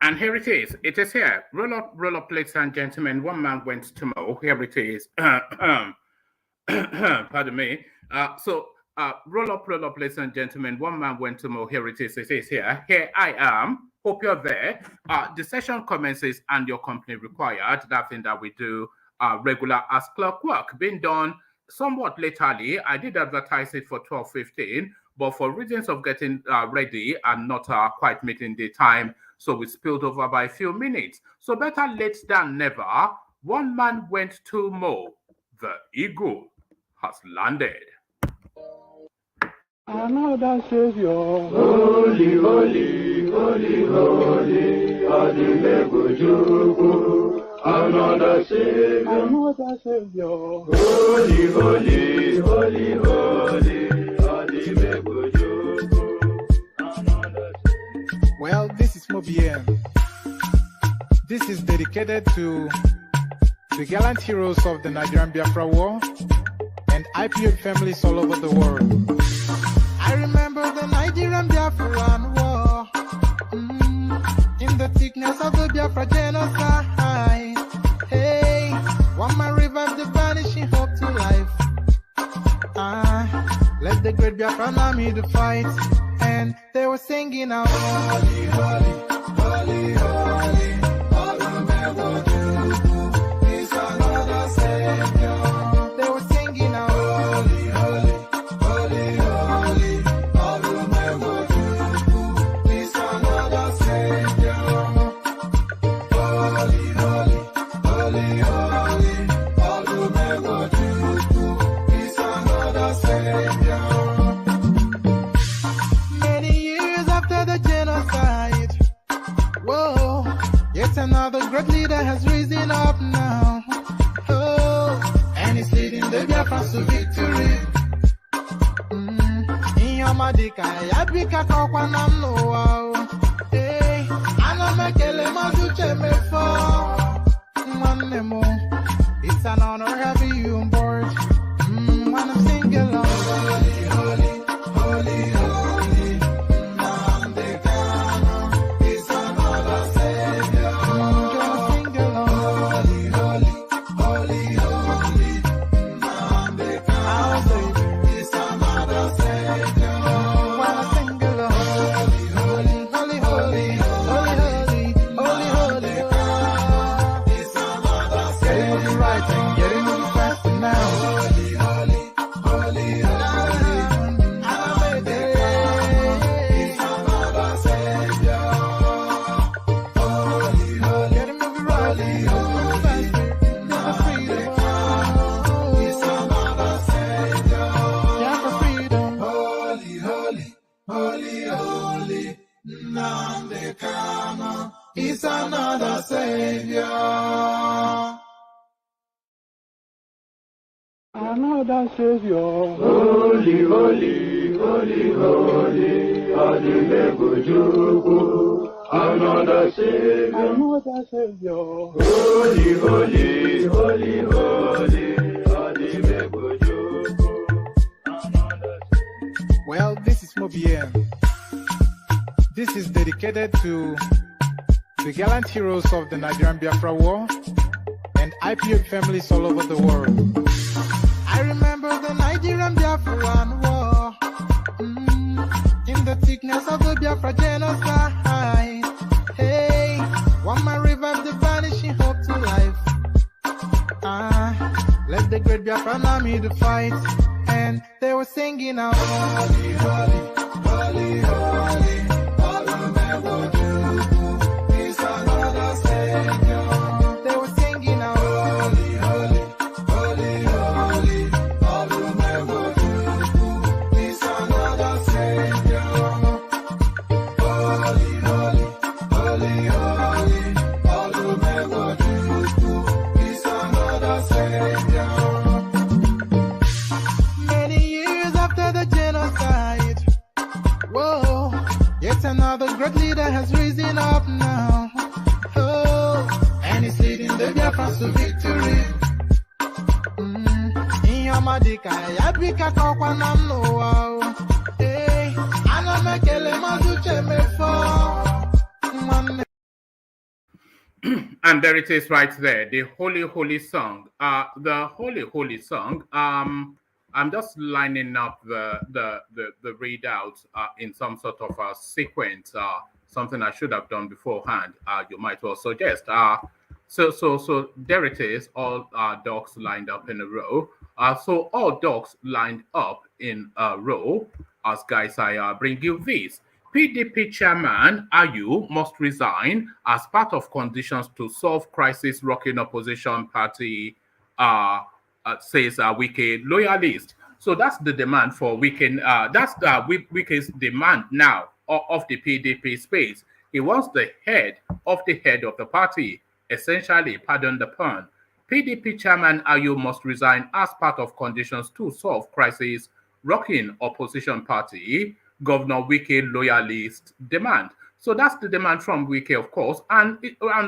And here it is. It is here. Roll up, ladies and gentlemen. One man went to mow. Here it is. Pardon me. Roll up, ladies and gentlemen. One man went to mow. Here it is. It is here. Here I am. Hope you're there. The session commences and your company required. That thing that we do regular as clockwork. Being done somewhat laterly. I did advertise it for 12:15, but for reasons of getting ready and not quite meeting the time, so we spilled over by a few minutes. So better late than never. One man went to mow. The eagle has landed. Another Savior, holy, holy, holy, holy, Adimebujuku. Another Savior, holy, holy, holy, holy, Adimebujuku. Well, this is Mobien. This is dedicated to the gallant heroes of the Nigerian Biafra War and IPO families all over the world. I remember the Nigerian Biafran War, in the thickness of the Biafra genocide. Hey, one man revived the vanishing hope to life. Let the great Biafran army to fight, and they were singing out, holy, holy, holy, holy, is another Savior. They were singing out, holy, holy, holy, holy, is another Savior. Holy, holy, holy, holy, is another Savior. Genocide. Whoa, yet another great leader has risen up now. Oh, and he's leading the Biafrans to victory. In your madika, yabika kokwanam no wow. Hey, anamekele mazuche mefo. Manemo, it's an honor having you on board. When I'm singing along, holy, holy, holy, holy. Is another Savior. Another Savior, holy, holy, holy, holy, Adimebujuku. Another Savior, holy, holy, holy, holy, Adimebujuku. Well, this is Mobien. This is dedicated to the gallant heroes of the Nigerian Biafra War and IPO families all over the world. I remember the Nigerian Biafran War, in the thickness of the Biafra genocide. Hey, one man revived the vanishing hope to life. Let the great Biafran army to fight, and they were singing out, holy, holy, holy, holy. Is another Savior. They were singing out, holy, holy, holy, holy, is another Savior. Holy, holy, holy, holy, is another Savior. Many years after the genocide, whoa, yet another great leader has risen up now. Oh, and he's leading the Biafrans to victory. In your madika, yabika kokwanam no wow. Hey, anamekele mazuche mefo. And there it is right there, the Holy Holy Song. The Holy Holy Song. I'm just lining up the readouts in some sort of a sequence. Something I should have done beforehand. You might well suggest. So there it is. All dogs lined up in a row. So all dogs lined up in a row. As guys, I bring you this. PDP chairman Ayu must resign as part of conditions to solve crisis rocking opposition party, says Wike loyalist. So that's the demand for Wike. That's Wike's demand now of the PDP space. He wants the head of the party, essentially, pardon the pun. PDP chairman Ayu must resign as part of conditions to solve crisis rocking opposition party, Governor Wike loyalist demand. So that's the demand from Wike, of course, and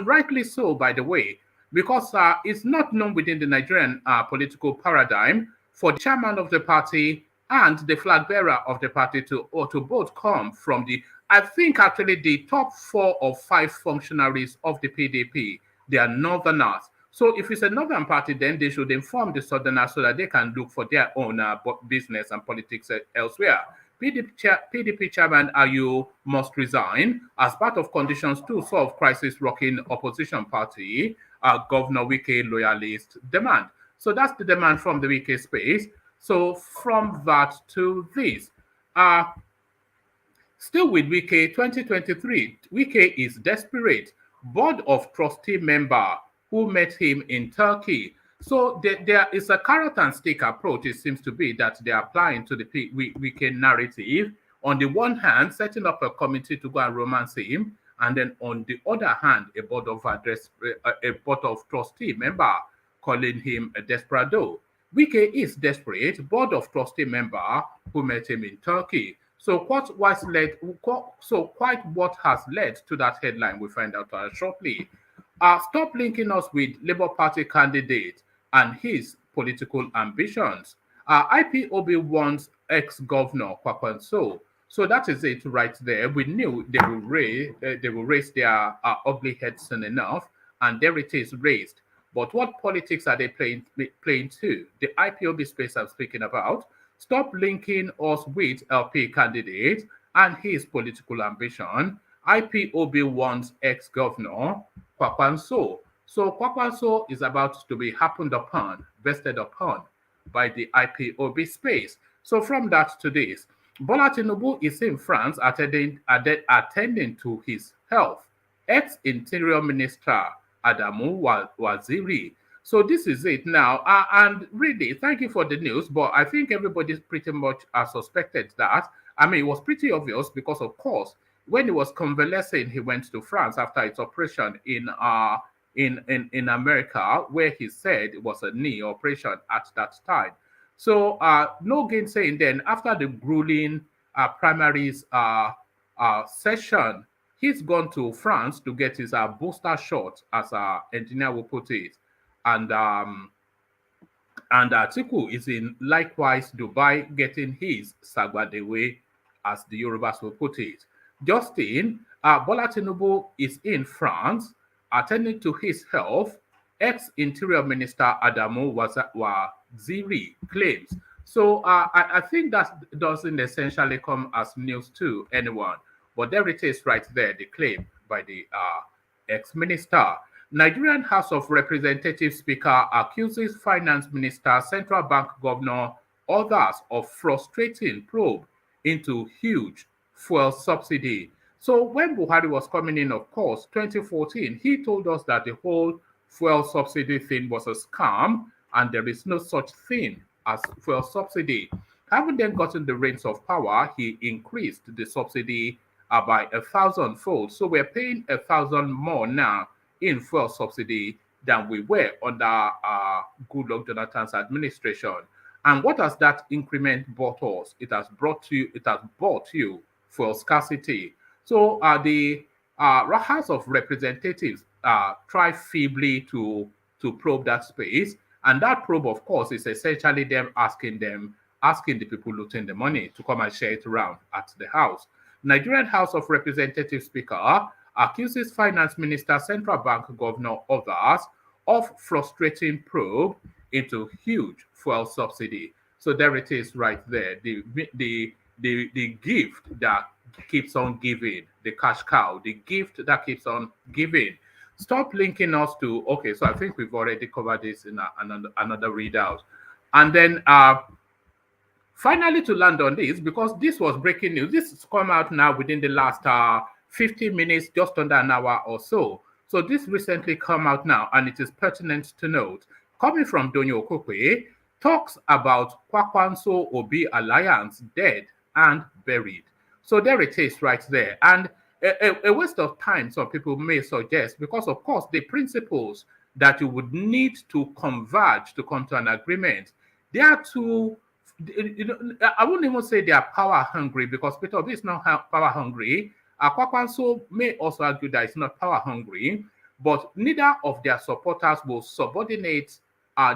rightly so, by the way, because it's not known within the Nigerian political paradigm for the chairman of the party and the flag bearer of the party to both come from I think actually the top 4 or 5 functionaries of the PDP, they are northerners. So if it's a northern party, then they should inform the southerners so that they can look for their own business and politics elsewhere. PDP chairman Ayu must resign as part of conditions to solve crisis rocking opposition party, Governor Wike loyalist demand. So that's the demand from the Wike space. So from that to this, still with Wike 2023, Wike is desperate. Board of trustee member who met him in Turkey. So there is a carrot and stick approach, it seems to be, that they are applying to the Wike narrative. On the one hand, setting up a committee to go and romance him, and then on the other hand, a board of trustee member calling him a desperado. Wike is desperate, board of trustee member who met him in Turkey. So quite what has led to that headline, we find out shortly. Stop linking us with Labour Party candidate and his political ambitions. IPOB wants ex-governor Kwakwanso. So that is it right there. We knew they will raise their ugly heads soon enough, and there it is raised. But what politics are they playing to? The IPOB space I'm speaking about. Stop linking us with LP candidate and his political ambition. IPOB wants ex-governor Kwakwanso. So Kwakwanso is about to be vested upon by the IPOB space. So from that to this, Bola Tinubu is in France attending to his health. Ex-Interior Minister Adamu Waziri. So this is it now. And really, thank you for the news, but I think everybody's pretty much suspected that. I mean, it was pretty obvious because, of course, when he was convalescing, he went to France after his operation in America, where he said it was a knee operation at that time. So no gainsaying then, after the grueling primaries session, he's gone to France to get his booster shot, as our engineer will put it. And Atiku is in likewise Dubai getting his Sagwadewe, as the Yorubas will put it. Justin, Bola Tinubu is in France attending to his health. Ex-Interior Minister Adamu Waziri claims. So I think that doesn't essentially come as news to anyone. But there it is right there, the claim by the ex-minister. Nigerian House of Representatives Speaker accuses Finance Minister, Central Bank Governor, others of frustrating probe into huge fuel subsidy. So when Buhari was coming in, of course, 2014, he told us that the whole fuel subsidy thing was a scam and there is no such thing as fuel subsidy. Having then gotten the reins of power, he increased the subsidy by 1,000-fold. So we're paying 1,000 more now in fuel subsidy than we were under Goodluck Jonathan's administration. And what has that increment brought us? It has brought you fuel scarcity. So the House of Representatives try feebly to probe that space, and that probe, of course, is essentially them asking the people looting the money to come and share it around at the House. Nigerian House of Representatives Speaker accuses Finance Minister, Central Bank Governor, others of frustrating probe into huge fuel subsidy. So there it is right there. The gift that keeps on giving, the cash cow, the gift that keeps on giving. Stop linking us to, okay, so I think we've already covered this in another readout. And then finally to land on this, because this was breaking news, this has come out now within the last 50 minutes, just under an hour or so. So this recently come out now, and it is pertinent to note. Coming from Donyo Okokwe, talks about Kwakwanso Obi alliance dead and buried. So there it is right there. And a waste of time, some people may suggest, because of course the principles that you would need to converge to come to an agreement, they are too, I wouldn't even say they are power hungry, because Peter Obi is not power hungry. Kwakwanso may also argue that it's not power hungry, but neither of their supporters will subordinate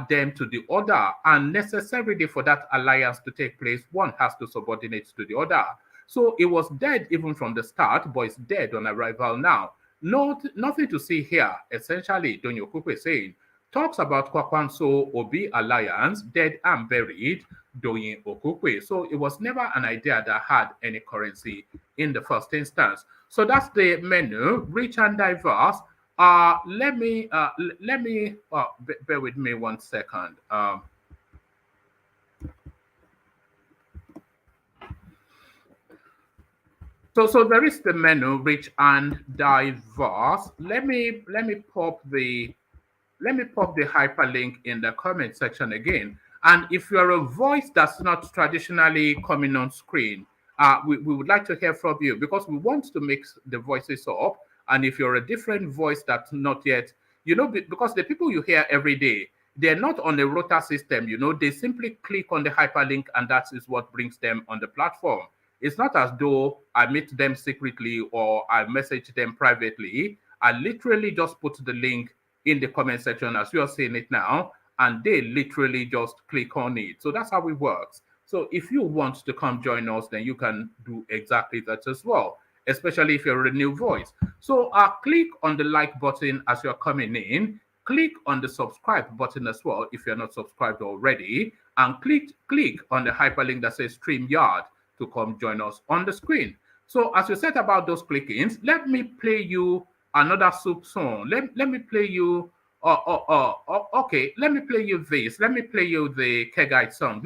them to the other, and necessarily for that alliance to take place, one has to subordinate to the other. So it was dead even from the start, but it's dead on arrival now. Nothing to see here. Essentially, Donyo Okokwe saying, talks about Kwakwanso Obi alliance, dead and buried, Donyo Okokwe. So it was never an idea that had any currency in the first instance. So that's the menu, rich and diverse. Let me bear with me 1 second. So there is the menu, rich and diverse. Let me pop the hyperlink in the comment section again. And if you're a voice that's not traditionally coming on screen, we would like to hear from you, because we want to mix the voices up. And if you're a different voice that's not yet, because the people you hear every day, they're not on the rota system, they simply click on the hyperlink, and that is what brings them on the platform. It's not as though I meet them secretly or I message them privately. I literally just put the link in the comment section as you are seeing it now, and they literally just click on it. So that's how it works. So if you want to come join us, then you can do exactly that as well, especially if you're a new voice. So click on the like button as you're coming in. Click on the subscribe button as well if you're not subscribed already. And click on the hyperlink that says StreamYard to come join us on the screen. So as you said about those clickings, let me play you another soup song. Let me play you, okay, let me play you this. Let me play you the Kegai song.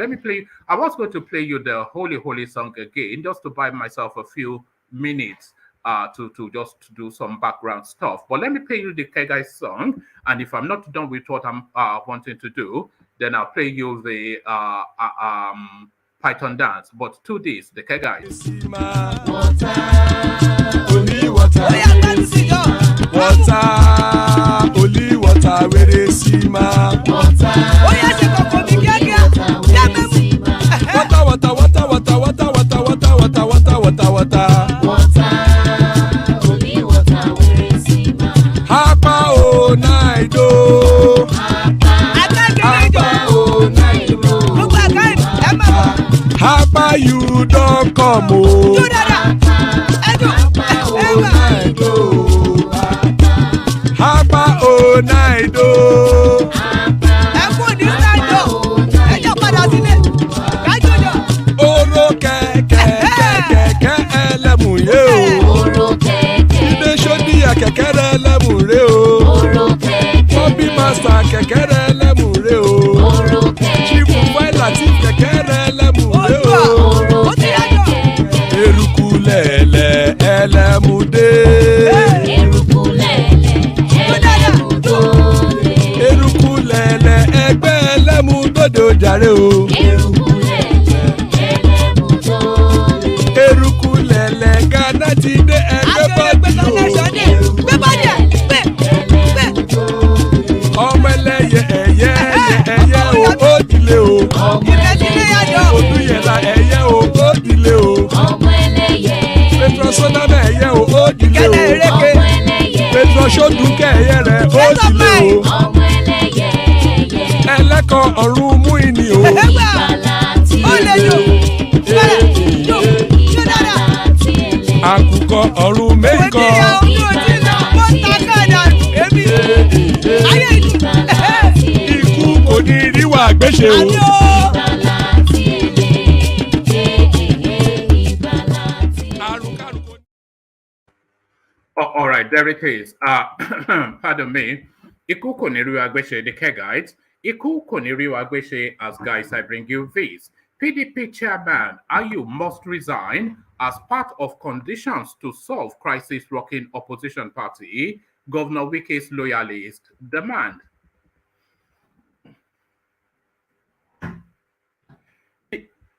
I was going to play you the Holy Holy song again, just to buy myself a few minutes to just do some background stuff. But let me play you the Kegai song, and if I'm not done with what I'm wanting to do, then I'll play you the Python dance. But to this, the Kegai. Water, only water, only water, where they see ma. Water, only water, where they see ma. Hapa o naido. Hapa you don't come o. Hapa o naido. Oro kẹ̀kẹ́ ẹlẹ́mù yé o. Ilé sọ́dí kẹ̀kẹ́ rẹ̀ ẹlẹ́mù rẹ̀ o. Bobby master kẹ̀kẹ́ rẹ̀ ẹlẹ́mù rẹ̀ o. Chifu Faila ti kẹ̀kẹ́ rẹ̀ ẹlẹ́mù rẹ̀ o. Eruku lẹ̀lẹ̀ ẹlẹ́mù dé. Eruku lẹ̀lẹ̀ ẹgbẹ́ ẹlẹ́mù dòdò jàre o. Eruku lẹ̀lẹ̀ Ghana ti dé ẹgbẹ́ bọ́dì o. Ọmọ ẹlẹ́yẹ ẹyẹ o ó dilé o. Odúyẹ̀lá ẹyẹ o ó dilé o. Petrosoname ẹyẹ o ó dilé o. Petrosodúnkẹ́ ẹyẹ rẹ̀ ó dilé o. Ẹlẹ́kọ̀ ọ̀run mú ìní o. Àkùkọ ọ̀run mẹ́kọ̀. àgbéṣe o. ìgbàlà tí èlé ìgbàlà tí èlé. All right, there it is. Pardon me. Iku Koniri Agbeshe, the Kegites. Iku Koniri Agbeshe, as guys, I bring you this. PDP chairman Ayu must resign as part of conditions to solve crisis rocking opposition party. Governor Wike's loyalists demand.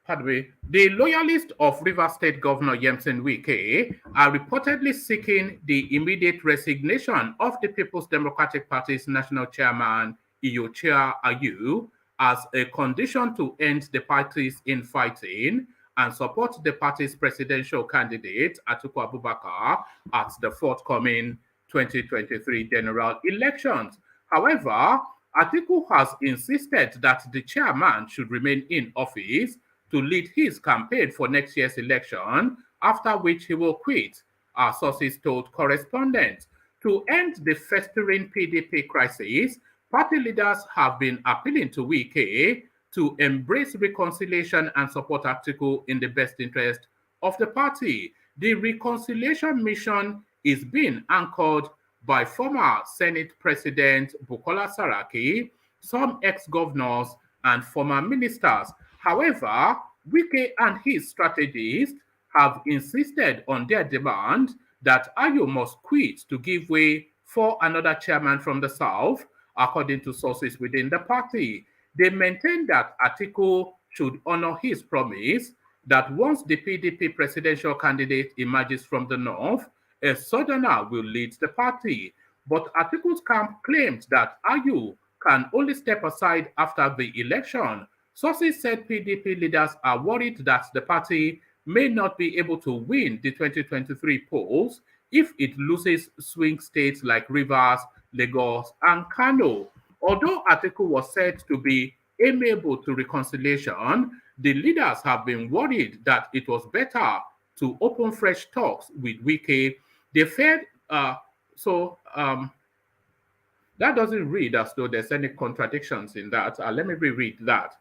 Pardon me. The loyalists of River State Governor Yemsen Wike are reportedly seeking the immediate resignation of the People's Democratic Party's national chairman, Iyochia Ayu, as a condition to end the party's infighting and support the party's presidential candidate, Atiku Abubakar, at the forthcoming 2023 general elections. However, Atiku has insisted that the chairman should remain in office to lead his campaign for next year's election, after which he will quit, our sources told correspondents. To end the festering PDP crisis, party leaders have been appealing to Wike to embrace reconciliation and support Atiku in the best interest of the party. The reconciliation mission is being anchored by former Senate President Bukola Saraki, some ex-governors, and former ministers. However, Wike and his strategists have insisted on their demand that Ayu must quit to give way for another chairman from the South, according to sources within the party. They maintain that Atiku should honor his promise that once the PDP presidential candidate emerges from the North, a Southerner will lead the party. But Atiku's camp claimed that Ayu can only step aside after the election. Sources said PDP leaders are worried that the party may not be able to win the 2023 polls if it loses swing states like Rivers, Lagos, and Kano. Although Atiku was said to be amiable to reconciliation, the leaders have been worried that it was better to open fresh talks with Wike. They feared, that doesn't read as though there's any contradictions in that. Let me reread that.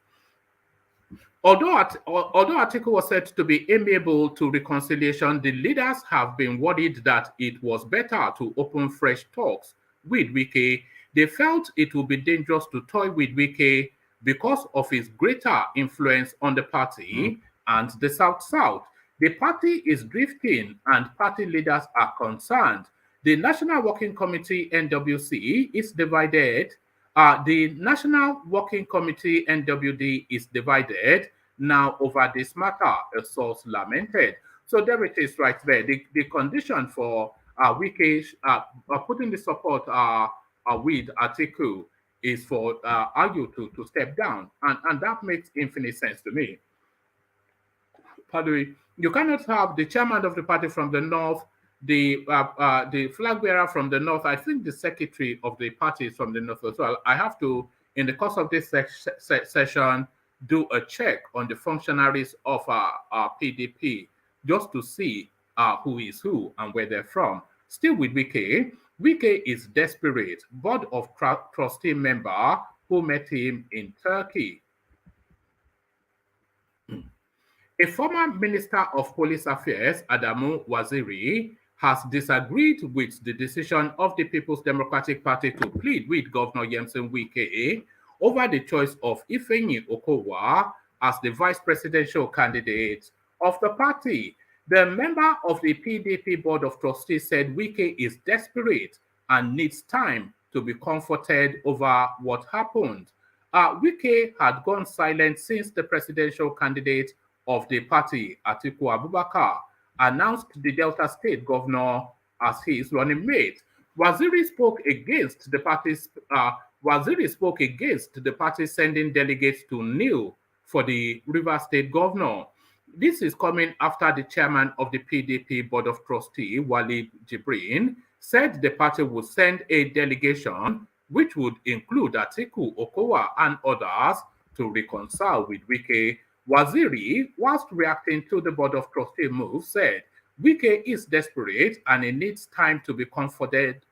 Although Atiku was said to be amiable to reconciliation, the leaders have been worried that it was better to open fresh talks with Wike. They felt it would be dangerous to toy with Wike because of his greater influence on the party and the South-South. The party is drifting and party leaders are concerned. The National Working Committee NWC is divided. The National Working Committee NWD is divided now over this matter, a source lamented. So there it is right there. The condition for Wike putting the support with Atiku is for Ayu to step down. And that makes infinite sense to me. Pardon me. You cannot have the chairman of the party from the North, the flag bearer from the North. I think the secretary of the party is from the North as well. I have to, in the course of this session, do a check on the functionaries of PDP just to see who is who and where they're from. Still with Wike, Wike is desperate. Board of trustee member who met him in Turkey. A former Minister of Police Affairs, Adamu Waziri, has disagreed with the decision of the People's Democratic Party to plead with Governor Yemsen Wike over the choice of Ifeanyi Okowa as the vice presidential candidate of the party. The member of the PDP Board of Trustees said Wike is desperate and needs time to be comforted over what happened. Wike had gone silent since the presidential candidate of the party, Atiku Abubakar, announced the Delta State governor as his running mate. Waziri spoke against the party sending delegates to kneel for the River State governor. This is coming after the chairman of the PDP Board of Trustees, Walid Jibrin, said the party would send a delegation which would include Atiku, Okowa, and others to reconcile with Wike. Waziri, whilst reacting to the Board of Trustees move, said Wike is desperate and he needs time to be comforted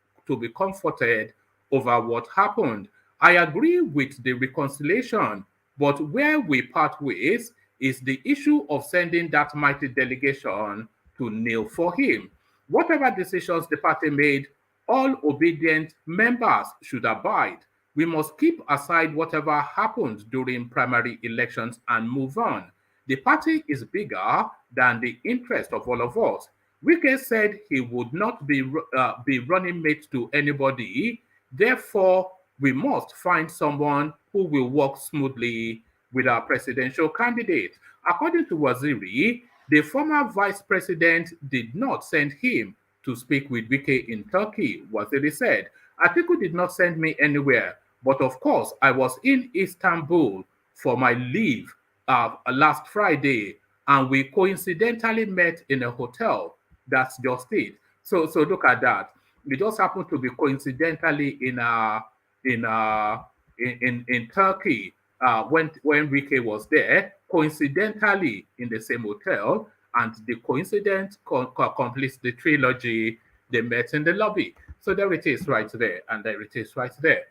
over what happened. I agree with the reconciliation But where we part ways is the issue of sending that mighty delegation to kneel for him. Whatever decisions the party made, all obedient members should abide. We must keep aside whatever happened during primary elections and move on. The party is bigger than the interest of all of us. Wike said he would not be running mate to anybody. Therefore, we must find someone who will work smoothly with our presidential candidate. According to Waziri, the former vice president did not send him to speak with Wike in Turkey, Waziri said. Atiku did not send me anywhere, but of course, I was in Istanbul for my leave last Friday, and we coincidentally met in a hotel. That's just it. So look at that. We just happened to be coincidentally in Turkey when Wike was there, coincidentally in the same hotel, and the coincidence completes the trilogy. They met in the lobby. So there it is right there, and there it is right there.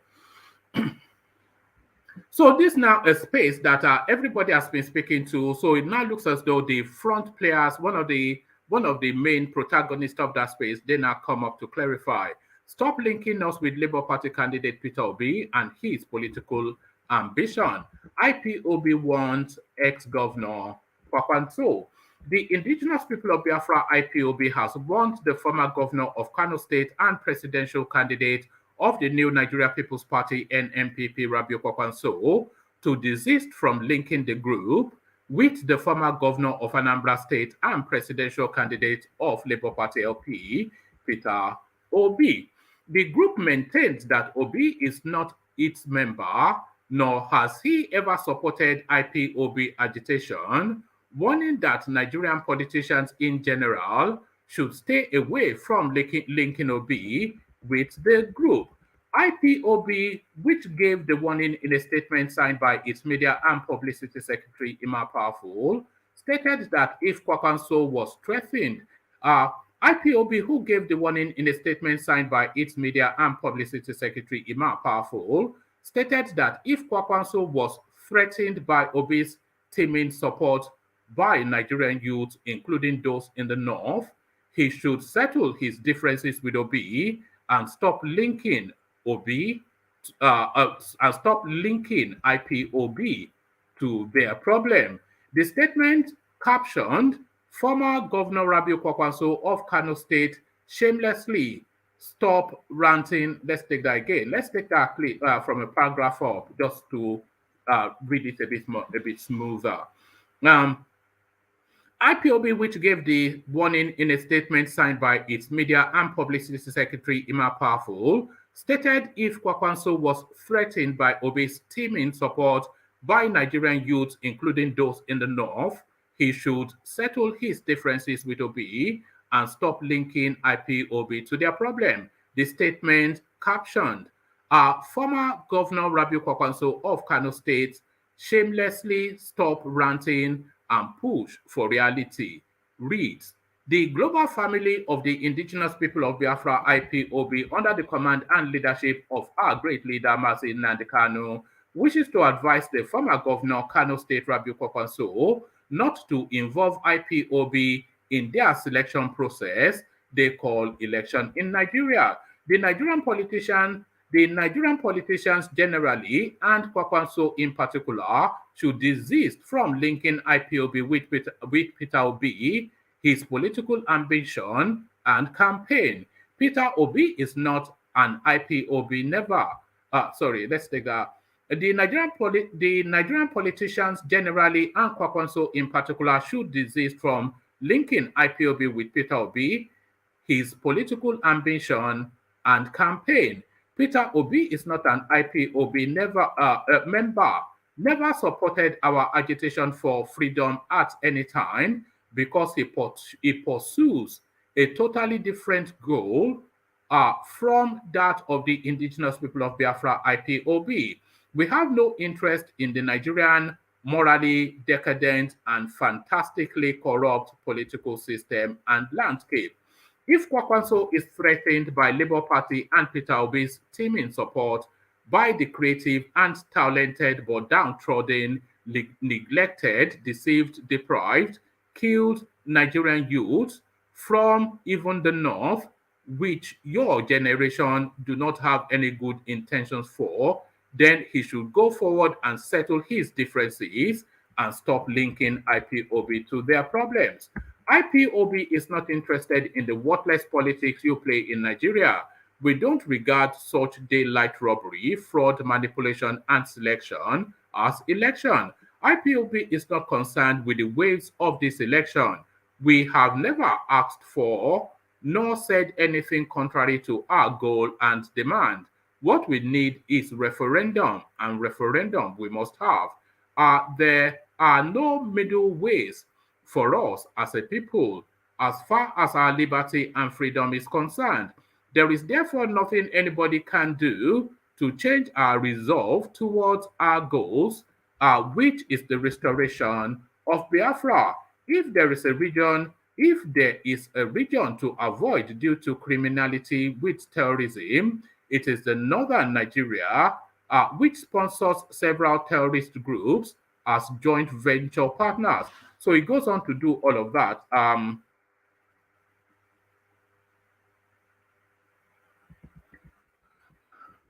So this now a space that everybody has been speaking to. So it now looks as though the front players, one of the main protagonists of that space, they now come up to clarify. Stop linking us with Labour Party candidate Peter Obi and his political ambition. IPOB wants ex-governor Kwankwaso. The indigenous people of Biafra, IPOB, has warned the former governor of Kano State and presidential candidate of the New Nigeria People's Party, NNPP, Rabiu Kwankwaso, to desist from linking the group with the former governor of Anambra State and presidential candidate of Labour Party LP, Peter Obi. The group maintains that Obi is not its member, nor has he ever supported IPOB agitation, warning that Nigerian politicians in general should stay away from linking Obi with the group. IPOB, which gave the warning in a statement signed by its media and publicity secretary, Ima Powerful, stated that if Kwankwaso was threatened, IPOB, who gave the warning in a statement signed by its media and publicity secretary, Ima Powerful, stated that if Kwankwaso was threatened by Obi's teaming support by Nigerian youth, including those in the north, he should settle his differences with Obi and stop linking IPOB to their problem. The statement captioned, former Governor Rabiu Kwankwaso of Kano State shamelessly stop ranting. Let's take that again. Let's take that clip from a paragraph up just to read it a bit smoother. IPOB, which gave the warning in a statement signed by its media and publicity secretary, Ima Powerful, stated if Kwankwaso was threatened by Obi's teaming support by Nigerian youths, including those in the north, he should settle his differences with Obi and stop linking IPOB to their problem. The statement captioned, former Governor Rabiu Kwankwaso of Kano State shamelessly stop ranting and push for reality, reads, the global family of the indigenous people of Biafra, IPOB, under the command and leadership of our great leader, Mazi Nnamdi Kanu, wishes to advise the former governor, Kano State, Rabiu Kwankwaso, not to involve IPOB in their selection process they call election in Nigeria. The Nigerian politicians generally, and Kwankwaso in particular, should desist from linking IPOB with Peter Obi, his political ambition and campaign. Peter Obi is not an IPOB, never. Let's take that. The Nigerian politicians generally, and Kwankwaso in particular, should desist from linking IPOB with Peter Obi, his political ambition and campaign. Peter Obi is not an IPOB member, never supported our agitation for freedom at any time because he pursues a totally different goal from that of the indigenous people of Biafra, IPOB. We have no interest in the Nigerian morally decadent and fantastically corrupt political system and landscape. If Kwankwaso is threatened by Labour Party and Peter Obi's teaming support by the creative and talented but downtrodden, neglected, deceived, deprived, killed Nigerian youth from even the north, which your generation do not have any good intentions for, then he should go forward and settle his differences and stop linking IPOB to their problems. IPOB is not interested in the worthless politics you play in Nigeria. We don't regard such daylight robbery, fraud, manipulation, and selection as election. IPOB is not concerned with the waves of this election. We have never asked for nor said anything contrary to our goal and demand. What we need is referendum, and referendum we must have. There are no middle ways for us as a people as far as our liberty and freedom is concerned. There is therefore nothing anybody can do to change our resolve towards our goals, which is the restoration of Biafra. If there is a region, if there is a region to avoid due to criminality with terrorism, it is the northern Nigeria, which sponsors several terrorist groups as joint venture partners. So he goes on to do all of that.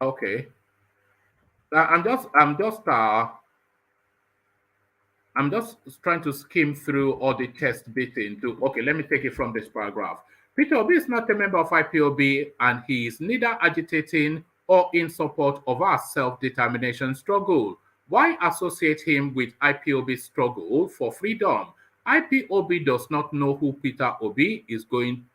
Okay. I'm just trying to skim through all the test beating to, okay, let me take it from this paragraph. Peter Obi is not a member of IPOB and he is neither agitating or in support of our self-determination struggle. Why associate him with IPOB's struggle for freedom? IPOB does not know who Peter Obi is going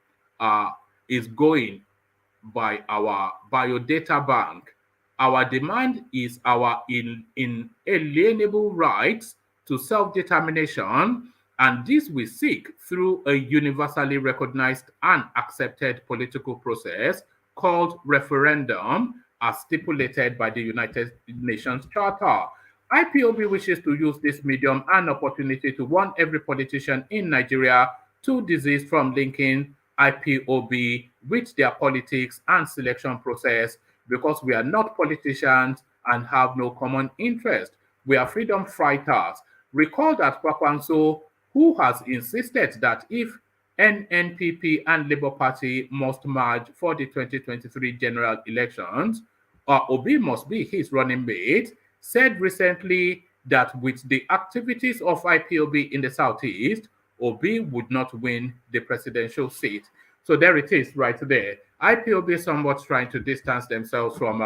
by our biodata bank. Our demand is our inalienable rights to self-determination, and this we seek through a universally recognized and accepted political process called referendum, as stipulated by the United Nations Charter. IPOB wishes to use this medium and opportunity to warn every politician in Nigeria to desist from linking IPOB with their politics and selection process, because we are not politicians and have no common interest. We are freedom fighters. Recall that Kwakwanso, who has insisted that if NNPP and Labour Party must merge for the 2023 general elections, Obi must be his running mate, said recently that with the activities of IPOB in the southeast, Obi would not win the presidential seat. So there it is right there. IPOB is somewhat trying to distance themselves from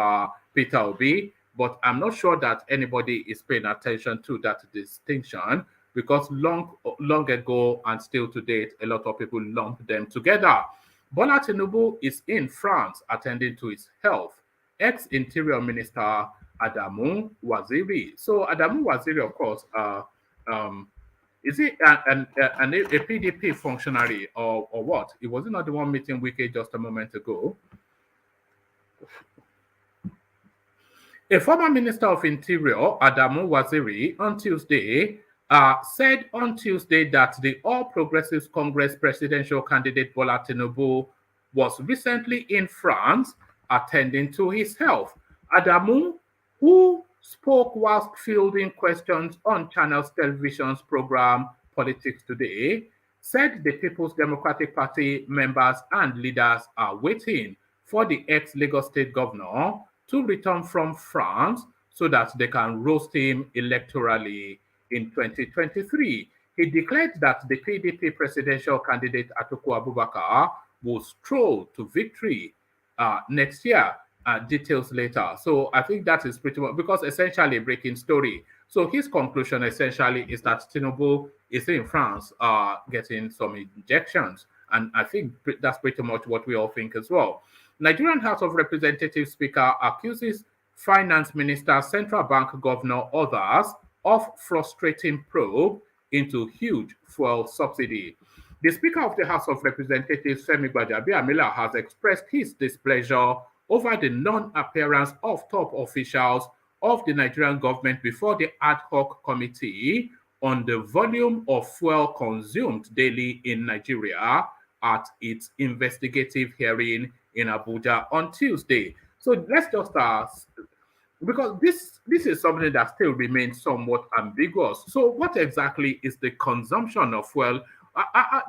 Peter Obi, but I'm not sure that anybody is paying attention to that distinction, because long ago and still to date, a lot of people lump them together. Bola Tinubu is in France attending to his health. Ex-Interior Minister Adamu Waziri. So Adamu Waziri, of course, is he a PDP functionary or what? It was not the one meeting Wike just a moment ago. A former Minister of Interior, Adamu Waziri, said on Tuesday that the All Progressives Congress presidential candidate Bola Tinubu was recently in France attending to his health. Adamu, who spoke whilst fielding questions on Channels Television's program Politics Today, said the People's Democratic Party members and leaders are waiting for the ex-Lagos State governor to return from France so that they can roast him electorally in 2023. He declared that the PDP presidential candidate Atiku Abubakar will stroll to victory next year. Details later. So I think that is pretty much, because essentially a breaking story. So his conclusion essentially is that Tinubu is in France getting some injections. And I think that's pretty much what we all think as well. Nigerian House of Representatives Speaker accuses Finance Minister, Central Bank Governor, others of frustrating probe into huge fuel subsidy. The Speaker of the House of Representatives, Femi Gbajabiamila, has expressed his displeasure over the non-appearance of top officials of the Nigerian government before the ad hoc committee on the volume of fuel consumed daily in Nigeria at its investigative hearing in Abuja on Tuesday. So let's just because this is something that still remains somewhat ambiguous. So, what exactly is the consumption of fuel?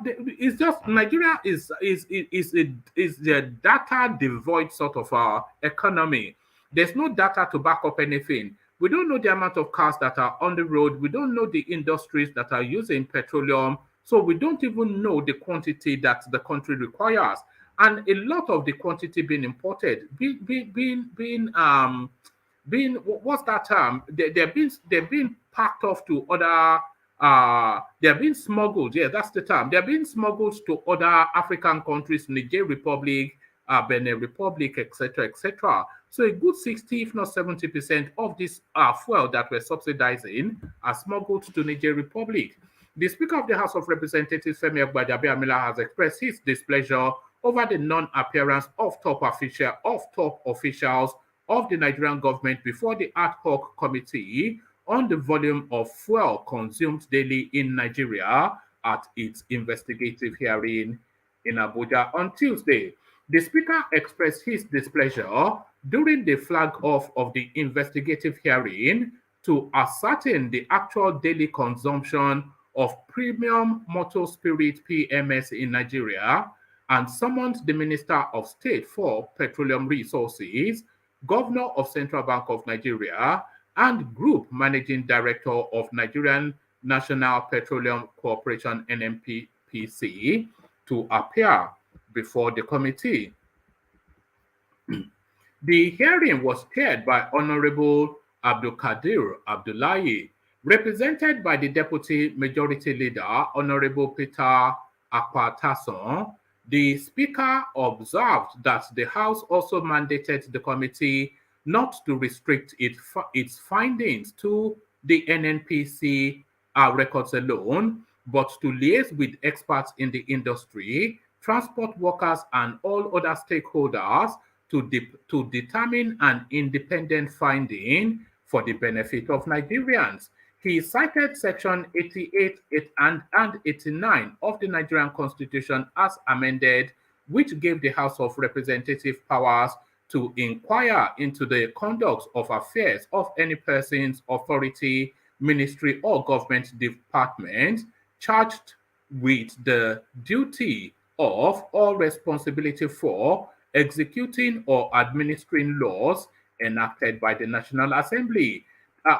It's just Nigeria is the data devoid sort of economy. There's no data to back up anything. We don't know the amount of cars that are on the road. We don't know the industries that are using petroleum. So we don't even know the quantity that the country requires. And a lot of the quantity being imported, being what's that term? They're being packed off to other they're being smuggled. Yeah, that's the term. They're being smuggled to other African countries, Niger Republic, Benin Republic, etc., etc. So a good 60, if not 70% of this fuel that we're subsidizing are smuggled to Niger Republic. The Speaker of the House of Representatives, Femi Agbajabiamila, has expressed his displeasure over the non-appearance of top officials of the Nigerian government before the ad hoc committee on the volume of fuel consumed daily in Nigeria at its investigative hearing in Abuja on Tuesday. The Speaker expressed his displeasure during the flag off of the investigative hearing to ascertain the actual daily consumption of premium motor spirit PMS in Nigeria and summoned the Minister of State for Petroleum Resources, Governor of Central Bank of Nigeria, and Group Managing Director of Nigerian National Petroleum Corporation NNPC to appear before the committee. The hearing was chaired by Honorable Abdulkadir Abdullahi, represented by the Deputy Majority Leader, Honorable Peter Akwatason. The Speaker observed that the House also mandated the committee not to restrict its findings to the NNPC records alone, but to liaise with experts in the industry, transport workers, and all other stakeholders to determine an independent finding for the benefit of Nigerians. He cited Section 88 and 89 of the Nigerian Constitution as amended, which gave the House of Representatives powers to inquire into the conduct of affairs of any persons, authority, ministry, or government department charged with the duty of or responsibility for executing or administering laws enacted by the National Assembly.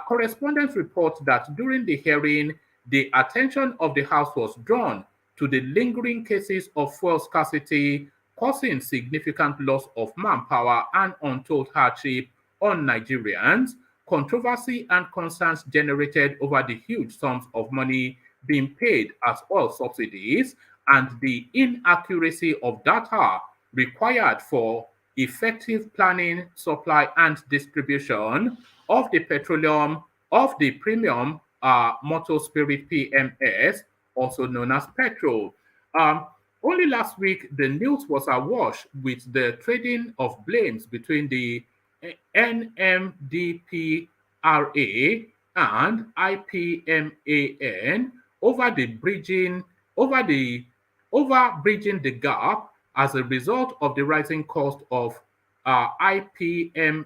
Correspondents report that during the hearing, the attention of the House was drawn to the lingering cases of fuel scarcity, causing significant loss of manpower and untold hardship on Nigerians, controversy and concerns generated over the huge sums of money being paid as oil subsidies, and the inaccuracy of data required for effective planning, supply, and distribution of the premium motor spirit PMS, also known as petrol. Um, Only last week, the news was awash with the trading of blames between the NMDPRA and IPMAN over the bridging the gap as a result of the rising cost of IPMAN's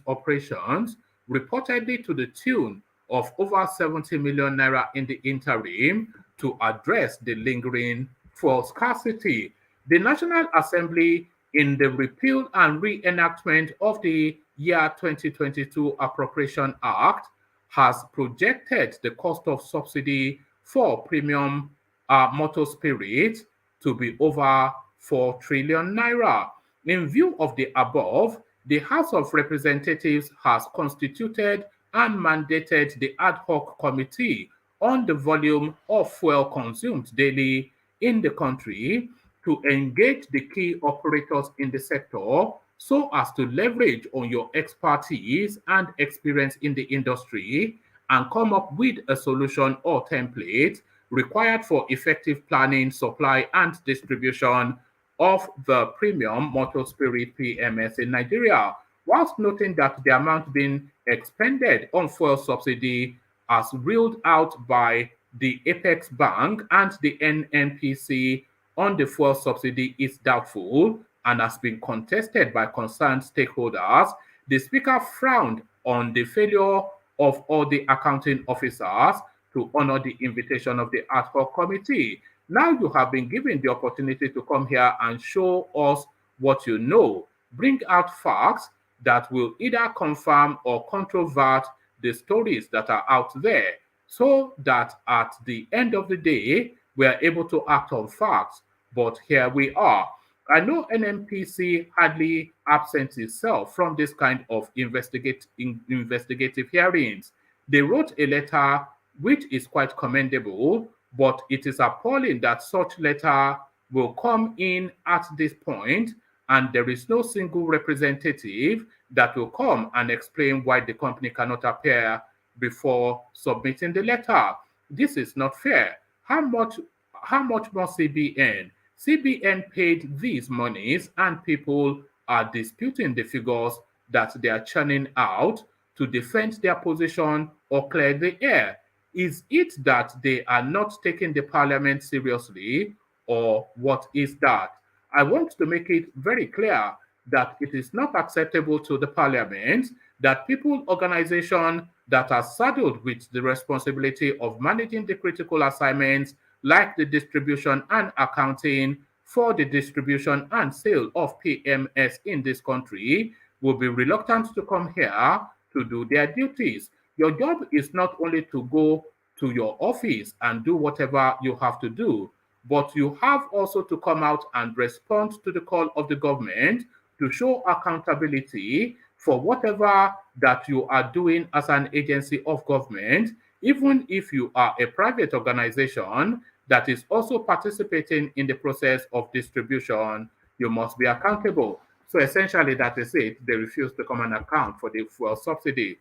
operations, reportedly to the tune of over 70 million naira in the interim to address the lingering fuel scarcity. The National Assembly, in the repeal and reenactment of the year 2022 Appropriation Act, has projected the cost of subsidy for premium motor spirit to be over 4 trillion naira. In view of the above, the House of Representatives has constituted and mandated the ad hoc committee on the volume of fuel consumed daily in the country to engage the key operators in the sector so as to leverage on your expertise and experience in the industry and come up with a solution or template required for effective planning, supply, and distribution of the premium motor spirit PMS in Nigeria, whilst noting that the amount being expended on fuel subsidy as ruled out by the Apex Bank and the NNPC on the fuel subsidy is doubtful and has been contested by concerned stakeholders. The Speaker frowned on the failure of all the accounting officers to honor the invitation of the ad hoc committee. Now you have been given the opportunity to come here and show us what you know. Bring out facts that will either confirm or controvert the stories that are out there, so that at the end of the day, we are able to act on facts. But here we are. I know NNPC hardly absents itself from this kind of investigative hearings. They wrote a letter which is quite commendable, but it is appalling that such letter will come in at this point, and there is no single representative that will come and explain why the company cannot appear before submitting the letter. This is not fair. How much more CBN? CBN paid these monies, and people are disputing the figures that they are churning out to defend their position or clear the air. Is it that they are not taking the parliament seriously, or what is that? I want to make it very clear that it is not acceptable to the parliament that people organizations that are saddled with the responsibility of managing the critical assignments like the distribution and accounting for the distribution and sale of PMS in this country will be reluctant to come here to do their duties. Your job is not only to go to your office and do whatever you have to do, but you have also to come out and respond to the call of the government to show accountability for whatever that you are doing as an agency of government, even if you are a private organization that is also participating in the process of distribution. You must be accountable. So essentially, that is it. They refuse to come and account for the fuel subsidy.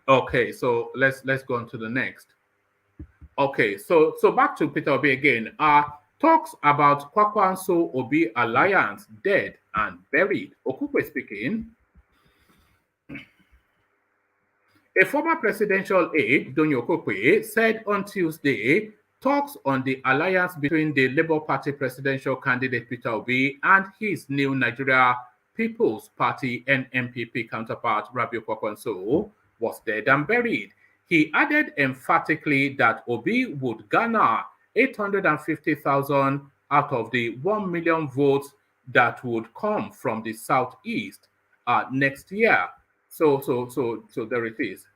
Okay, so let's go on to the next. Okay, so back to Peter Obi again. Talks about Kwakwanso Obi alliance dead and buried. Okukwe speaking. A former presidential aide, Donyo Okukwe, said on Tuesday talks on the alliance between the Labour Party presidential candidate Peter Obi and his new Nigeria People's Party NNPP counterpart Rabiu Kwakwanso was dead and buried. He added emphatically that Obi would garner 850,000 out of the 1 million votes that would come from the southeast next year. So there it is.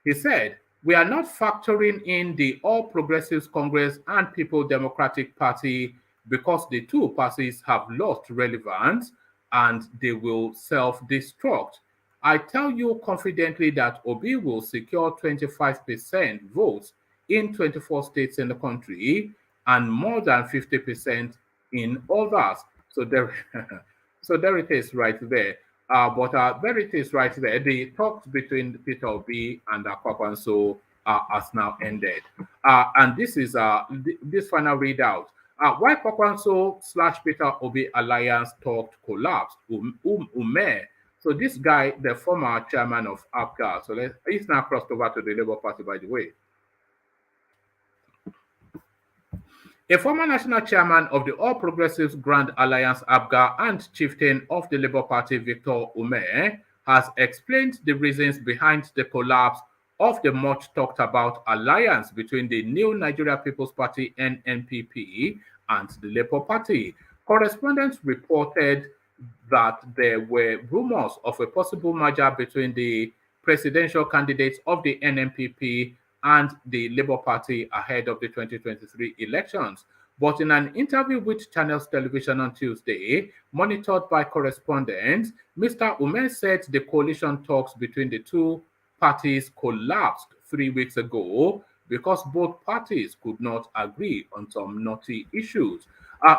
He said, "We are not factoring in the All Progressives Congress and People Democratic Party because the two parties have lost relevance and they will self-destruct. I tell you confidently that Obi will secure 25% votes in 24 states in the country and more than 50% in others." So there, so there it is right there. But there it is right there. The talks between Peter Obi and Kwakwanso has now ended. And this is this final readout. Why Kwakwanso / Peter Obi alliance talk collapsed. Ume. So this guy, the former chairman of APGA, so he's now crossed over to the Labour Party, by the way. A former national chairman of the All Progressives Grand Alliance APGA and chieftain of the Labour Party, Victor Ume, has explained the reasons behind the collapse of the much talked about alliance between the new Nigeria People's Party NNPP and the Labour Party. Correspondents reported that there were rumors of a possible merger between the presidential candidates of the NNPP and the Labour Party ahead of the 2023 elections. But in an interview with Channels Television on Tuesday, monitored by correspondents, Mr. Ume said the coalition talks between the two parties collapsed 3 weeks ago because both parties could not agree on some knotty issues.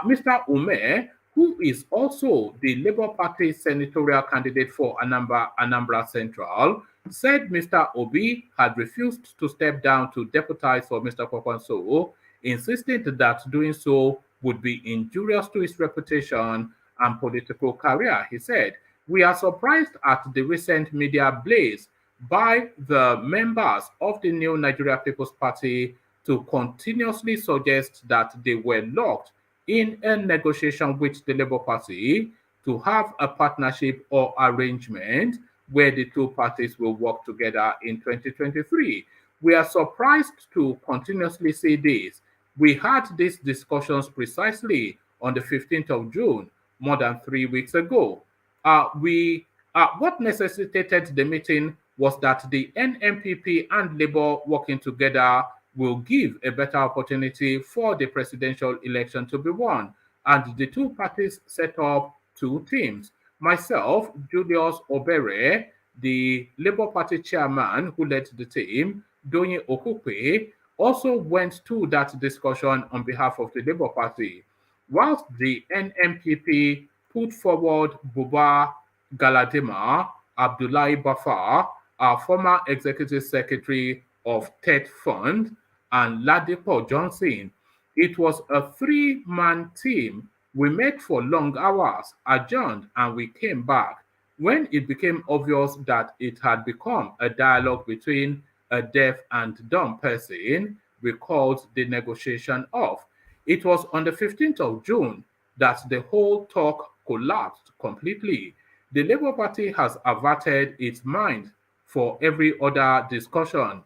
Mr. Ume, who is also the Labour Party senatorial candidate for Anambra Central, said Mr. Obi had refused to step down to deputize for Mr. Kwakwanso, insisting that doing so would be injurious to his reputation and political career. He said, "We are surprised at the recent media blaze by the members of the new Nigeria People's Party to continuously suggest that they were locked in a negotiation with the Labour Party to have a partnership or arrangement where the two parties will work together in 2023. We are surprised to continuously see this. We had these discussions precisely on the 15th of June, more than 3 weeks ago. What necessitated the meeting was that the NMPP and Labour working together will give a better opportunity for the presidential election to be won. And the two parties set up two teams. Myself, Julius Obere, the Labour Party chairman who led the team, Doyin Okupe, also went to that discussion on behalf of the Labour Party. Whilst the NMPP put forward Buba Galadima Abdullahi Bafar, our former executive secretary of TED Fund, and Ladipo Johnson. It was a three-man team. We met for long hours, adjourned, and we came back. When it became obvious that it had become a dialogue between a deaf and dumb person, we called the negotiation off. It was on the 15th of June that the whole talk collapsed completely. The Labour Party has averted its mind for every other discussion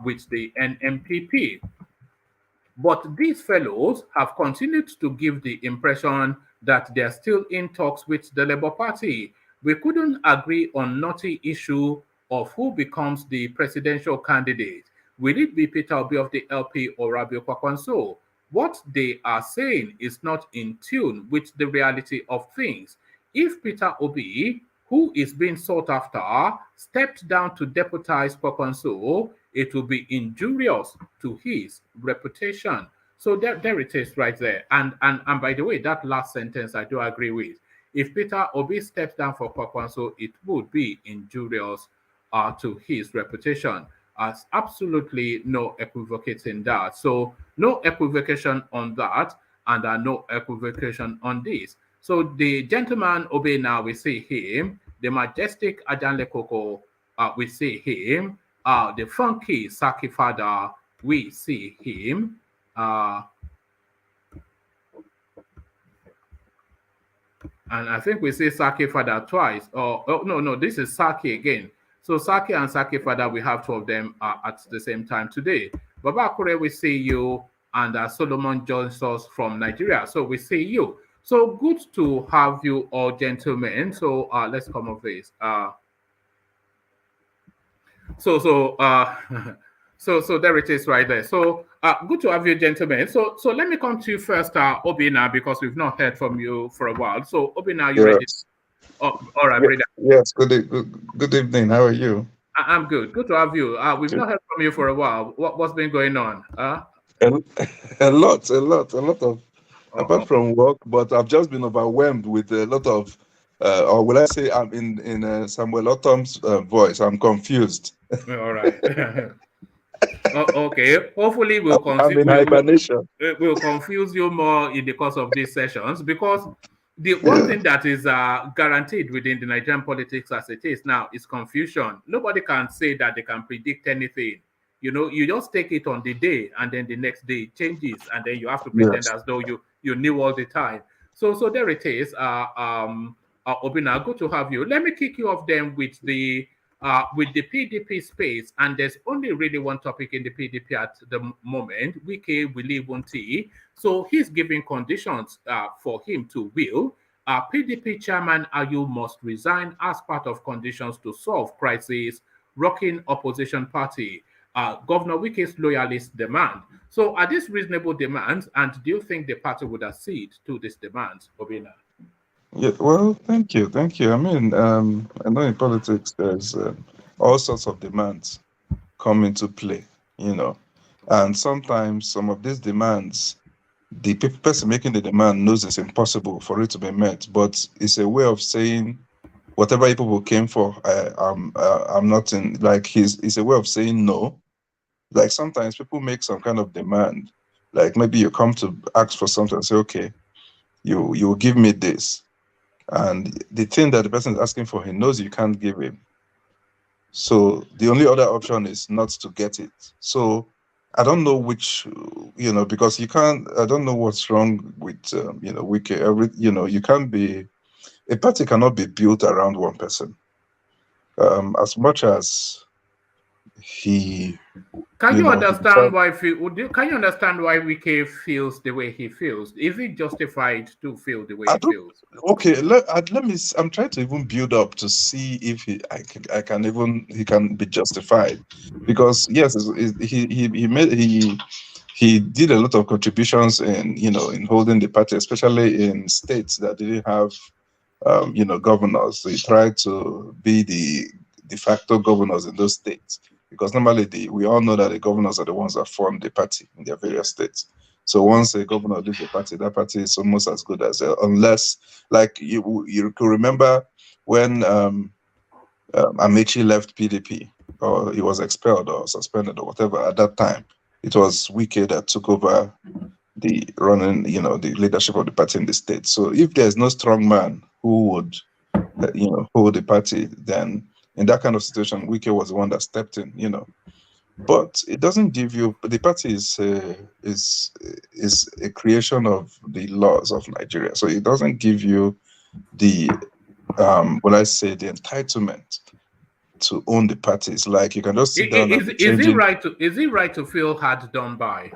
with the NMPP. But these fellows have continued to give the impression that they're still in talks with the Labour Party. We couldn't agree on knotty issue of who becomes the presidential candidate. Will it be Peter Obi of the LP or Rabiu Kwakwanso? What they are saying is not in tune with the reality of things. If Peter Obi, who is being sought after, stepped down to deputize Kwakwanso, it will be injurious to his reputation. So there it is right there. And by the way, that last sentence I do agree with. If Peter Obi steps down for Kwakwanso, it would be injurious to his reputation. As absolutely no equivocating that. So no equivocation on that, and no equivocation on this. So the gentleman Obi now, we see him. The majestic Ajanle Koko, we see him. The funky Saki Father, we see him. And I think we see Saki Father twice. Oh, no, this is Saki again. So Saki and Saki Father, we have two of them at the same time today. Baba Kure, we see you, and Solomon joins us from Nigeria. So we see you. So good to have you all, gentlemen. So let's come off this. So there it is right there. So good to have you, gentlemen. So let me come to you first, Obina, because we've not heard from you for a while. So Obina, you ready? Oh, all right, brother. Yes, good evening. How are you? I'm good. Good to have you. We've not heard from you for a while. What's been going on? A lot of, apart from work, but I've just been overwhelmed with a lot of, or will I say I'm in Samuel Otom's voice. I'm confused. All right. Okay. Hopefully we'll confuse I'm in hibernation. We'll confuse you more in the course of these sessions, because the one thing that is guaranteed within the Nigerian politics as it is now is confusion. Nobody can say that they can predict anything. You know, you just take it on the day, and then the next day it changes, and then you have to pretend as though you knew all the time. So there it is. Obina, good to have you. Let me kick you off then with the PDP space, and there's only really one topic in the PDP at the moment. Wike will leave Wunti, so he's giving conditions for him to will. PDP chairman Ayu must resign as part of conditions to solve crisis rocking opposition party. Governor Wike's loyalists demand. So are these reasonable demands, and do you think the party would accede to these demands, Obina? Yeah, well, thank you. I mean, I know in politics there's all sorts of demands come into play, you know, and sometimes some of these demands, the person making the demand knows it's impossible for it to be met, but it's a way of saying whatever people came for, I'm not in. Like it's a way of saying no. Like sometimes people make some kind of demand, like maybe you come to ask for something and say, okay, you give me this. And the thing that the person is asking for, he knows you can't give him. So the only other option is not to get it. So I don't know which, because you can't, I don't know what's wrong with, Wike. You can't be, a party cannot be built around one person. As much as he, Can you he understand tried. why can you understand why Wike feels the way he feels? Is it justified to feel the way I he don't. feels? Okay, let me. I'm trying to even build up to see if I can even he can be justified, because yes, he did a lot of contributions in in holding the party, especially in states that didn't have governors. He tried to be the de facto governors in those states, because normally we all know that the governors are the ones that form the party in their various states. So once a governor leaves the party, that party is almost as good as unless, like you could remember when Amechi left PDP, or he was expelled or suspended or whatever. At that time, it was Wike that took over the running, the leadership of the party in the state. So if there's no strong man who would, hold the party, then in that kind of situation, Wike was the one that stepped in, But it doesn't give you. The party is a creation of the laws of Nigeria, so it doesn't give you the what I say, the entitlement to own the parties. Like you can just sit down and be Is it changing. right to feel hard done by?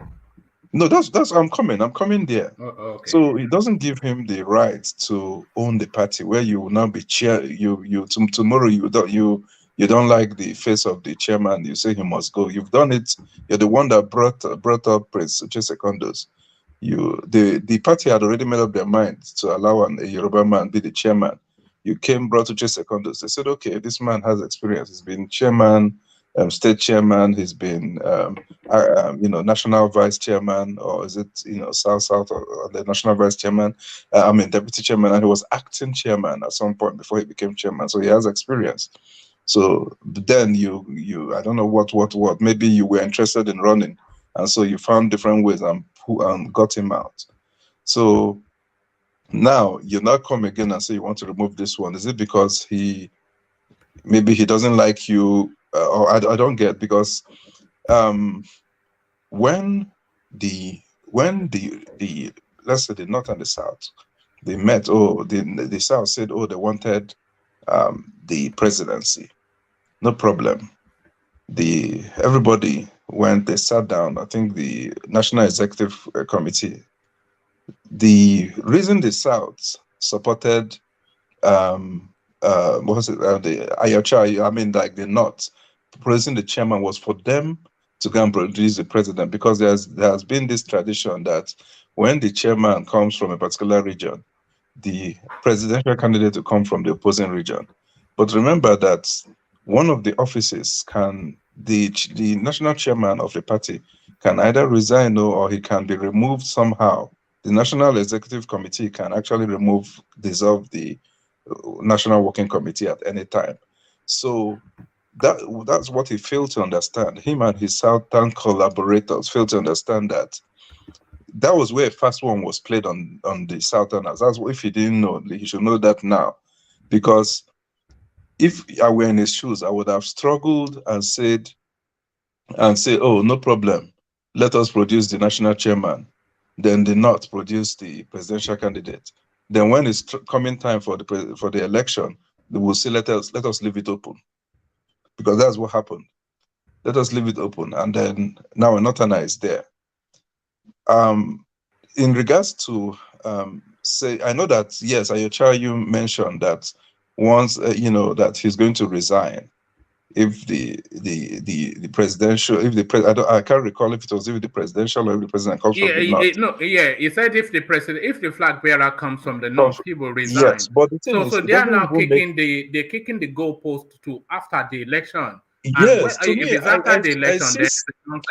No, that's I'm coming there. Okay. So it doesn't give him the right to own the party, where you will now be tomorrow you don't like the face of the chairman, you say he must go. You've done it. You're the one that brought up Prince Uche Secondos. The party had already made up their mind to allow a Yoruba man be the chairman. You brought Uche Secondos. They said, okay, this man has experience. He's been chairman, state chairman. He's been national vice chairman, or is it South or the national vice chairman? Deputy chairman, and he was acting chairman at some point before he became chairman. So he has experience. So then you I don't know what maybe you were interested in running, and so you found different ways and got him out. So now you not come again and say you want to remove this one. Is it because maybe he doesn't like you, or I don't get, because when the let's say the North and the South, they met, the South said, they wanted the presidency. No problem. Everybody went, they sat down. I think the National Executive Committee. The reason the South supported what was it, the Iyochia Ayu, like the North praising the chairman, was for them to go and produce the president, because there has been this tradition that when the chairman comes from a particular region, the presidential candidate will come from the opposing region. But remember that one of the offices the national chairman of the party can either resign, or he can be removed somehow. The National Executive Committee can actually dissolve the National Working Committee at any time. So that's what he failed to understand. Him and his Southern collaborators failed to understand that was where first one was played on the Southerners. That's what, if he didn't know, he should know that now. Because if I were in his shoes, I would have struggled and say, oh, no problem, let us produce the national chairman. Then the North produce the presidential candidate. Then when it's coming time for the election, they will say, let us leave it open. Because that's what happened. Let us leave it open. And then now Northerner is there. In regards to I know that, yes, Iyochia Ayu mentioned that once that he's going to resign if the presidential, I can't recall if it was if the presidential or if the president comes from the North. He said if the flag bearer comes from the North, he will resign. Yes, but the thing is, so they are now kicking the goalpost to after the election. Yes, and to me, if it's after the election,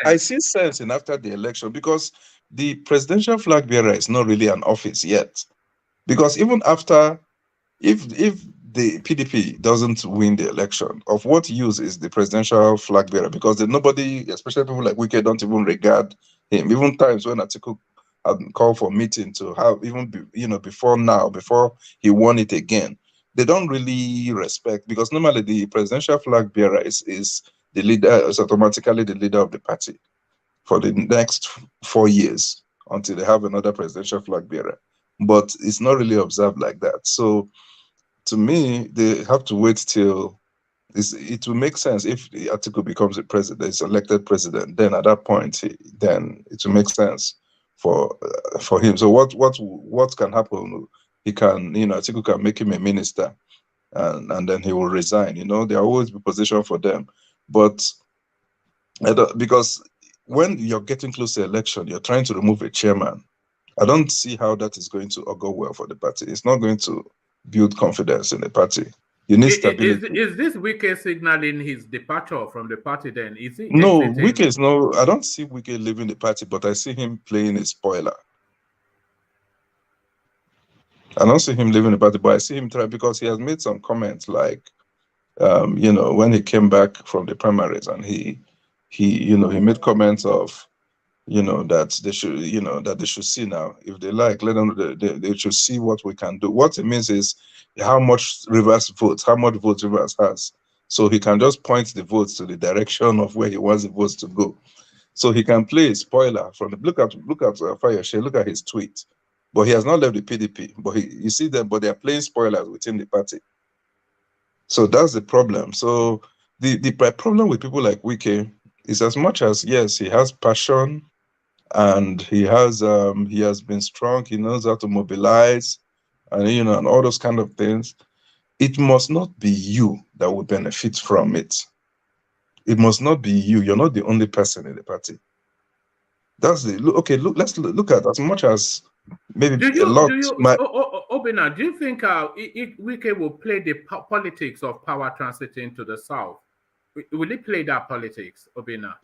I see sense in after the election, because the presidential flag bearer is not really an office yet. Because even after, if the PDP doesn't win the election, of what use is the presidential flag bearer? Because nobody, especially people like Wike, don't even regard him. Even times when Atiku had called for meeting to have, even before he won it again, they don't really respect, because normally the presidential flag bearer is the leader, is automatically the leader of the party for the next 4 years until they have another presidential flag bearer. but it's not really observed like that. So to me, they have to wait till it will make sense if the Atiku becomes a president, is elected president. Then at that point, then it will make sense for him. So what can happen? He can, Atiku can make him a minister, and then he will resign. There will always be position for them, but because when you're getting close to election, you're trying to remove a chairman. I don't see how that is going to go well for the party. It's not going to build confidence in the party. You need stability. Is this Wike signaling his departure from the party then? Is he No, exiting? Wike is no. I don't see Wike leaving the party, but I see him playing a spoiler. I don't see him leaving the party, but I see him try, because he has made some comments like, when he came back from the primaries, and he made comments of, that they should see now, if they like, let them, they should see what we can do. What it means is how much Rivers votes, how much votes Rivers has. So he can just point the votes to the direction of where he wants the votes to go. So he can play a spoiler from the look at Fayose, look at his tweet. But he has not left the PDP. But you see them, but they are playing spoilers within the party. So that's the problem. So the problem with people like Wike is, as much as, yes, he has passion, and he has been strong, he knows how to mobilize, and and all those kind of things, it must not be you that will benefit from it. It must not be you. You're not the only person in the party. That's let's look at, as much as maybe Obina, do you think Wike will play the politics of power transiting to the south? Will he play that politics, Obina?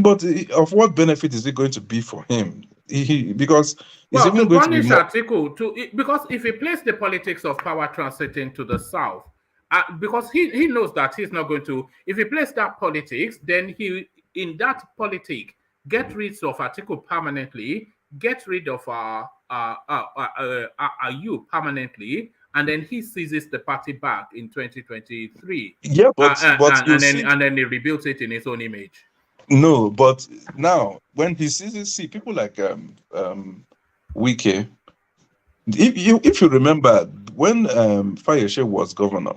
But of what benefit is it going to be for him? Because it's even going to be more... because if he plays the politics of power transiting to the south, because he knows that he's not going to. If he plays that politics, then he, in that politic, get rid of Atiku permanently, get rid of Ayu permanently, and then he seizes the party back in 2023. Yeah, and then he rebuilds it in his own image. No, but now when he seizes, people like Wike, if you remember when Fayose was governor,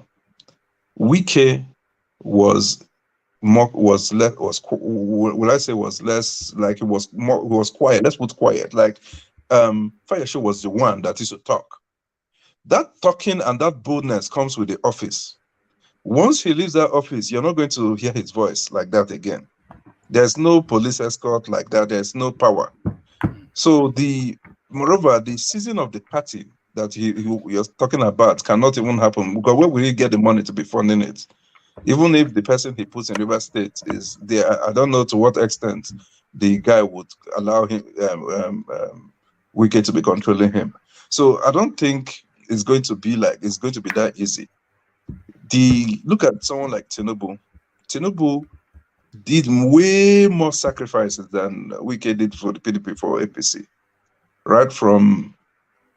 Wike was less, will I say, was less, like, it was more, it was quiet. Let's put quiet. Like Fayose was the one that used to talk. That talking and that boldness comes with the office. Once he leaves that office, you're not going to hear his voice like that again. There's no police escort like that. There's no power. So moreover, the season of the party that you're talking about cannot even happen, because where will he get the money to be funding it? Even if the person he puts in River State is there, I don't know to what extent the guy would allow him, Wike, to be controlling him. So I don't think it's going to be that easy. Look at someone like Tinubu. Tinubu did way more sacrifices than Wike did for the PDP, for APC. Right from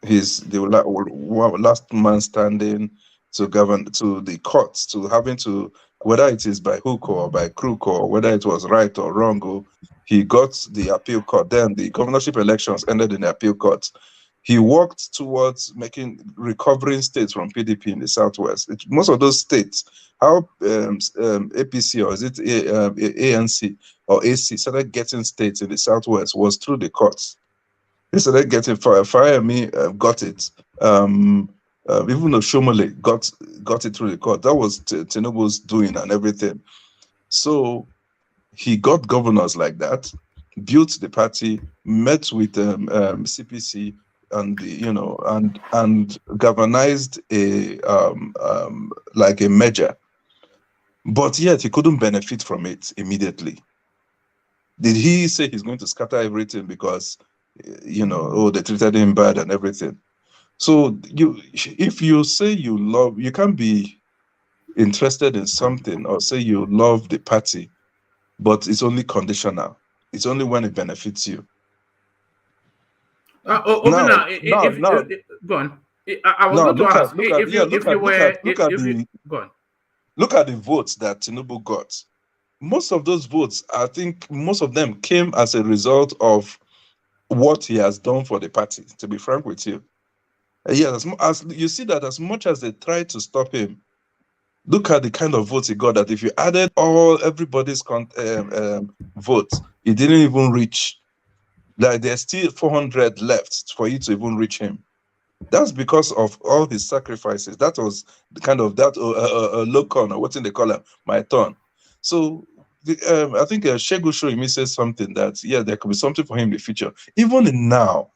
the last man standing, to govern, to the courts, to having to, whether it is by hook or by crook, or whether it was right or wrong, he got the appeal court. Then the governorship elections ended in the appeal court. He worked towards recovering states from PDP in the Southwest. Most of those states, how APC, or is it ANC or AC, started getting states in the Southwest was through the courts. They started getting Fire-Me got it. Even though Shomole got it through the court, that was Tinubu's doing and everything. So he got governors like that, built the party, met with CPC, and galvanized like a measure. But yet he couldn't benefit from it immediately. Did he say he's going to scatter everything because they treated him bad and everything? So if you say you can't be interested in something or say you love the party, but it's only conditional. It's only when it benefits you. Go on. I was going to ask go on. Look at the votes that Tinubu got. Most of those votes, I think most of them came as a result of what he has done for the party, to be frank with you. Yeah, as you see that as much as they tried to stop him, look at the kind of votes he got. That if you added everybody's votes, he didn't even reach. Like there's still 400 left for you to even reach him. That's because of all his sacrifices. That was the kind of that locon, or what they call him, my turn. So I think Shegu Shoimi says something that there could be something for him in the future. Even now,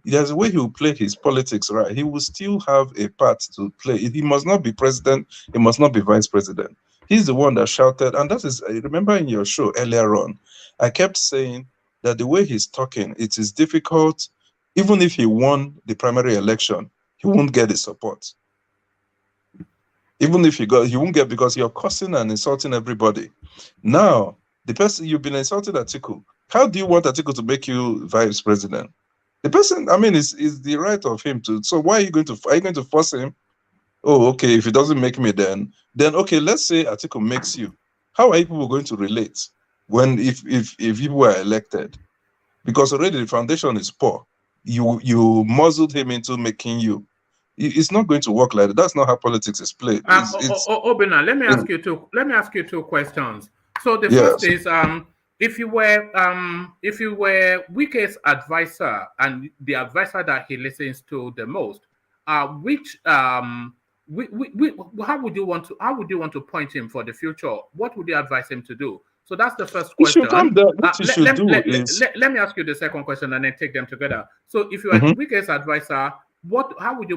there's a way he will play his politics, right? He will still have a part to play. He must not be president. He must not be vice president. He's the one that shouted, and that is, I remember in your show earlier on, I kept saying that the way he's talking, it is difficult. Even if he won the primary election, he won't get the support. Even if he won't get, because you're cursing and insulting everybody. Now, the person you've been insulting Atiku, how do you want Atiku to make you vice president? The person, I mean, is the right of him to. So why are you going to force him? Oh, okay. If he doesn't make me, then okay. Let's say Atiku makes you. How are people going to relate when if people are elected? Because already the foundation is poor. You muzzled him into making you. It's not going to work like that. That's not how politics is played. Obina, let me ask you two questions. So the first is if you were Wike's advisor and the advisor that he listens to the most, how would you want to point him for the future? What would you advise him to do? So that's the first question. Let me ask you the second question and then take them together. So if you are Wike's advisor, how would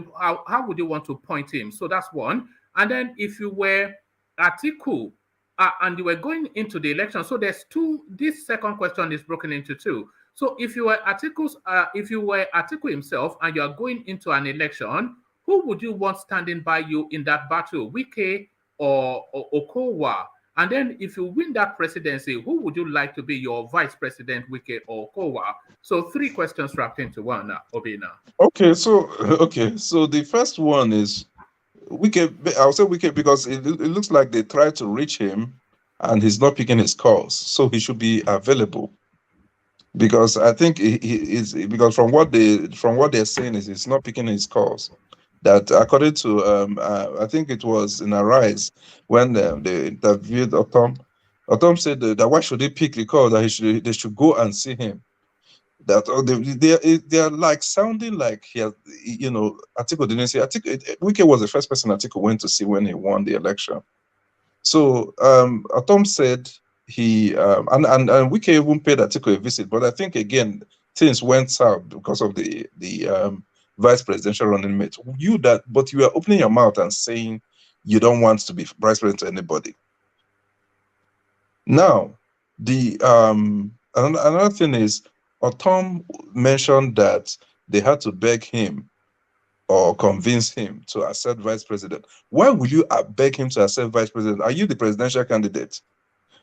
you want to point him? So that's one. And then if you were Atiku and you were going into the election, so there's two. This second question is broken into two. So if you were Atiku himself and you are going into an election, who would you want standing by you in that battle, Wike or Okowa? And then if you win that presidency, who would you like to be your vice president, Wike or Okowa? So three questions wrapped into one, Obina. Okay, so the first one is Wike. I'll say Wike because it looks like they tried to reach him and he's not picking his calls. So he should be available. Because I think he is, because from what they're saying is he's not picking his calls. That according to I think it was in Arise when they interviewed Otom said that why should they pick the call, that they should go and see him. That they are like sounding like Atiku didn't say. Wike was the first person Atiku went to see when he won the election. So Otom said he and Wike even paid Atiku a visit, but I think again things went south because of the vice presidential running mate. But you are opening your mouth and saying you don't want to be vice president to anybody. Now, the another thing is, Otom mentioned that they had to beg him or convince him to accept vice president. Why will you beg him to accept vice president? Are you the presidential candidate?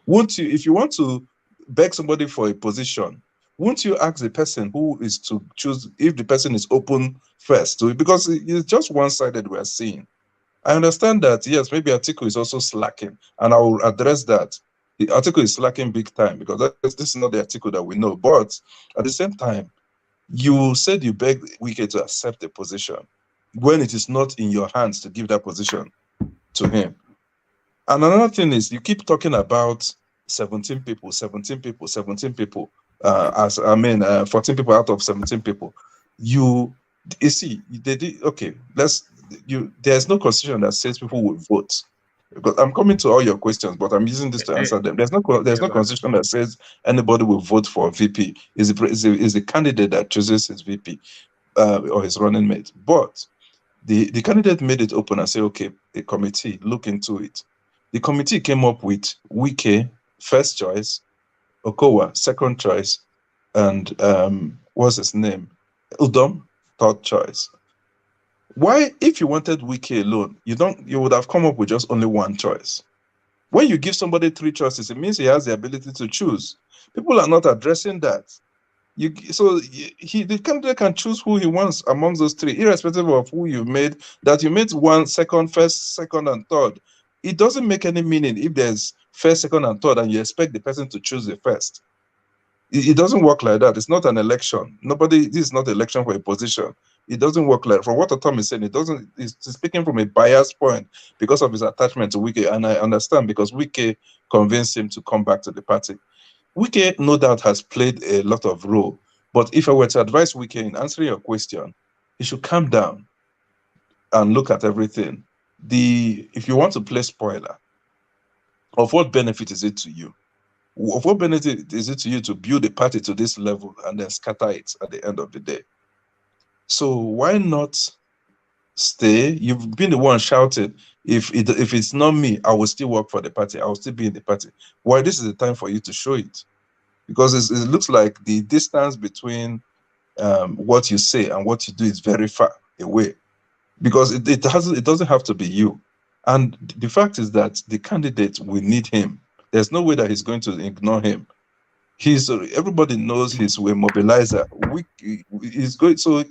Won't you, if you want to beg somebody for a position, won't you ask the person who is to choose if the person is open first to it? Because it's just one-sided we're seeing. I understand that, yes, maybe Atiku is also slacking, and I will address that. The Atiku is slacking big time because this is not the Atiku that we know. But at the same time, you said you begged Wike to accept the position when it is not in your hands to give that position to him. And another thing is, you keep talking about 17 people, 17 people, 17 people. 14 people out of 17 people. You see, they did okay. There's no constitution that says people will vote. Because I'm coming to all your questions, but I'm using this to answer them. There's no constitution that says anybody will vote for VP. Is the candidate that chooses his VP or his running mate. But the candidate made it open and said, okay, a committee look into it. The committee came up with Wike first choice, Okowa second choice, and what's his name? Udom third choice. Why, if you wanted Wike alone, you would have come up with just only one choice. When you give somebody three choices, it means he has the ability to choose. People are not addressing that. The candidate can choose who he wants amongst those three, irrespective of who you made. That you made one, second, first, second, and third. It doesn't make any meaning if there's first, second, and third, and you expect the person to choose the first. It doesn't work like that. It's not an election. This is not an election for a position. It doesn't work like, from what Tom is saying, it doesn't, it's speaking from a biased point because of his attachment to Wike, and I understand because Wike convinced him to come back to the party. Wike, no doubt, has played a lot of role, but if I were to advise Wike in answering your question, he should calm down and look at everything. If you want to play spoiler, of what benefit is it to you? Of what benefit is it to you to build a party to this level and then scatter it at the end of the day? So why not stay? You've been the one shouting, if it's not me, I will still work for the party. I will still be in the party. Why? This is the time for you to show it. Because it looks like the distance between what you say and what you do is very far away. Because it doesn't have to be you. And the fact is that the candidate will need him. There's no way that he's going to ignore him. Everybody knows he's a mobilizer. He's going, so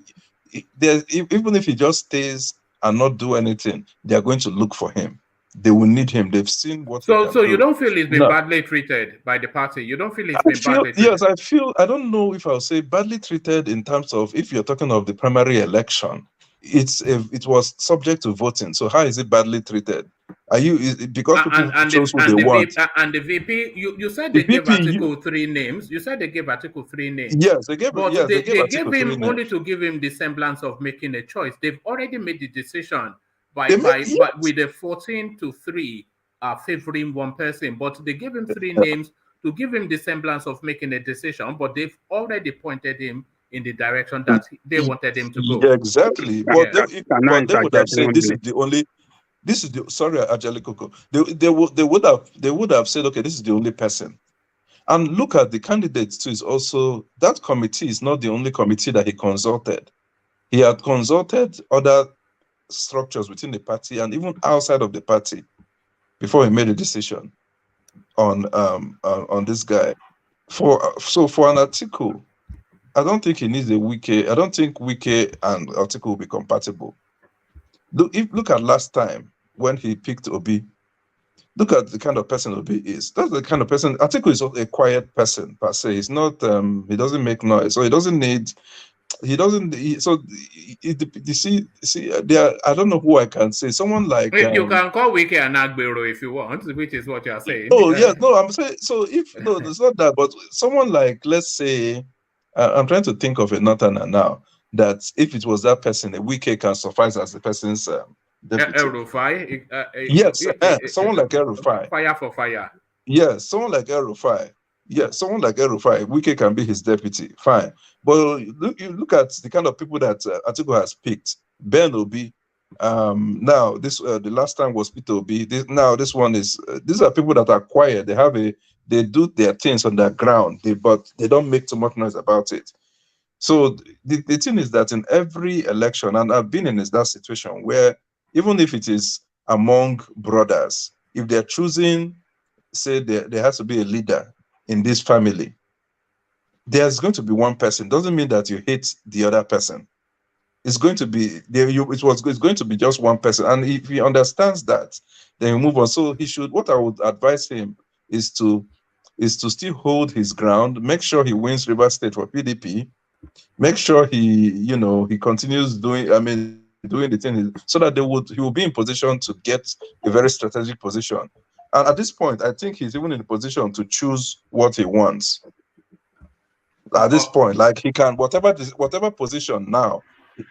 even if he just stays and not do anything, they are going to look for him. They will need him. They've seen what. So you don't feel he's been badly treated by the party? You don't feel he's been badly treated? Yes, I feel. I don't know if I'll say badly treated in terms of, if you're talking of the primary election, it was subject to voting. So how is it badly treated? Are you because people chose who they want? And the VP, you said they gave Article 3 names. You said they gave Article 3 names. Yes, they gave. But yes, they gave gave him only to give him the semblance of making a choice. They've already made the decision with a 14-3 favoring one person. But they gave him 3 names to give him the semblance of making a decision. But they've already pointed him in the direction that they wanted him to go. Yeah, exactly. But they would have said this is the only. Sorry, Ajali Koko. They would have said, okay, this is the only person. And look at the candidates too. Is also, that committee is not the only committee that he consulted. He had consulted other structures within the party and even outside of the party before he made a decision on this guy. For an article, I don't think he needs a Wike. I don't think Wike and Article will be compatible. Look at last time when he picked Obi. Look at the kind of person Obi is. That's the kind of person. Article is not a quiet person per se. He's not. He doesn't make noise, so he doesn't need. He doesn't. You see, there. I don't know who I can say. Someone like. You can call Wike an Agbero if you want, which is what you are saying. Oh yes, no. I'm saying so. No, it's not that. But someone like, let's say. I'm trying to think of a Northerner now that if it was that person, a Wike can suffice as the person's deputy. El-Rufai? Yes, someone like El-Rufai. Fire for fire. Yes, someone like El-Rufai. Yes, someone like El-Rufai. Wike can be his deputy. Fine. But you look at the kind of people that Atiku has picked. Ben Obi. Now this the last time was Peter Obi. This one is these are people that are quiet. They do their things on the ground, but they don't make too much noise about it. So the thing is that in every election, and I've been in that situation where even if it is among brothers, if they're choosing, say there has to be a leader in this family, there's going to be one person. Doesn't mean that you hate the other person. It's going to be it's going to be just one person. And if he understands that, then he move on. So he should, what I would advise him is to still hold his ground, make sure he wins Rivers State for PDP, make sure he continues doing the thing so that he will be in position to get a very strategic position. And at this point, I think he's even in a position to choose what he wants. At this point, like he can, whatever position now,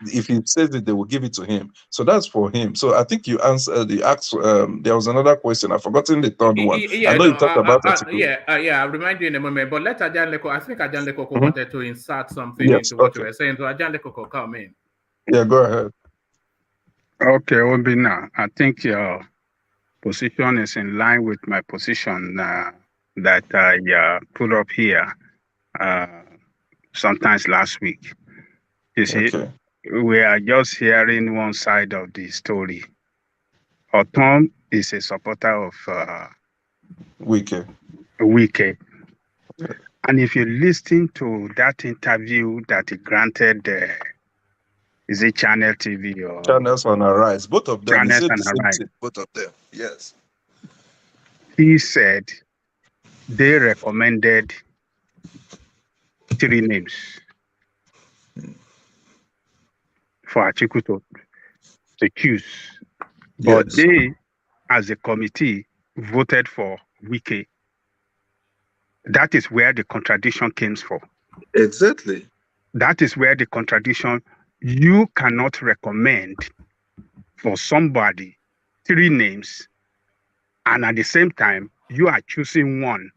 if he says it, they will give it to him. So that's for him. So I think you answered there was another question. I've forgotten the third one. I know you talked about it. I'll remind you in a moment. But let Ajan Leko, I think Ajan Leko wanted to insert something into what you were saying. So Ajan Leko come in. Yeah, go ahead. Okay, Obina, I think your position is in line with my position that I put up here sometimes last week. You see, we are just hearing one side of the story. Otom is a supporter of Wike. And if you listen to that interview that he granted, is it Channel TV or Channels on Arise? Both of them. Channels on Arise. Both of them. Yes. He said they recommended 3 names. for Atiku to choose. But Yes. they, as a committee, voted for Wike. That is where the contradiction came from. Exactly. That is where the contradiction, you cannot recommend for somebody 3 names, and at the same time, you are choosing one.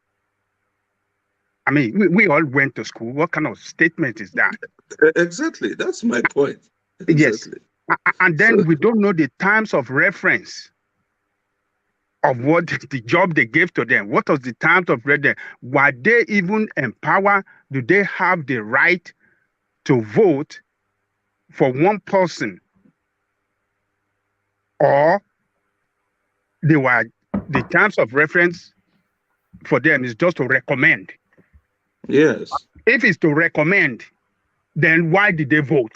I mean, we all went to school. What kind of statement is that? Exactly. That's my point. Yes. Exactly. And then we don't know the terms of reference of what the job they gave to them. What was the terms of reference? Were they even empowered? Do they have the right to vote for one person? Or the terms of reference for them is just to recommend. Yes. If it's to recommend, then why did they vote?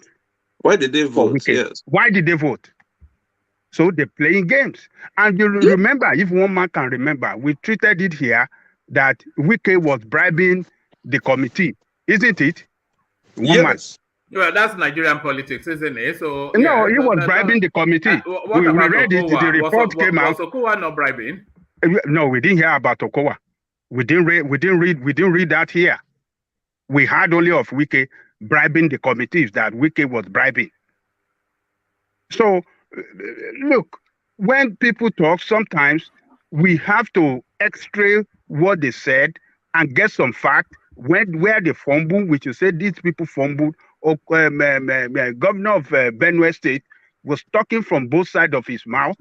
Why did they For vote? Wike? Yes. Why did they vote? So they're playing games. And you remember, if one man can remember, we treated it here that Wike was bribing the committee, isn't it? One man. Yes. Well, that's Nigerian politics, isn't it? So No, yeah, he was bribing the committee. what We about read it. The Okowa? report came out. Was Okowa not bribing? No, we didn't hear about Okowa. We didn't read that here. We heard only of Wike bribing the committees, that Wike was bribing. So, look, when people talk, sometimes we have to extract what they said and get some fact where they fumble, which you said these people fumbled. Or governor of Benue State was talking from both sides of his mouth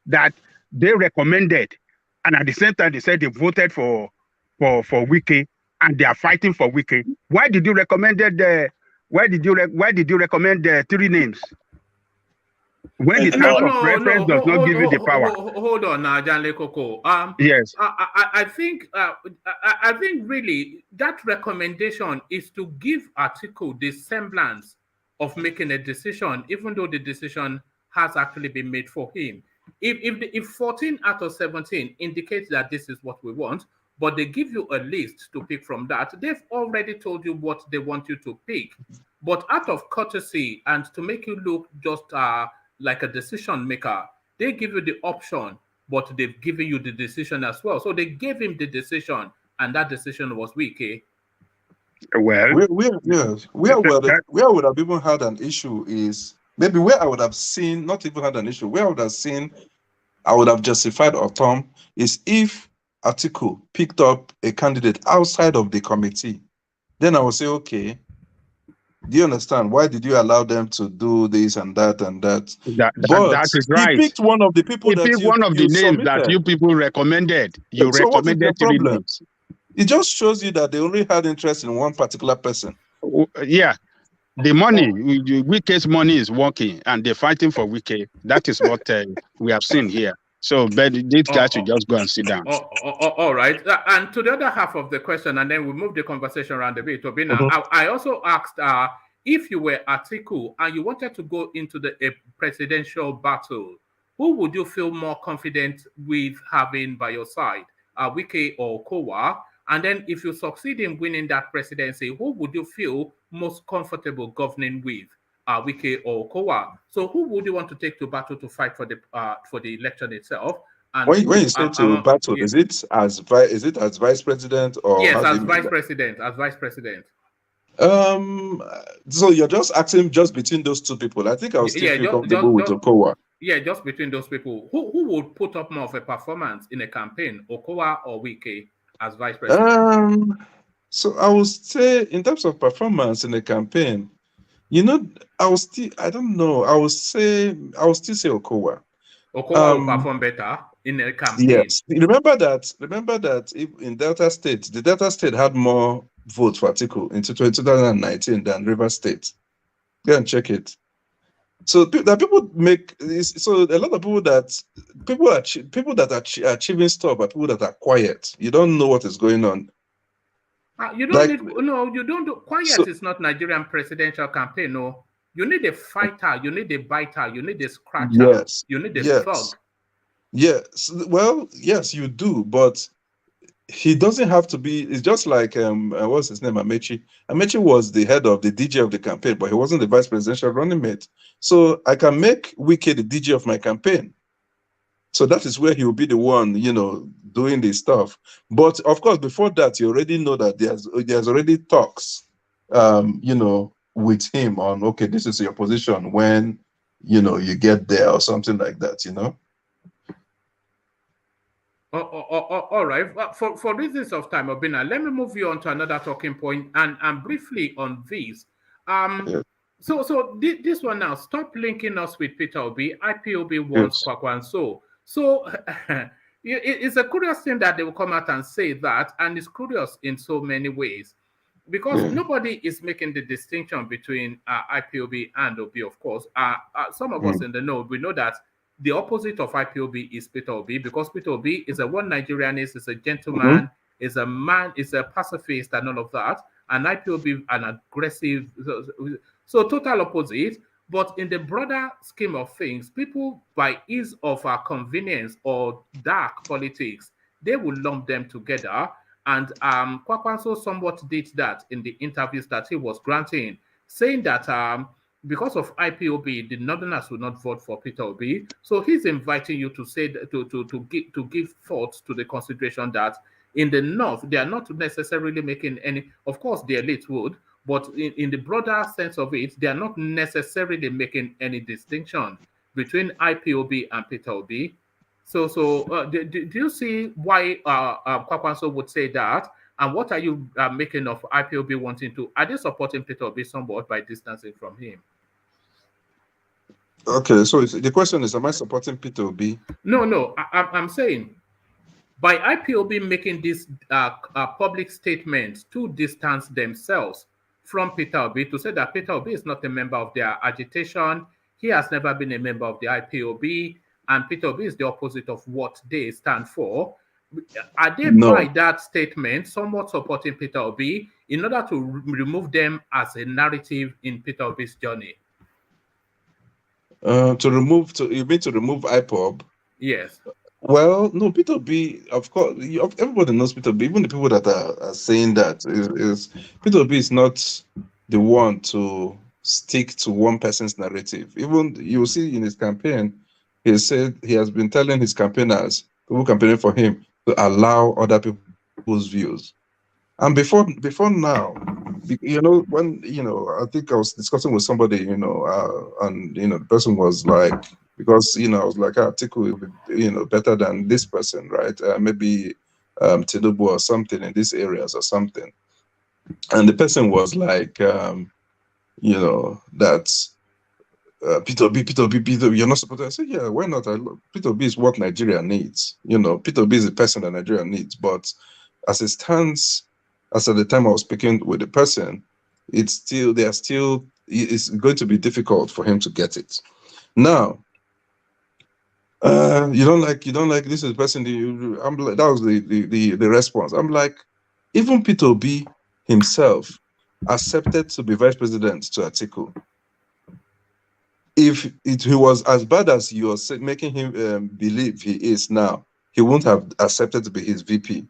that they recommended, and at the same time they said they voted for Wike, and they are fighting for Wike. Why did you recommend why did you recommend the 3 names? When the terms of reference does not give you the power. Hold on now, Janle Koko. Yes. I think really that recommendation is to give Atiku the semblance of making a decision, even though the decision has actually been made for him. If 14 out of 17 indicates that this is what we want, but they give you a list to pick from that, they've already told you what they want you to pick. But out of courtesy and to make you look just like a decision maker, they give you the option, but they've given you the decision as well. So they gave him the decision, and that decision was Wike. Well, where I would have even had an issue is maybe where I would have seen, not even had an issue, where I would have seen, I would have justified Otom is if Atiku picked up a candidate outside of the committee. Then I would say, okay, do you understand? Why did you allow them to do this and that and that? That is right. He picked one of the people the names submitted. that you people recommended. You so recommended what is the 3 problem? names. It just shows you that they only had interest in one particular person. Yeah. The money, Wike's money is working, and they're fighting for Wike. That is what we have seen here. So, but these guys should just go and sit down. All right. And to the other half of the question, and then we move the conversation around a bit. Obina, I also asked if you were Atiku and you wanted to go into a presidential battle, who would you feel more confident with having by your side, Wike or Okowa? And then if you succeed in winning that presidency, who would you feel most comfortable governing with, Wike or Okowa? So who would you want to take to battle to fight for the election itself? And when you say to battle, is it as vice president or? Yes, as vice president. As vice president. So you're just asking just between those 2 people. I think I'll still feel comfortable with Okowa. Yeah, just between those people. Who would put up more of a performance in a campaign, Okowa or Wike as vice president? So I would say in terms of performance in a campaign, I don't know. I will still say Okowa. Okowa will perform better in a campaign. Yes. Remember that if in Delta State, the Delta State had more votes for Atiku in 2019 than Rivers State. Go and check it. So that people make so a lot of people that are achieving stuff are people that are quiet. You don't know what is going on. You don't you don't do quiet. Is not Nigerian presidential campaign. No, you need a fighter, you need a biter, you need a scratcher, yes, you need a thug. Yes, well, yes, you do, but he doesn't have to be. It's just like what's his name, Amechi. Amechi was the head of the DJ of the campaign, but he wasn't the vice presidential running mate. So I can make Wike the DJ of my campaign. So that is where he will be the one, doing the stuff. But of course, before that, you already know that there's already talks, with him on, okay, this is your position when you get there or something like that. All right. Well, for reasons of time, Obina, let me move you on to another talking point and briefly on this. Yeah. So this one now, stop linking us with Peter Obi. IPOB wants Yes. Kwakwanso. So it's a curious thing that they will come out and say that, and it's curious in so many ways. Because nobody is making the distinction between IPOB and Obi, of course. Some of us in the know, we know that the opposite of IPOB is Peter Obi, because Peter Obi is a one Nigerianist, is a gentleman, is a man, is a pacifist, and all of that. And IPOB, an aggressive, so total opposite. But in the broader scheme of things, people, by ease of convenience or dark politics, they will lump them together. And Kwakwanso somewhat did that in the interviews that he was granting, saying that because of IPOB, the Northerners will not vote for Peter Obi. So he's inviting you to say to give thought to the consideration that in the North, they are not necessarily making any. Of course, the elite would, but in the broader sense of it, they are not necessarily making any distinction between IPOB and Peter Obi. So do you see why Kwakwanso would say that? And what are you making of IPOB wanting to? Are they supporting Peter Obi somewhat by distancing from him? Okay, so the question is, am I supporting Peter Obi? No, I'm saying by IPOB making this public statement to distance themselves from Peter Obi, to say that Peter Obi is not a member of their agitation, he has never been a member of the IPOB, and Peter Obi is the opposite of what they stand for. Are they by that statement somewhat supporting Peter Obi in order to remove them as a narrative in Peter Obi's journey? You mean to remove IPOB? Yes. Well, no, Peter Obi, of course, everybody knows Peter Obi. Even the people that are saying that is Peter Obi is not the one to stick to one person's narrative. Even you will see in his campaign, he said he has been telling his campaigners, people campaigning for him, to allow other people's views. And before now, when I think I was discussing with somebody, and the person was like, because I was like, Atiku will be better than this person, right? Maybe Tinubu or something in these areas or something. And the person was like, that Peter Obi, you're not supposed to. I said, yeah, why not? Peter Obi is what Nigeria needs. Peter Obi is the person that Nigeria needs. But as it stands, as at the time I was speaking with the person, it's going to be difficult for him to get it. Now, you don't like this is the person. I'm like, that was the response. I'm like, even Peter Obi himself accepted to be vice president to Atiku. If he was as bad as you're making him believe he is now, he wouldn't have accepted to be his VP.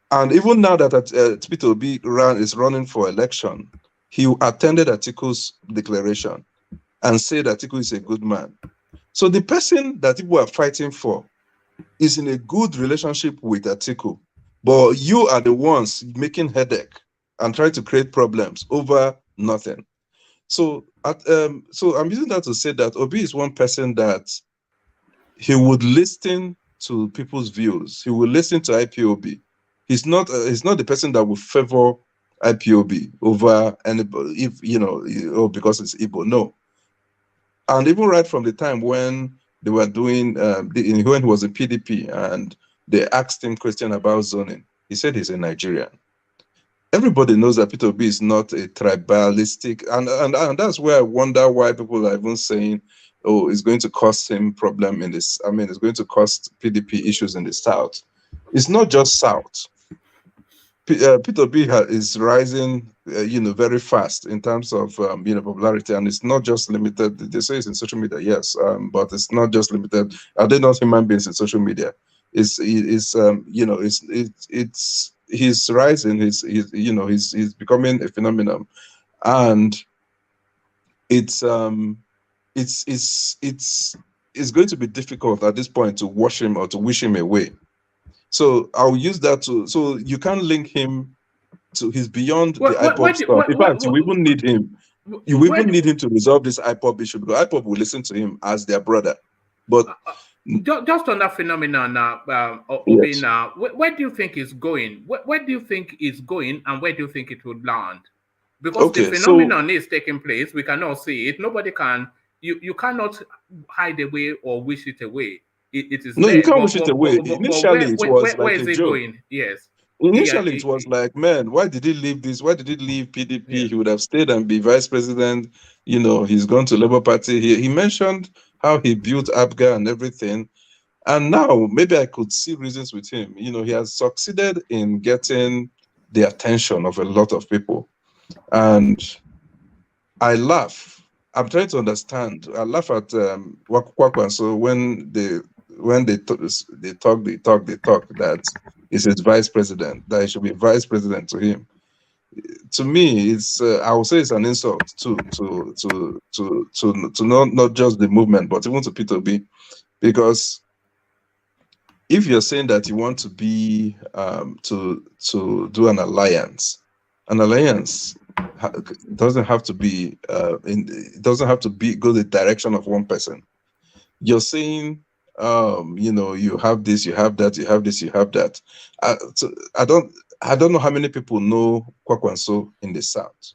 And even now that Peter Obi is running for election, he attended Atiku's declaration and said Atiku is a good man. So the person that people are fighting for is in a good relationship with Atiku, but you are the ones making headache and trying to create problems over nothing. So I'm using that to say that Obi is one person that he would listen to people's views. He will listen to IPOB. He's not the person that will favor IPOB over anybody, because it's Igbo. No. And even right from the time when they were doing, when he was in PDP and they asked him question about zoning, he said he's a Nigerian. Everybody knows that Peter Obi is not a tribalistic, and that's where I wonder why people are even saying, oh, it's going to cost him problem in this. I mean, it's going to cost PDP issues in the South. It's not just South. Peter Obi is rising, very fast in terms of, popularity, and it's not just limited. They say it's in social media, yes, but it's not just limited. Are they not human beings in social media? it's he's rising. He's becoming a phenomenon, and it's going to be difficult at this point to wash him or to wish him away. So I'll use that so you can't link him to he's beyond the IPOB stuff. In fact, you even need him. You even need him to resolve this IPOB issue, because IPOB will listen to him as their brother. But just on that phenomenon now, yes. where do you think it's going? Where do you think it's going, and where do you think it would land? Because the phenomenon is taking place, we cannot see it. Nobody can. You cannot hide away or wish it away. It is no, there. you can't wish it away. Initially, it was like where is a it joke. going? Yes. Initially, it was like, man, why did he leave this? Why did he leave PDP? Yeah. He would have stayed and be vice president. He's gone to Labour Party. He mentioned how he built APGA and everything. And now maybe I could see reasons with him. He has succeeded in getting the attention of a lot of people. And I laugh. I'm trying to understand. I laugh at Kwakwanso when they talk that he's his vice president, that he should be vice president to him. To me, it's I would say it's an insult to not just the movement, but even to P2B, because if you're saying that you want to be to do an alliance doesn't have to be it doesn't have to be go the direction of one person. You're saying you have this, you have that, you have this, you have that. So I don't know how many people know Kwakwanso in the south.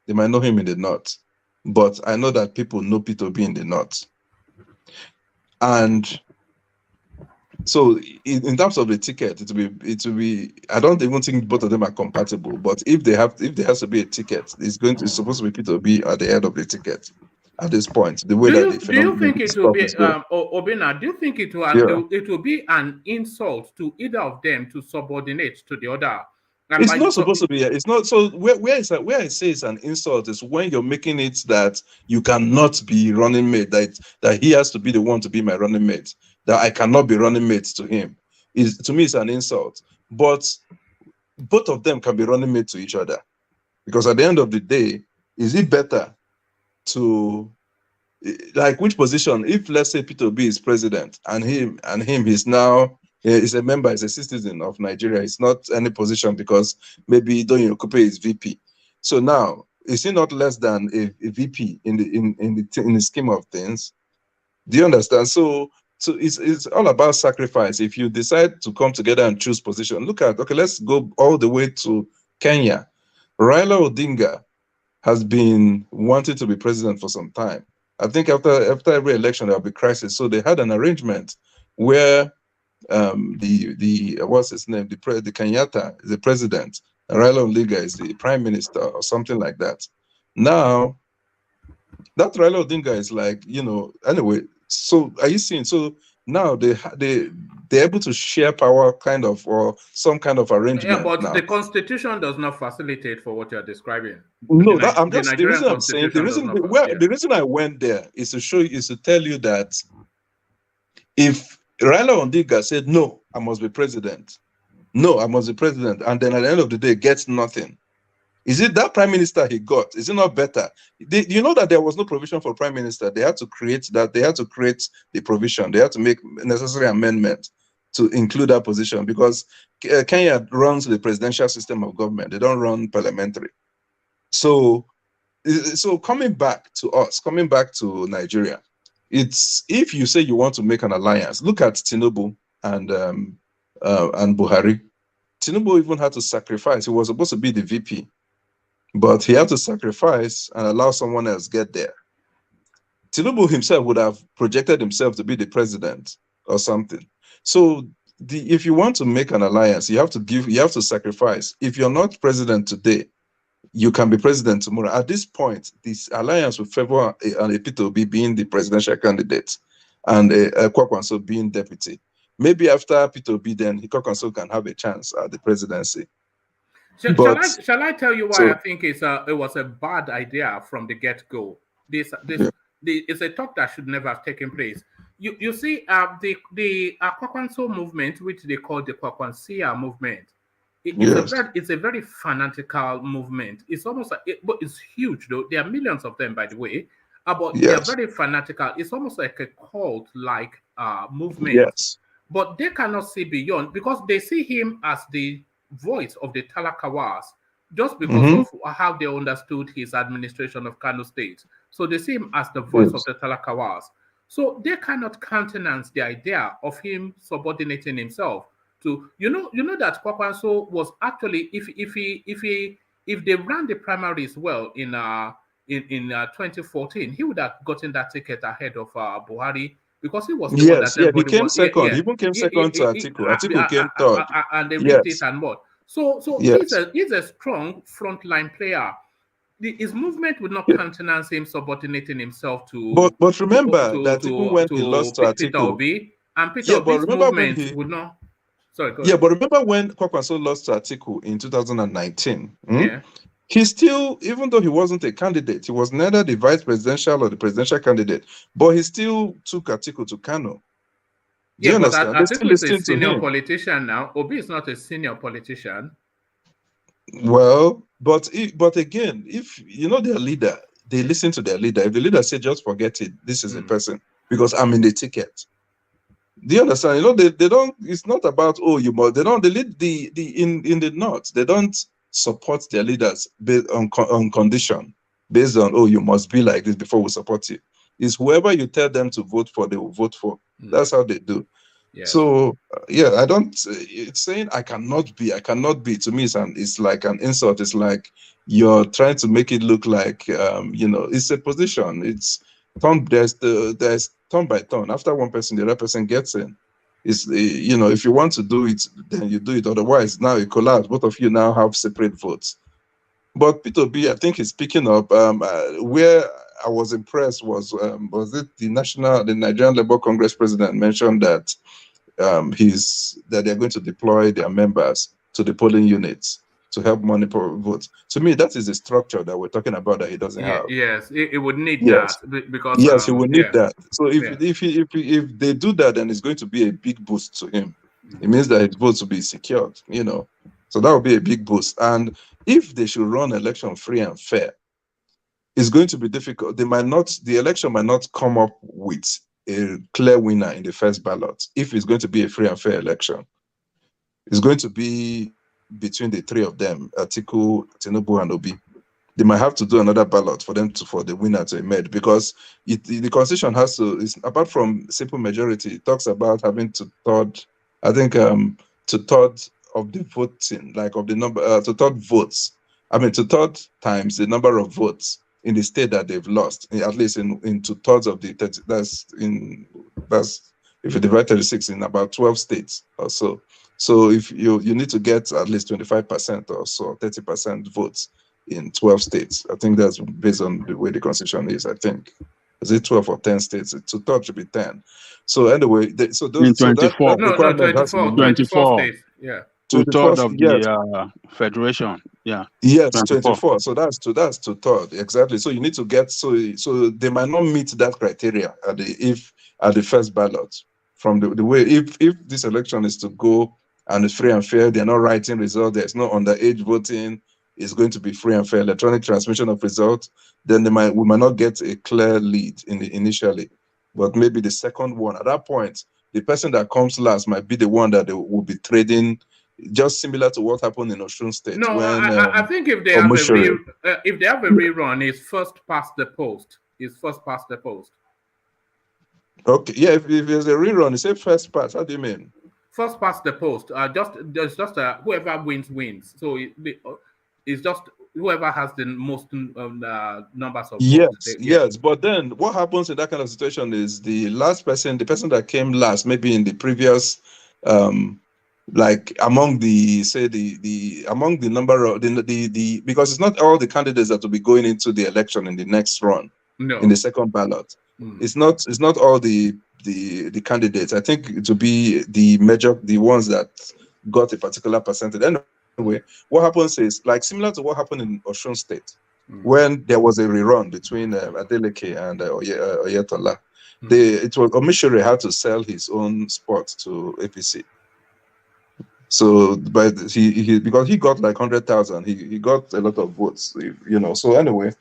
They might know him in the north, but I know that people know P2B in the north. And so in terms of the ticket, it will be. I don't even think both of them are compatible. But if there has to be a ticket, it's supposed to be P2B at the head of the ticket. At this point, the way do you think it will be Obina? Do you think it will be an insult to either of them to subordinate to the other? And it's not supposed to be. It's not. So where I say it's an insult is when you're making it that you cannot be running mate. That he has to be the one to be my running mate. That I cannot be running mate to him. To me, it's an insult. But both of them can be running mate to each other, because at the end of the day, is it better to, like, which position? If let's say P2B is president and him he's now is a member, is a citizen of Nigeria. It's not any position because maybe Donyo Kupe is VP. So now is he not less than a VP in the scheme of things? Do you understand? So it's all about sacrifice. If you decide to come together and choose position, let's go all the way to Kenya. Raila Odinga has been wanting to be president for some time. I think after every election there'll be crisis. So they had an arrangement where what's his name? The Kenyatta is the president, and Raila Odinga is the prime minister or something like that. Now that Raila Odinga is like, anyway. So are you seeing? So now they're able to share power, kind of, or some kind of arrangement. Yeah, but now. The constitution does not facilitate for what you're describing. No, the reason I'm saying, the reason I went there is to tell you that if Raila Odinga said no, I must be president. No, I must be president, and then at the end of the day gets nothing. Is it that prime minister he got? Is it not better? You know that there was no provision for prime minister. They had to create that. They had to create the provision. They had to make necessary amendment to include that position, because Kenya runs the presidential system of government. They don't run parliamentary. So coming back to Nigeria, it's, if you say you want to make an alliance, look at Tinubu and Buhari. Tinubu even had to sacrifice. He was supposed to be the VP, but he had to sacrifice and allow someone else get there. Tinubu himself would have projected himself to be the president or something. So if you want to make an alliance, you have to sacrifice. If you're not president today, you can be president tomorrow. At this point, this alliance will favor P2B being the presidential candidate and Kwakwanso being deputy. Maybe after P2B, then Kwakwanso can have a chance at the presidency. Shall I tell you why I think it was a bad idea from the get-go? It's a talk that should never have taken place. you see, the Kwakwanso movement, which they call the Kwakwansia movement, Yes. it's a very fanatical movement. It's almost like but it's huge though. There are millions of them, by the way. But they are Yes. very fanatical. It's almost like a cult-like movement. Yes. But they cannot see beyond because they see him as the voice of the Talakawas just because of how they understood his administration of Kano State. So they see him as the voice of the Talakawas. So they cannot countenance the idea of him subordinating himself to you know that Kwakwanso was actually if they ran the primaries well in 2014, he would have gotten that ticket ahead of Buhari because he was the one that Yes. Yeah. He everybody came was. second. He even came second to Atiku. Atiku came third. And they rigged it Yes. and what. So Yes. he's a strong frontline player. His movement would not countenance him subordinating himself to. But remember that even when he lost to Peter Atiku, Obi, and Peter Obi's movement would not. Sorry, go ahead. but remember when Kwakwanso lost to Atiku in 2019? Yeah. He still, even though he wasn't a candidate, he was neither the vice presidential or the presidential candidate, but he still took Atiku to Kano. Do you understand? They still Atiku is a listen to senior him. politician now. Obi is not a senior politician. Well, but again, if you know their leader, they listen to their leader. If the leader says, just forget it, this is a person, because I'm in the ticket. Do you understand? You know, they don't, it's not about, oh, you must, they don't, they lead in the north, they don't support their leaders based on condition, based on, oh, you must be like this before we support you. It's whoever you tell them to vote for, they will vote for. That's how they do. Yes. So I don't. It's saying I cannot be. To me, it's like an insult. It's like you're trying to make it look like it's a position. It's turn. There's turn by turn. After one person, the other person gets in. It's if you want to do it, then you do it. Otherwise, now it collapse. Both of you now have separate votes. But Peter B, I think he's picking up. Where I was impressed was it the Nigerian Labour Congress president mentioned that that they're going to deploy their members to the polling units to help monitor votes. To me, that is the structure that we're talking about that he doesn't have. Yes, it would need that because he would need that. So if they do that, then it's going to be a big boost to him. It means that his votes will be secured. So that would be a big boost. And if they should run election free and fair, it's going to be difficult. The election might not come up with a clear winner in the first ballot. If it's going to be a free and fair election, it's going to be between the three of them, Atiku, Tinubu, and Obi. They might have to do another ballot for the winner to emerge, because the constitution has to, apart from simple majority, it talks about having to third of the voting, like of the number, to third votes. To third times the number of votes in the state that they've lost, at least in 2/3 of the 30, that's if you divide 36 in about 12 states or so. So if you need to get at least 25% or so, 30% votes in 12 states. I think that's based on the way the constitution is. I think is it 12 or 10 states? 2/3 should be 10. So anyway, so those 24. So that 24 states. Yeah. 2/3 of the federation. Yeah. Yes, 24. So that's 2/3 exactly. So you need to get so they might not meet that criteria at the first ballot. From the way if this election is to go and it's free and fair, they're not writing results. There's no underage voting. It's going to be free and fair electronic transmission of results. Then we might not get a clear lead initially, but maybe the second one. At that point, the person that comes last might be the one that they will be trading. Just similar to what happened in Osun State. No, when, I think if they have a rerun, it's first past the post. Okay, yeah. If there's a rerun, it's a first pass. How do you mean? First past the post. There's just whoever wins. So it's just whoever has the most numbers of votes. Yes. But then what happens in that kind of situation is the person that came last, maybe in the previous. Like among the number of the because it's not all the candidates that will be going into the election in the next run. No. In the second ballot. It's not all the candidates. I think it will be the ones that got a particular percentage. Anyway, what happens is like similar to what happened in Osun State when there was a rerun between Adeleke and Oyetola. It was Omishere had to sell his own spot to APC. So, but he because he got like 100,000, he got a lot of votes, you know. So anyway,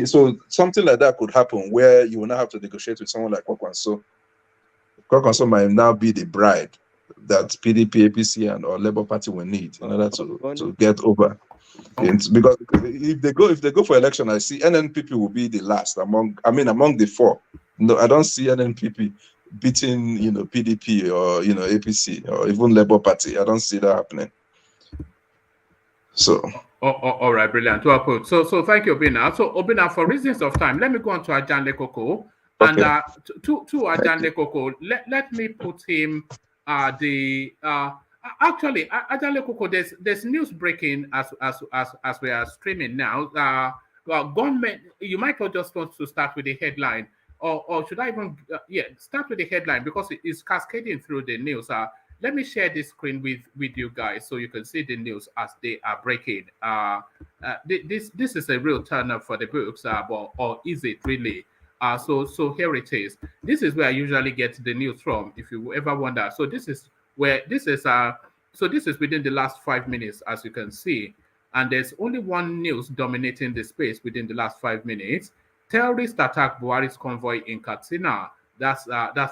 so something like that could happen where you will now have to negotiate with someone like Kwakwanso. Kwakwanso might now be the bride that PDP, APC, and or Labour Party will need in order to get over. It's because if they go for election, I see NNPP will be the last among the four. No, I don't see NNPP beating PDP or APC or even Labour Party. I don't see that happening. So all right, brilliant. Well put. So thank you, Obina. So Obina, for reasons of time, let me go on to Ajan Lekoko. And to Ajan Lekoko, let me put him actually Ajan Lekoko, there's news breaking as we are streaming now. Government, you might not just want to start with the headline, or should I even start with the headline because it is cascading through the news. Let me share this screen with you guys so you can see the news as they are breaking. This is a real turn up for the books, or is it really? So here it is. This is where I usually get the news from, if you ever wonder. So this is within the last 5 minutes, as you can see, and there's only one news dominating the space within the last 5 minutes. Terrorist attack Buhari's convoy in Katsina. That's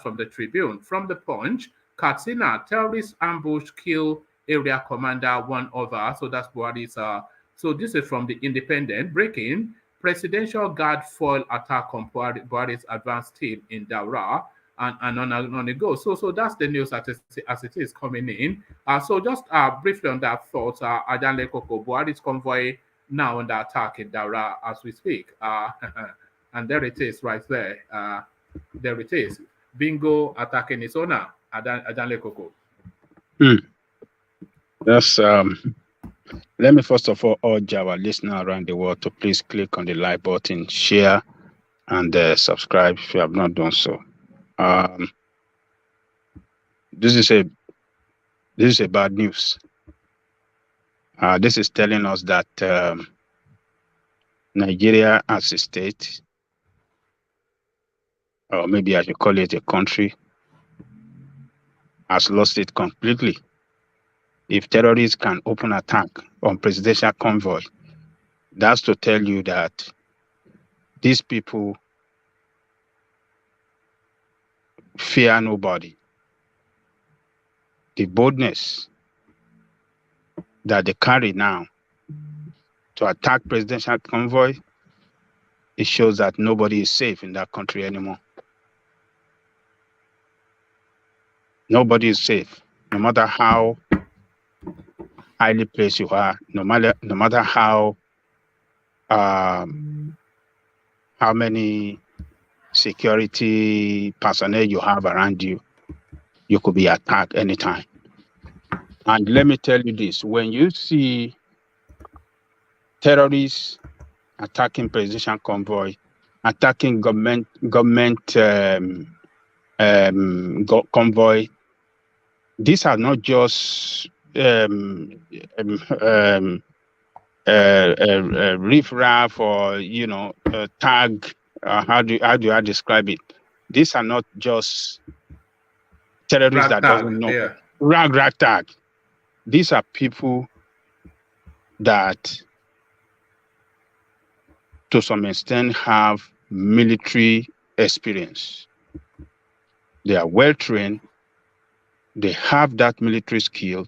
from the Tribune. From the Punch, Katsina, terrorist ambush kill area commander, one other. So that's Buhari's. So this is from the Independent. Breaking, presidential guard foil attack on Buhari's advanced team in Daura, and on the go. So that's the news as it is coming in. So just briefly on that thought, Ajan Lekoko, Buhari's convoy now under attack in Daura as we speak. And there it is right there. There it is. Bingo attacking his owner, Ajan Lekoko. Yes. Let me first of all urge our listeners around the world to please click on the like button, share, and subscribe if you have not done so. This is a bad news. This is telling us that Nigeria as a state, or maybe I should call it a country, has lost it completely. If terrorists can open attack on presidential convoy, that's to tell you that these people fear nobody. The boldness that they carry now to attack presidential convoy, it shows that nobody is safe in that country anymore. Nobody is safe, no matter how highly placed you are, no matter how many security personnel you have around you, you could be attacked anytime. And let me tell you this: when you see terrorists attacking presidential convoy, attacking government convoy, these are not just riffraff or tag. How do I describe it? These are not just terrorists that doesn't know rag tag. These are people that, to some extent, have military experience. They are well trained. They have that military skill,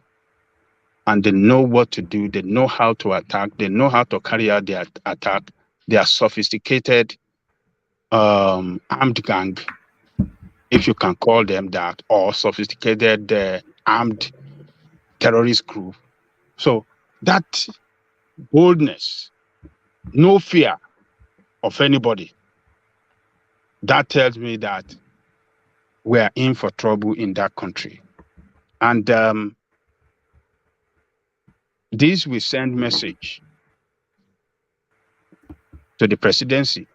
and they know what to do. They know how to attack. They know how to carry out their attack. They are sophisticated armed gang, if you can call them that, or sophisticated armed terrorist group. So that boldness, no fear of anybody, that tells me that we are in for trouble in that country. And this will send message to the presidency,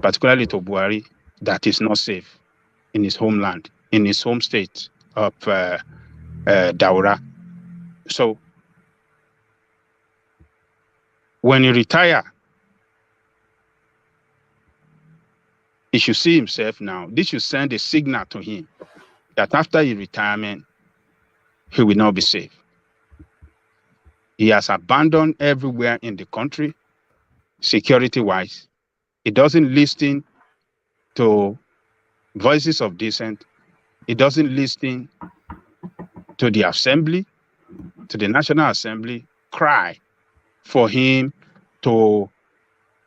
particularly to Buhari, that is not safe in his homeland, in his home state of Daura. So when you retire, He should see himself now. This should send a signal to him that after his retirement, he will not be safe. He has abandoned everywhere in the country, security-wise. He doesn't listen to voices of dissent. He doesn't listen to the assembly, to the National Assembly, cry for him to,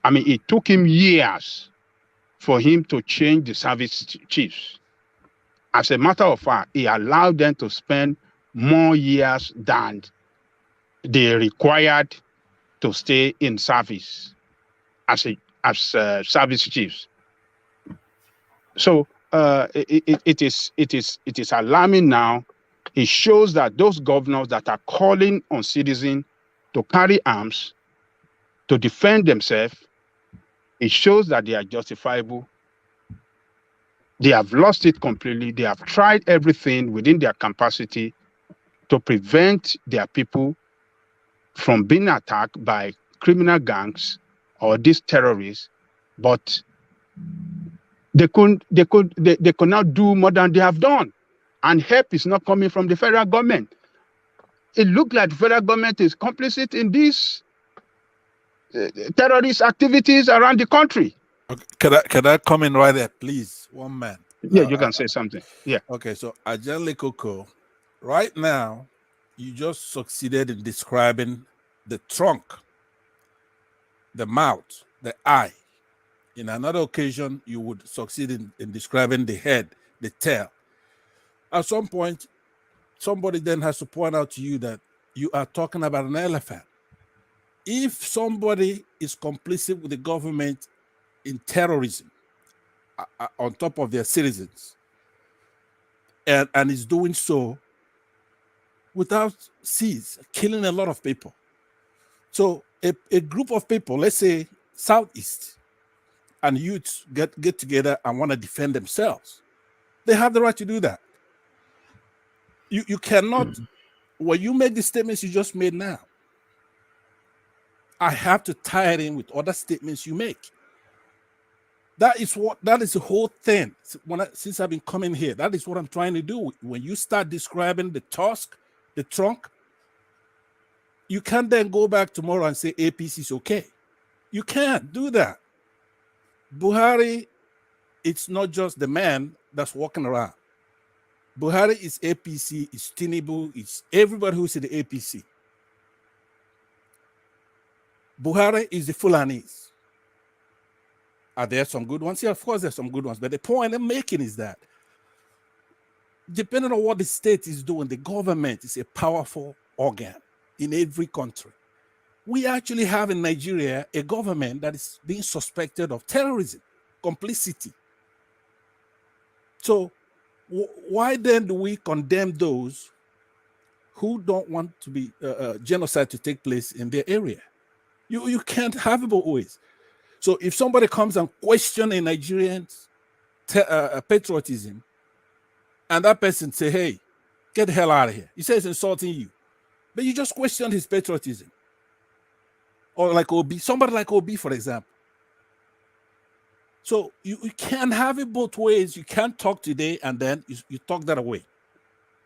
it took him years for him to change the service chiefs. As a matter of fact, he allowed them to spend more years than they required to stay in service as service chiefs. So it is alarming now. It shows that those governors that are calling on citizens to carry arms to defend themselves, it shows that they are justifiable. They have lost it completely. They have tried everything within their capacity to prevent their people from being attacked by criminal gangs or these terrorists, but they could not do more than they have done. And help is not coming from the federal government. It looks like the federal government is complicit in these terrorist activities around the country. Okay, can I come in right there, please? One man. Yeah, you can say something. Yeah. Okay, so Ajahn Coco, right now, you just succeeded in describing the trunk, the mouth, the eye. In another occasion, you would succeed in describing the head, the tail. At some point, somebody then has to point out to you that you are talking about an elephant. If somebody is complicit with the government in terrorism on top of their citizens, and is doing so without cease, killing a lot of people. So a group of people, let's say Southeast, and youths get together and want to defend themselves, they have the right to do that. You cannot, when you make the statements you just made now, I have to tie it in with other statements you make. That is the whole thing. Since I've been coming here, that is what I'm trying to do. When you start describing the tusk, the trunk, you can't then go back tomorrow and say APC is okay. You can't do that. Buhari, it's not just the man that's walking around. Buhari is APC, it's Tinubu, it's everybody who's in the APC. Buhari is the Fulanis. Are there some good ones? Yeah, of course there's some good ones. But the point I'm making is that depending on what the state is doing, the government is a powerful organ in every country. We actually have in Nigeria a government that is being suspected of terrorism, complicity. So why then do we condemn those who don't want to be genocide to take place in their area? You can't have it both ways. So if somebody comes and questions a Nigerian's patriotism, and that person say, hey, get the hell out of here. He says insulting you. But you just questioned his patriotism. Or like Obi, somebody like Obi, for example. So you can't have it both ways. You can't talk today and then you talk that away.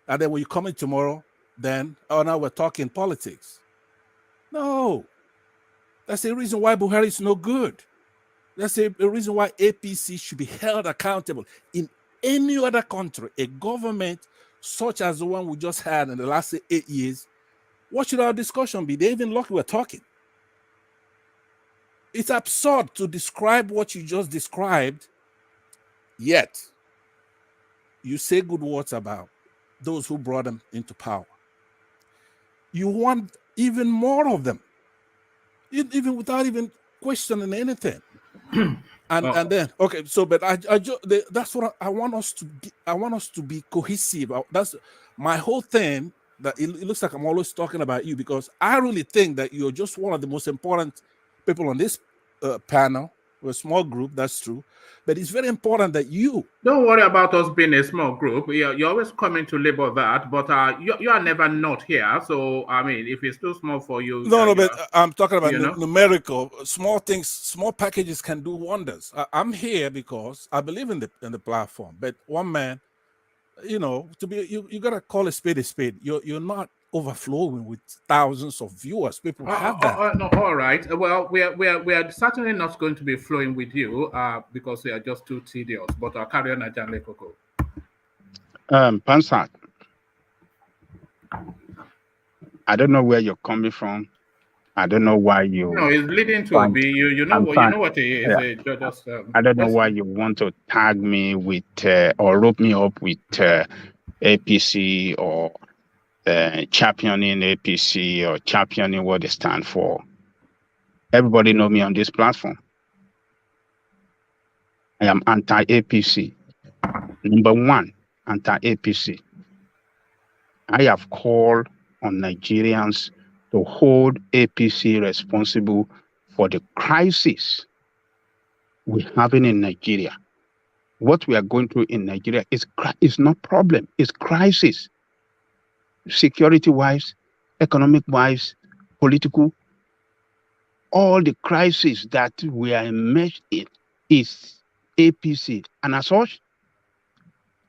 And then when you come in tomorrow, then, oh, now we're talking politics. No. That's the reason why Buhari is no good. That's the reason why APC should be held accountable. In any other country, a government such as the one we just had in the last 8 years, what should our discussion be? They're even lucky we're talking. It's absurd to describe what you just described, yet you say good words about those who brought them into power. You want even more of them, even without even questioning anything. And then okay, so but that's what I want us to be. I want us to be cohesive. That's my whole thing. That it looks like I'm always talking about you because I really think that you're just one of the most important people on this panel We're a small group, that's true. But it's very important that you don't worry about us being a small group. You're always coming to label that, but you are never not here. So I mean, if it's too small for you, no, but I'm talking about you know? numerical small things. Small packages can do wonders. I'm here because I believe in the platform. But one man, you know, to be you gotta call a spade a spade. You're not overflowing with thousands of viewers. People have that. No, all right. Well, we are certainly not going to be flowing with you because we are just too tedious. But I'll carry on, Ajanle Koko. Pansat, I don't know where you're coming from. I don't know why you. No, it's leading to be you know what it is. Yeah. Just, I don't know why you want to tag me with or rope me up with APC or championing APC or championing what they stand for. Everybody know me on this platform. I am anti-APC. Number one, anti-APC. I have called on Nigerians to hold APC responsible for the crisis we're having in Nigeria. What we are going through in Nigeria is not problem, it's crisis. Security-wise, economic-wise, political, all the crises that we are immersed in is APC. And as such,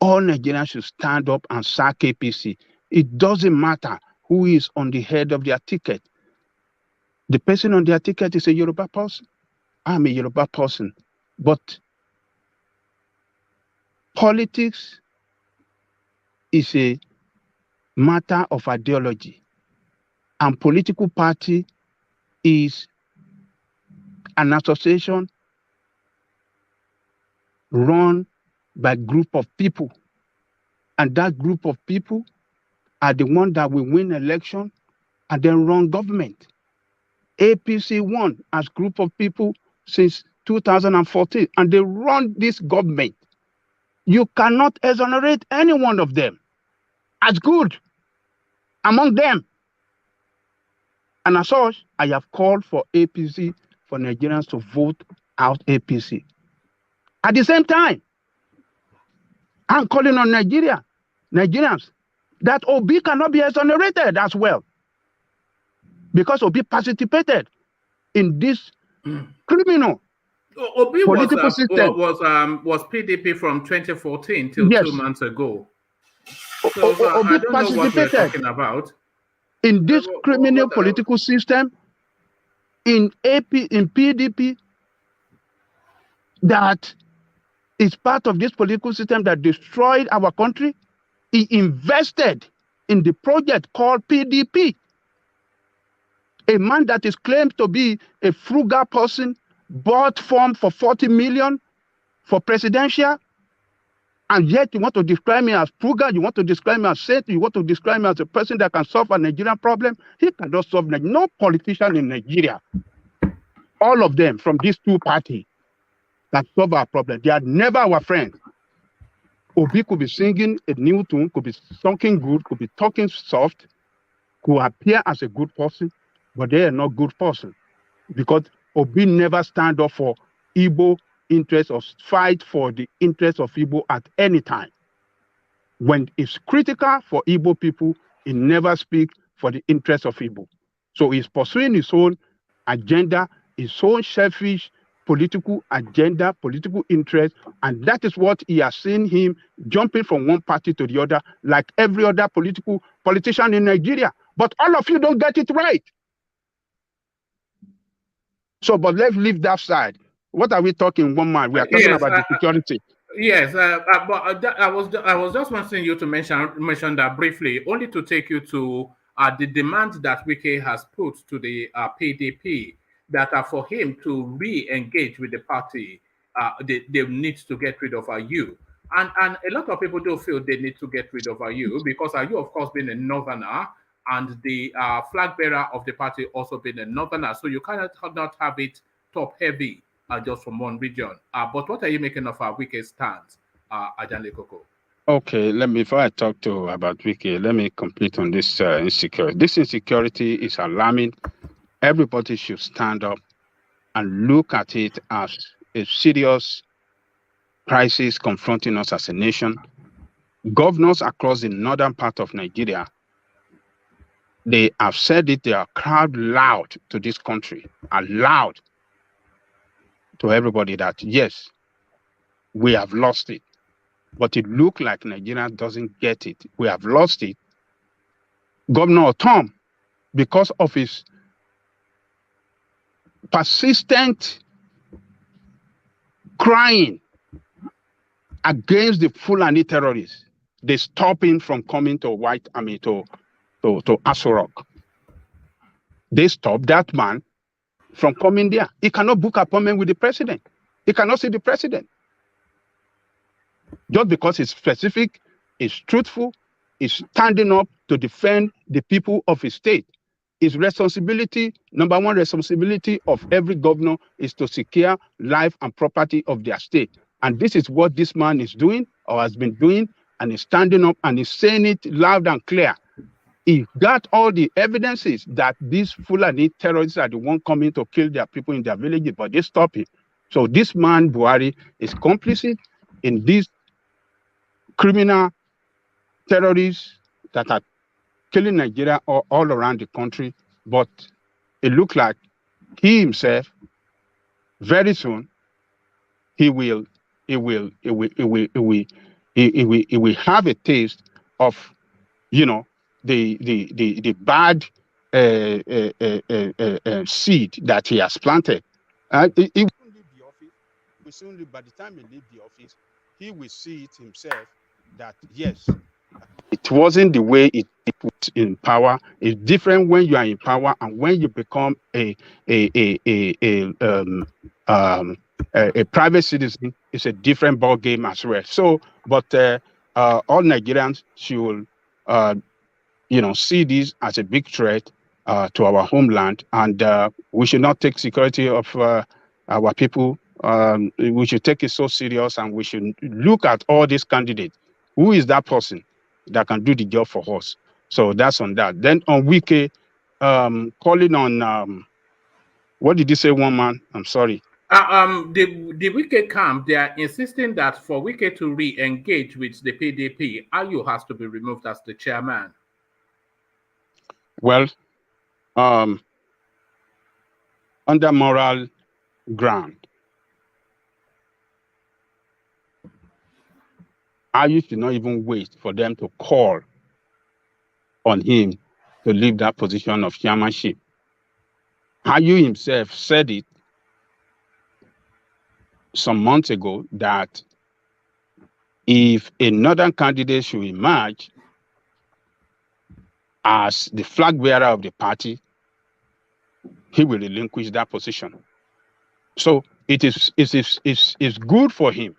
all Nigerians should stand up and sack APC. It doesn't matter who is on the head of their ticket. The person on their ticket is a Yoruba person. I'm a Yoruba person. But politics is a matter of ideology. And political party is an association run by a group of people. And that group of people are the one that will win election and then run government. APC won as group of people since 2014, and they run this government. You cannot exonerate any one of them as good among them. And as such, I have called for APC, for Nigerians to vote out APC. At the same time, I'm calling on Nigerians, that Obi cannot be exonerated as well, because Obi participated in this criminal Obi political system. Was PDP from 2014 till 2 months ago. So Obi I don't know what we're talking about. In this criminal political system, in PDP, that is part of this political system that destroyed our country. He invested in the project called PDP. A man that is claimed to be a frugal person bought form for 40 million for presidential, and yet you want to describe me as frugal, you want to describe me as saint, you want to describe me as a person that can solve a Nigerian problem. He cannot solve Nigeria. No politician in Nigeria, all of them from these two parties, can solve our problem. They are never our friends. Obi could be singing a new tune, could be talking good, could be talking soft, could appear as a good person, but they are not good person, because Obi never stand up for Igbo interests or fight for the interests of Igbo at any time. When it's critical for Igbo people, he never speak for the interests of Igbo. So he's pursuing his own agenda, his own selfish political agenda, political interest, and that is what he has seen him jumping from one party to the other, like every other politician in Nigeria. But all of you don't get it right. So, but let's leave that side. What are we talking, one man? We are talking about the security. Yes, but I was just wanting you to mention that briefly, only to take you to the demand that Wike has put to the PDP, that are for him to re-engage with the party. They need to get rid of Ayu. And a lot of people do feel they need to get rid of Ayu, because Ayu, of course, being a northerner, and the flag bearer of the party also being a northerner. So you cannot not have it top heavy just from one region. But what are you making of our Wike's stance, Ajanle Koko? Okay, before I talk about Wike, let me complete on this insecurity. This insecurity is alarming. Everybody should stand up and look at it as a serious crisis confronting us as a nation. Governors across the northern part of Nigeria, they have said it, they are cried loud to this country, loud to everybody that, yes, we have lost it. But it looks like Nigeria doesn't get it. We have lost it. Governor Tom, because of his persistent crying against the Fulani terrorists, they stop him from coming to to Aso Rock. They stop that man from coming there. He cannot book appointment with the president. He cannot see the president. Just because he's specific, is truthful, is standing up to defend the people of his state. His responsibility, number one responsibility of every governor is to secure life and property of their state. And this is what this man is doing or has been doing, and is standing up and is saying it loud and clear. He got all the evidences that these Fulani terrorists are the one coming to kill their people in their villages, but they stop him. So this man, Buhari, is complicit in these criminal terrorists that are killing Nigeria all around the country. But it looks like he himself, very soon, he will have a taste of, the bad seed that he has planted. He won't leave the office. By the time he leaves the office, he will see it himself that yes, it wasn't the way it was in power. It's different when you are in power and when you become a private citizen. It's a different ball game as well. So, but all Nigerians should see this as a big threat to our homeland, and we should not take security of our people. We should take it so serious, and we should look at all these candidates. Who is that person that can do the job for us? So that's on that. Then on Wike, calling on what did you say, one man? I'm sorry. The Wike camp, they are insisting that for Wike to re-engage with the PDP, Ayu has to be removed as the chairman. Well, under moral ground, Ayu should not even wait for them to call on him to leave that position of chairmanship. Ayu himself said it some months ago that if a northern candidate should emerge as the flag bearer of the party, he will relinquish that position. So it's good for him,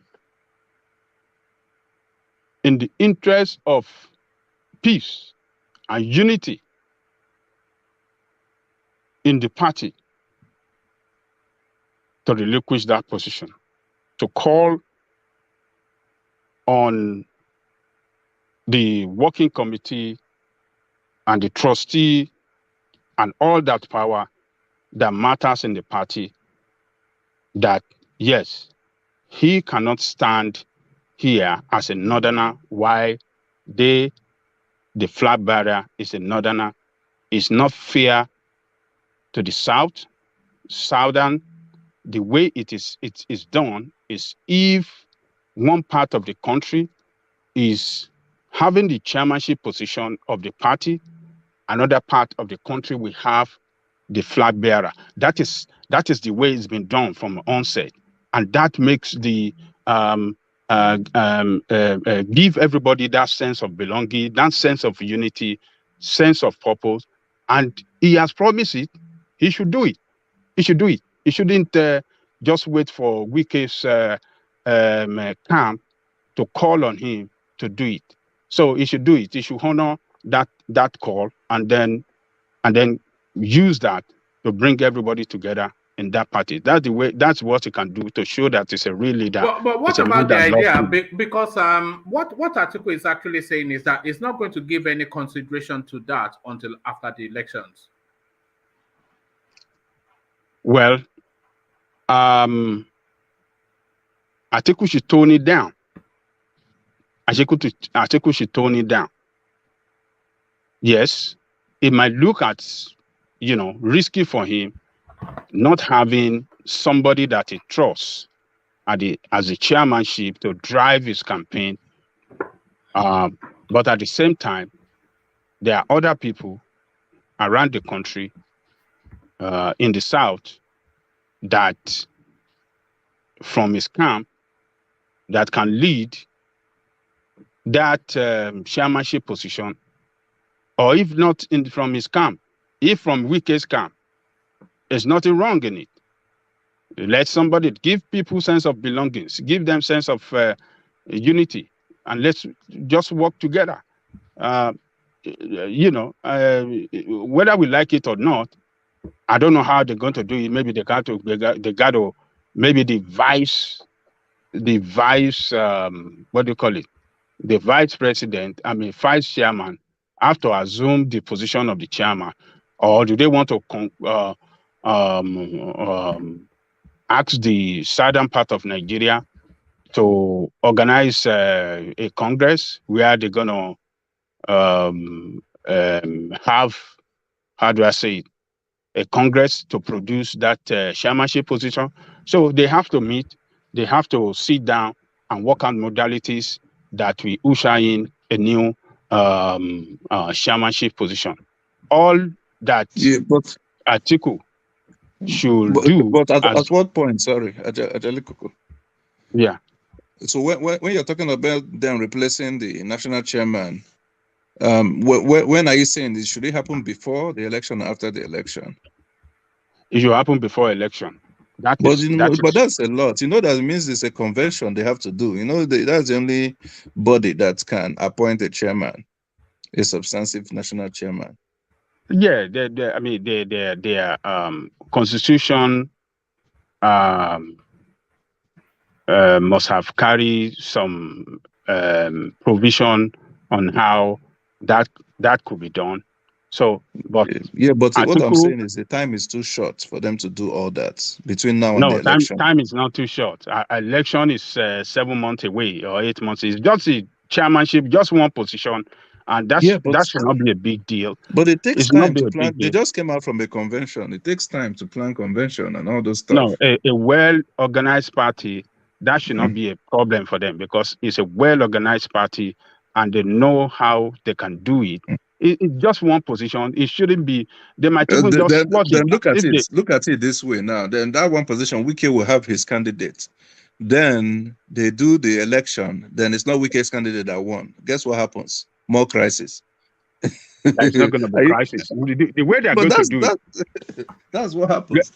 in the interest of peace and unity in the party, to relinquish that position, to call on the working committee and the trustee and all that power that matters in the party, that yes, he cannot stand here as a northerner while the flag bearer is a northerner. It's not fair to the southern. The way it is done is, if one part of the country is having the chairmanship position of the party, another part of the country will have the flag bearer. That is the way it's been done from onset, and that makes the give everybody that sense of belonging, that sense of unity, sense of purpose. And he has promised it. He should do it. He should do it. He shouldn't just wait for Wike's camp to call on him to do it. So he should do it. He should honor that call, and then use that to bring everybody together in that party. That's the way. That's what he can do to show that he's a real leader. But what about the idea? Because what Atiku is actually saying is that it's not going to give any consideration to that until after the elections. Well, Atiku should tone it down. Atiku should tone it down. Yes, it might look at, risky for him not having somebody that he trusts as a chairmanship to drive his campaign. But at the same time, there are other people around the country, in the South, that from his camp, that can lead that chairmanship position, or if not from his camp, if from Wike's camp, there's nothing wrong in it. Let somebody give people sense of belongings, give them sense of unity, and let's just work together. Whether we like it or not, I don't know how they're going to do it. Maybe they got to maybe the vice, what do you call it? The vice chairman have to assume the position of the chairman, or do they want to ask the southern part of Nigeria to organize a congress where they're gonna have, how do I say it, a congress to produce that chairmanship position. So they have to meet, they have to sit down and work on modalities that we usher in a new chairmanship position. All that Atiku should do. But at what point? Sorry, Ajalikoko. Yeah. So when you're talking about them replacing the national chairman, when are you saying this? Should it happen before the election or after the election? It should happen before election. But that's a lot. That means it's a convention they have to do. That's the only body that can appoint a chairman, a substantive national chairman. Yeah, their constitution must have carried some provision on how that could be done. So, but what I'm saying is the time is too short for them to do all that between now and the election. Time is not too short. Election is 7 months away or 8 months. It's just a chairmanship, just one position, and that should not be a big deal. But it takes time to plan. They just came out from a convention. It takes time to plan convention and all those stuff. No, a well-organized party, that should not be a problem for them, because it's a well-organized party and they know how they can do it. It's just one position. It shouldn't be. They might even just then look at it. Look at it this way now. Then that one position, Wike will have his candidate. Then they do the election. Then it's not Wike's candidate that won. Guess what happens? More crisis. It's not going to be crisis. The way they're going to do it. That's what happens.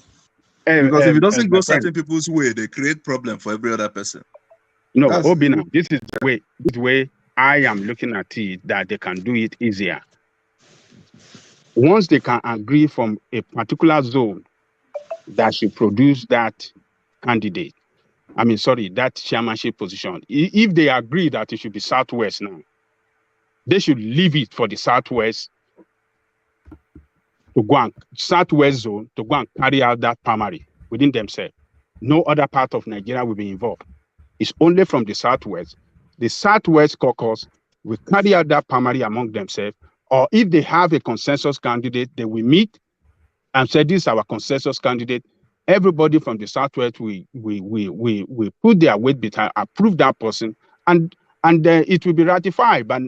Because if it doesn't go certain people's way, they create problem for every other person. No, Obina, this is the way I am looking at it, that they can do it easier. Once they can agree from a particular zone that should produce that candidate, that chairmanship position, if they agree that it should be Southwest now, they should leave it for the Southwest Southwest zone to go and carry out that primary within themselves. No other part of Nigeria will be involved. It's only from the Southwest. The Southwest caucus will carry out that primary among themselves, or if they have a consensus candidate, they will meet and say, this is our consensus candidate. Everybody from the Southwest we put their weight behind, approve that person, and it will be ratified by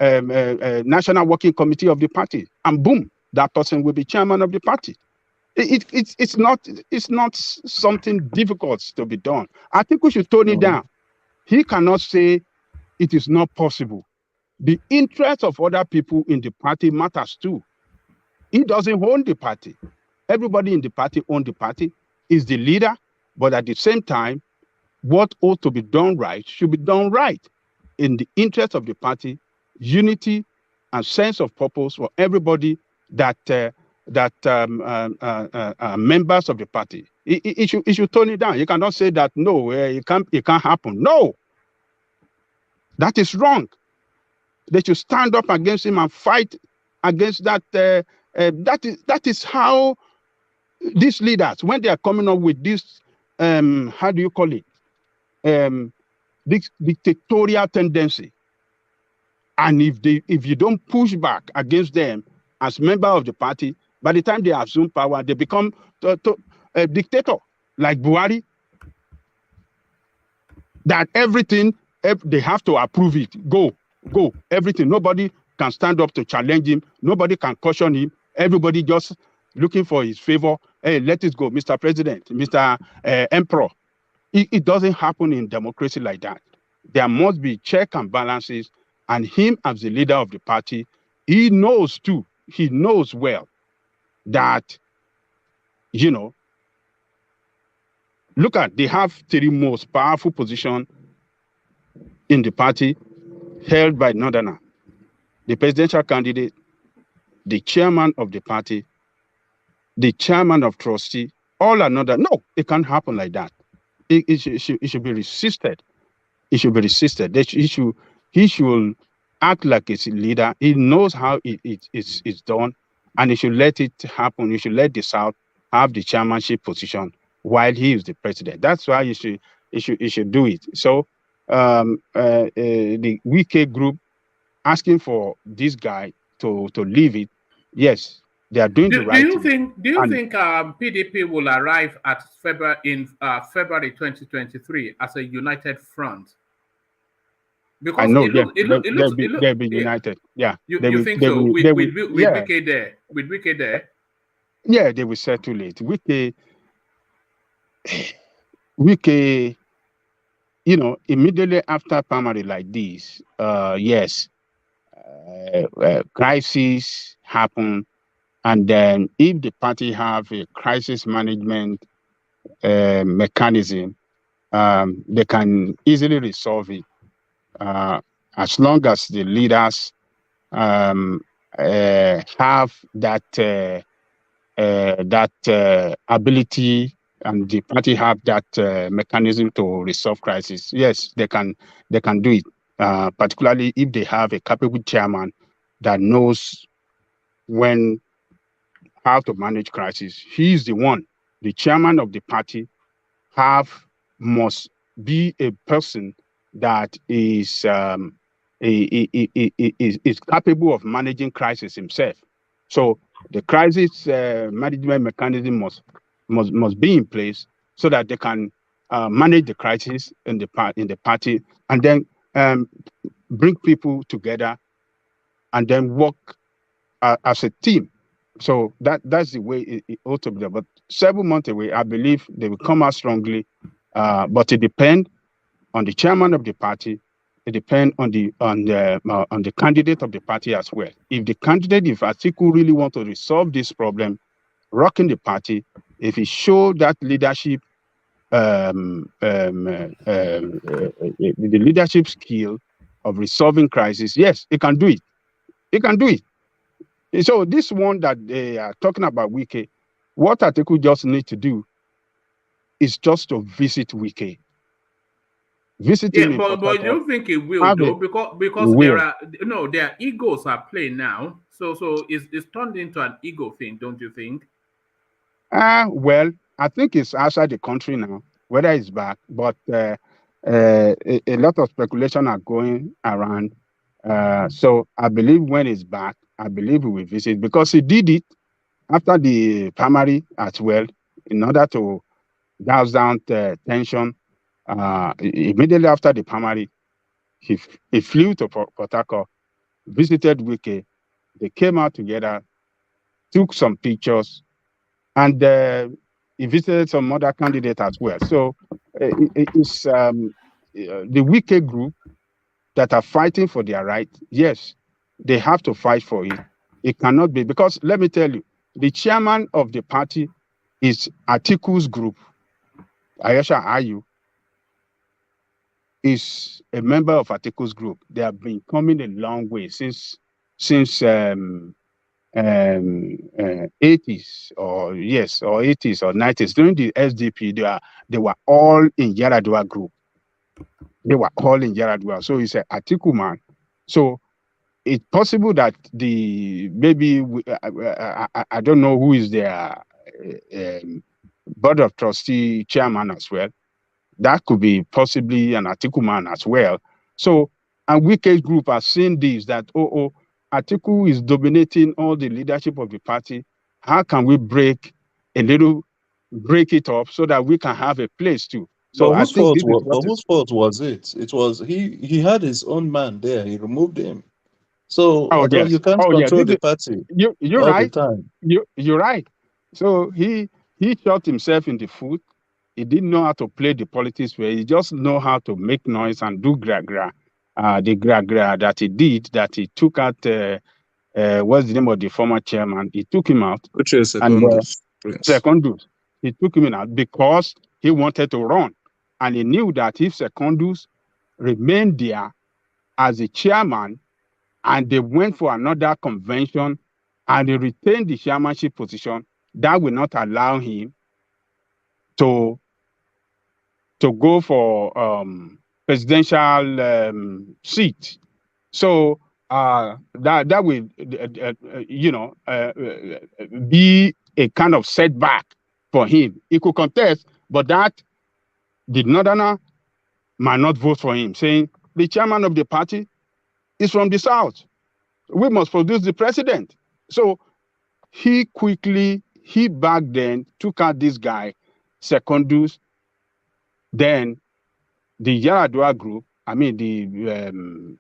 National Working Committee of the party, and boom, that person will be chairman of the party. It's not something difficult to be done. I think we should tone it down. He cannot say it is not possible. The interest of other people in the party matters too. He doesn't own the party. Everybody in the party owns the party, is the leader, but at the same time, what ought to be done right should be done right in the interest of the party, unity and sense of purpose for everybody that members of the party. It should tone it down. You cannot say that no, it can't happen. No, that is wrong. They should stand up against him and fight against that. That is how these leaders, when they are coming up with this, how do you call it? dictatorial tendency. And if you don't push back against them as member of the party, by the time they assume power, they become a dictator like Buhari. That everything they have to approve it. Go, everything. Nobody can stand up to challenge him. Nobody can caution him. Everybody just looking for his favor. Hey, let it go, Mr. President, Mr. Emperor. It doesn't happen in democracy like that. There must be check and balances. And him as the leader of the party, he knows too. He knows well that, you know, look at, they have three most powerful positions in the party held by Northerner: the presidential candidate, the chairman of the party, the chairman of trustee, all another. No, it can't happen like that. It should be resisted. It should be resisted. He should act like a leader. He knows how it's done, and he should let it happen. He should let the South have the chairmanship position while he is the president. That's why he should do it. So the Wike group asking for this guy to leave it, yes, they are doing the right thing. Do you think PDP will arrive at February 2023 as a united front? Because I know they'll be united. Yeah. You think so? With Wike there? With Wike there? Yeah, they will settle it. Wike, you know, immediately after primary like this, yes, crisis happen. And then if the party have a crisis management mechanism, they can easily resolve it. As long as the leaders have that ability, and the party have that mechanism to resolve crisis. Yes, they can do it. Particularly if they have a capable chairman that knows how to manage crisis. He's the one. The chairman of the party must be a person that is capable of managing crisis himself. So the crisis management mechanism must be in place so that they can manage the crisis in the party, and then bring people together and then work as a team. So that's the way it ought to be. But 7 months away, I believe they will come out strongly. But it depends on the chairman of the party. It depends on the candidate of the party as well. If Atiku really want to resolve this problem, rocking the party, if he show that leadership, the leadership skill of resolving crisis, yes, he can do it. He can do it. So this one that they are talking about, Wike, what Atiku just need to do is just to visit Wike. Visiting him, but you don't think it will though, because their egos are playing now. So it's turned into an ego thing, don't you think? Well, I think it's outside the country now, whether it's back, but a lot of speculation are going around. So I believe when it's back, I believe we will visit, because he did it after the primary as well, in order to douse down the tension. Immediately after the primary, he flew to Port Harcourt, visited Wike. They came out together, took some pictures, and he visited some other candidates as well. So it's the Wike group that are fighting for their right. Yes, they have to fight for it. It cannot be, because let me tell you, the chairman of the party is Atiku's group. Iyochia Ayu is a member of Atiku's group. They have been coming a long way since 80s or 80s or 90s. During the SDP, they were all in Yaradua group. They were all in Yaradua. So he's an Atiku man. So it's possible that I don't know who is their board of trustee chairman as well. that could be possibly an Atiku man as well. So, and Wike's group has seen this, that, Atiku is dominating all the leadership of the party. How can we break it up so that we can have a place too? So But I think this is what whose fault was it? It was he had his own man there. He removed him. So oh although you yes. can't Oh yeah. control the party You're all the right. time. You're right. So he shot himself in the foot. He didn't know how to play the politics where he just know how to make noise and do gra-gra. The gra-gra that he did, that he took out, what's the name of the former chairman? He took him out. Which is And Secondus, Prince. Secondus, he took him out because he wanted to run. And he knew that if Secondus remained there as a chairman and they went for another convention and he retained the chairmanship position, that will not allow him to go for presidential seat. So that will be a kind of setback for him. He could contest, but that the Northerner might not vote for him, saying the chairman of the party is from the South. We must produce the president. So he back then took out this guy, Secondus. Then the Yaradua group, I mean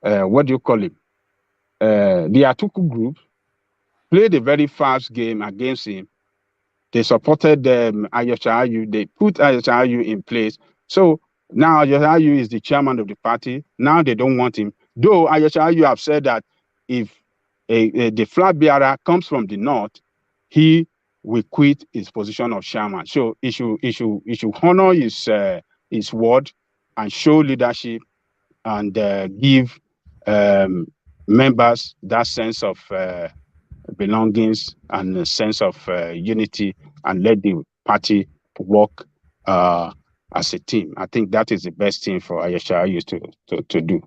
what do you call it? The Atuku group played a very fast game against him. They supported Iyochia Ayu. They put Iyochia Ayu in place. So now Iyochia Ayu is the chairman of the party. Now they don't want him. Though Iyochia Ayu have said that if the flag bearer comes from the north, he will quit his position of chairman. So he should honor his word and show leadership and give members that sense of belongings and a sense of unity, and let the party work as a team. I think that is the best thing for Iyochia Ayu to do.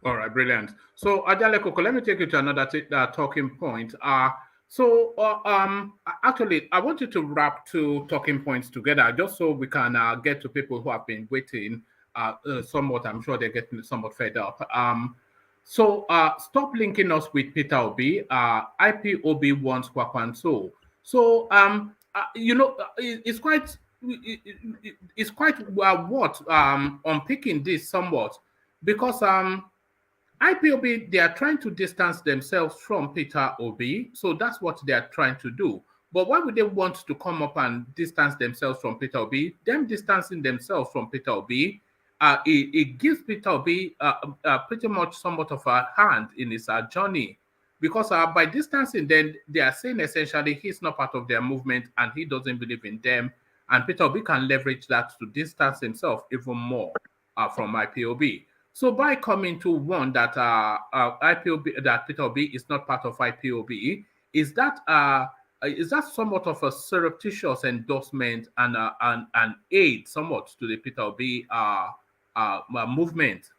All right, brilliant. So Ajale Koko, let me take you to another talking point. Actually, I want you to wrap two talking points together just so we can get to people who have been waiting somewhat. I'm sure they're getting somewhat fed up. So stop linking us with Peter Obi. IPOB wants Kwakwanso. So it's quite unpicking this somewhat, because IPOB, they are trying to distance themselves from Peter Obi. So that's what they are trying to do. But why would they want to come up and distance themselves from Peter Obi? Them distancing themselves from Peter Obi, it gives Peter Obi pretty much somewhat of a hand in his journey. Because by distancing, then they are saying essentially he's not part of their movement and he doesn't believe in them. And Peter Obi can leverage that to distance himself even more from IPOB. So by coming to one that IPOB, that Peter Obi is not part of IPOB, is that somewhat of a surreptitious endorsement and aid somewhat to the Peter Obi movement?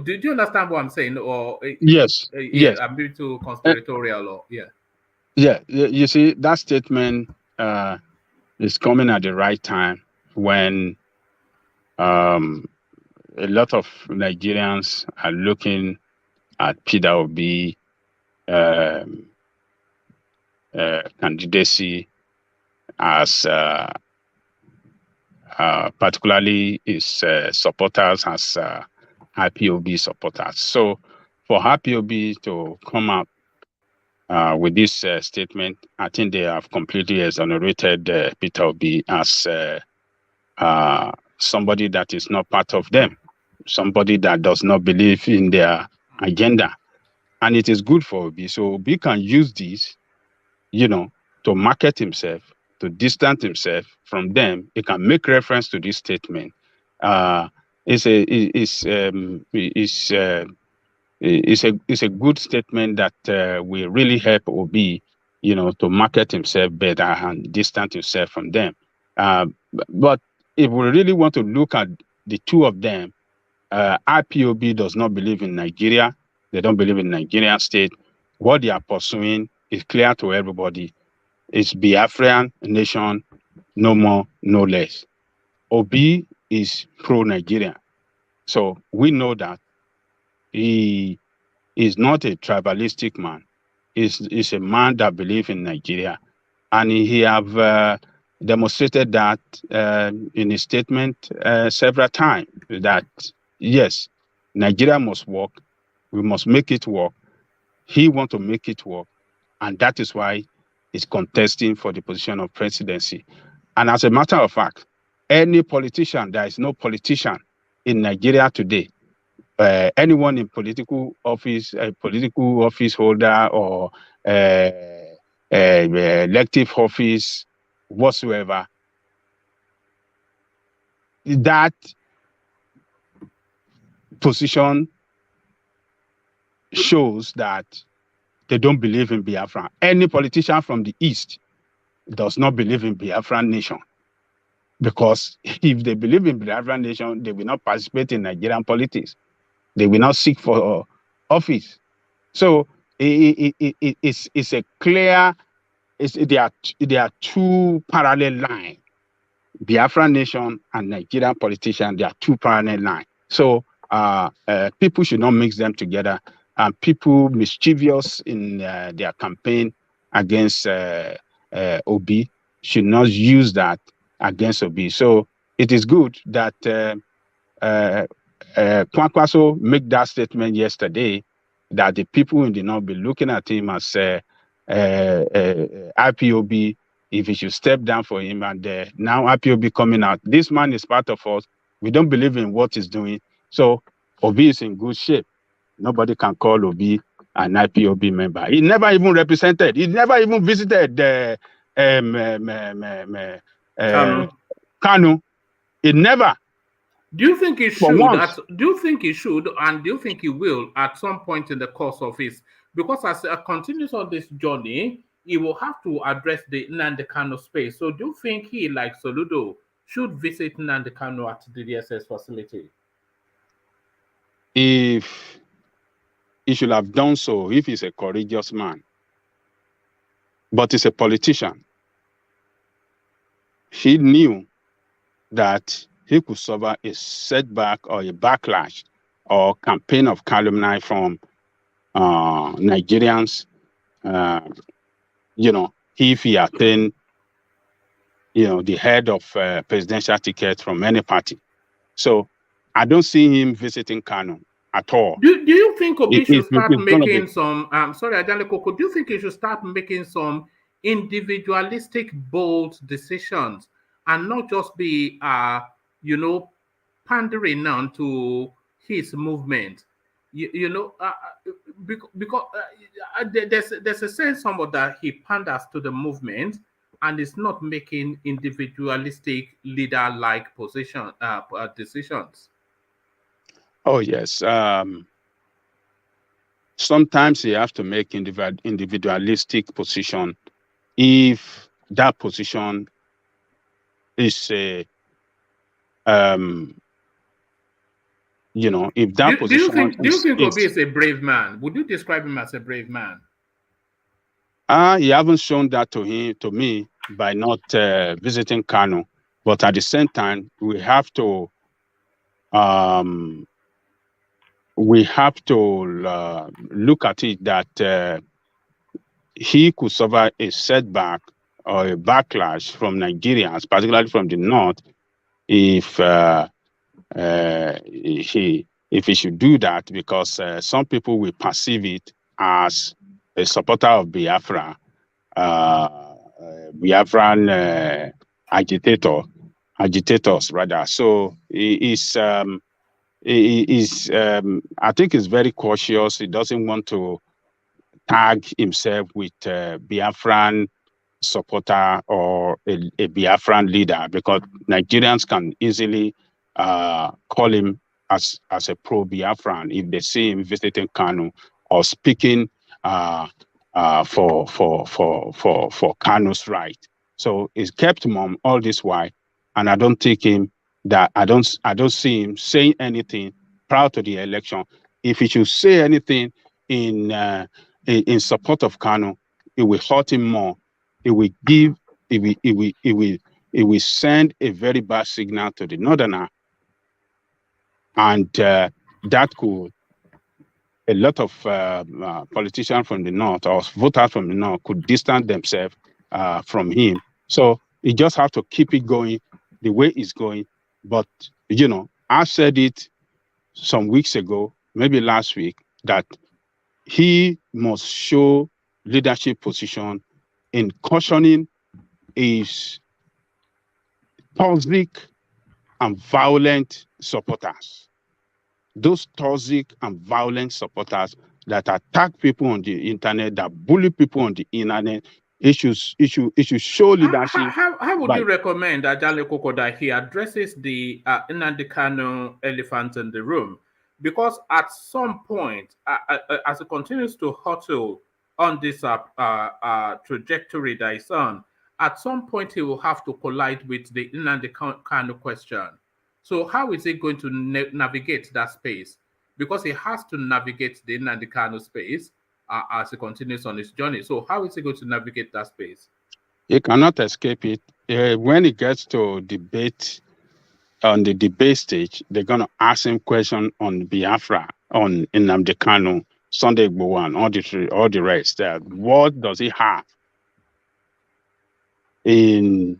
Did you understand what I'm saying? Or yes, yes, I'm being too conspiratorial, or yeah. You see, that statement is coming at the right time when a lot of Nigerians are looking at Peter Obi candidacy as particularly his supporters as IPOB supporters. So for IPOB to come up with this statement, I think they have completely exonerated Peter Obi as somebody that is not part of them, somebody that does not believe in their agenda. And it is good for Obi. So Obi can use this, to market himself, to distance himself from them. He can make reference to this statement. It's a good statement that will really help Obi, to market himself better and distance himself from them. But if we really want to look at the two of them, IPOB does not believe in Nigeria. They don't believe in Nigerian state. What they are pursuing is clear to everybody. It's Biafran nation, no more, no less. Obi is pro-Nigeria. So we know that he is not a tribalistic man. He's a man that believes in Nigeria. And he have demonstrated that in his statement several times, that yes, Nigeria must work. We must make it work. He wants to make it work. And that is why he's contesting for the position of presidency. And as a matter of fact, any politician, there is no politician in Nigeria today, anyone in political office, a political office holder or elective office whatsoever, that position shows that they don't believe in Biafra. Any politician from the East does not believe in Biafran nation, because if they believe in Biafran nation, they will not participate in Nigerian politics. They will not seek for office. So it's a clear, there are two parallel lines. Biafran nation and Nigerian politicians, there are two parallel lines. So people should not mix them together. And people mischievous in their campaign against Obi should not use that against Obi. So it is good that Kwankwaso make that statement yesterday, that the people in the North be looking at him as IPOB, if he should step down for him. And now IPOB coming out. This man is part of us. We don't believe in what he's doing. So Obi is in good shape. Nobody can call Obi an IPOB member. He never even represented. He never even visited Kanu. He never. Do you think he should? Do you think he should, and do you think he will at some point in the course of his? Because as he continues on this journey, he will have to address the Nnamdi Kanu space. So, do you think he, like Soludo, should visit Nnamdi Kanu at the DSS facility? If he should have done so, if he's a courageous man, but he's a politician, he knew that he could suffer a setback or a backlash or campaign of calumny from Nigerians, if he attained, the head of presidential ticket from any party. So I don't see him visiting Kanu at all. Do you think Obi should start making some, sorry, Ajale Koko, do you think he should start making some individualistic, bold decisions and not just be, pandering now to his movement? Because there's a sense somewhat that he panders to the movement and is not making individualistic leader-like decisions. Oh, yes. Sometimes you have to make individualistic position if that position is a if that position. Do you think Obi is a brave man? Would you describe him as a brave man? You haven't shown that to me by not visiting Kanu, but at the same time we have to look at it that he could suffer a setback or a backlash from Nigerians, particularly from the North, if he should do that, because some people will perceive it as a supporter of Biafra, Biafran agitators rather. So I think he's very cautious. He doesn't want to tag himself with Biafran supporter or a Biafran leader, because Nigerians can easily call him as a pro-Biafran if they see him visiting Kanu or speaking for Kanu's right. So he's kept mum all this while, and I don't see him saying anything prior to the election. If he should say anything in support of Kanu, it will hurt him more. It will send a very bad signal to the Northerner And that could, a lot of politicians from the north or voters from the north could distance themselves from him. So he just have to keep it going the way it's going. But, you know, I said it some weeks ago, maybe last week, that he must show leadership position in cautioning his toxic and violent supporters. Those toxic and violent supporters that attack people on the internet, that bully people on the internet, it should show leadership. How would you recommend Ajale Koko that he addresses the Nnamdi Kanu elephant in the room? Because at some point, as he continues to hustle on this trajectory that he's on, at some point he will have to collide with the Nnamdi Kanu question. So how is he going to navigate that space? Because he has to navigate the Nnamdi Kanu space as he continues on his journey. So how is he going to navigate that space? He cannot escape it. When he gets to debate, on the debate stage, they're going to ask him questions on Biafra, on Nnamdi Kanu, Sunday Igboho, and all the rest. What does he have in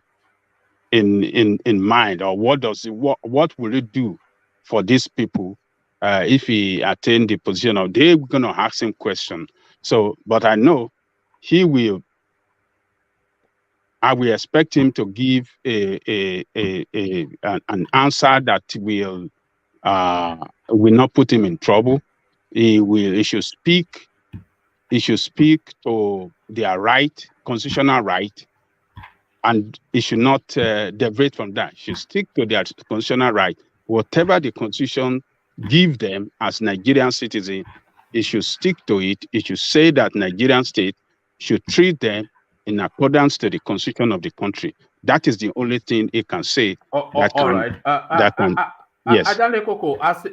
mind, or what will he do for these people if he attain the position of? They're going to ask him questions. So, but I know he will. I will expect him to give an answer that will not put him in trouble. He should speak. He should speak to their right, constitutional right, and he should not deviate from that. He should stick to their constitutional right. Whatever the Constitution give them as Nigerian citizens, he should stick to it. He should say that Nigerian state should treat them in accordance to the constitution of the country. That is the only thing he can say. Yes. Ajale Koko, as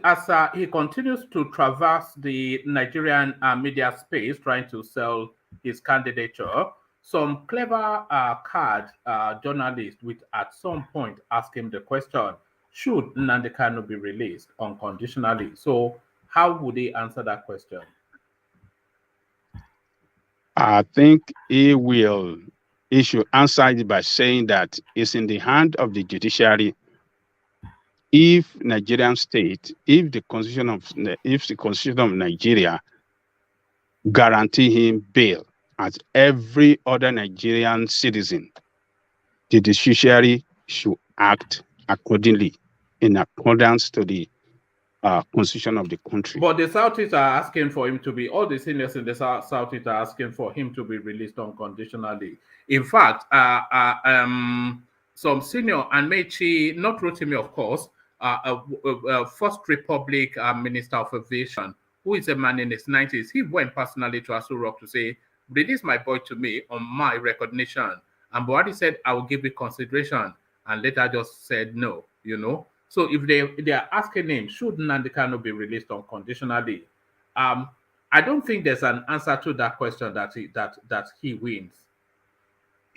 he continues to traverse the Nigerian media space, trying to sell his candidature, some clever card journalists would at some point ask him the question, should Nnamdi Kanu be released unconditionally? So how would he answer that question? I think he should answer it by saying that it's in the hand of the judiciary. If Nigerian state, if the constitution of Nigeria guarantee him bail as every other Nigerian citizen, the judiciary should act accordingly in accordance to the constitution of the country. But the Southeast are asking for him to be, all the seniors in the Southeast are asking for him to be released unconditionally. In fact, some senior, and Mechi, not Rotimi, of course, First Republic Minister of Aviation, who is a man in his 90s, he went personally to Aso Rock to say, release my boy to me on my recognition. And Buhari said, I will give it consideration. And later just said no, you know. So if they are asking him, should Nnamdi Kanu be released unconditionally? I don't think there's an answer to that question that he wins.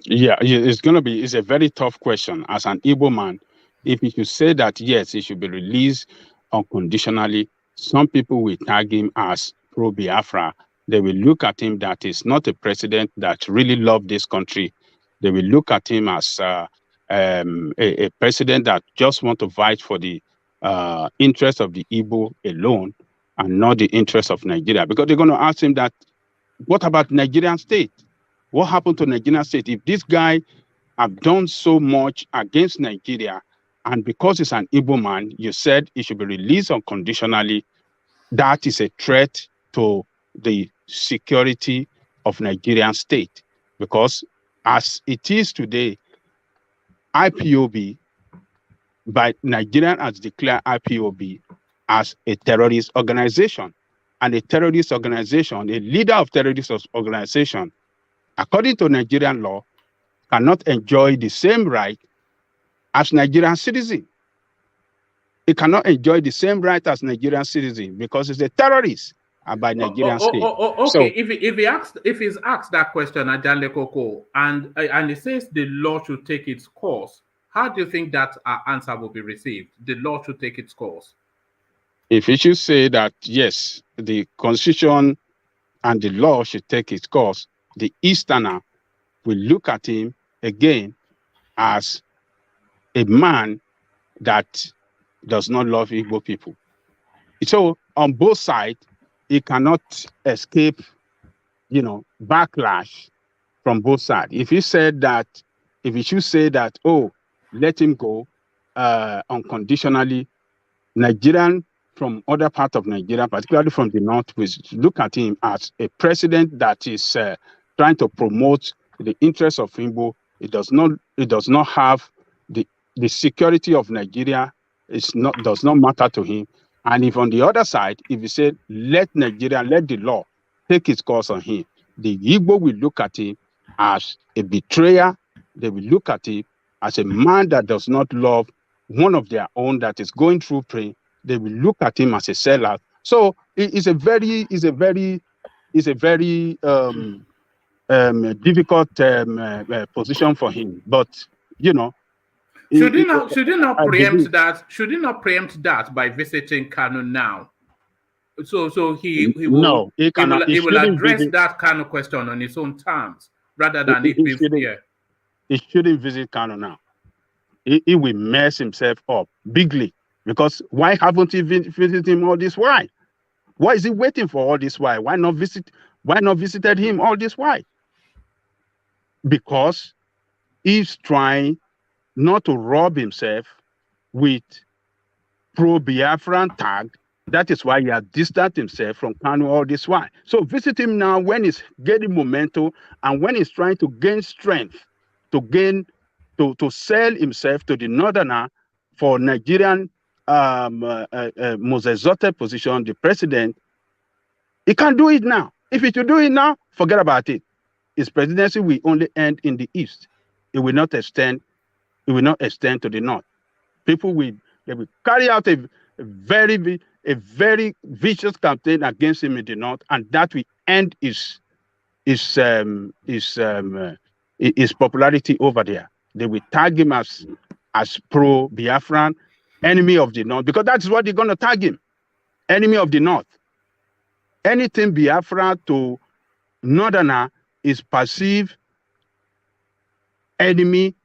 Yeah, it's a very tough question. As an Igbo man, if he should say that yes, he should be released unconditionally, some people will tag him as pro-Biafra. They will look at him that is not a president that really loves this country. They will look at him as a president that just want to fight for the interest of the Igbo alone and not the interest of Nigeria. Because they're going to ask him that, what about Nigerian state? What happened to Nigerian state? If this guy have done so much against Nigeria, and because he's an Igbo man, you said he should be released unconditionally, that is a threat to the security of Nigerian state. Because as it is today, IPOB, by Nigerian has declared IPOB as a terrorist organization. And a terrorist organization, a leader of terrorist organization, according to Nigerian law, cannot enjoy the same right as Nigerian citizen. It cannot enjoy the same right as Nigerian citizen because it's a terrorist by Nigerian state. Okay, so, if he's asked that question, Ajale Koko, and he says the law should take its course, how do you think that answer will be received? The law should take its course. If he should say that, yes, the constitution and the law should take its course, the Easterner will look at him again as a man that does not love Igbo people. So on both sides, he cannot escape, backlash from both sides. If he should say that, oh, let him go unconditionally, Nigerian from other parts of Nigeria, particularly from the north, will look at him as a president that is trying to promote the interests of Igbo. It does not have the security of Nigeria. Does not matter to him. And if on the other side, if he said, let the law take its course on him, the Igbo will look at him as a betrayer. They will look at him as a man that does not love one of their own that is going through pain. They will look at him as a sellout. So it's a very difficult position for him. But should he not preempt that? Should he not preempt that by visiting Kano now? So he will address that kind of question on his own terms rather than it being here. He shouldn't visit Kano now. He will mess himself up bigly, because why haven't he visited him all this while? Why is he waiting for all this while? Why not visited him all this while? Because he's trying not to rob himself with pro-Biafran tag. That is why he has distanced himself from Kanu all this while. So visit him now when he's getting momentum and when he's trying to gain strength, to sell himself to the northerner for Nigerian most exalted position, the president. He can't do it now. If he should do it now, forget about it. His presidency will only end in the east. It will not extend. It will not extend to the north. People will carry out a very vicious campaign against him in the north, and that will end his popularity over there. They will tag him as pro-Biafran, enemy of the north, because that's what they're going to tag him, enemy of the north. Anything Biafra to northerner is perceived enemy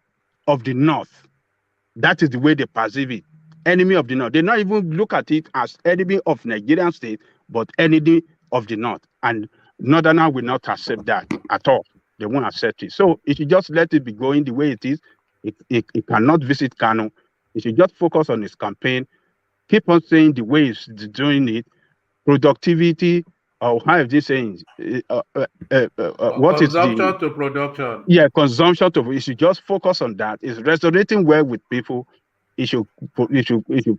of the north. That is the way they perceive it. Enemy of the north. They not even look at it as enemy of Nigerian state, but enemy of the north. And northerner will not accept that at all. They won't accept it. So it should just let it be going the way it is. It cannot visit Kano. It should just focus on his campaign. Keep on saying the way he's doing it. Productivity, or how is this saying? What is consumption to production? Yeah, consumption to. It should just focus on that. It's resonating well with people. It should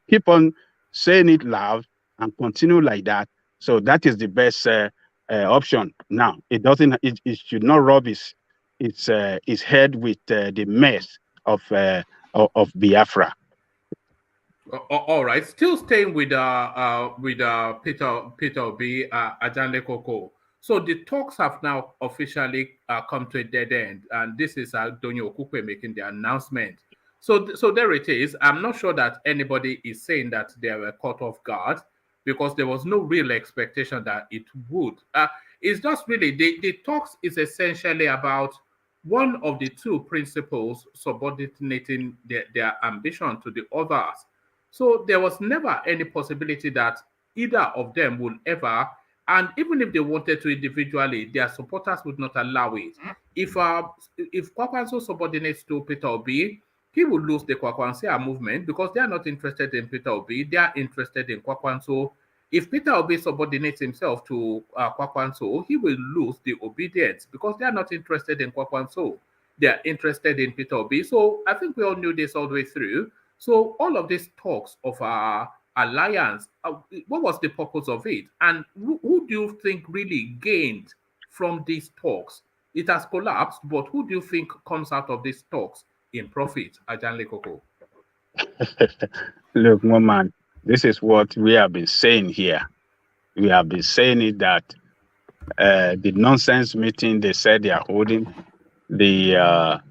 keep on saying it loud and continue like that. So that is the best option. Now it doesn't. It should not rub his head with the mess of Biafra. All right. Still staying with Peter B. Ajanle Koko. So the talks have now officially come to a dead end, and this is Donyo Okukwe making the announcement. So there it is. I'm not sure that anybody is saying that they were caught off guard, because there was no real expectation that it would. It's just really the talks is essentially about one of the two principles subordinating their ambition to the others. So there was never any possibility that either of them would ever, and even if they wanted to individually, their supporters would not allow it. If Kwakwanso subordinates to Peter Obi, he will lose the Kwakwansia movement because they are not interested in Peter Obi. They are interested in Kwakwanso. If Peter Obi subordinates himself to Kwakwanso, he will lose the obedience because they are not interested in Kwakwanso. They are interested in Peter Obi. So I think we all knew this all the way through. So all of these talks of our alliance, what was the purpose of it? And who do you think really gained from these talks? It has collapsed, but who do you think comes out of these talks in profit? Ajanle Koko. Look, man, this is what we have been saying here. We have been saying it that the nonsense meeting they said they are holding, the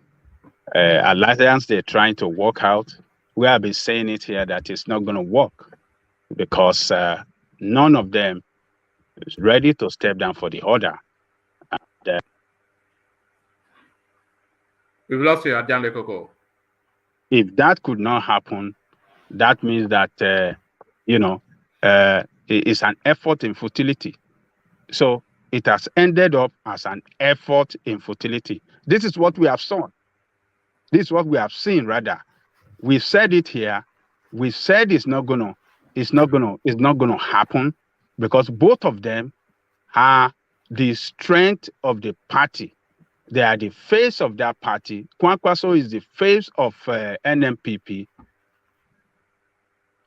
alliance they're trying to work out, we have been saying it here that it's not going to work. because none of them is ready to step down for the order. And, we've lost you, Ajanle Koko. If that could not happen, that means that it's an effort in futility. So it has ended up as an effort in futility. This is what we have seen. This is what we have seen, rather. We said it here. We said it's not gonna happen because both of them are the strength of the party. They are the face of that party. Kwankwaso is the face of NMPP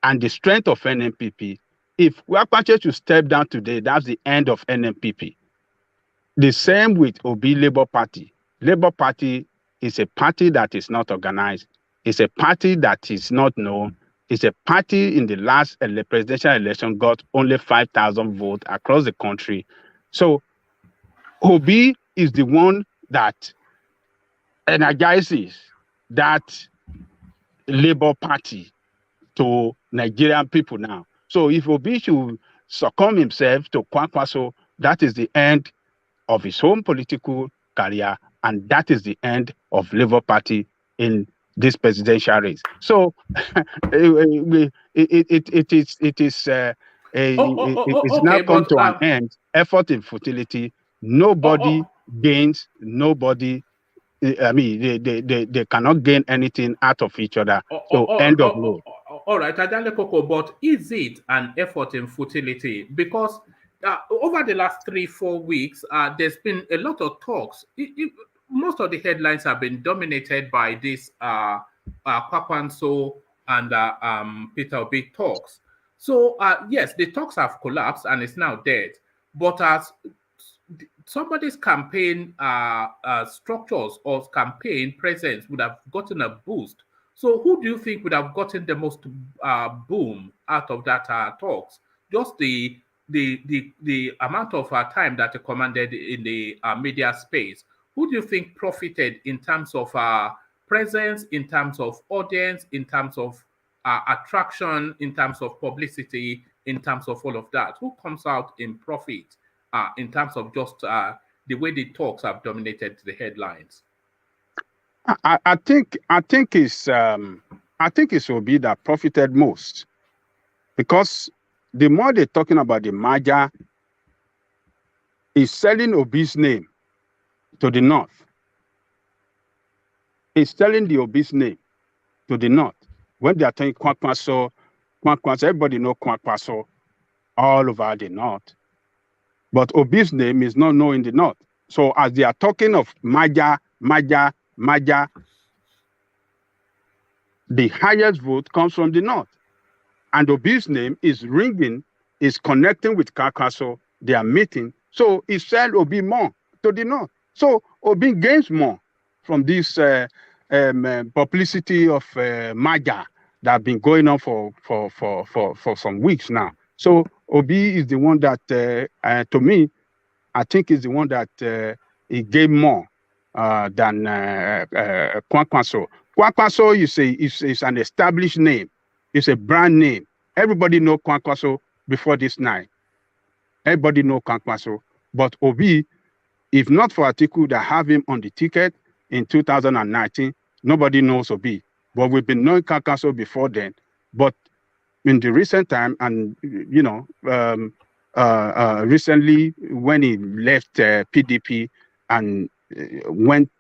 and the strength of NMPP. If Kwankwaso should step down today, that's the end of NMPP. The same with Obi Labour Party. Labour Party is a party that is not organized. It's a party that is not known. It's a party in the last presidential election got only 5,000 votes across the country. So Obi is the one that energizes that Labour Party to Nigerian people now. So if Obi should succumb himself to Kwankwaso, that is the end of his own political career, and that is the end of Labour Party in this presidential race. So it's now come to an end. Effort in futility. Nobody gains. Nobody. I mean, they cannot gain anything out of each other. So end of road. All right, Ajanle Koko, but is it an effort in futility? Because over the last 3-4 weeks, there's been a lot of talks. Most of the headlines have been dominated by this Kwakwanso and Peter Obi talks. So yes, the talks have collapsed and it's now dead. But as somebody's campaign structures or campaign presence would have gotten a boost. So who do you think would have gotten the most boom out of that talks? Just the amount of time that they commanded in the media space. Who do you think profited in terms of presence, in terms of audience, in terms of attraction, in terms of publicity, in terms of all of that? Who comes out in profit in terms of just the way the talks have dominated the headlines? I think it's Obi that profited most, because the more they're talking about the merger, is selling Obi's name to the north. It's selling the Obi's name to the north. When they are talking Kwankwaso, everybody know Kwankwaso all over the north. But Obi's name is not known in the north. So as they are talking of merger, the highest vote comes from the north. And Obi's name is ringing, is connecting with Kwankwaso. They are meeting. So it sell Obi more to the north. So Obi gains more from this publicity of merger that have been going on for some weeks now. So Obi is the one that, to me, I think is the one that he gave more than Kwankwaso. Kwankwaso is an established name. It's a brand name. Everybody know Kwankwaso before this night. Everybody know Kwankwaso. But Obi, if not for Atiku that have him on the ticket in 2019, nobody knows Obi. But we've been knowing Kwankwaso before then. But in the recent time, and recently when he left PDP and went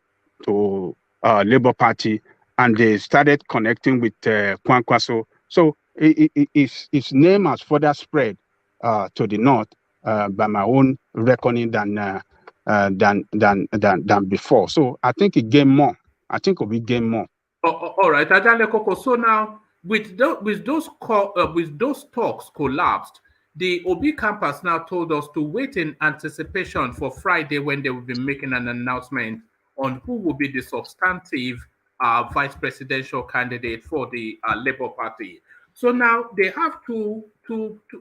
to Labour Party, and they started connecting with Kwankwaso. So his name has further spread to the north by my own reckoning than before. So I think he gained more. I think Obi gained more. All right, Ajanle Koko. So now, with those talks collapsed, the Obi campus now told us to wait in anticipation for Friday, when they will be making an announcement on who will be the substantive vice presidential candidate for the Labour Party. So now they have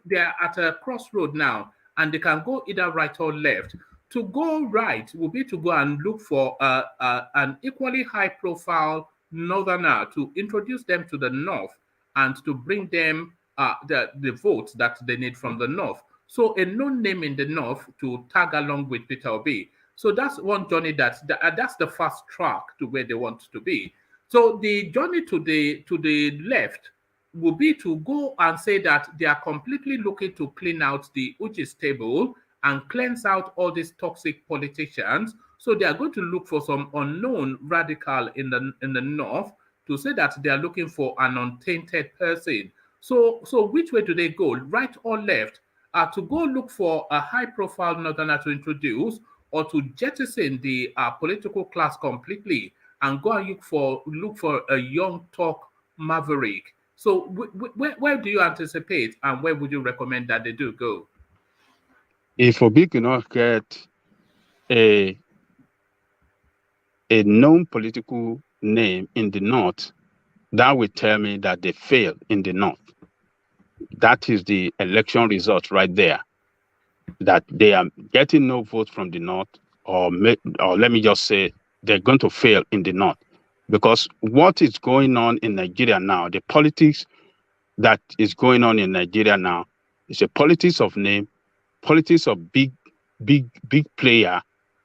they're at a crossroad now, and they can go either right or left. To go right will be to go and look for an equally high-profile northerner to introduce them to the north and to bring them the votes that they need from the north. So a known name in the north to tag along with Peter Obi. So that's one journey that's the fast track to where they want to be. So the journey to the left will be to go and say that they are completely looking to clean out the Uchi's table and cleanse out all these toxic politicians. So they are going to look for some unknown radical in the north to say that they are looking for an untainted person. So which way do they go, right or left? To go look for a high-profile northerner to introduce, or to jettison the political class completely and go and look for a young talk maverick. So where do you anticipate, and where would you recommend that they do go? If Obi cannot get a known political name in the north, that will tell me that they failed in the north. That is the election result right there. That they are getting no vote from the north, or let me just say they're going to fail in the north. Because what is going on in Nigeria now, the politics that is going on in Nigeria now, is a politics of name, politics of big player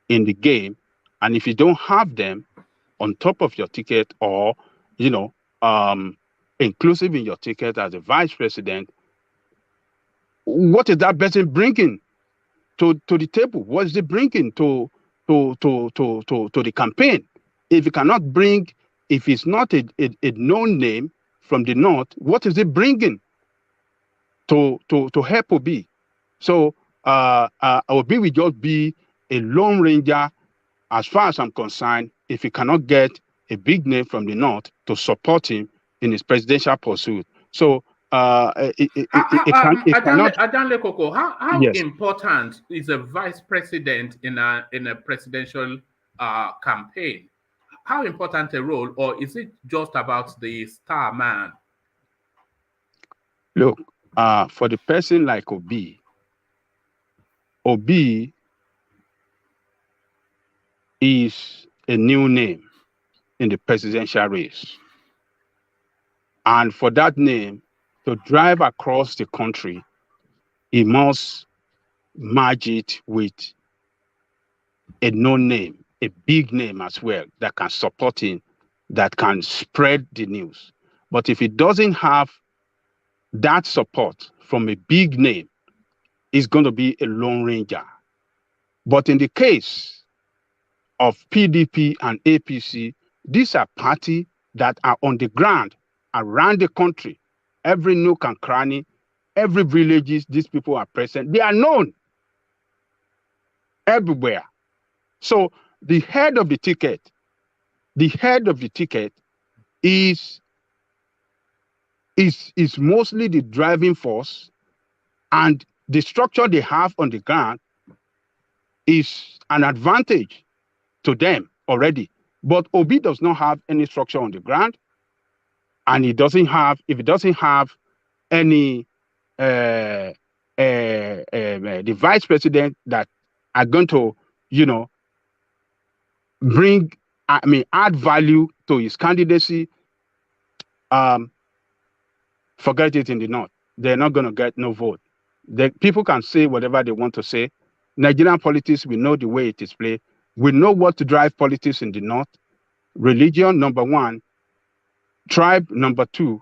in the game. And if you don't have them on top of your ticket, or, inclusive in your ticket as a vice president, what is that person bringing to the table? What is it bringing to the campaign? If it's not a known name from the north, what is it bringing to help Obi? So Obi will just be a lone ranger, as far as I'm concerned, if he cannot get a big name from the north to support him in his presidential pursuit. So How Yes. important is a vice president in a presidential campaign? How important a role, or is it just about the star man? Look, for the person like Obi is a new name in the presidential race. And for that name to drive across the country, he must merge it with a known name, a big name as well, that can support him, that can spread the news. But if he doesn't have that support from a big name, he's going to be a lone ranger. But in the case of PDP and APC, these are parties that are on the ground around the country. Every nook and cranny, every villages, these people are present. They are known everywhere. So the head of the ticket is mostly the driving force, and the structure they have on the ground is an advantage to them already. But Obi does not have any structure on the ground, and if he doesn't have any the vice president that are going to, add value to his candidacy, forget it in the north. They're not going to get no vote. People can say whatever they want to say. Nigerian politics, we know the way it is played. We know what to drive politics in the north. Religion, number one. Tribe, number two.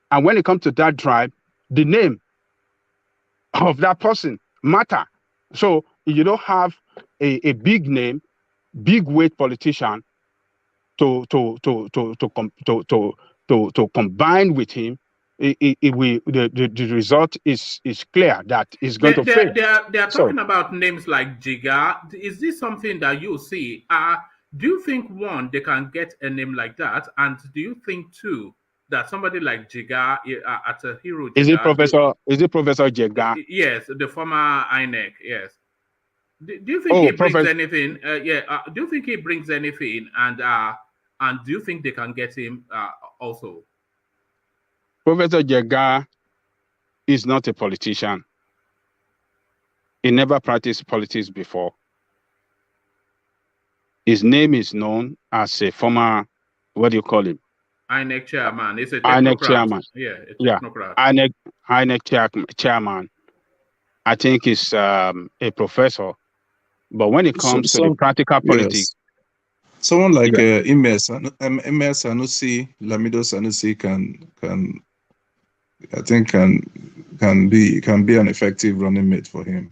And when it comes to that tribe, the name of that person matter. So you don't have a big name, big weight politician to combine with him. The result is clear that it's going to fail. They are talking about names like Jiga. Is this something that you see? Do you think, one, they can get a name like that, and do you think, two, that somebody like Jiga at a hero? Jiga, is it Professor Jiga? Yes, the former INEC. Yes. Do you think he brings anything? Do you think he brings anything? And do you think they can get him also? Professor Jiga is not a politician. He never practiced politics before. His name is known as a former, what do you call him? INEC chairman. It's a INEC technocrat. chairman. Yeah, a Yeah, technocrat. INEC chairman. I think is a professor. But when it comes to the practical politics, someone like Emir Sanusi, Lamido Sanusi can be an effective running mate for him.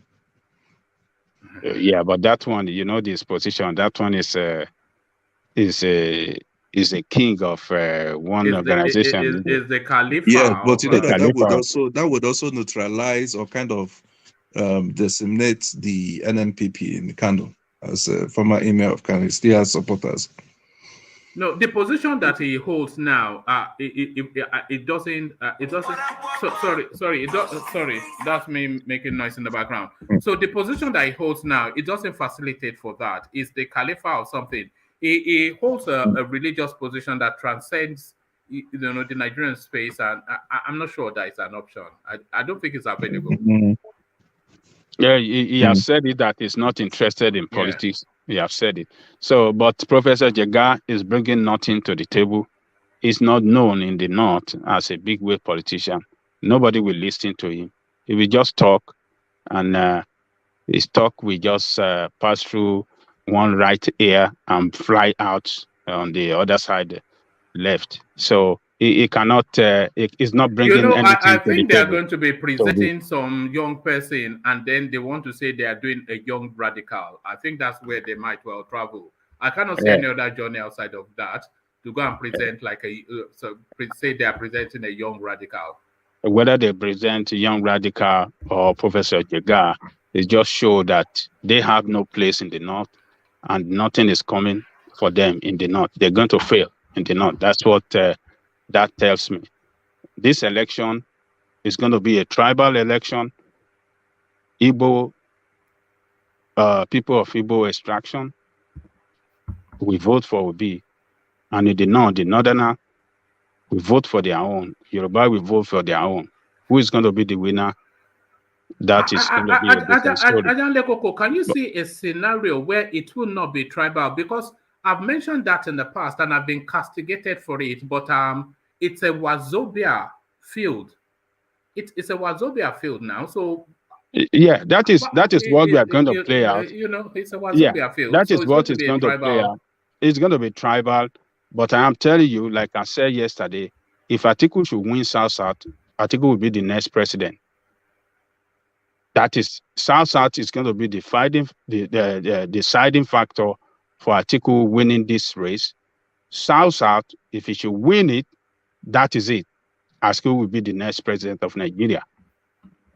Yeah, but that one, you know, this position, that one is a king of one organization. Is the Khalifa? Yeah, but you know that would also neutralize or kind of disseminate the NNPP in Kano. As a former emir of Kano, he still has supporters. No, the position that he holds now, it doesn't. Sorry, that's me making noise in the background. So the position that he holds now, it doesn't facilitate for that. It's the Khalifa or something. He holds a religious position that transcends, the Nigerian space, and I'm not sure that it's an option. I don't think it's available. Yeah, he has said it that he's not interested in politics. Yeah. He has said it. So, but Professor Jega is bringing nothing to the table. He's not known in the North as a big wave politician. Nobody will listen to him. He will just talk, and his talk will just pass through one right ear and fly out on the other side left. So he cannot, he's not bringing anything I to the think they are table. going to be presenting some young person, and then they want to say they are doing a young radical. I think that's where they might well travel. I cannot see any other journey outside of that to go and present say they are presenting a young radical. Whether they present a young radical or Professor Jega, it just show that they have no place in the North, and nothing is coming for them in the North. They're going to fail in the North. That's what that tells me. This election is going to be a tribal election. Igbo, people of Igbo extraction, we vote for Obi. And in the North, the Northerner, we vote for their own. Yoruba, we vote for their own. Who is going to be the winner? That is going to be a different story. Lekoko, can you see a scenario where it will not be tribal? Because I've mentioned that in the past and I've been castigated for it, but it's a Wazobia field. It's a Wazobia field now. So yeah, that is what we are going to play out. It's a Wazobia field. That is what is going to play out. It's going to be tribal, but I am telling you, like I said yesterday, if Atiku should win South-South, Atiku will be the next president. That is, South-South is going to be the deciding factor for Atiku winning this race. South-South, if he should win it, that is it. Atiku will be the next president of Nigeria.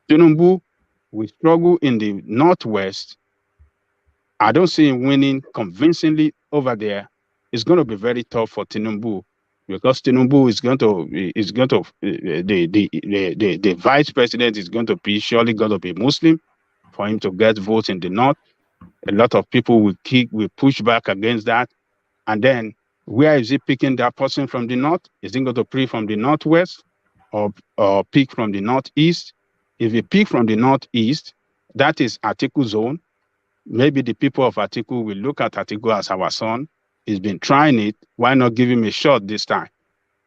Tinubu will struggle in the Northwest. I don't see him winning convincingly over there. It's going to be very tough for Tinubu, because Tinubu is going to the vice president is going to be surely going to be Muslim for him to get votes in the North. A lot of people will push back against that. And then where is he picking that person from the North? Is he going to pick from the Northwest or pick from the Northeast? If he pick from the Northeast, that is Atiku's zone. Maybe the people of Atiku will look at Atiku as our son. He's been trying it. Why not give him a shot this time?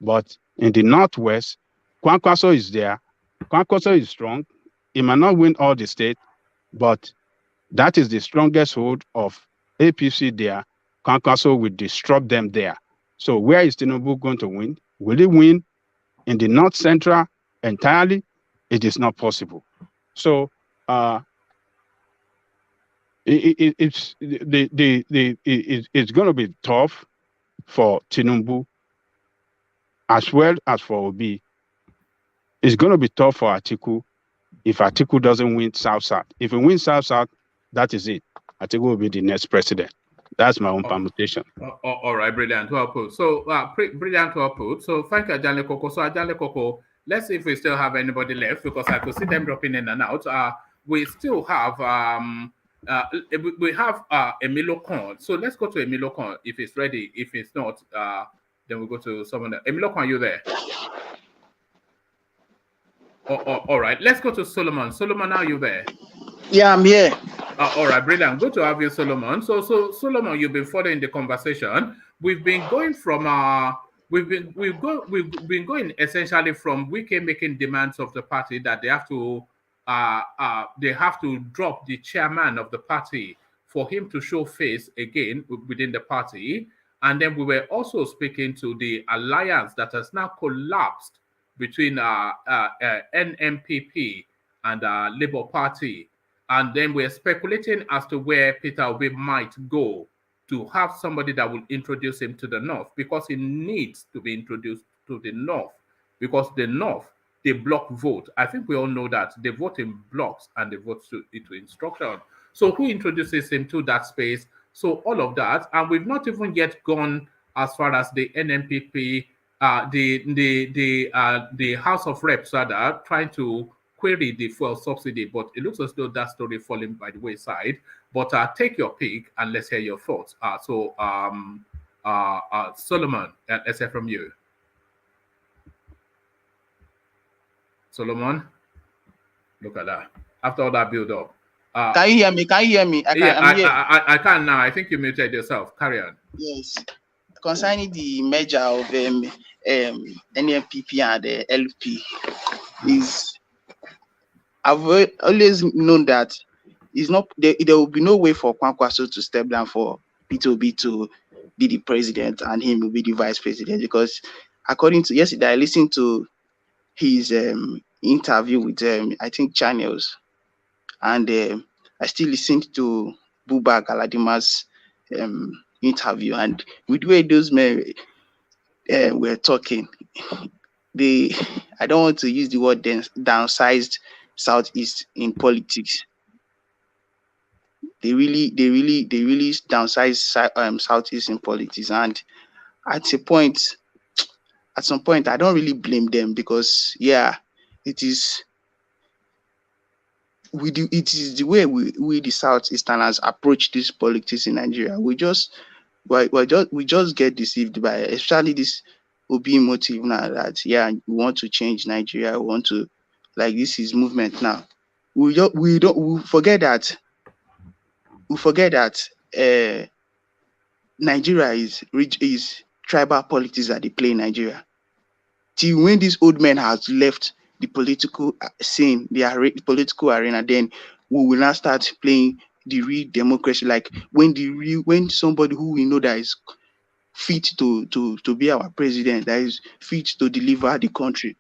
But in the Northwest, Kwankwaso is there. Kwankwaso is strong. He might not win all the state, but that is the strongest hold of APC there. Kwankwaso will disrupt them there. So where is Tinubu going to win? Will he win in the North Central entirely? It is not possible. So it's going to be tough for Tinubu as well as for Obi. It's going to be tough for Atiku if Atiku doesn't win South-South. If he wins South-South, that is it. Atiku will be the next president. That's my own permutation. All right, brilliant. Well put. So, brilliant. Well put. So, thank you, Ajale Koko. So, Ajale Koko, let's see if we still have anybody left, because I could see them dropping in and out. We still have Emilio Khan. So let's go to Emilio Khan if it's ready. If it's not, then we'll go to someone else. Emilio Khan, are you there? All right. Let's go to Solomon. Solomon, are you there? Yeah, I'm here. All right, brilliant. Good to have you, Solomon. So Solomon, you've been following the conversation. We've been going from we've been going essentially from Wike making demands of the party that they have to drop the chairman of the party for him to show face again within the party. And then we were also speaking to the alliance that has now collapsed between NMPP and Labour Party. And then we're speculating as to where Peter Obi might go to have somebody that will introduce him to the North, because he needs to be introduced to the North, because the North, they block vote. I think we all know that they vote in blocks and they vote to instruction. So who introduces him to that space? So all of that, and we've not even yet gone as far as the NMPP, the House of Reps rather, trying to query the fuel subsidy, but it looks as though that story falling by the wayside. But take your pick and let's hear your thoughts. Solomon, let's hear from you. Solomon, look at that. After all that build up. Can you hear me? Can you hear me? I can now. I think you muted yourself. Carry on. Yes. Concerning the merger of NMPP and the LP, I've always known that it's not there will be no way for Kwankwaso to step down for P2B to be the president and him will be the vice president, because according to yesterday, I listened to his interview with I think channels, and I still listened to Buba Galadima's interview, and with the way those men were talking, I don't want to use the word downsized Southeast in politics. They really downsized Southeast in politics, and at some point I don't really blame them, because it is the way we the Southeasterners approach this politics in Nigeria. We just get deceived by, especially this Obi motive now, that we want to change Nigeria, we want to, like, this is movement now. We forget that Nigeria is tribal politics that they play in Nigeria. Till when these old men has left the political scene, the political arena, then we will now start playing the real democracy. Like when somebody who we know that is fit to be our president, that is fit to deliver the country,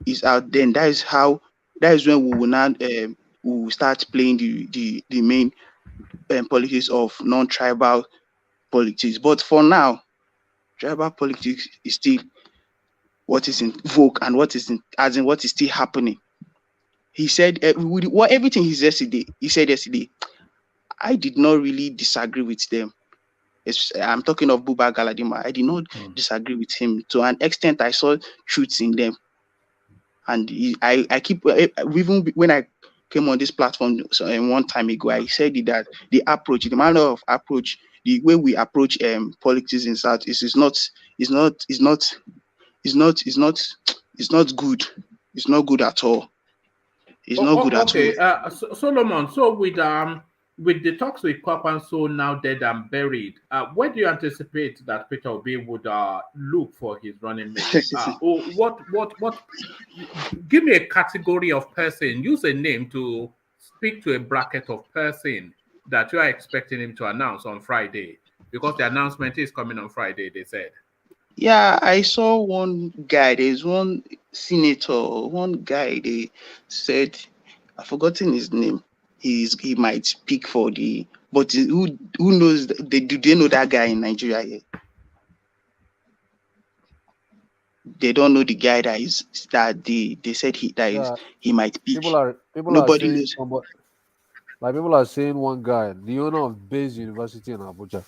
is out, then that is when we will now we will start playing the main politics of non-tribal politics. But for now, tribal politics is still what is in vogue and what is still happening. He said everything he said yesterday, I did not really disagree with them. I'm talking of Buba Galadima. I did not disagree with him. To an extent, I saw truths in them. And I keep, even when I came on this platform one time ago, I said that the manner of approach, the way we approach politics in South is not good. It's not good at all. It's not good at all. Solomon, so with the talks with Kwakwanso now dead and buried, where do you anticipate that Peter Obi would look for his running mate? What? Give me a category of person. Use a name to speak to a bracket of person that you are expecting him to announce on Friday, because the announcement is coming on Friday, they said. Yeah, I saw one guy. There's one senator, one guy. They said, I've forgotten his name. He might speak for but who knows? Do they know that guy in Nigeria yet? They don't know the guy they said he might speak. Nobody knows. People are saying one guy, the owner of Bayes University in Abuja.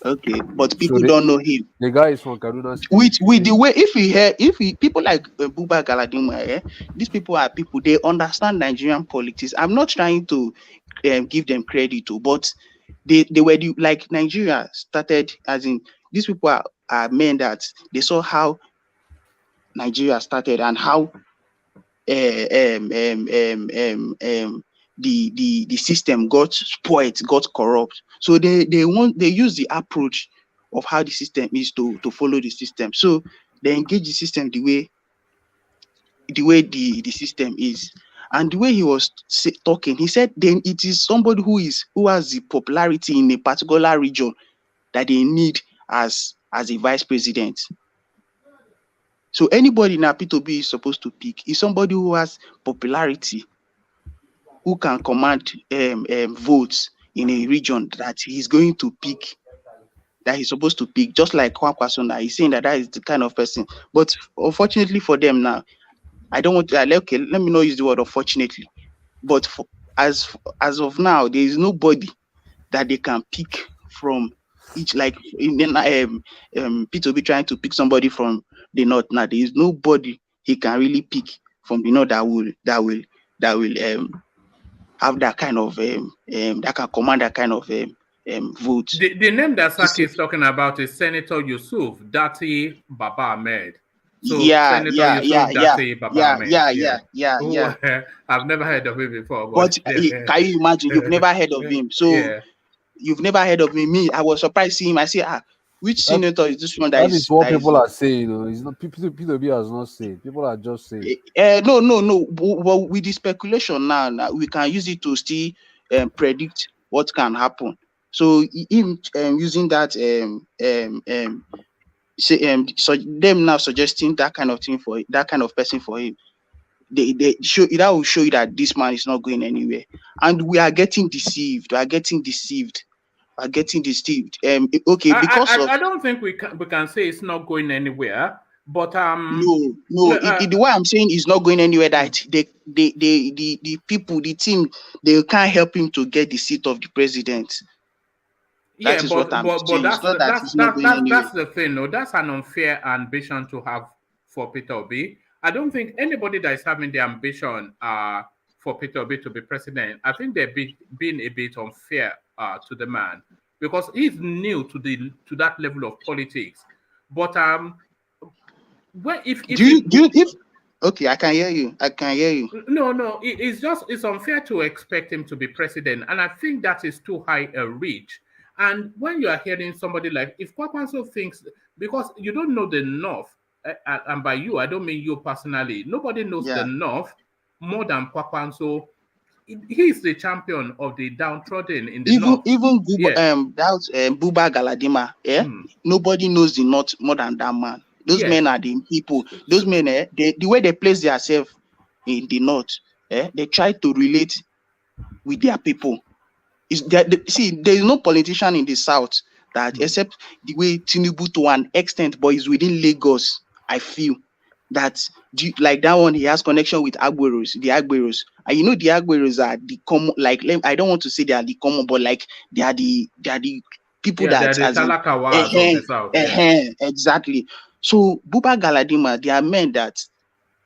Okay, but people don't know him. The guy is from Kaduna State. With the way, if people like Buba Galadima, these people they understand Nigerian politics. I'm not trying to give them credit, but they were like Nigeria started, as in these people are men that they saw how Nigeria started and how the system got spoiled, got corrupt. So they use the approach of how the system is to follow the system. So they engage the system the way the system is. And the way he was talking, he said then it is somebody who has the popularity in a particular region that they need as a vice president. So anybody in P2B is supposed to pick is somebody who has popularity, who can command votes in a region that he's going to pick, that he's supposed to pick, just like Kwankwaso. He's saying that is the kind of person. But unfortunately for them now, I don't want to, okay, let me not use the word unfortunately, but as of now, there is nobody that they can pick from each, like in P2B trying to pick somebody from the north. Now there is nobody he can really pick from the north that will have that kind of that can command that kind of vote. The name that Saki is talking about is Senator Yusuf Dati Baba Ahmed. So Senator Yusuf Dati Baba Ahmed. I've never heard of him before. But can you imagine? You've never heard of him. So you've never heard of him. Me, I was surprised seeing him. I say, which senator is this one that is what people are saying? It's not P2B has not said. People are just saying. No. But with the speculation now, we can use it to still predict what can happen. So him using that so them now suggesting that kind of thing for that kind of person for him, they show that will show you that this man is not going anywhere, and we are getting deceived. Okay, because I don't think we can say it's not going anywhere. But no, the way I'm saying is not going anywhere. That the people, the team, they can't help him to get the seat of the president. That's the thing. No, that's an unfair ambition to have for Peter Obi. I don't think anybody that is having the ambition for Peter Obi to be president, I think they're being a bit unfair to the man, because he's new to that level of politics. But okay, I can hear you. No, it's unfair to expect him to be president, and I think that is too high a reach. And when you are hearing somebody like, if Kwakwanso thinks, because you don't know the North, and by you, I don't mean you personally, nobody knows the North more than Kwakwanso. He is the champion of the downtrodden in the North. Even Buba Galadima, nobody knows the North more than that man. Those men are the people. Those men, the way they place themselves in the North, they try to relate with their people. There is no politician in the South that, except the way Tinubu to an extent, but is within Lagos. I feel that like that one, he has connection with the Agberos, and the Agberos are the common. Like, I don't want to say they are the common, but like they are the people that are the Talakawas of the South. Exactly. So Buba Galadima, they are men that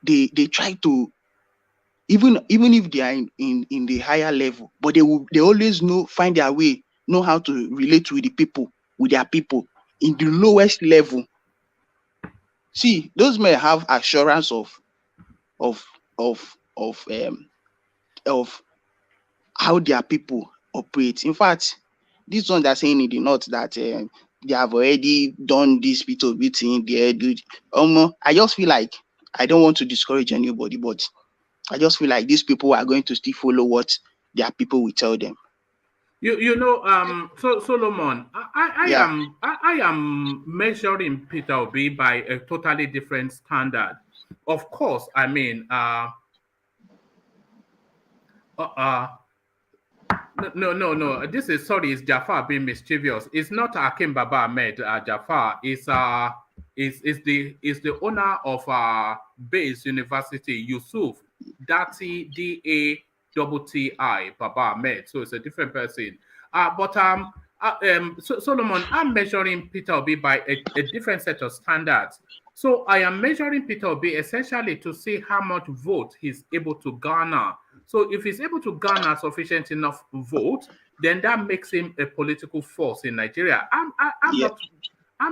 they try to. Even if they are in the higher level, but they always find their way, know how to relate with their people in the lowest level. See, those men have assurance of how their people operate. In fact, this one they're saying in the North that they have already done this P2B thing. I just feel like, I don't want to discourage anybody, but I just feel like these people are going to still follow what their people will tell them. So Solomon, I am measuring Peter Obi by a totally different standard. Of course, I mean, no. This is, sorry, it's Jafar being mischievous. It's not Akim Baba Ahmed. Jafar is the owner of Bayes University, Yusuf Dati DATTI Baba Ahmed. So it's a different person. So Solomon, I'm measuring Peter Obi by a different set of standards. So I am measuring Peter Obi essentially to see how much vote he's able to garner. So if he's able to garner sufficient enough vote, then that makes him a political force in Nigeria. I'm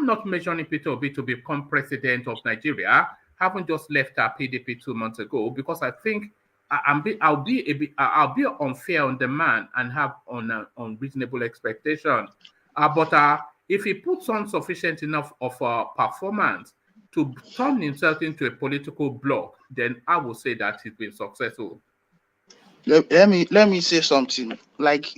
not measuring Peter Obi to become president of Nigeria. Haven't just left our PDP 2 months ago, because I think I'll be unfair on the man and have unreasonable expectation. But if he puts on sufficient enough of a performance to turn himself into a political bloc, then I will say that he's been successful. Let me say something. Like,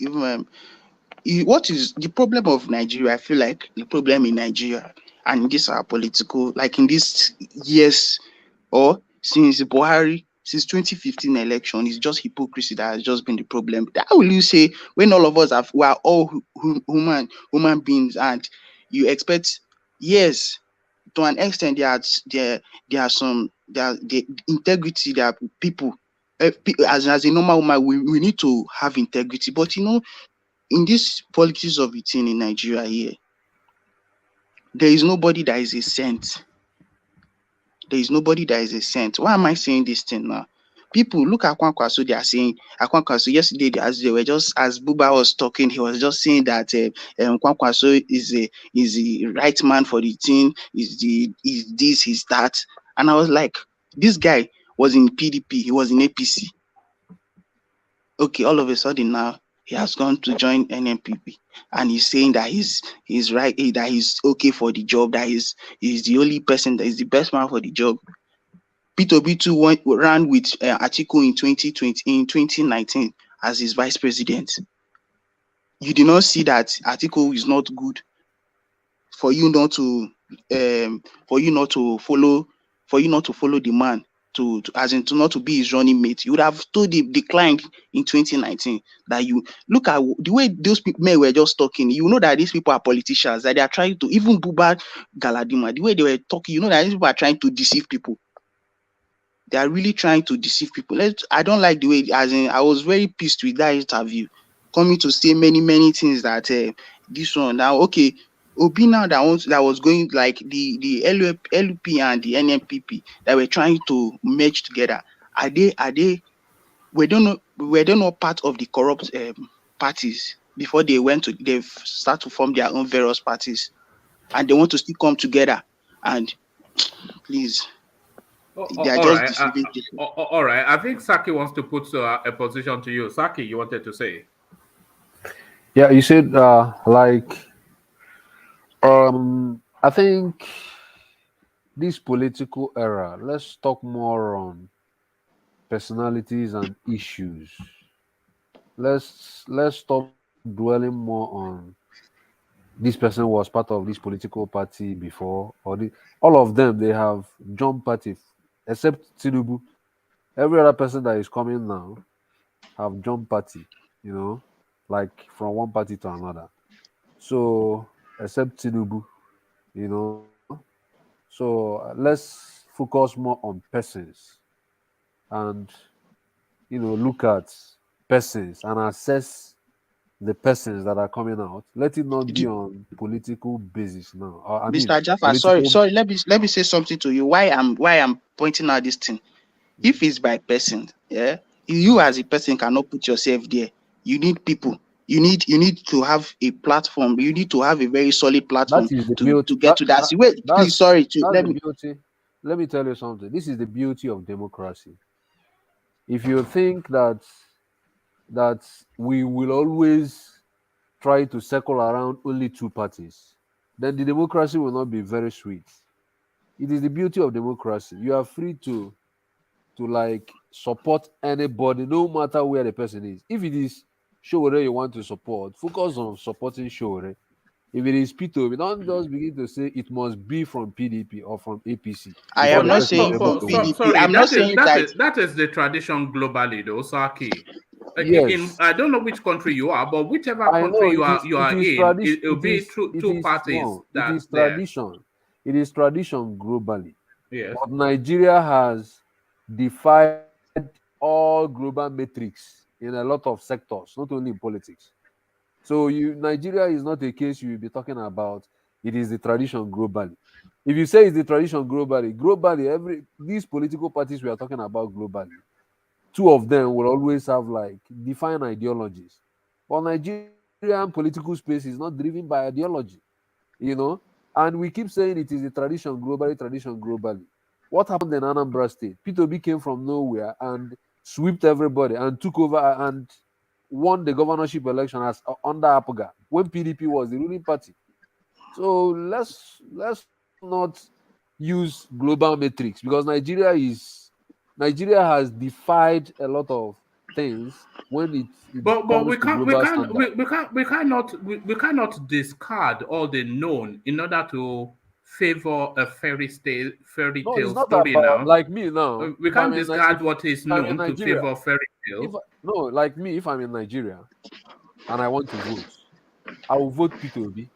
what is the problem of Nigeria? I feel like the problem in Nigeria and this our political, like in these years or since Buhari, since 2015 election, it's just hypocrisy that has just been the problem. How will you say when all of us we are all human beings, and you expect, yes, to an extent there are some the integrity, there are people, as a normal woman, we need to have integrity, but in this politics of it in Nigeria here, there is nobody that is a saint. There is nobody that is a saint. Why am I saying this thing now? People look at Kwankwaso, they are saying Kwankwaso yesterday, as they were just, as Buba was talking, he was just saying that Kwankwaso is the right man for the team, is this, is that. And I was like, this guy was in PDP, he was in APC. Okay, all of a sudden now he has gone to join NNPP, and he's saying that he's right, that he's okay for the job, that he's the only person, that is the best man for the job. P2B2 ran with Atiku in 2019 as his vice president. You did not see that Atiku is not good for you not to follow the man, to not to be his running mate. You would have told him, declined in 2019, that you look at the way those men were just talking. You know that these people are politicians, that they are trying to, even Buba Galadima, the way they were talking, you know that these people are trying to deceive people. They are really trying to deceive people. I don't like the way, as in, I was very pissed with that interview, coming to say many things that this one now, okay, Obi now that was going, like the LP and the NMPP that were trying to merge together. We don't know part of the corrupt parties before they start to form their own various parties, and they want to still come together. And please, they are All just right. deceiving people. All right. I think Saki wants to put a position to you. Saki, you wanted to say? Yeah, you said I think this political era, let's talk more on personalities and issues. Let's stop dwelling more on this person was part of this political party before, or all of them, they have jumped party, except Tinubu. Every other person that is coming now have jumped party, like from one party to another. So except Tinubu, you know. So let's focus more on persons, and look at persons and assess the persons that are coming out. Let it not be on political basis now. Mr. Jaffa, political. sorry. Let me say something to you. Why I'm pointing out this thing. If it's by person, yeah, you as a person cannot put yourself there. You need people. You need to have a platform. You need to have a very solid That platform is the to beauty. get to that. Wait, please, sorry. That's the beauty. Let me tell you something. This is the beauty of democracy. If you think that we will always try to circle around only two parties, then the democracy will not be very sweet. It is the beauty of democracy. You are free to like support anybody, no matter where the person is. If it is Showore you want to support, focus on supporting Showore. If it is Pito, we don't just begin to say it must be from PDP or from APC. I am not saying from PDP. Sorry, I'm not saying that is the tradition globally, though, Saki. Yes. I don't know which country you are, but whichever I country know you are in, it'll it be is two parties no, it that is there. tradition. It is tradition globally. Yes. But Nigeria has defied all global metrics in a lot of sectors, not only in politics. So Nigeria is not a case you will be talking about. It is the tradition globally. If you say it's the tradition globally, these political parties we are talking about globally, two of them will always have like defined ideologies. But Nigerian political space is not driven by ideology, and we keep saying it is a tradition globally. What happened in Anambra State? P2B came from nowhere and swept everybody and took over and won the governorship election as under Apoga when PDP was the ruling party. So let's not use global metrics, because Nigeria has defied a lot of things when it But comes to global standard. we cannot discard all the known in order to favor a fairy No, it's tale not story about now. like me now. We If I'm can't in discard what is if I'm in known to Nigeria, favor fairy if tale. no, like me, if I'm in Nigeria and I want to vote, I will vote P2B.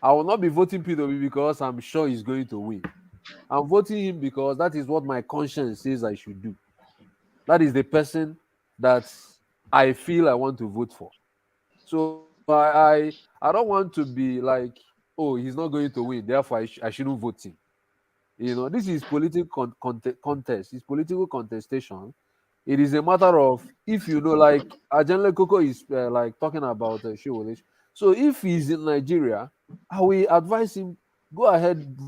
I will not be voting P2B because I'm sure he's going to win. I'm voting him because that is what my conscience says I should do. That is the person that I feel I want to vote for. So I don't want to be like, oh, he's not going to win, therefore I shouldn't vote him. This is political contest. It's political contestation. It is a matter of, if like Ajanle Koko is like talking about Shewole. So if he's in Nigeria, I will advise him, go ahead,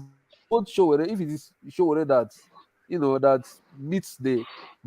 vote Shewole if it is Shewole that that meets the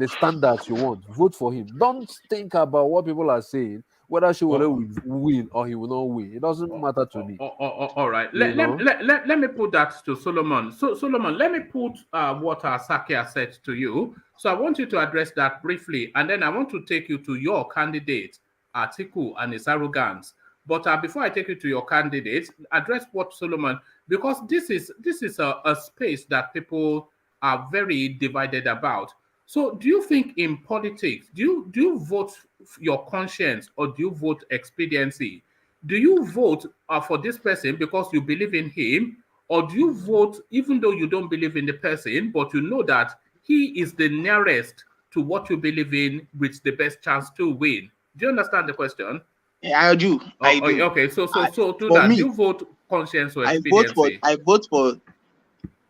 standards you want. Vote for him. Don't think about what people are saying, whether Shewole Oh, will win or he will not win. It doesn't matter to me. all right. You know. Let me put that to Solomon. So, Solomon, let me put what Sakia said to you. So, I want you to address that briefly, and then I want to take you to your candidate, Atiku, and his arrogance. But before I take you to your candidate, address what Solomon, because this is a space that people are very divided about. So, do you think in politics, do you vote your conscience or do you vote expediency? Do you vote for this person because you believe in him, or do you vote even though you don't believe in the person, but you know that he is the nearest to what you believe in with the best chance to win? Do you understand the question? Yeah, I do. I do. Okay, so I, to for that, do me, you vote conscience or I vote for expediency? I vote for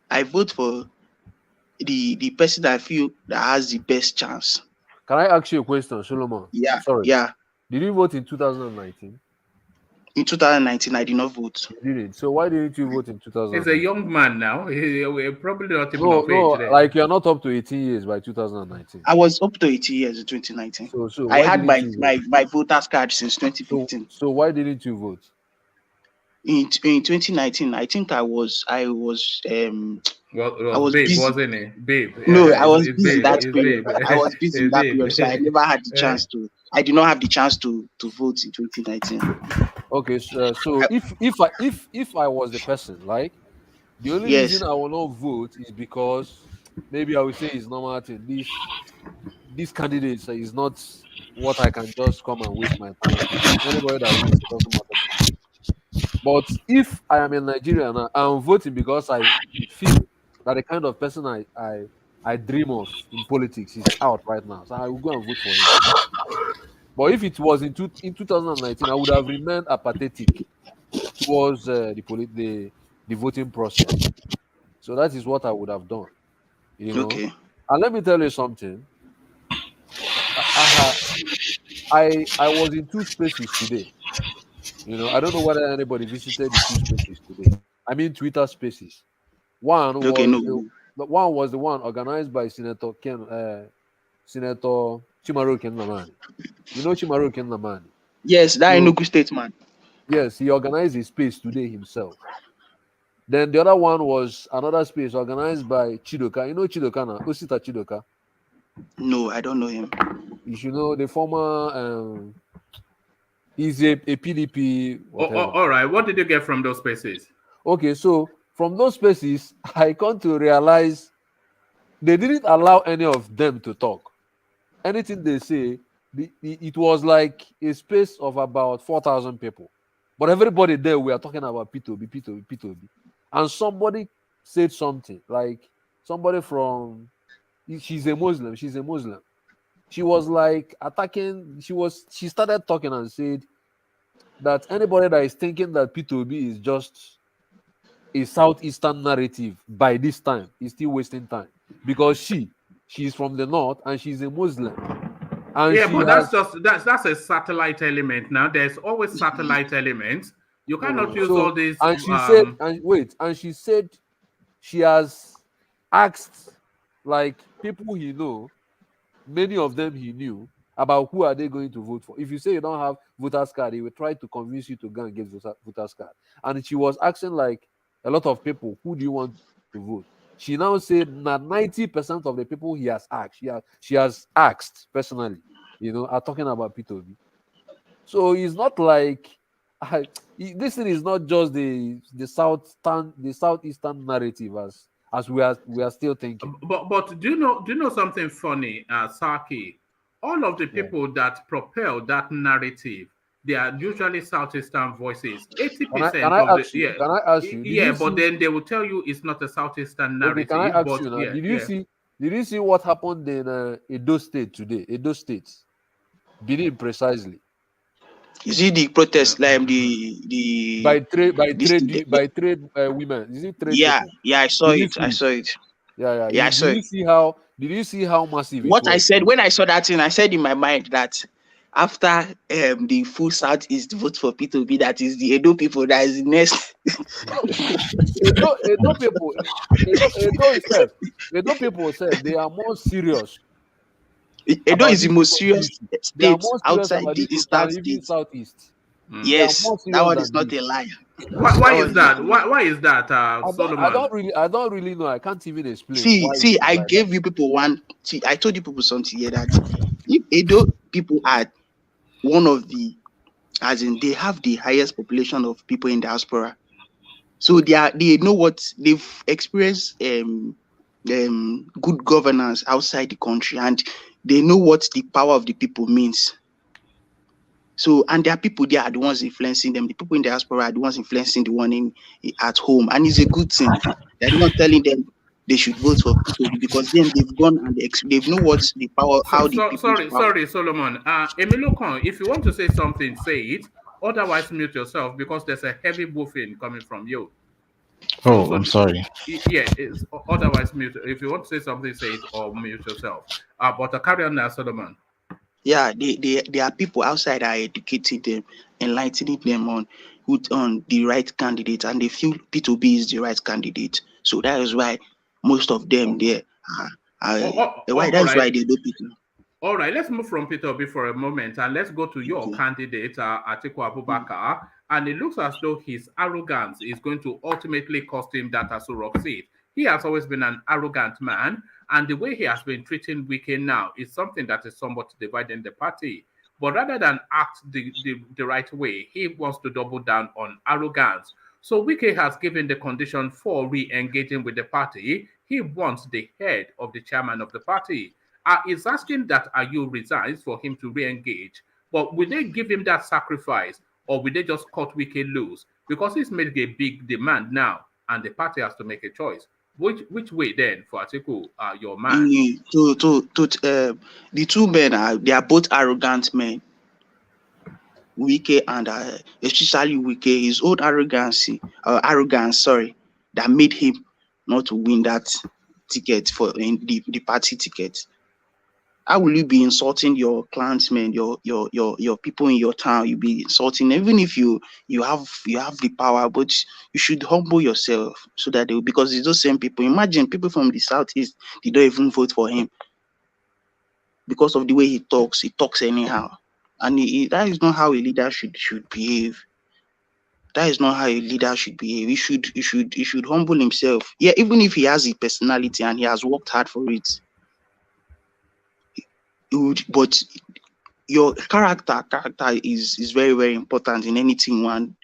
I vote for the person that I feel that has the best chance. Can I ask you a question, Solomon? Yeah, Sorry. yeah. Did you vote in 2019? In 2019, I did not vote. You didn't. So why didn't you vote in He's a 2019? young man now. He probably not even No, of age no, then. like you're not up to 18 years by 2019. I was up to 80 years in 2019. So I why had didn't my, you vote? my voter's card since So 2015. so why didn't you vote? In 2019, I think Well, it I was was Babe, busy. wasn't it? Babe. No, I was It's busy Babe. that It's period. Babe. I was busy in It's that period, so I Babe. never had the chance to. I did not have the chance to vote in 2019. Okay, so if I was the person, like, the only reason Yes. I will not vote is because maybe I will say it's normal thing. This candidate is not what I can just come and waste my time with. Anybody that wins, it doesn't matter to me. But if I am in Nigeria and I'm voting because I feel that the kind of person I dream of in politics is out right now, so I will go and vote for him. But if it was in 2019, I would have remained apathetic towards the voting process. So that is what I would have done, you know. Okay. And let me tell you something. I ha- I was in two spaces today. I don't know whether anybody visited the two spaces today. I mean Twitter spaces. One Okay. was No. the one organized by Senator Chimaro Kenlamani. You know Chimaro Kenlamani. Yes, that So Enugu State man. yes, he organized a space today himself. Then the other one was another space organized by Chidoka. You know Chidoka now, Osita Chidoka. No, I don't know him. You should know the former. He's a PDP whatever. All right. What did you get from those spaces? Okay, so from those spaces, I come to realize they didn't allow any of them to talk. Anything they say, it was like a space of about 4,000 people. But everybody there, we are talking about P2B, P2B, P2B. And somebody said something, like somebody from, she's a Muslim. She was like attacking, she started talking and said that anybody that is thinking that P2B is just a southeastern narrative by this time is still wasting time, because she's from the north and she's a Muslim, and Yeah, she but has that's a satellite element. Now there's always satellite elements. You cannot no. use all So these. and she said, and she said she has asked like people he know, many of them he knew, about who are they going to vote for. If you say you don't have voters card, they will try to convince you to go and get voters card. And she was asking like a lot of people, who do you want to vote? She now said that 90% of the people he has asked, she has asked personally, are talking about P2B. So it's not like this thing is not just the southeastern narrative as we are still thinking. But do you know something funny, Saki? All of the people that propel that narrative, they are usually Southeastern voices. 80% of the yeah. Can I ask you? Yeah, but then they will tell you it's not a Southeastern narrative. Okay, can I ask but you now? yeah, Did you see what happened in Edo State today? Edo State, Benin precisely. You see the protest, like the by trade women. Is it trade people? Yeah, I saw it. I saw it. Yeah. I saw it. Did you see how massive what it was? I said when I saw that thing, I said in my mind that after the full Southeast vote for P2B, that is the Edo people that is the next. Edo people said they are more serious. Edo is the most serious state outside the Eastern states. Southeast. Yes, that one is not a lie. Why is that? Why is that, Solomon? I don't really know. I can't even explain. See, I gave you people one. See, I told you people something here that if Edo people are one of the, as in they have the highest population of people in diaspora, so they know what they've experienced good governance outside the country, and they know what the power of the people means. So, and there are people there are the ones influencing them. The people in the diaspora are the ones influencing the one at home, and it's a good thing. They're not telling them they should vote for people because then they've gone and they've know what's the power. Sorry, Solomon. Emilokon, if you want to say something, say it. Otherwise, mute yourself because there's a heavy woofing coming from you. I'm sorry. Yeah, otherwise mute. If you want to say something, say it or mute yourself. But carry on now, Solomon. Yeah, there are people outside that are educating them, enlightening them on the right candidate, and they feel P2B is the right candidate. So that is why most of them there why they do P2B. All right, let's move from P2B for a moment and let's go to your candidate, Atiku Abubakar. And it looks as though his arrogance is going to ultimately cost him that Aso Rock seat. He has always been an arrogant man, and the way he has been treating Wike now is something that is somewhat dividing the party. But rather than act the right way, he wants to double down on arrogance. So Wike has given the condition for re-engaging with the party. He wants the head of the chairman of the party. Is asking that Ayu resigns for him to re-engage. But will they give him that sacrifice, or will they just cut Wike loose? Because he's made a big demand now, and the party has to make a choice. Which way then for Atiku, your man? The two men they are both arrogant men. Wike and especially Wike, his own arrogance, that made him not to win that ticket for the party ticket. How will you be insulting your clansmen, your people in your town? You'll be insulting, even if you have the power, but you should humble yourself so that they will, because it's those same people. Imagine people from the southeast, they don't even vote for him because of the way he talks. He talks anyhow, and that is not how a leader should behave. That is not how a leader should behave. He should humble himself. Yeah, even if he has a personality and he has worked hard for it. But your character is very, very important in anything one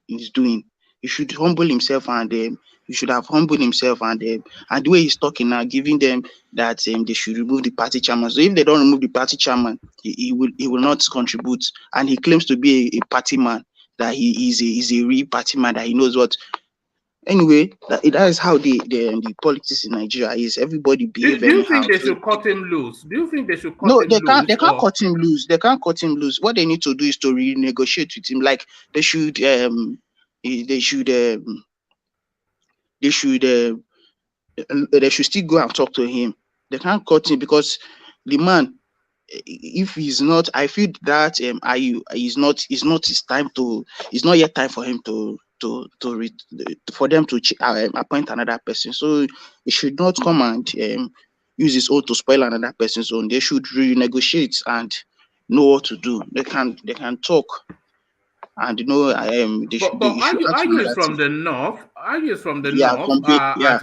is doing. He should humble himself, and he should have humbled himself, and the way he's talking now, giving them that they should remove the party chairman. So if they don't remove the party chairman, he will not contribute. And he claims to be a party man, that he is a real party man, that he knows what. Anyway, that is how the politics in Nigeria is. Everybody behave. Do you think they should cut him loose? Do you think they should cut him loose? No, they can't cut him loose. They can't cut him loose. What they need to do is to renegotiate with him. Like they should still go and talk to him. They can't cut him because the man, if he's not, I feel that Ayu is not his time to. It's not yet time for him for them to appoint another person. So he should not come and use his own to spoil another person's own. They should renegotiate and know what to do. They can talk, and you know, But they should act are from you that from thing. the north? Are you from the Yeah, north? complete. Yeah,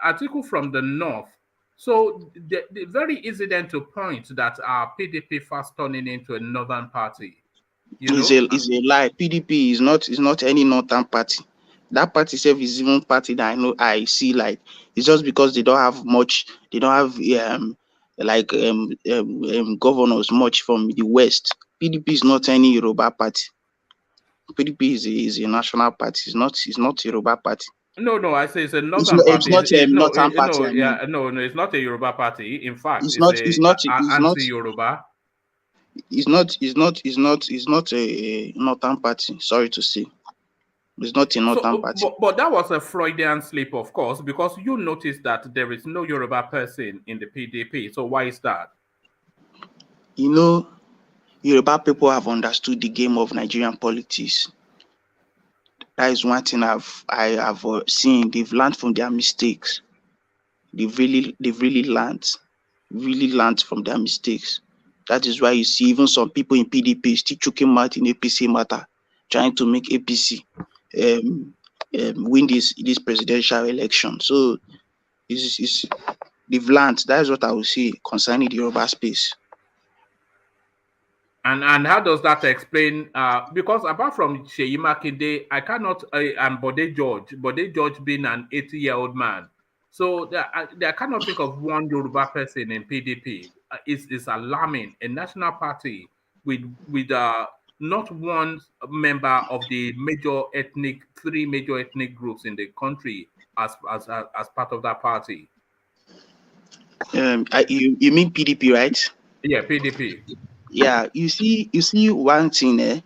Article from the north. So the very easy then to point that PDP fast turning into a northern party. You know, is a lie. PDP is not any northern party. That party itself is even party that I know I see like it's just because they don't have much. They don't have governors much from the west. PDP is not any Yoruba party. PDP is a national party. It's not Yoruba party. no. I say it's a northern It's party. not No, northern party. no, I mean, yeah, no. It's not a Yoruba party. In fact, it's it's not anti-Yoruba. it's not a northern party. Sorry to say, it's not a northern party. But that was a Freudian slip, of course, because you noticed that there is no Yoruba person in the PDP. So why is that? You know, Yoruba people have understood the game of Nigerian politics. That is one thing I have seen. They've learned from their mistakes. They've really learned from their mistakes. That is why you see even some people in PDP still choking mouth in APC matter, trying to make APC win this presidential election. So they've learned. That is what I will say concerning the Yoruba space. And how does that explain? Because apart from Sheyi Makinde, I cannot, and Bode George being an 80-year-old man. So I cannot think of one Yoruba person in PDP. It's alarming. A national party with not one member of the three major ethnic groups in the country as part of that party. You mean PDP, right? Yeah, PDP. Yeah, you see one thing,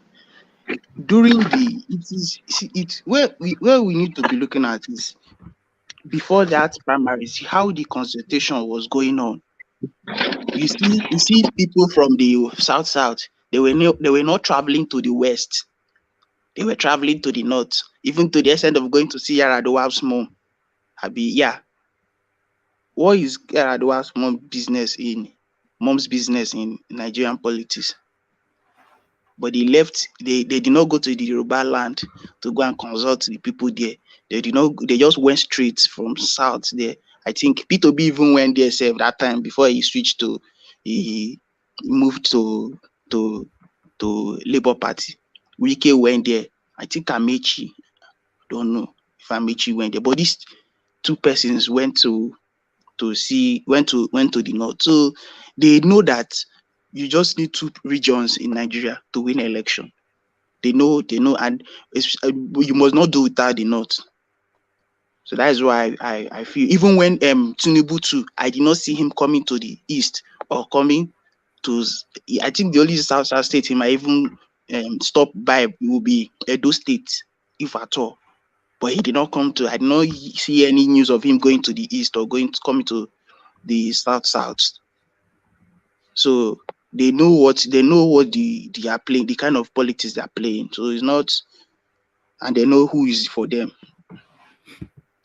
during where we need to be looking at is before that primaries, how the consultation was going on. You see people from the south, they were not traveling to the west. They were traveling to the north, even to the extent of going to see Yaradua's mom. Yeah. What is Yaradua's mom's business in Nigerian politics? But they left. They did not go to the Yoruba land to go and consult the people there. They did not. They just went straight from south there. I think P2B even went there that time before he switched to he moved to Labour Party. Wike went there. I think Amechi. Don't know if Amechi went there, but these two persons went to the north. So they know that you just need two regions in Nigeria to win an election. They know, and you must not do without the north. So that is why I feel even when Tinubu too, I did not see him coming to the east or coming to. I think the only south state he might even stop by will be Edo State, if at all. But he did not come to. I did not see any news of him going to the east or coming to the south. So they know what they are playing, the kind of politics they are playing. So it's not, and they know who is for them.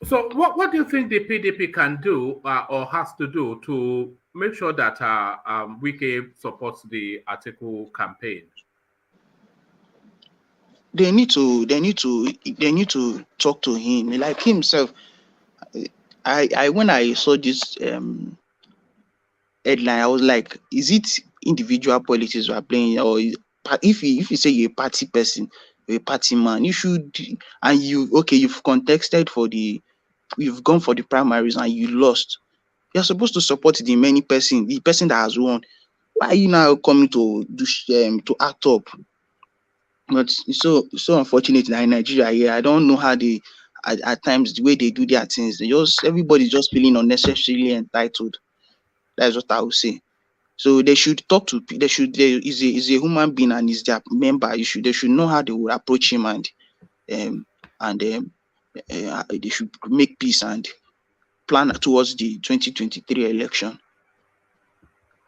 So what do you think the PDP can do or has to do to make sure that Wike supports the article campaign? They need to talk to him. Like himself, I when I saw this headline, I was like, is it individual politics we are playing, or if you say you're a party person, you're a party man, you should, and you've contested you've gone for the primaries and you lost. You're supposed to support the person that has won. Why are you now coming to to act up? But it's so unfortunate that in Nigeria here, I don't know how they at times the way they do their things. Everybody's just feeling unnecessarily entitled. That's what I would say. So they should talk to. Is a human being and is their member. They should know how they will approach him and they should make peace and plan towards the 2023 election.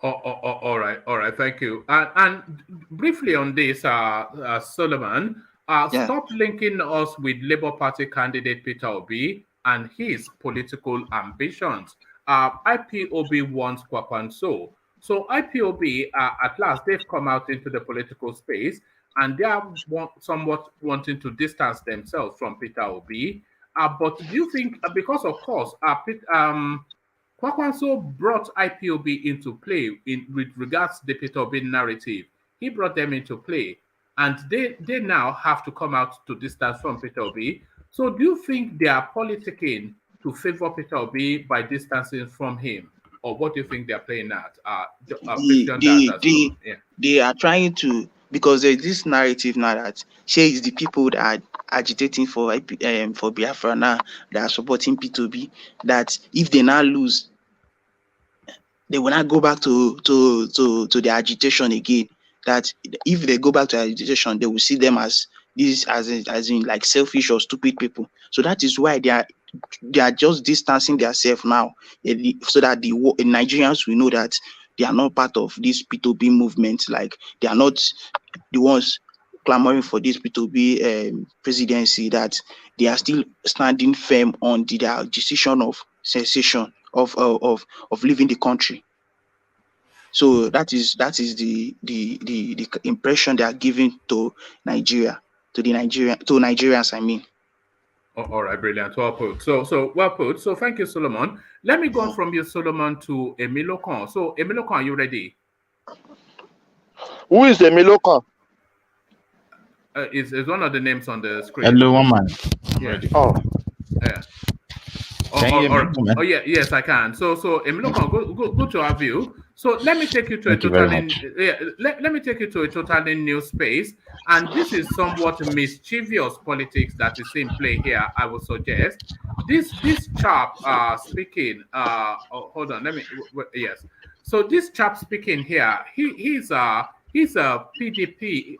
All right. Thank you. And briefly on this, Solomon, stop linking us with Labour Party candidate Peter Obi and his political ambitions. IPOB wants Kwakwanso. So IPOB, at last, they've come out into the political space, and they are somewhat wanting to distance themselves from Peter Obi. But do you think, because of course, Kwakwanso brought IPOB into play with regards to the Peter Obi narrative. He brought them into play, and they now have to come out to distance from Peter Obi. So do you think they are politicking to favor Peter Obi by distancing from him? Or what do you think they're playing at? They are trying to, because there's this narrative now that is the people that are agitating for Biafra now, that are supporting P2B, that if they now lose, they will not go back to the agitation again. That if they go back to agitation, they will see them as in like selfish or stupid people. So that is why they are just distancing themselves now, so that the Nigerians will know that they are not part of this P2B movement. Like they are not the ones clamoring for this P2B presidency. That they are still standing firm on their decision of cessation of leaving the country. So that is the impression they are giving to Nigeria, to Nigerians, I mean. All right, brilliant. Well put. So well put. So thank you, Solomon. Let me go on from you, Solomon, to Emilio Khan. So Emilio Khan, are you ready? Who is Emilio Khan? Is one of the names on the screen. Hello, woman. Yeah. Oh. Yeah. Yes, I can. So Emilio Khan, good to have you. So let me take you to let me take you to a totally new space. And this is somewhat mischievous politics that is in play here, I would suggest. This chap speaking, hold on, yes. So this chap speaking here, he's a PDP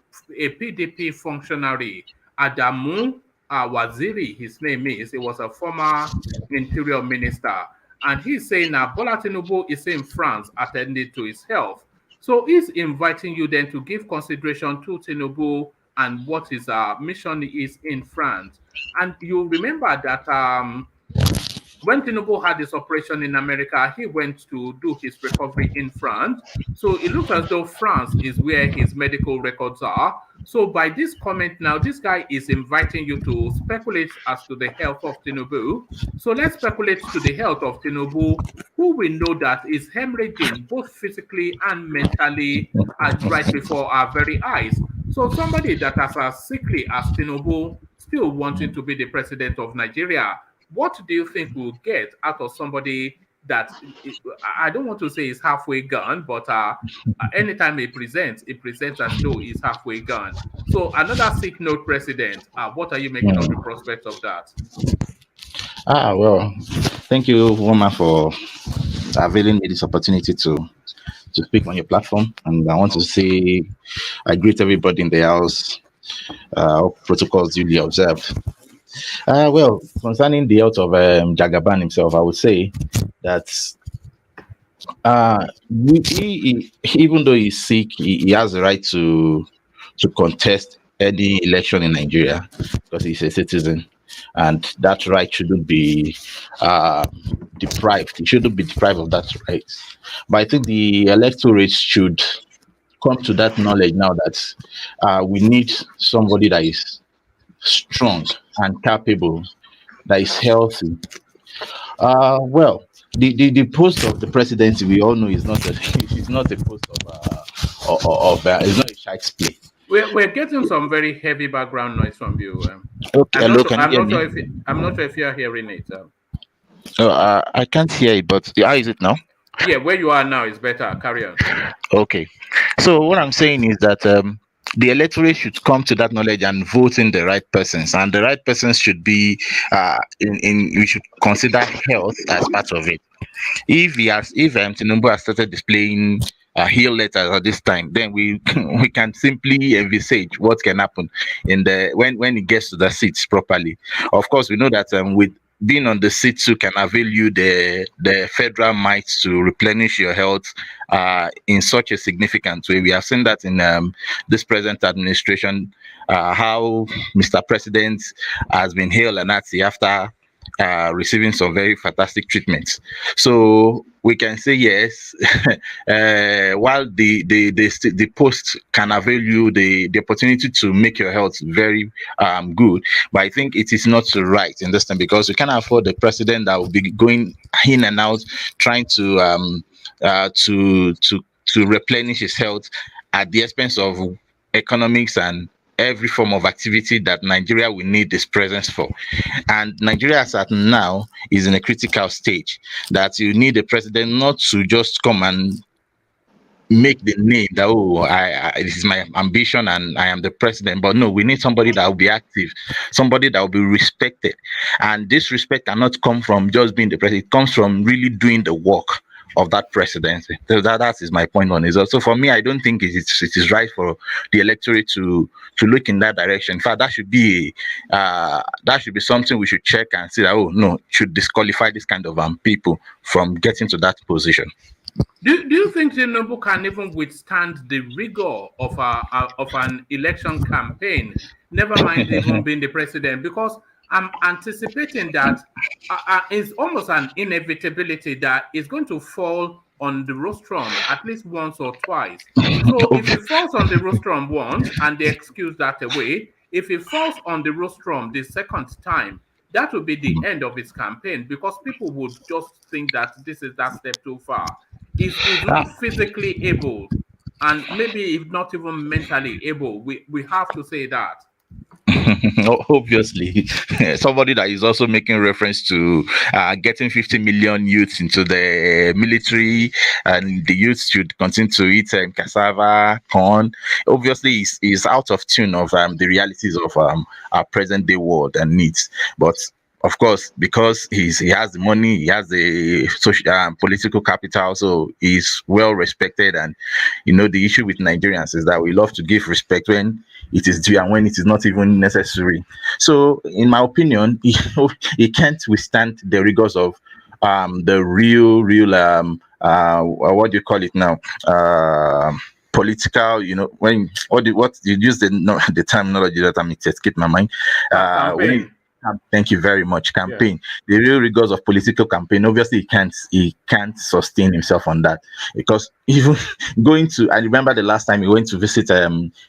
functionary, Adamu Waziri, his name is. He was a former interior minister. And he's saying that Bola Tinubu is in France attending to his health. So he's inviting you then to give consideration to Tinubu and what his mission is in France. And you remember that when Tinubu had his operation in America, he went to do his recovery in France. So it looks as though France is where his medical records are. So by this comment now, this guy is inviting you to speculate as to the health of Tinubu. So let's speculate to the health of Tinubu, who we know that is hemorrhaging both physically and mentally right before our very eyes. So somebody that is as sickly as Tinubu still wanting to be the president of Nigeria, what do you think we'll get out of somebody that, I don't want to say is halfway gone, but anytime he presents as though he's halfway gone. So another sick note president, what are you making of the prospect of that? Well, thank you, woman, for availing me this opportunity to speak on your platform. And I want to say I greet everybody in the house, protocols duly observed. Well, concerning the health of Jagaban himself, I would say that he, even though he's sick, he has the right to contest any election in Nigeria because he's a citizen, and that right shouldn't be deprived. He shouldn't be deprived of that right. But I think the electorate should come to that knowledge now that we need somebody that is strong and capable, that is healthy. Well, the post of the presidency, we all know, is not it's not a post it's not a child's play. We're getting some very heavy background noise from you. Okay, I'm not sure if you're hearing it. I can't hear it, but how is it now? Yeah, where you are now is better. Carry on. Okay, so what I'm saying is that the electorate should come to that knowledge and vote in the right persons, and the right persons should be we should consider health as part of it. If Tinubu has started displaying heal letters at this time, then we can simply envisage what can happen in when it gets to the seats properly. Of course, we know that with being on the seat too can avail you the federal might to replenish your health in such a significant way. We have seen that in this present administration, how Mr. President has been hailed and Nazi after receiving some very fantastic treatments. So we can say yes, while the post can avail you the opportunity to make your health very good, but I think it is not right in this time, because you can't afford the president that will be going in and out trying to to replenish his health at the expense of economics and every form of activity that Nigeria will need this presence for. And Nigeria, as at now, is in a critical stage that you need a president not to just come and make the name that, oh, this is my ambition and I am the president. But no, we need somebody that will be active, somebody that will be respected. And this respect cannot come from just being the president, it comes from really doing the work of that presidency. So that is my point on it. So for me, I don't think it is right for the electorate to look in that direction. In fact, that should be something we should check and see that, oh no, should disqualify this kind of people from getting to that position. Do you think Tinubu can even withstand the rigor of an election campaign? Never mind even being the president, because I'm anticipating that it's almost an inevitability that it's going to fall on the rostrum at least once or twice. So if it falls on the rostrum once and they excuse that away, if it falls on the rostrum the second time, that will be the end of his campaign, because people would just think that this is that step too far. Is not physically able, and maybe if not even mentally able. We have to say that. Obviously, somebody that is also making reference to getting 50 million youths into the military, and the youths should continue to eat cassava, corn. Obviously, is out of tune of the realities of our present day world and needs. But of course, because he has the money, he has the social political capital, so he's well respected. And the issue with Nigerians is that we love to give respect when it is due and when it is not even necessary. So, in my opinion, he can't withstand the rigors of the real what do you call it now? Political, when what you use the terminology that I'm escape my mind. Thank you very much. Campaign. Yeah. The real rigors of political campaign. Obviously, he can't sustain himself on that, because even going to, I remember the last time he went to visit.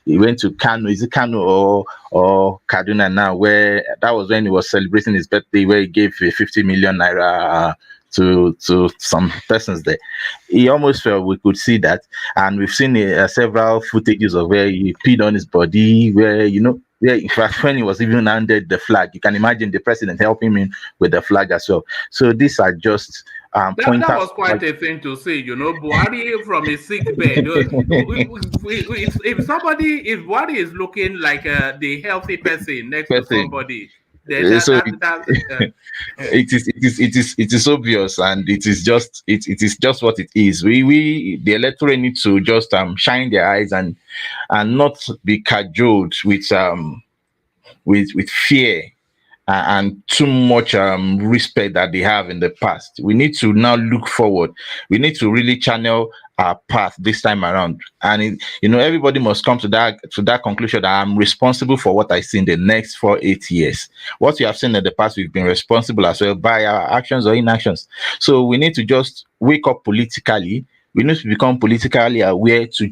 He went to Kano. Is it Kano or Kaduna now? Where that was when he was celebrating his birthday, where he gave 50 million naira to some persons there. He almost felt we could see that, and we've seen several footages of where he peed on his body, where yeah, in fact, when he was even handed the flag, you can imagine the president helping him with the flag as well. So these are just that was quite a thing to say, Buhari from a sick bed. If Buhari is looking like the healthy person next to somebody, then it is obvious, and it is just what it is. We the electorate need to just shine their eyes and not be cajoled with fear and too much respect that they have in the past. We need to now look forward. We need to really channel our path this time around, and everybody must come to that conclusion that I'm responsible for what I see in the next 4-8 years. What we have seen in the past, we've been responsible as well by our actions or inactions. So we need to just wake up politically. We need to become politically aware to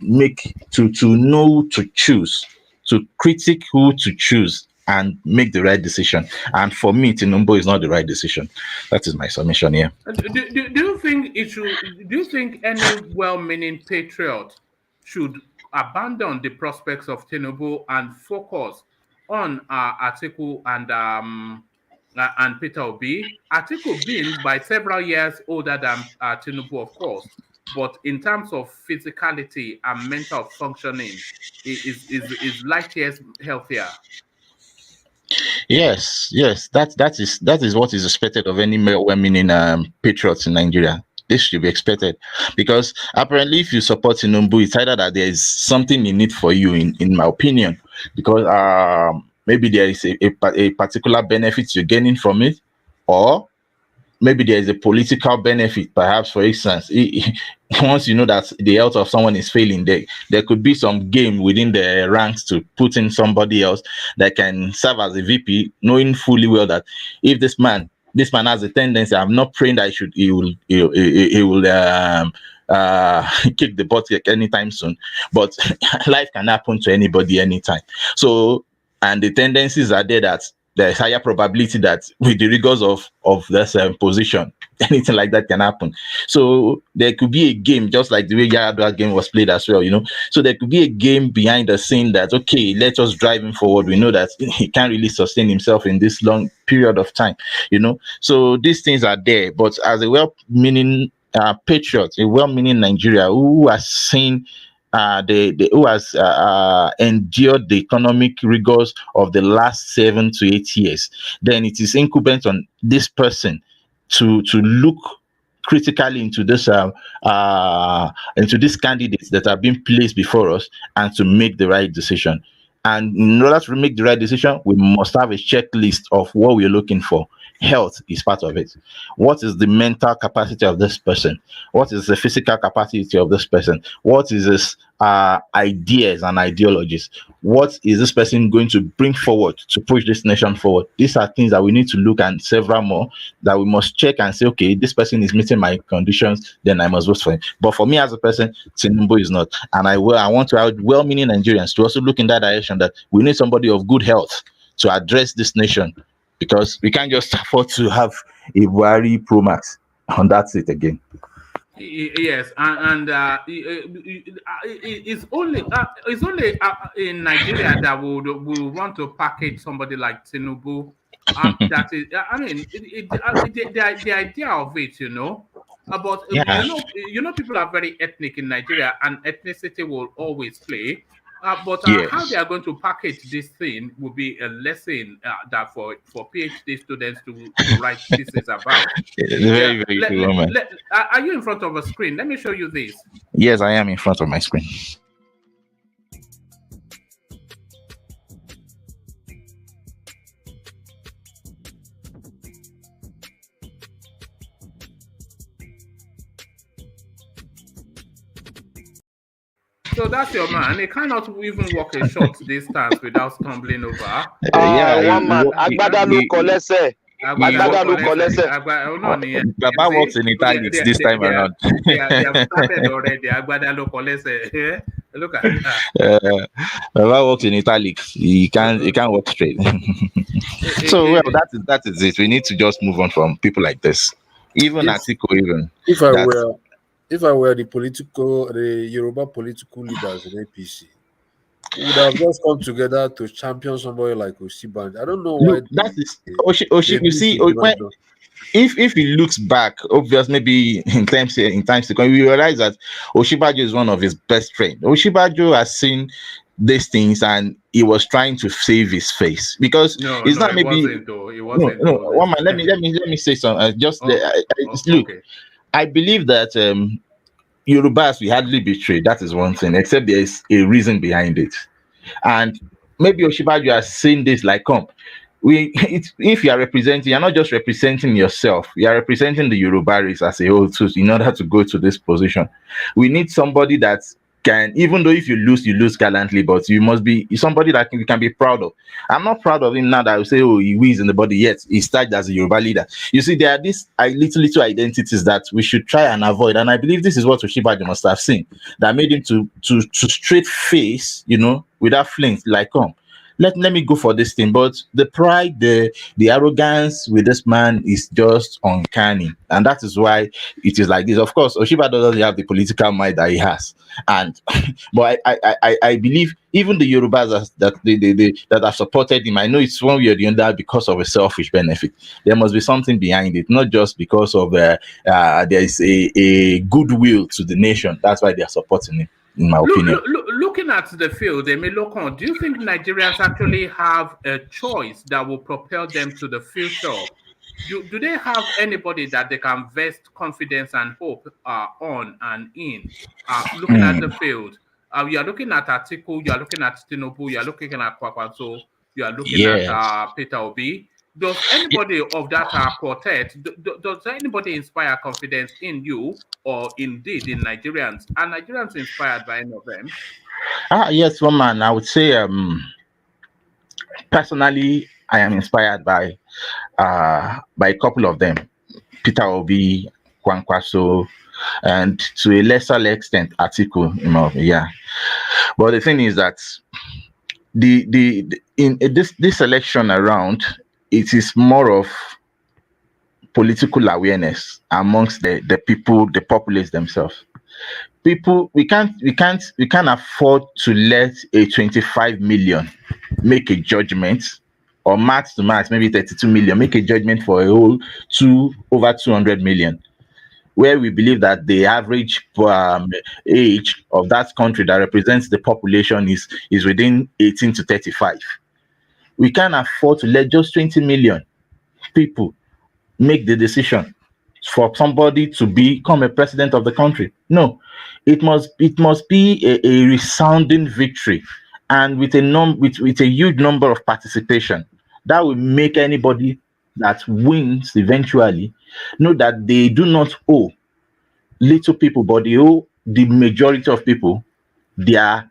know to choose, to critique who to choose, and make the right decision. And for me, Tinubu is not the right decision. That is my submission here. Do you think do you think any well-meaning patriot should abandon the prospects of Tinubu and focus on Atiku and Peter Obi? Atiku being by several years older than Tinubu, of course, but in terms of physicality and mental functioning, is light years healthier. Yes, that is what is expected of any well-meaning patriots in Nigeria. This should be expected, because apparently, if you support Tinubu, it's either that there is something in it for you, in my opinion, because maybe there is a particular benefit you're gaining from it, or maybe there is a political benefit. Perhaps, for instance, once you know that the health of someone is failing, there could be some game within the ranks to put in somebody else that can serve as a VP, knowing fully well that if this man this man has a tendency. I'm not praying that he will kick the bucket anytime soon, but life can happen to anybody anytime. So, and the tendencies are there that there's higher probability that with the rigors of this position, anything like that can happen. So there could be a game, just like the way Yaradua game was played as well, So there could be a game behind the scene that, okay, let us drive him forward. We know that he can't really sustain himself in this long period of time, So these things are there. But as a well-meaning patriot, a well-meaning Nigeria who has seen who has endured the economic rigors of the last 7 to 8 years, then it is incumbent on this person to look critically into these candidates that have been placed before us and to make the right decision. And in order to make the right decision, we must have a checklist of what we're looking for. Health is part of it. What is the mental capacity of this person? What is the physical capacity of this person? What is his ideas and ideologies? What is this person going to bring forward to push this nation forward? These are things that we need to look at, several more that we must check and say, okay, this person is meeting my conditions, then I must vote for him. But for me as a person, Tinubu is not. And I want to have well-meaning Nigerians to also look in that direction, that we need somebody of good health to address this nation, because we can't just afford to have a Buhari Pro Max on that seat again. Yes, and it's only in Nigeria that will want to package somebody like Tinubu. That is, I mean, the idea of it, But Yeah. people are very ethnic in Nigeria, and ethnicity will always play. But Yes. how they are going to package this thing will be a lesson that for PhD students to write thesis about. Very, very true, man. Are you in front of a screen? Let me show you this. Yes, I am in front of my screen. So that's your man. He cannot even walk a short distance without stumbling over. One man, Agbada lo kolese. Baba works in italics this time around. They have started already. Agbada lo kolese. Look at that. Baba works in italics. He can't walk straight. So well, that is it. We need to just move on from people like this. Even Atiko, even. If I were the Yoruba political leaders in APC, we would have just come together to champion somebody like Osinbajo. I don't know why. That is you see, if he looks back, obvious maybe in times to come, we realize that Osinbajo is one of his best friends. Osinbajo has seen these things and he was trying to save his face, because it's not maybe. It wasn't. No. One man, let me say something. Look. Okay. I believe that Yorubas we hardly betray. That is one thing, except there is a reason behind it. And maybe Osinbajo has seen this like, if you are representing, you're not just representing yourself, you are representing the Yoruba race as a whole too, in order to go to this position. We need somebody that can, even though if you lose gallantly, but you must be somebody that we can be proud of. I'm not proud of him now that I will say, oh, he wins in the body, yet he started as a Yoruba leader. You see, there are these little identities that we should try and avoid, and I believe this is what Osinbajo must have seen that made him to straight face, without flint, like, let me go for this thing. But the pride, the arrogance with this man is just uncanny, and that is why it is like this. Of course, Osinbajo doesn't have the political mind that he has, and but I believe even the Yorubas that have supported him, I know it's one way or the other because of a selfish benefit. There must be something behind it, not just because of there is a goodwill to the nation. That's why they are supporting him. In my opinion, looking at the field, do you think Nigerians actually have a choice that will propel them to the future? Do they have anybody that they can vest confidence and hope on and in? Looking at the field, you are looking at Atiku, you are looking at Tinubu, you are looking at Kwakwanso, you are looking at Peter Obi. Does anybody of that quartet, does anybody inspire confidence in you, or indeed in Nigerians? Are Nigerians inspired by any of them? Yes, one man. I would say personally, I am inspired by a couple of them, Peter Obi, Kwankwaso, and to a lesser extent Atiku. Yeah. But the thing is that in this election around, it is more of political awareness amongst the people, the populace themselves. People, we can't afford to let a 25 million make a judgment, or max to max maybe 32 million make a judgment for a whole over 200 million, where we believe that the average age of that country that represents the population is within 18 to 35. We can't afford to let just 20 million people make the decision for somebody to become a president of the country. No, it must be a resounding victory, and with a huge number of participation that will make anybody that wins eventually know that they do not owe little people, but they owe the majority of people their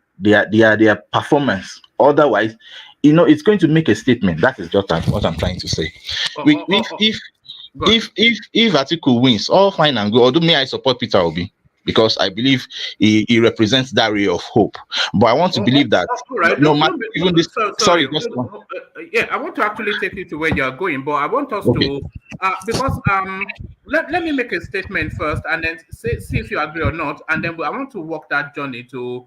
performance. Otherwise, it's going to make a statement. That is just what I'm trying to say. If Atiku wins, all fine and good. Although me, I support Peter Obi because I believe he represents that ray of hope. But I want to believe that right. no matter even this. Sorry, yeah, I want to actually take you to where you're going, but I want us to because let me make a statement first, and then see if you agree or not, and then I want to walk that journey to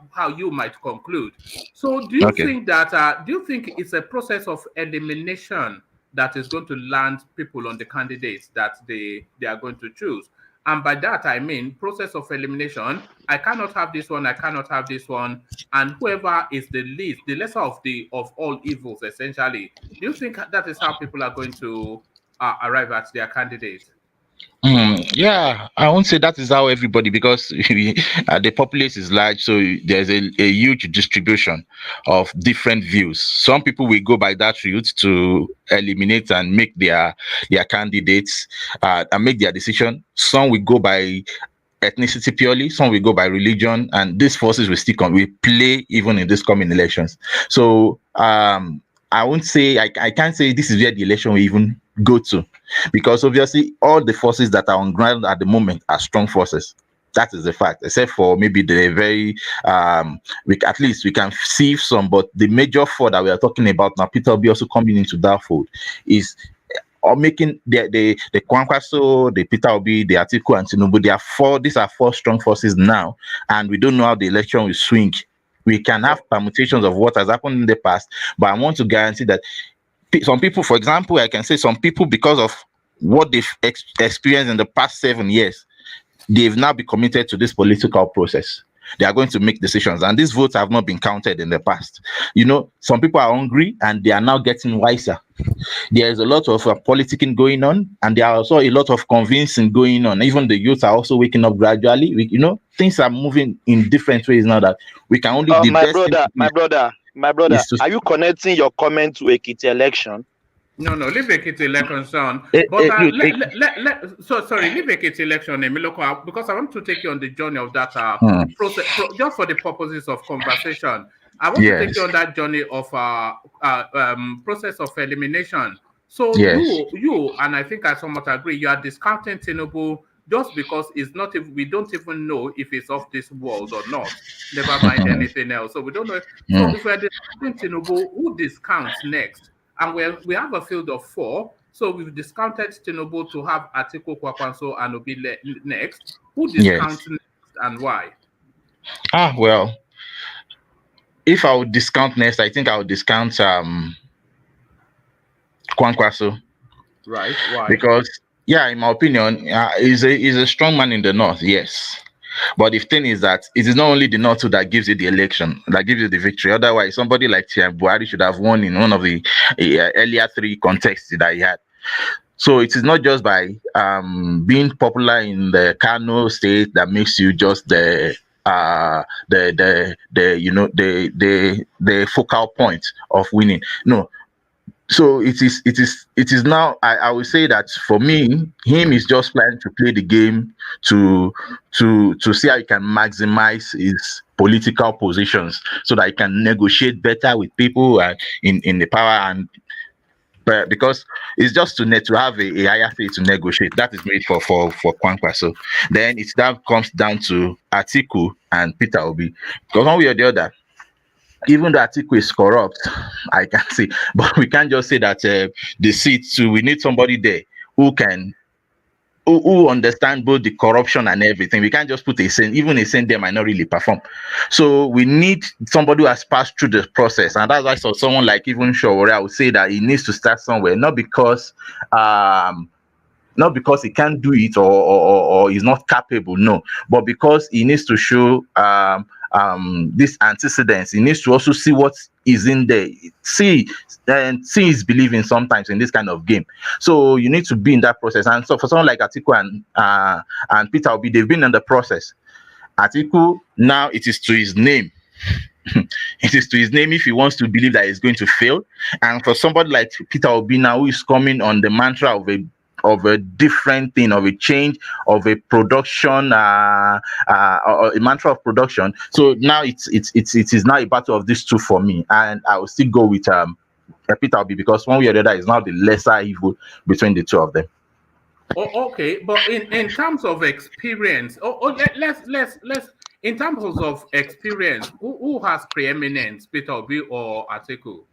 how you might conclude. So, do you think that do you think it's a process of elimination that is going to land people on the candidates that they are going to choose? And by that, I mean process of elimination. I cannot have this one, I cannot have this one. And whoever is the lesser of all evils, essentially. Do you think that is how people are going to arrive at their candidates? Yeah, I won't say that is how everybody, because the populace is large, so there's a huge distribution of different views. Some people will go by that route to eliminate and make their candidates and make their decision. Some will go by ethnicity purely, some will go by religion, and these forces will play even in these coming elections. So I won't say I can't say this is where the election will even go to, because obviously all the forces that are on ground at the moment are strong forces. That is the fact, except for maybe the very at least we can see some, but the major four that we are talking about now, Peter will be also coming into that fold, is or making the Kwankwaso, the Peter Obi, the Atiku, and Tinubu. These are four strong forces now, and we don't know how the election will swing. We can have permutations of what has happened in the past, but I want to guarantee that some people, for example, I can say some people, because of what they've experienced in the past 7 years, they've now been committed to this political process. They are going to make decisions, and these votes have not been counted in the past. Some people are hungry and they are now getting wiser. There is a lot of politicking going on, and there are also a lot of convincing going on. Even the youth are also waking up gradually. Things are moving in different ways now that we can only. My brother, are you connecting your comment to Ekiti election? No, leave Ekiti election, son. Leave Ekiti election, Emiloko, because I want to take you on the journey of that process, just for the purposes of conversation. I want to take you on that journey of process of elimination. So you, and I think I somewhat agree, you are discounting Tinubu just because we don't even know if it's off this world or not. Never mind anything else. So we don't know. So if we're discounting Tinubu, who discounts next? And we have a field of 4. So we've discounted Tinubu to have Atiku, Kwankwaso, and Obi next. Who discounts next and why? Well, if I would discount next, I think I would discount Kwankwaso. Right. Why? Because, in my opinion, he's a strong man in the north, yes. But the thing is that it is not only the North that gives you the election, that gives you the victory. Otherwise, somebody like Buhari should have won in one of the earlier 3 contests that he had. So it is not just by being popular in the Kano state that makes you just the focal point of winning. No, So it is now. I would say that for me, him is just planning to play the game to see how he can maximize his political positions so that he can negotiate better with people in the power. And but because it's just to have a higher say to negotiate. That is made for Kwankwa. So then it now comes down to Atiku and Peter Obi, because one way or the other, even though Atiku is corrupt, I can see, but we can't just say that the seat too. We need somebody there who can who understand both the corruption and everything. We can't just put a saint, even a saint there might not really perform. So we need somebody who has passed through the process. And that's why so someone like even Shawore, I would say that he needs to start somewhere, um not because he can't do it or he's not capable, no, but because he needs to show this antecedents. He needs to also see what is in there, see and see is believing sometimes in this kind of game. So you need to be in that process. And so for someone like Atiku and Peter Obi, they've been in the process. Atiku, now it is to his name. It is to his name if he wants to believe that he's going to fail. And for somebody like Peter Obi now, who is coming on the mantra of a different thing, of a change, of a production, or a mantra of production. So now it is now a battle of these two for me, and I will still go with Peter Obi, because one way or the other is now the lesser evil between the two of them. Oh, okay, but in terms of experience, let's in terms of experience, who has preeminence, Peter Obi or Atiku?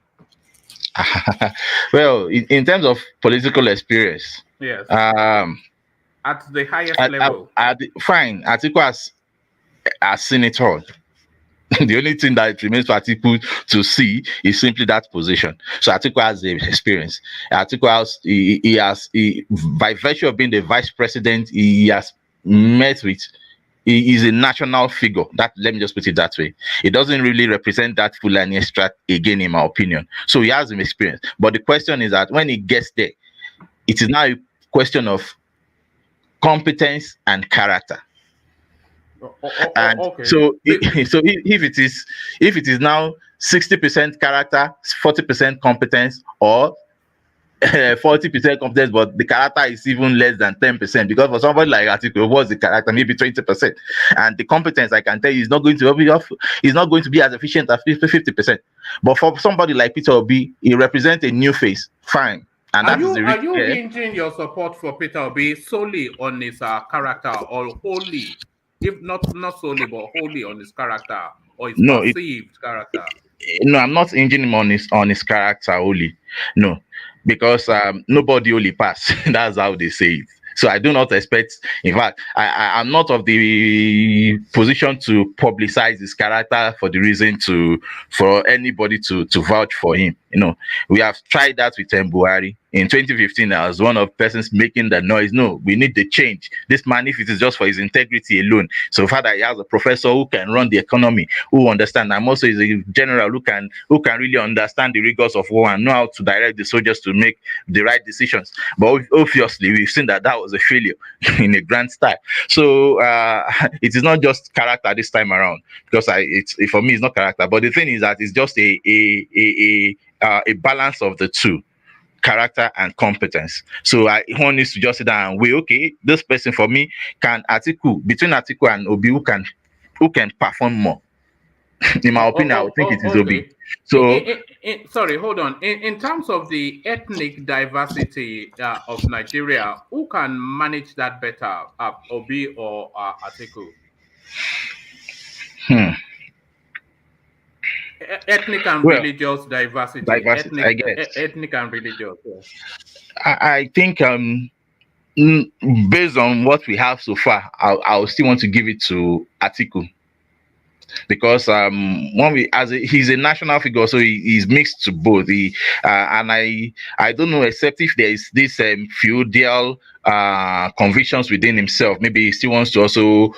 Well, in terms of political experience, yes, at the highest level, fine. Atiku has seen it all. The only thing that remains for Atiku to see is simply that position. So Atiku has the experience. Atiku has by virtue of being the vice president, he has met with. He is a national figure. That, let me just put it that way. It doesn't really represent that Fulani extract again, in my opinion. So he has some experience. But the question is that when he gets there, it is now a question of competence and character. And okay. So if it is now 60% character, 40% competence, or 40% competence, but the character is even less than 10%, because for somebody like Atiku, what's the character? Maybe 20%, and the competence, I can tell you, is not going to be as efficient as 50%. But for somebody like Peter Obi, he represents a new face. Fine. And are you hinging your support for Peter Obi solely on his character, or wholly, if not solely, but wholly on his character or his perceived character? No, I'm not hinging him on his character only. No, because nobody only pass. That's how they say it. So I do not expect. In fact, I'm not of the position to publicize his character for the reason for anybody to vouch for him. You know, we have tried that with Buhari in 2015. I was one of persons making the noise. No, we need the change. This man, if it is just for his integrity alone, so far that he has a professor who can run the economy, who understand, and also is a general who can really understand the rigors of war and know how to direct the soldiers to make the right decisions. But obviously, we've seen that was a failure in a grand style. So it is not just character this time around, because for me it's not character. But the thing is that it's just a balance of the two, character and competence. So one needs to just sit down and weigh, okay, this person for me between Atiku and Obi, who can perform more. In my opinion, I would think it is Obi. So sorry, hold on. In terms of the ethnic diversity of Nigeria, who can manage that better, Obi or Atiku? Ethnic and religious diversity. Ethnic and religious. Yeah. I think based on what we have so far, I'll still want to give it to Atiku, because he's a national figure, so he's mixed to both. And I don't know, except if there is this feudal convictions within himself, maybe he still wants to also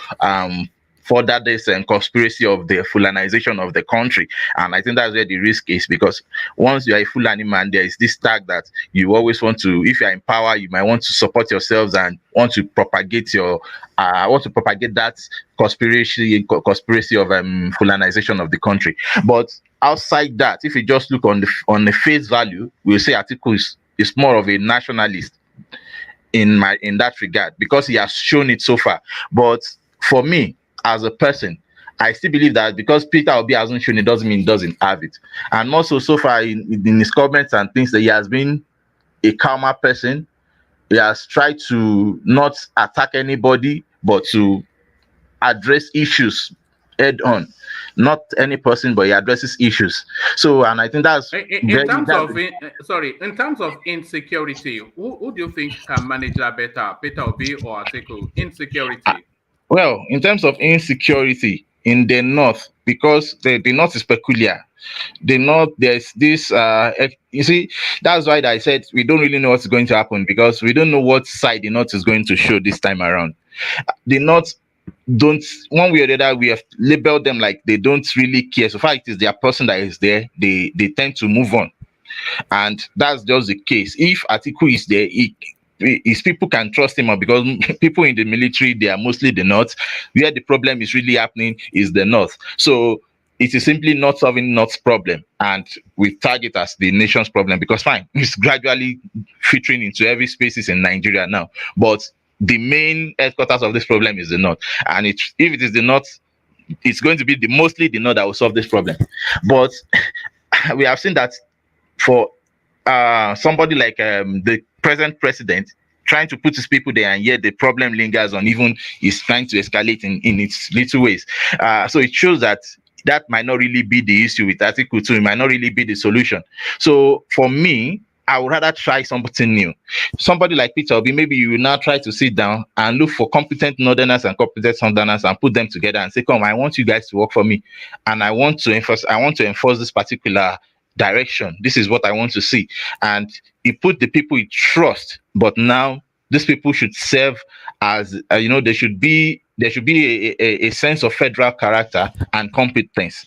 further this conspiracy of the Fulanization of the country. And I think that's where the risk is, because once you are a Fulani man, there is this tag that you always want to, if you are in power, you might want to support yourselves and want to propagate that conspiracy of Fulanization of the country. But outside that, if you just look on the face value, we'll say Atiku is more of a nationalist in that regard, because he has shown it so far. But for me, as a person, I still believe that because Peter Obi hasn't shown it doesn't mean he doesn't have it. And also, so far in his comments and things, that he has been a calmer person. He has tried to not attack anybody, but to address issues head on. Not any person, but he addresses issues. So, and I think that's in terms of insecurity, who do you think can manage that better, Peter Obi or Atiku? Insecurity. Well, in terms of insecurity in the north, because the north is peculiar. The north, there's this you see, that's why I said we don't really know what's going to happen, because we don't know what side the north is going to show this time around. The north don't, one way or the other, we have labeled them like they don't really care. So far it is their person that is there, they tend to move on. And that's just the case. If Atiku is there, his people can trust him, because people in the military, they are mostly the north. Where the problem is really happening is the north. So it is simply not solving North's problem, and we tag it as the nation's problem, because fine, it's gradually filtering into every spaces in Nigeria now. But the main headquarters of this problem is the north, and if it is the north, it's going to be mostly the north that will solve this problem. But we have seen that for somebody like the present president trying to put his people there, and yet the problem lingers on, even is trying to escalate in its little ways. So it shows that might not really be the issue with Atiku 2. It might not really be the solution. So for me, I would rather try something new. Somebody like Peter Obi, maybe you will now try to sit down and look for competent northerners and competent southerners and put them together and say, come, I want you guys to work for me, and I want to enforce this particular direction. This is what I want to see. And you put the people you trust, but now these people should serve as there should be a sense of federal character and competence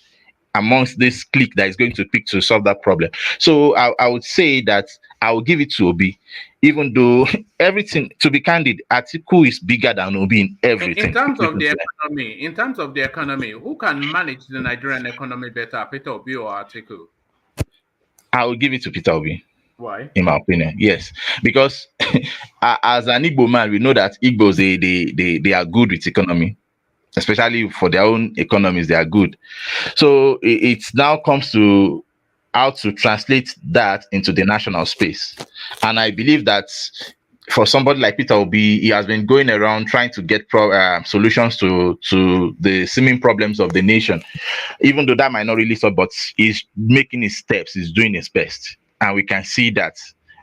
amongst this clique that is going to pick to solve that problem. So I would say that I will give it to Obi, even though everything, to be candid, Atiku is bigger than Obi in everything. In terms of the economy, who can manage the Nigerian economy better, Peter Obi or Atiku? I will give it to Peter Obi. Why? In my opinion, yes, because as an Igbo man, we know that Igbos they are good with economy, especially for their own economies. They are good. So it now comes to how to translate that into the national space, and I believe that for somebody like Peter Obi, he has been going around trying to get solutions to the seeming problems of the nation, even though that might not really solve, but he's making his steps, he's doing his best. And we can see that.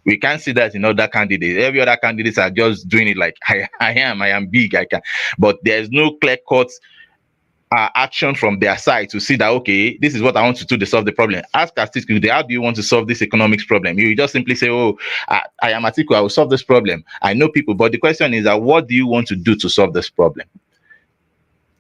We can't see that in other candidates. Every other candidates are just doing it like, I am big, I can. But there's no clear-cut action from their side to see that, okay, this is what I want to do to solve the problem. Ask Atiku, how do you want to solve this economics problem? You just simply say, oh, I am Atiku, I will solve this problem. I know people, but the question is that what do you want to do to solve this problem?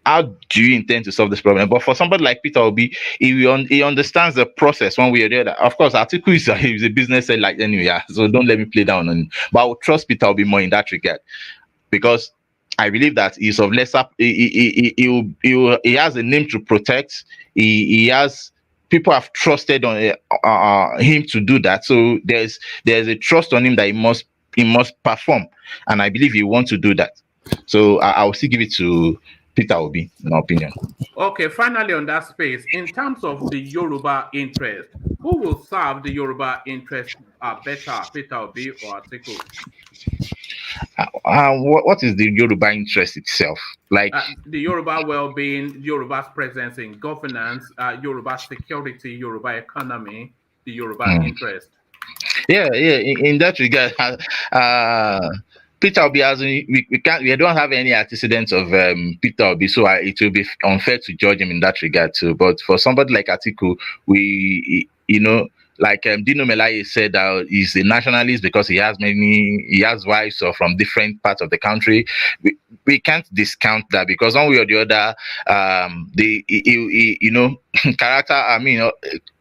How do you intend to solve this problem? But for somebody like Peter Obi, he understands the process one way or the other. Of course, Atiku is a business head like anyway, yeah, so don't let me play down on him. But I would trust Peter Obi more in that regard, because I believe that he's of lesser. He has a name to protect. He has people have trusted on him to do that. So there's a trust on him that he must perform, and I believe he wants to do that. So I will still give it to Peter Obi, in my opinion. Okay, finally on that space, in terms of the Yoruba interest, who will serve the Yoruba interest better, Peter Obi or Atiku? What is the Yoruba interest itself? Like the Yoruba well-being, Yoruba's presence in governance, Yoruba security, Yoruba economy, the Yoruba interest. Yeah. In that regard, Peter Obi we don't have any antecedents of Peter Obi, so it will be unfair to judge him in that regard too. But for somebody like Atiku, like Dino Melaye said, he's a nationalist because he has wives from different parts of the country. We can't discount that, because one way or the other, character. I mean,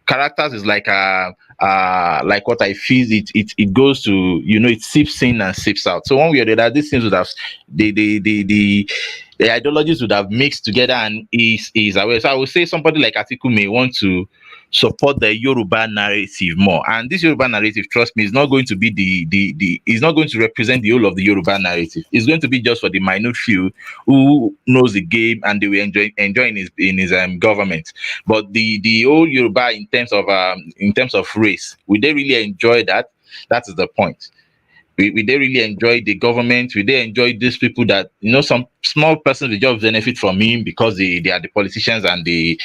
characters is like what I feel. It goes to, it seeps in and seeps out. So one way or the other, these things would have the ideologies would have mixed together, and is aware. So I would say somebody like Atiku may want to support the Yoruba narrative more, and this Yoruba narrative, trust me, is not going to be is not going to represent the whole of the Yoruba narrative. It's going to be just for the minute few who knows the game, and they will enjoy in his government. But the whole Yoruba, in terms of race, will they really enjoy that? That is the point. We they really enjoy the government? We they enjoy these people that, some small persons will just benefit from him because they are the politicians, and they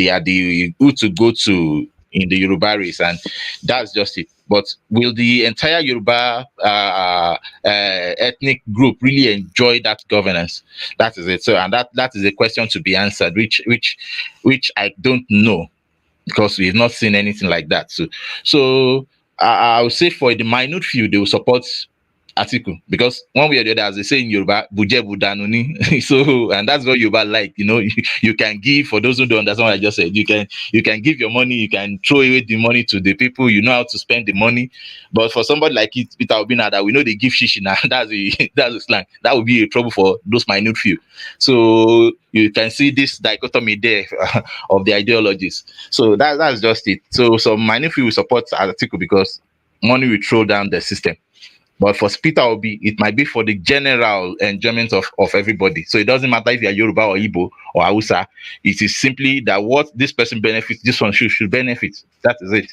are the who to go to in the Yoruba race, and that's just it. But will the entire Yoruba ethnic group really enjoy that governance? That is it. So, and that is a question to be answered, which I don't know, because we've not seen anything like that. So I would say for the minute few, they will support Atiku, because one way or the other, as they say in Yoruba, buje budanuni. So, and that's what Yoruba like. You can give. For those who don't understand what I just said, you can give your money, you can throw away the money to the people. You know how to spend the money. But for somebody like Peter Obi, now that we know they give shishi now, that's the slang. That would be a trouble for those minute few. So you can see this dichotomy there of the ideologies. So that's just it. So minute few will support Atiku because money will throw down the system. But for Peter Obi, it might be for the general enjoyment of everybody. So it doesn't matter if you're Yoruba or Igbo or Hausa. It is simply that what this person benefits, this one should benefit. That is it.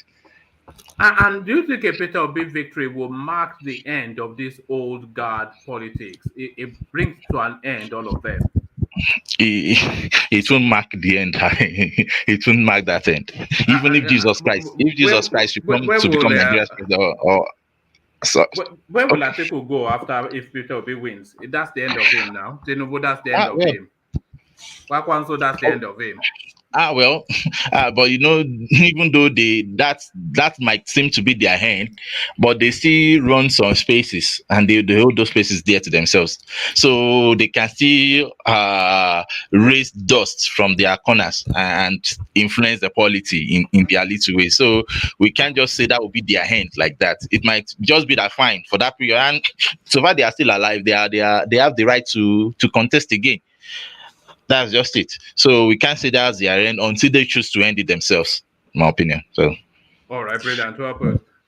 And do you think a Peter Obi victory will mark the end of this old guard politics? It brings to an end all of them. It won't mark the end. It won't mark that end. Even if Jesus Christ should come to become Nigeria's president, or so, where will Atiku go after if Peter Obi wins? That's the end of him now. Tinubu, that's the end of him. Wakwanso, that's the end of him. But even though that might seem to be their hand, but they still run some spaces, and they hold those spaces there to themselves, so they can still raise dust from their corners and influence the polity in their little way. So we can't just say that will be their hand like that. It might just be that fine for that period, and so far they are still alive. They have the right to contest again. That's just it. So we can't say that's their end until they choose to end it themselves, in my opinion. So, all right, brilliant.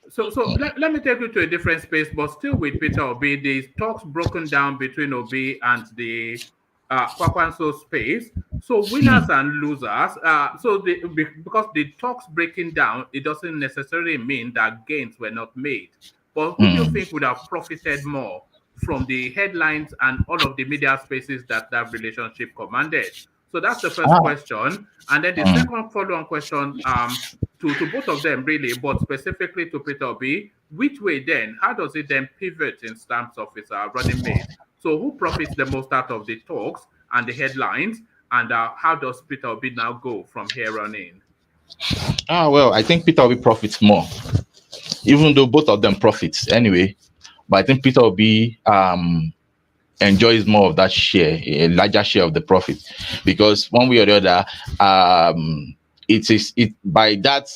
So let me take you to a different space, but still with Peter Obi. The talks broken down between Obi and the Kwakwanso space. So winners and losers. Because the talks breaking down, it doesn't necessarily mean that gains were not made. But who do you think would have profited more from the headlines and all of the media spaces that relationship commanded? So that's the first question. And then the second follow-on question to both of them really, but specifically to Peter Obi, which way then? How does it then pivot in terms of its running mate? So who profits the most out of the talks and the headlines? And how does Peter Obi now go from here on in? I think Peter Obi profits more, even though both of them profits anyway. But I think Peter Obi enjoys more of that share, a larger share of the profit, because one way or the other, it by that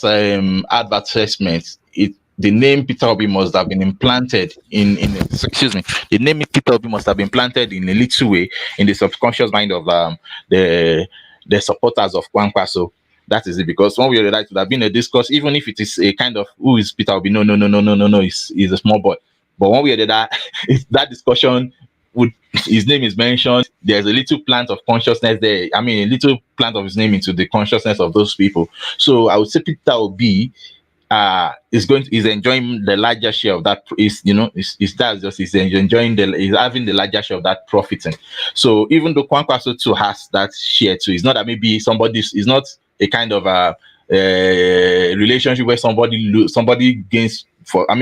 advertisement, the name Peter Obi must have been implanted the name Peter Obi must have been planted in a little way in the subconscious mind of the supporters of Kwankwaso. That is it, because one way or the other, it would have been a discourse, even if it is a kind of who is Peter Obi. No, he's a small boy. But one way or the other, if that discussion his name is mentioned, there's a little plant of consciousness there. I mean, a little plant of his name into the consciousness of those people. So I would say Peter Obi is enjoying the larger share of that. He's enjoying he's having the larger share of that profiting. So even though Kwankwaso too has that share too, it's not that maybe is not a kind of a relationship where somebody gains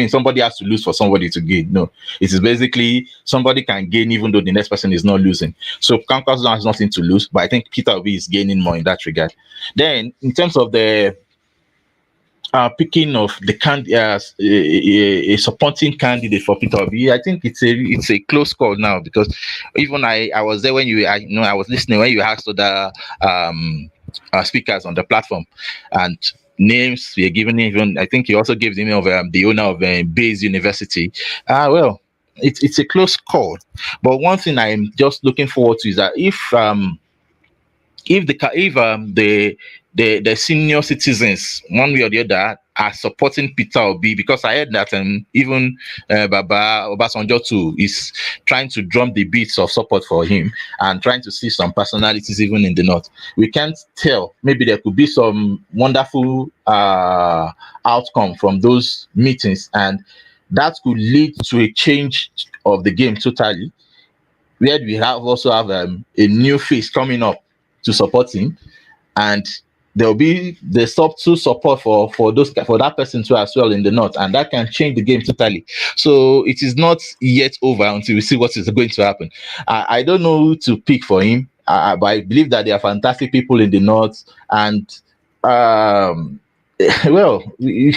somebody has to lose for somebody to gain. No, it is basically somebody can gain even though the next person is not losing. So Kwankwaso has nothing to lose, but I think Peter Obi is gaining more in that regard. Then in terms of the picking of the a supporting candidate for Peter Obi. I think it's a close call now, because even I was there when I was listening when you asked other speakers on the platform, and names were given. Even I think you also gave the name of the owner of Bayes University. Well, it's a close call, but one thing I'm just looking forward to is that if the senior citizens, one way or the other, are supporting Peter Obi, because I heard that even Baba Obasanjo too is trying to drum the beats of support for him and trying to see some personalities even in the north. We can't tell. Maybe there could be some wonderful outcome from those meetings, and that could lead to a change of the game totally, where we also have a new face coming up to support him, and there will be the subtle support for that person too as well in the north, and that can change the game totally. So it is not yet over until we see what is going to happen. I don't know who to pick for him, but I believe that there are fantastic people in the north, and well, there's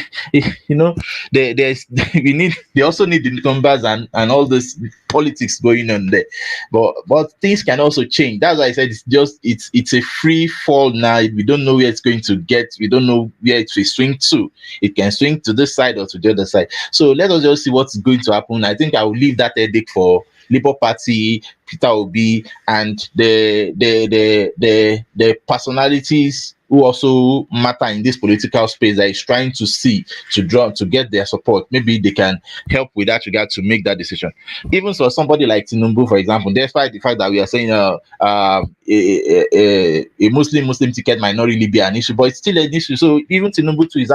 they also need the numbers and all this politics going on there, but things can also change. That's why I said it's a free fall now. We don't know where it's going to get. We don't know where it will swing to. It can swing to this side or to the other side. So let us just see what's going to happen. I think I will leave that headache for Labour Party, Peter Obi, and the personalities who also matter in this political space that is trying to get their support. Maybe they can help with that regard to make that decision. Even for somebody like Tinubu, for example, despite the fact that we are saying a Muslim ticket might not really be an issue, but it's still an issue. So even Tinubu too is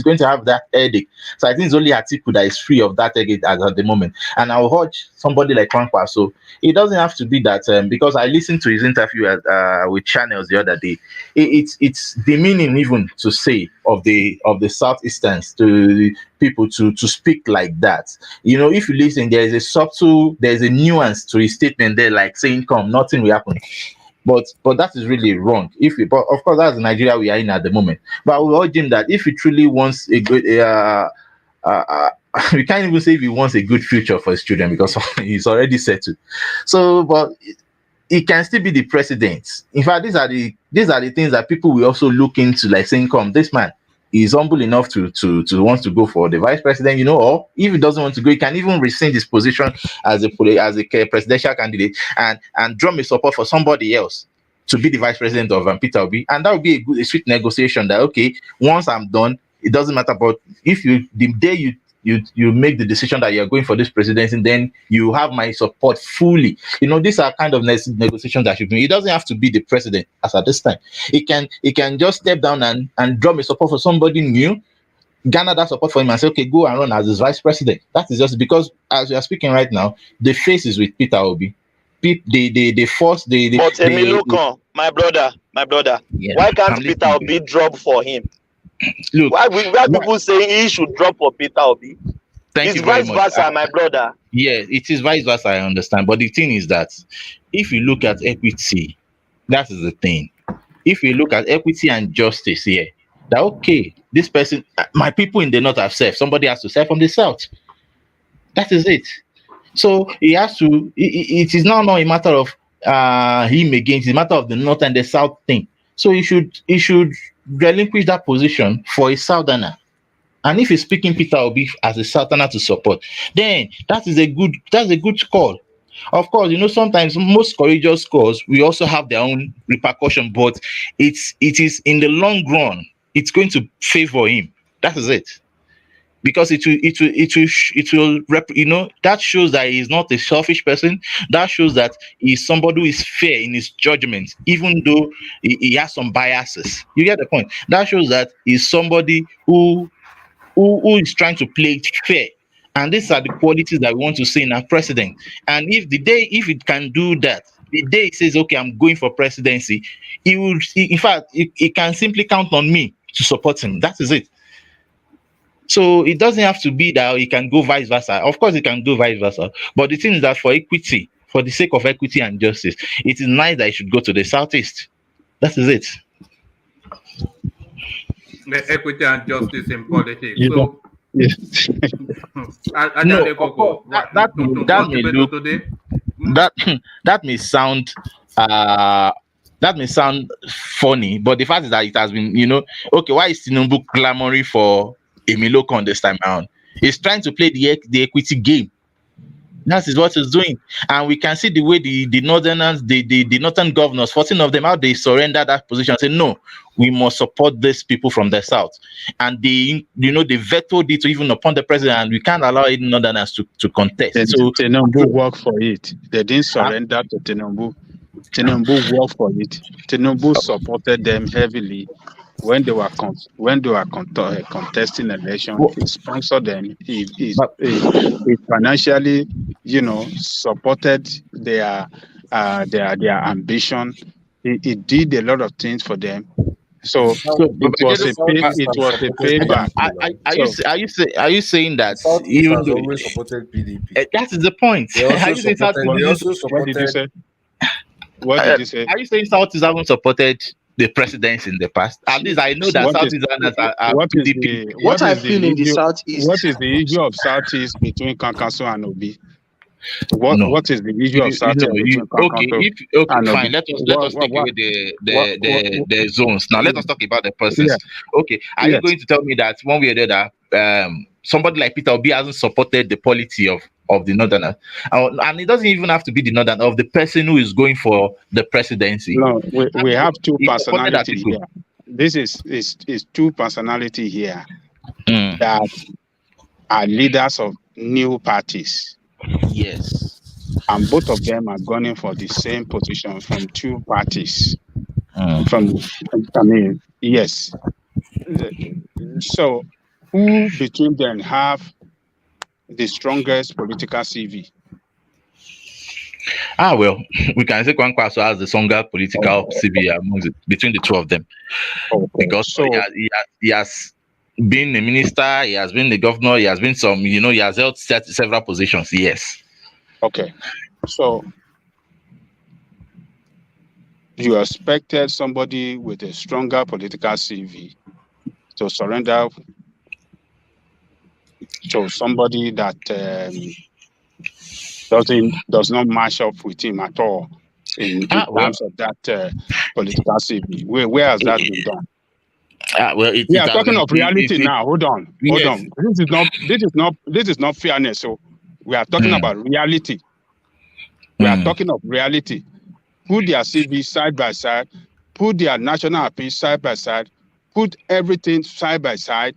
going to have that headache. So I think it's only Atiku that is free of that headache at the moment. And I will urge somebody like Kwankwa. So it doesn't have to be that, because I listened to his interview with Channels the other day. It's demeaning even to say of the southeasterns to people to speak like that. If you listen, there's a nuance to his statement there, like saying, "Come, nothing will happen." But that is really wrong. But of course, that's the Nigeria we are in at the moment. But I will urge him that if he truly wants a good, we can't even say if he wants a good future for his children, because he's already settled. So, but he can still be the president. In fact, these are the things that people will also look into, like saying, "Come, this man is humble enough to want to go for the vice president, or if he doesn't want to go, he can even rescind his position as a presidential candidate and drum his support for somebody else to be the vice president of Peter Obi, and that would be a sweet negotiation. That okay, once I'm done, it doesn't matter. But if the day you make the decision that you're going for this presidency, then you have my support fully." These are kind of negotiations that should be. It doesn't have to be the president as at this time. It can just step down and drum a support for somebody new, garner that support for him, and say, "Okay, go and run as his vice president." That is just because, as we are speaking right now, the face is with Peter Obi. They force the. But Emilukan, my brother, Yeah, why can't Peter Obi drop for him? Look, why people saying he should drop for Peter Obi? Thank It's you very vice much. versa, my brother. Yeah, it is vice versa. I understand, but the thing is that if you look at equity, that is the thing. If you look at equity and justice here, that okay, this person, my people in the north have served. Somebody has to serve from the south. That is it. So he has to. It is now not a matter of him against. It's a matter of the north and the south thing. So he should relinquish that position for a southerner. And if he's picking Peter Obi as a southerner to support, then that's a good call. Of course, sometimes most courageous calls we also have their own repercussion, but it is in the long run, it's going to favor him. That is it. Because that shows that he's not a selfish person. That shows that he's somebody who is fair in his judgment, even though he has some biases. You get the point. That shows that he's somebody who is trying to play it fair. And these are the qualities that we want to see in our president. And if it can do that, the day he says, "Okay, I'm going for presidency," in fact, he can simply count on me to support him. That is it. So it doesn't have to be that he can go vice versa. Of course, he can go vice versa. But the thing is that for equity, for the sake of equity and justice, it is nice that he should go to the southeast. That is it. equity and justice in politics. You So, No, of course, that may look that that may sound uh that may sound funny, but the fact is that it has been, okay, why is Tinubu clamoring for Emilokon this time around? He's trying to play the equity game. That is what he's doing, and we can see the way the northerners, the northern governors, 14 of them, how they surrender that position and say no, we must support these people from the south, and they vetoed it even upon the president, and we can't allow any northerners to contest. So Tinubu worked for it. They didn't surrender to Tinubu. Tinubu worked for it. Tinubu supported them heavily when they were contesting election. He sponsored them. He financially, supported their ambition. He did a lot of things for them. So it was a payback. Are you saying that Southeast has always supported PDP? That is the point. They also supported. What did you say? What did you say? Are you saying Southeast haven't supported the presidents in the past? At least I know that Southeasterners are PDP. What I feel in the Southeast. What is the issue of Southeast between Kankaso and Obi? What is the issue of Southeast between Kankaso and Obi? Fine. Let us take away the zones. Now let us talk about the persons. Yeah. Okay. Are you going to tell me that one way or the other, somebody like Peter Obi hasn't supported the polity of the northerners, and it doesn't even have to be the northern, of the person who is going for the presidency? No, we have two personalities here. This is two personalities here that are leaders of new parties. Yes, and both of them are gunning for the same position from two parties. Yes. So, who between them have the strongest political CV? Well, we can say Kwankwaso has the stronger political CV between the two of them. Because he has been a minister, he has been the governor, he has been he has held several positions. Yes. Okay. So you expected somebody with a stronger political CV to surrender to somebody that does not match up with him at all in terms of that political CV. Where has that been done? We are talking of reality now. Hold on. This is not fairness. So we are talking about reality. We are talking of reality. Put their CV side by side. Put their national appeal side by side. Put everything side by side.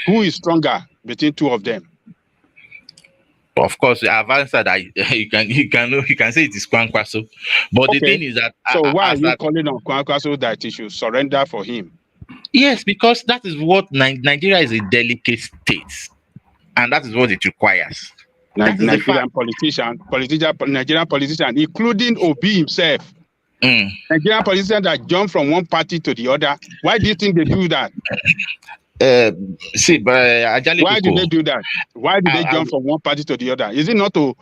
Who is stronger between two of them? Of course, I've answered that you can say it is Kwankwaso. But the thing is that why are you calling on Kwankwaso that he should surrender for him? Yes, because that is what Nigeria is, a delicate state, and that is what it requires. Nigerian politician, including Obi himself. Nigerian politicians that jump from one party to the other. Why do you think they do that? Why do they do that? Why do they jump from one party to the other? Is it not to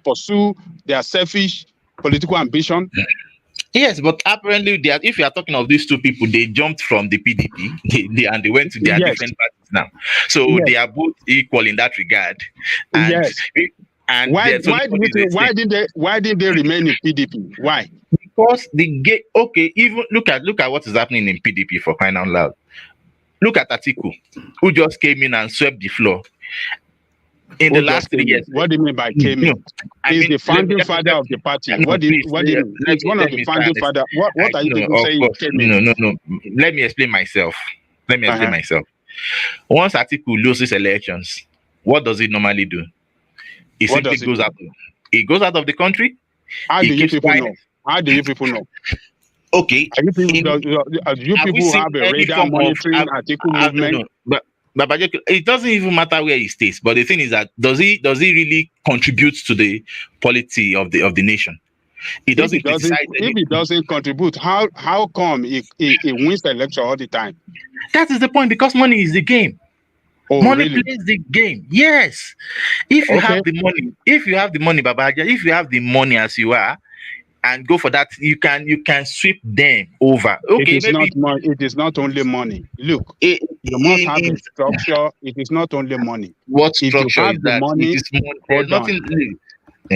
pursue their selfish political ambition? Yes, but apparently, if you are talking of these two people, they jumped from the PDP and they went to their different parties now. So they are both equal in that regard. And, and why didn't they remain in PDP? Why? Because even look at what is happening in PDP, for crying out loud. Look at Atiku, who just came in and swept the floor. In the last 3 years. What do you mean by came in? He's the founding father of the party. What do you mean? He's one of the founding father. What are you people saying? No. Let me explain myself. Once Atiku loses elections, what does he normally do? He simply goes out. He goes out of the country. How do you people know? Okay. You people have a radar monitoring Atiku movement? But it doesn't even matter where he stays. But the thing is that does he really contribute to the polity of the nation? If he doesn't contribute, how come he wins the election all the time? That is the point, because money is the game. Money plays the game. Yes. If you have the money, Babaja, if you have the money as you are, and go for that, you can sweep them over. It Okay, is maybe not money. It is not only money. Look, you must have a structure. It is not only money. What If you structure is have the that? It money, is money. There's hold on. nothing.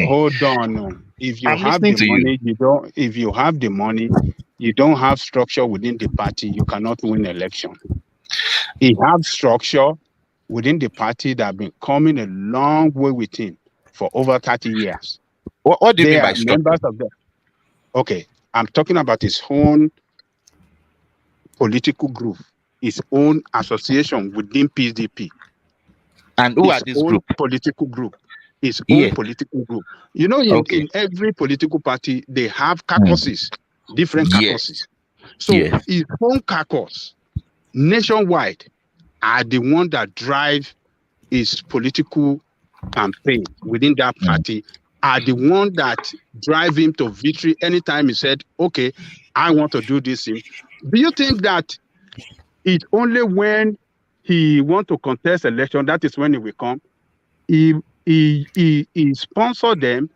Hold on. If you I'm have listening the to you. money, you don't. If you have the money, you don't have structure within the party. You cannot win election. He have structure within the party that have been coming a long way with him for over 30 years. What do you They mean by are structure? members of the. Okay, I'm talking about his own political group, his own association within PDP. And who are His this own group? political group. His own Yes. political group. You know, Okay. in every political party, they have caucuses, different Yes. caucuses. So Yes. his own caucus, nationwide, are the one that drive his political campaign within that party, are the one that drive him to victory anytime he said, okay, I want to do this thing. Do you think that it's only when he want to contest election, that is when he will come? He sponsor them,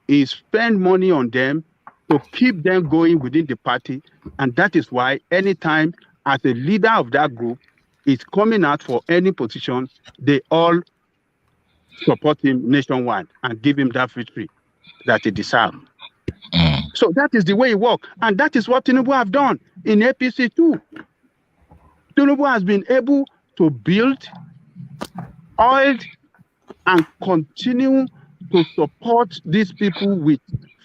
he spend money on them to keep them going within the party. And that is why anytime as a leader of that group is coming out for any position, they all support him nationwide and give him that victory that he deserves. So that is the way it works. And that is what Tinubu have done in APC too. Tinubu has been able to build, oil, and continue to support these people with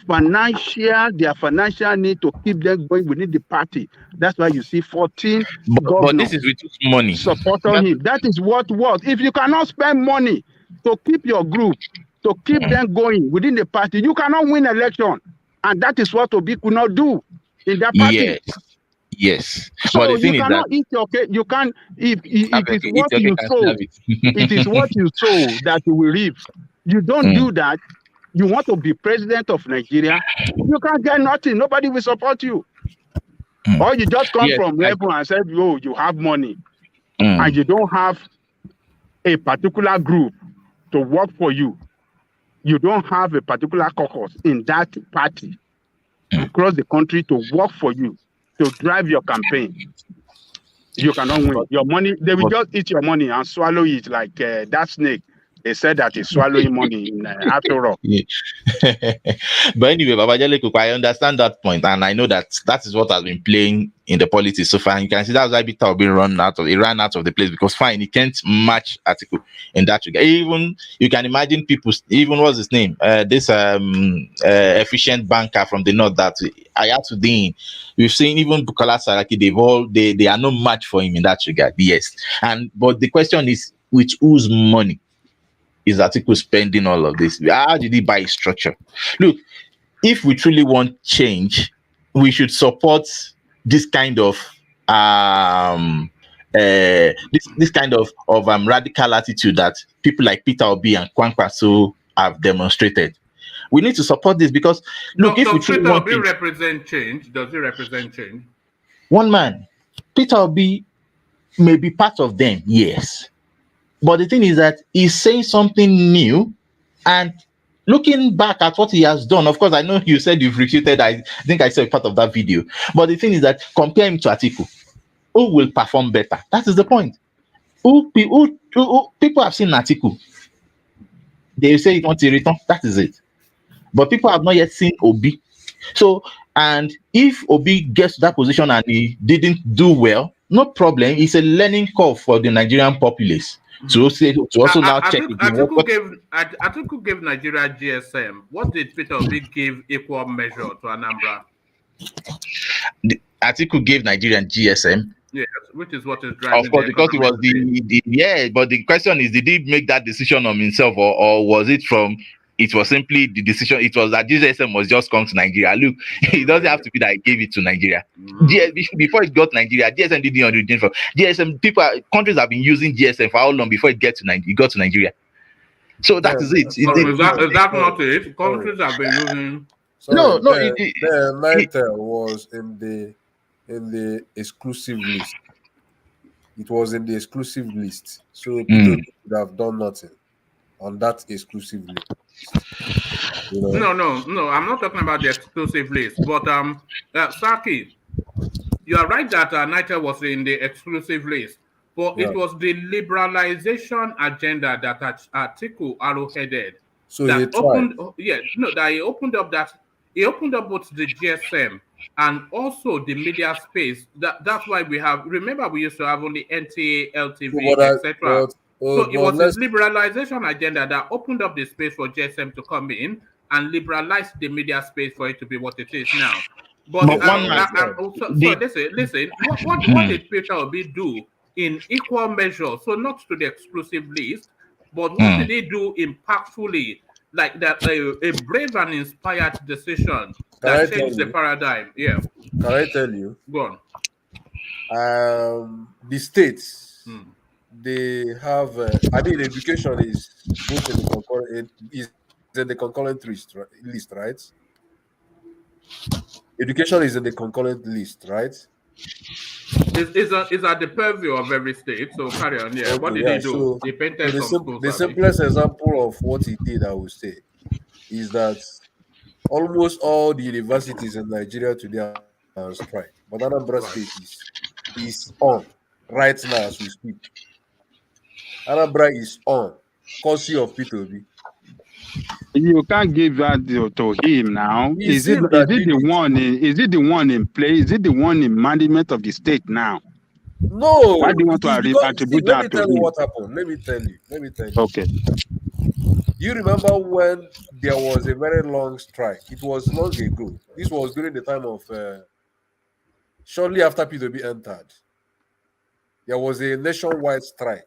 their financial need to keep them going within the party. That's why you see 14 governors. But this is with money. Supporting him. That is what works. If you cannot spend money to keep your group, to keep them going within the party, you cannot win election. And that is what Obi could not do in that party. Yes. So but the thing you is cannot that eat your cake. You can't. If it is eat what your you cake and sow, have it. it is what you sow that you will reap. You don't do that. You want to be president of Nigeria, you can't get nothing. Nobody will support you. Or you just come from level and say, "Oh, you have money," and you don't have a particular group to work for you. You don't have a particular caucus in that party across the country to work for you, to drive your campaign. You cannot win. Your money, they will just eat your money and swallow it like that snake. They said that is swallowing money in after all. Yeah. But anyway, Baba Jaleko, I understand that point, and I know that is what has been playing in the politics so far. And you can see that's why Peter Obi ran out of the place, because fine, he can't match Atiku in that regard. Even you can imagine people, even what's his name, this efficient banker from the north that Ayatudeen. We've seen even Bukola Saraki. They are no match for him in that regard. Yes, but the question is, with whose money is Atiku spending all of this? How did he buy his structure? Look, if we truly want change, we should support this kind of this kind of radical attitude that people like Peter Obi and Kwankwaso have demonstrated. We need to support this, because look, if we truly want Peter Obi represent change, does he represent change? One man, Peter Obi may be part of them, yes. But the thing is that he's saying something new, and looking back at what he has done. Of course, I know you said you've refuted. I think I saw part of that video. But the thing is that compare him to Atiku. Who will perform better? That is the point. Who people have seen Atiku. They say he wants a return. That is it. But people have not yet seen Obi. So, and if Obi gets to that position and he didn't do well, no problem. It's a learning curve for the Nigerian populace. To also now check again. Atiku gave Nigeria GSM. What did Peter Obi give equal measure to Anambra? Atiku gave Nigerian GSM. Yes, which is what is driving. Of course, because it was but the question is, did he make that decision on himself, or was it from? It was simply the decision. It was that GSM was just come to Nigeria. Look, it doesn't have to be that he gave it to Nigeria. Before it got to Nigeria, GSM didn't originate from GSM. Countries have been using GSM for how long before it got to Nigeria? So that is it. Is that not it? Countries have been using. The Nitel was in the exclusive list. It was in the exclusive list, so people could have done nothing on that exclusive list. You know? No. I'm not talking about the exclusive list, but Saki, you are right that Niger was in the exclusive list, but Yeah. it was the liberalization agenda that Atiku arrowheaded So that he tried. that he opened up both the GSM and also the media space. That's why we have. Remember, we used to have only NTA, So, LTV, etc. So it but was his let's liberalization agenda that opened up the space for GSM to come in and liberalize the media space for it to be what it is now. But But one man, so the listen. What did Peter Obi do in equal measure? So not to the exclusive list, but what did he do impactfully, like that a brave and inspired decision can I that tell changed the you? paradigm? Yeah, Can I tell you? go The states on. they have. I mean, education is both in the concurrent is in the concurrent list, right? Education is in the concurrent list, right? Is at the purview of every state. So carry on. Yeah, what Okay, did yeah. he do? So, He painted some schools, the Abby. simplest example of what he did, I would say, is that almost all the universities in Nigeria today are on strike. But Anambra Right. State is on right now as we speak. Anambra is on, courtesy of P2B. You can't give that to him now. It's Is it him that did it. is it the one in place? Is it the one in management of the state now? No, Why do you want it is to because see, attribute let me that to tell you him? what happened. Let me tell you. Okay. You remember when there was a very long strike? It was long ago. This was during the time of shortly after P2B entered. There was a nationwide strike,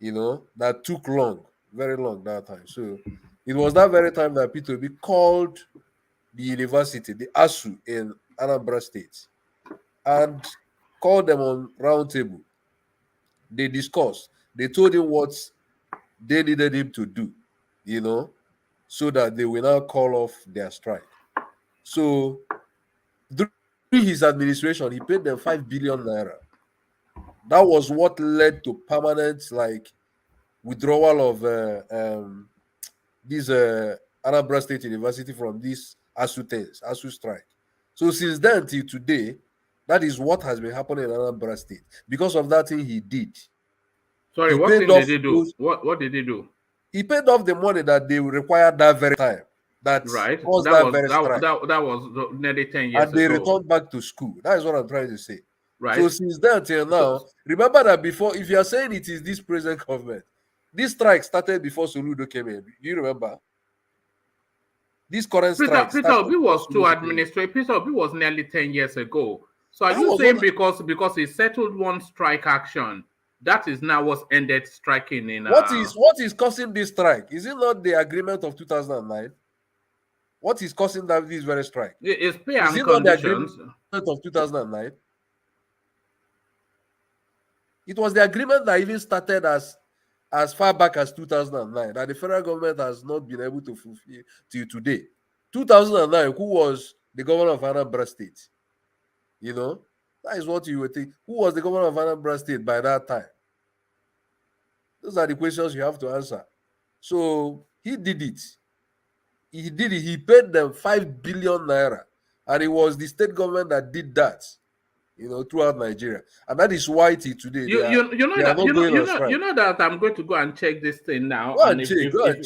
that took long, very long that time. So it was that very time that P2B called the university, the ASU in Anambra State, and called them on round table. They discussed. They told him what they needed him to do, so that they will now call off their strike. So during his administration, he paid them 5 billion naira. That was what led to permanent withdrawal of this Anambra State University from this ASU strike. So since then till today, that is what has been happening in Anambra State because of that thing he did. Sorry, He what paid thing off did he do? What did he do? He paid off the money that they required that very time. That Right. caused That that was very strike. that was nearly 10 years And they ago. returned back to school. That is what I'm trying to say. Right. So since then till now, remember that before, if you are saying it is this present government, this strike started before Soludo came in. Do you remember? This current strike Peter Obi was to Soludo administrate. Peter Obi was nearly 10 years ago. So are That you was saying what- because he settled one strike action, that is now what's ended striking in what is causing this strike? Is it not the agreement of 2009? What is causing this very strike? It's pay Is and it not the conditions. agreement of 2009? It was the agreement that even started as far back as 2009 that the federal government has not been able to fulfill till today. 2009, who was the governor of Anambra State? That is what you would think. Who was the governor of Anambra State by that time? Those are the questions you have to answer. So he did it. He did it. He paid them 5 billion naira. And it was the state government that did that, throughout Nigeria. And that is why till today they are not going on strike. You know that I'm going to go and check this thing now. Go and check. Because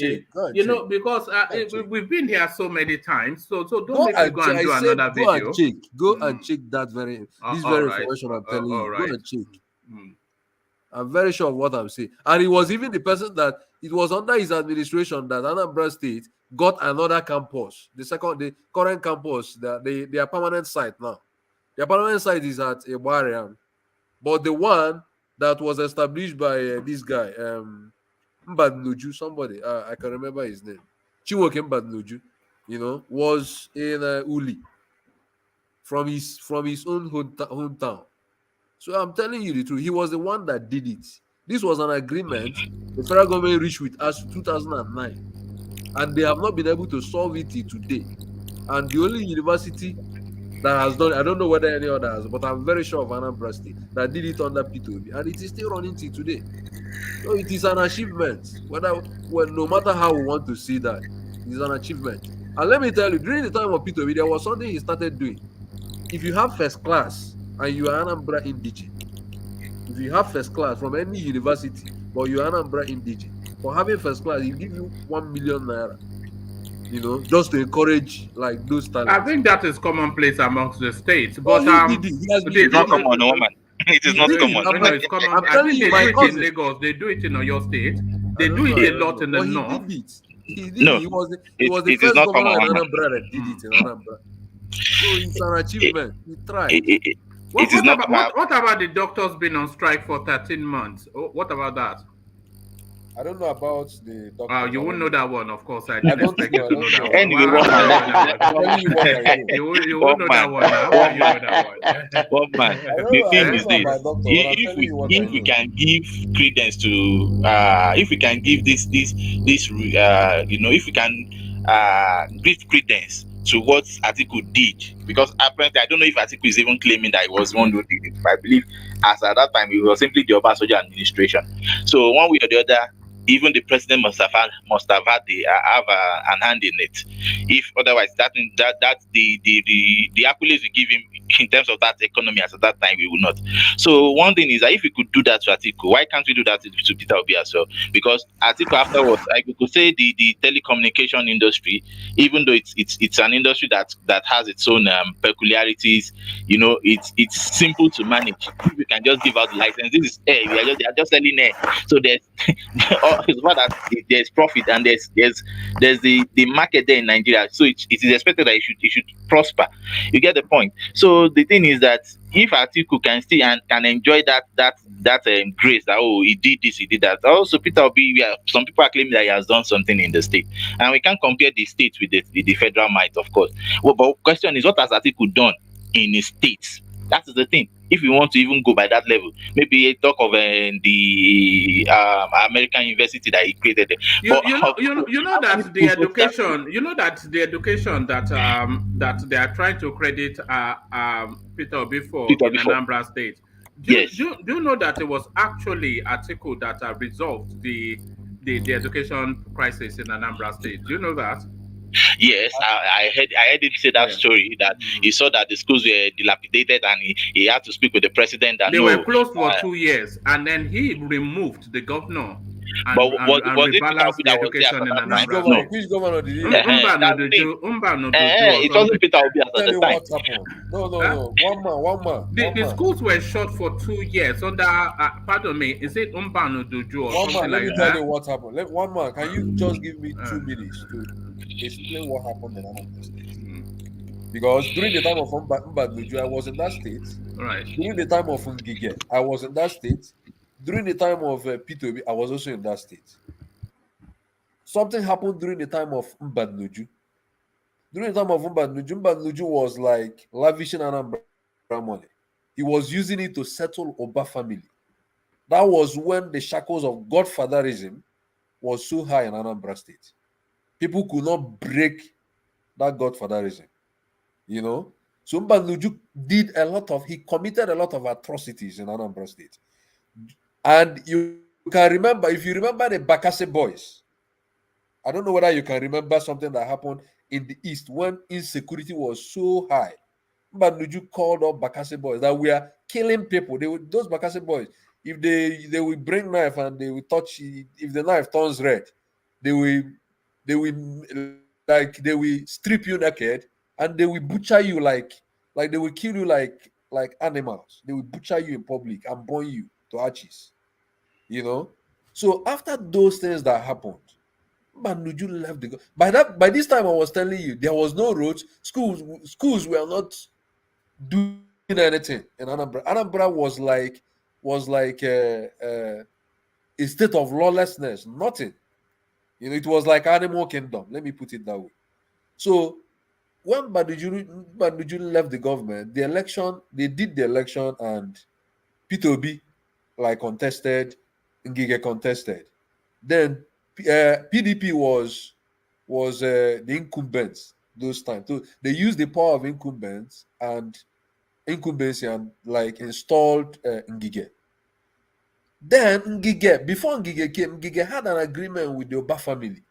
we've been here so many times. So don't Go make me and go and check. do I said another go video. and check. Go and check that very right. information I'm telling you. all right. Go and check. I'm very sure of what I'm saying. And it was even the person that it was under his administration that Anambra State got another campus, the current campus, their permanent site now. Their permanent site is at Iwariam, but the one that was established by this guy, Mbadnuju, somebody I can remember his name, Chiwoke Mbadnuju, was in Uli from his own hometown. So I'm telling you the truth. He was the one that did it. This was an agreement the federal government reached with us in 2009, and they have not been able to solve it till today. And the only university that has done, I don't know whether any other has, but I'm very sure of Anambra State that did it under P2B, and it is still running till today. So it is an achievement. No matter how we want to see that, It's an achievement. And let me tell you, during the time of Peter, there was something he started doing. If you have first class and you are Anambra indigene, if you have first class from any university, but you are Anambra indigene, for having first class, he give you 1 million naira. You know, just to encourage like those talents. I think that is commonplace amongst the states. Oh, But he did it. He has been It's not common, woman. It is not common. No, it's common. I'm I telling think you, they my do it cousin. in Lagos. They do it in Oyo State. They I don't do know, it I a don't lot know. in the But he north. did it. He did No, it. He was the it is first not governor common, in woman. Anambra that did it in Anambra. So it's an achievement. He tried. It is not common. What about the doctors being on strike for 13 months? What about that? I don't know about the doctors. You won't know that one, of course. I I didn't don't expect know. you I to don't know that know. one. Anyway, How one will you man. know that I'm one? telling you what I know. You won't know that one now. How will you know that one? One man. I don't The know. I thing don't is know this: about doctor, but I'm if telling you what I we know. can give credence to if we can give this if we can give credence to what Atiku did, because apparently I don't know if Atiku is even claiming that he was one who did it. I believe as at that time it was simply the Obasanjo administration. So one way or the other, even the president must have had an hand in it. If otherwise, that the accolades we give him in terms of that economy as at that time, we will not. So one thing is that if we could do that to Atiku, why can't we do that to Peter Obi as well? Because Atiku afterwards, I could say the telecommunication industry, even though it's an industry that has its own peculiarities, you know, it's simple to manage. If we can just give out the license, this is air. They are just selling air. So there's it's about that there's profit and there's the market there in Nigeria. So it is expected that it should prosper. You get the point. So the thing is that if Atiku can still and can enjoy that grace that he did this, he did that. Also, Peter Obi, some people are claiming that he has done something in the state, and we can't compare the state with the federal might, of course. Well, but question is, what has Atiku done in his state? That is the thing. If you want to even go by that level, maybe talk of the American university that he created. You know that the education that they are trying to credit Peter Obi for in Anambra State. Do you know that it was actually Atiku that resolved the education crisis in Anambra State? Do you know that? Yes, I heard him say that story, that he saw that the schools were dilapidated and he had to speak with the president. That they were closed for 2 years, and then he removed the governor and rebalanced the education in Anambra State. Which governor did he? It wasn't Peter Obi at the time. What happened? No. One man. The schools were shut for 2 years under, pardon me, is it Umbano Duju or something like that? Let me tell you what happened. One man, can you just give me 2 minutes to explain what happened in Anambra State? Because during the time of Mbadluju, I was in that state. Right. During the time of Ngige, I was in that state. During the time of P2B, I was also in that state. Something happened during the time of Mbadluju. During the time of Mbadluju was like lavishing Anambra money. He was using it to settle Oba family. That was when the shackles of godfatherism was so high in Anambra State. People could not break that godfatherism, you know. So Mbadluju he committed a lot of atrocities in Anambra State. And you can remember, if you remember the Bakassi boys, I don't know whether you can remember something that happened in the East when insecurity was so high. Mbadluju called up Bakassi boys that we are killing people. Those Bakassi boys, if they will bring knife and they will touch, if the knife turns red, they will strip you naked and they will butcher you like they will kill you like animals. They will butcher you in public and burn you to ashes. You know? So after those things that happened, Mbadluju left the by this time I was telling you there was no roads, schools were not doing anything in Anambra. Anambra was like a state of lawlessness, nothing. You know, it was like animal kingdom. Let me put it that way. So when Mbadluju left the government, they did the election, and P2B contested, Ngige contested. Then PDP was the incumbents those times. So they used the power of incumbents and incumbency and installed Ngige. Then Ngige, before Ngige came, Ngige had an agreement with the Oba family.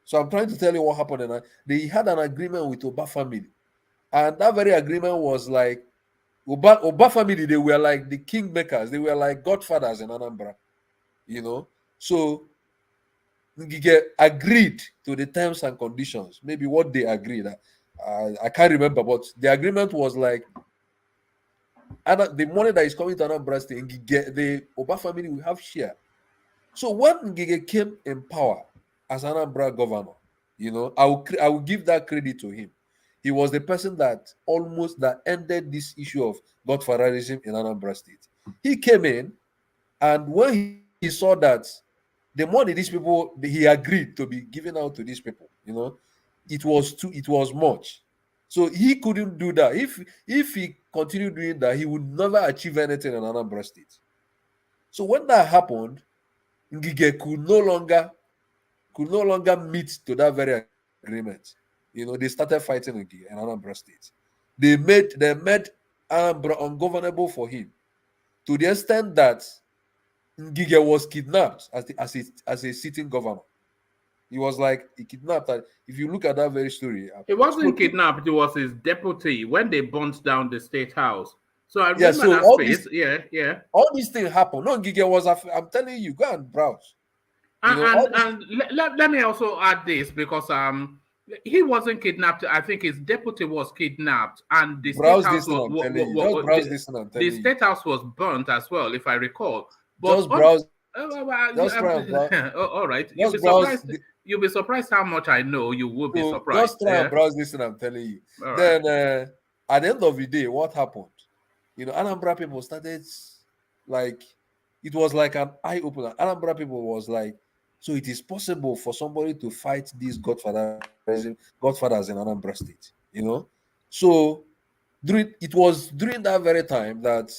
So I'm trying to tell you what happened. And they had an agreement with Oba family. And that very agreement was like Oba family, they were like the kingmakers, they were like godfathers in Anambra, you know. So Ngige agreed to the terms and conditions, maybe what they agreed. I can't remember, but the agreement was like the money that is coming to Anambra State, Ngige, the Oba family will have share. So when Ngige came in power as Anambra governor, you know, I will give that credit to him. He was the person that ended this issue of godfatherism in Anambra State. He came in, and when he saw that the money these people he agreed to be given out to these people, you know, it was much. So he couldn't do that. If he continued doing that, he would never achieve anything in Anambra State. So when that happened, Ngige could no longer meet to that very agreement. You know, they started fighting Ngige in Anambra State. They made Anambra ungovernable for him, to the extent that Ngige was kidnapped as a sitting governor. He was like he kidnapped. If you look at that very story, it wasn't kidnapped. It was his deputy when they burnt down the state house. So I remember so that space. All these things happened. No, Ngige was. I'm telling you, go and browse. And let me also add this, because he wasn't kidnapped. I think his deputy was kidnapped, and the state house the state house was burnt as well, if I recall. But just browse. All right. You'll be surprised how much I know. You will be surprised. Just try and browse this, and I'm telling you. All then at the end of the day, what happened? You know, Anambra people started like, it was like an eye opener. Anambra people was like, so it is possible for somebody to fight these godfathers in Anambra State, you know. So it was during that very time that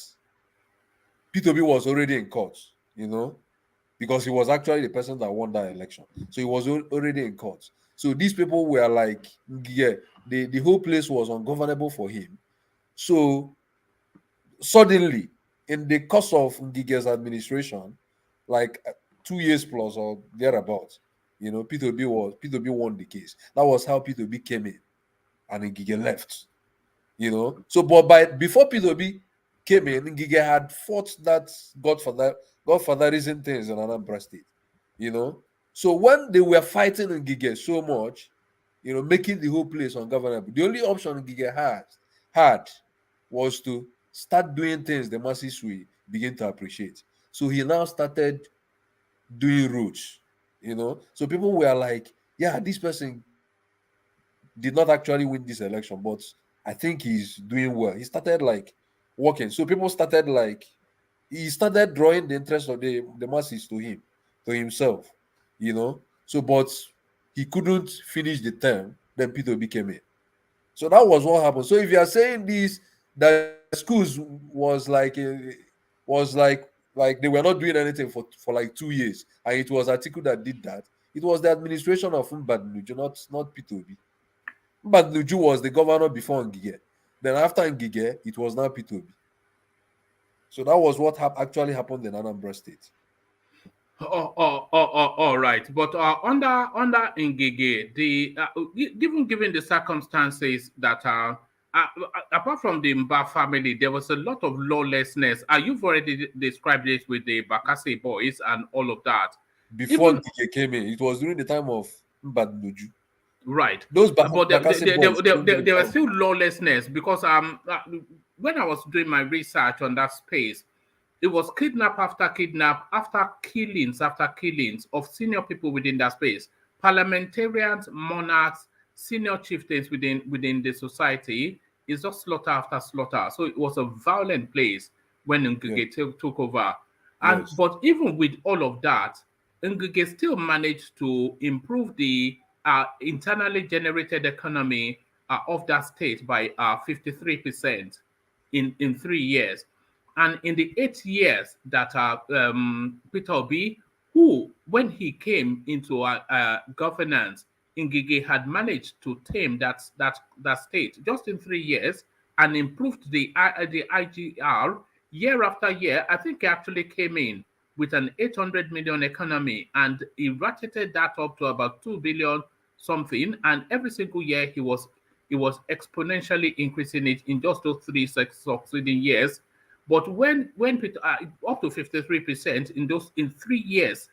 P2B was already in court, you know, because he was actually the person that won that election. So he was already in court. So these people were like, yeah, the whole place was ungovernable for him. So suddenly, in the course of Ngige's administration, like 2 years plus or thereabouts, you know, P2B won the case. That was how P2B came in, and Ngige left. You know, so but before P2B came in, Ngige had fought that godfatherism things in Anambra State. You know, so when they were fighting Ngige so much, you know, making the whole place ungovernable, the only option Ngige had was to start doing things the masses will begin to appreciate. So he now started doing roads, you know. So people were like, yeah, this person did not actually win this election, but I think he's doing well. He started like working. So people started like, he started drawing the interest of the masses to himself, you know. So, but he couldn't finish the term, then P2B came in. So that was what happened. So if you are saying this, that schools was like they were not doing anything for like 2 years, and it was Atiku that did that. It was the administration of Mbadnuju, not P2B. Mbadnuju was the governor before Ngige. Then after Ngige, it was now P2B. So that was what actually happened in Anambra State. All right. But under Ngige, given the circumstances that apart from the Mba family, there was a lot of lawlessness. You've already described it with the Bakassi boys and all of that. Before Ngige came in, it was during the time of Mbadnuju. Right. Those but there was still lawlessness, because when I was doing my research on that space, it was kidnap after kidnap, after killings of senior people within that space, parliamentarians, monarchs, senior chieftains within the society. It's just slaughter after slaughter. So it was a violent place when Ngige took over. And but even with all of that, Ngige still managed to improve the internally generated economy of that state by 53% in 3 years. And in the 8 years that Peter Obi, who, when he came into governance, Ngige had managed to tame that state just in 3 years, and improved the IGR year after year. I think he actually came in with an 800 million economy, and he ratcheted that up to about 2 billion something, and every single year he was exponentially increasing it in just those three succeeding years. But when Peter up to 53% in 3 years,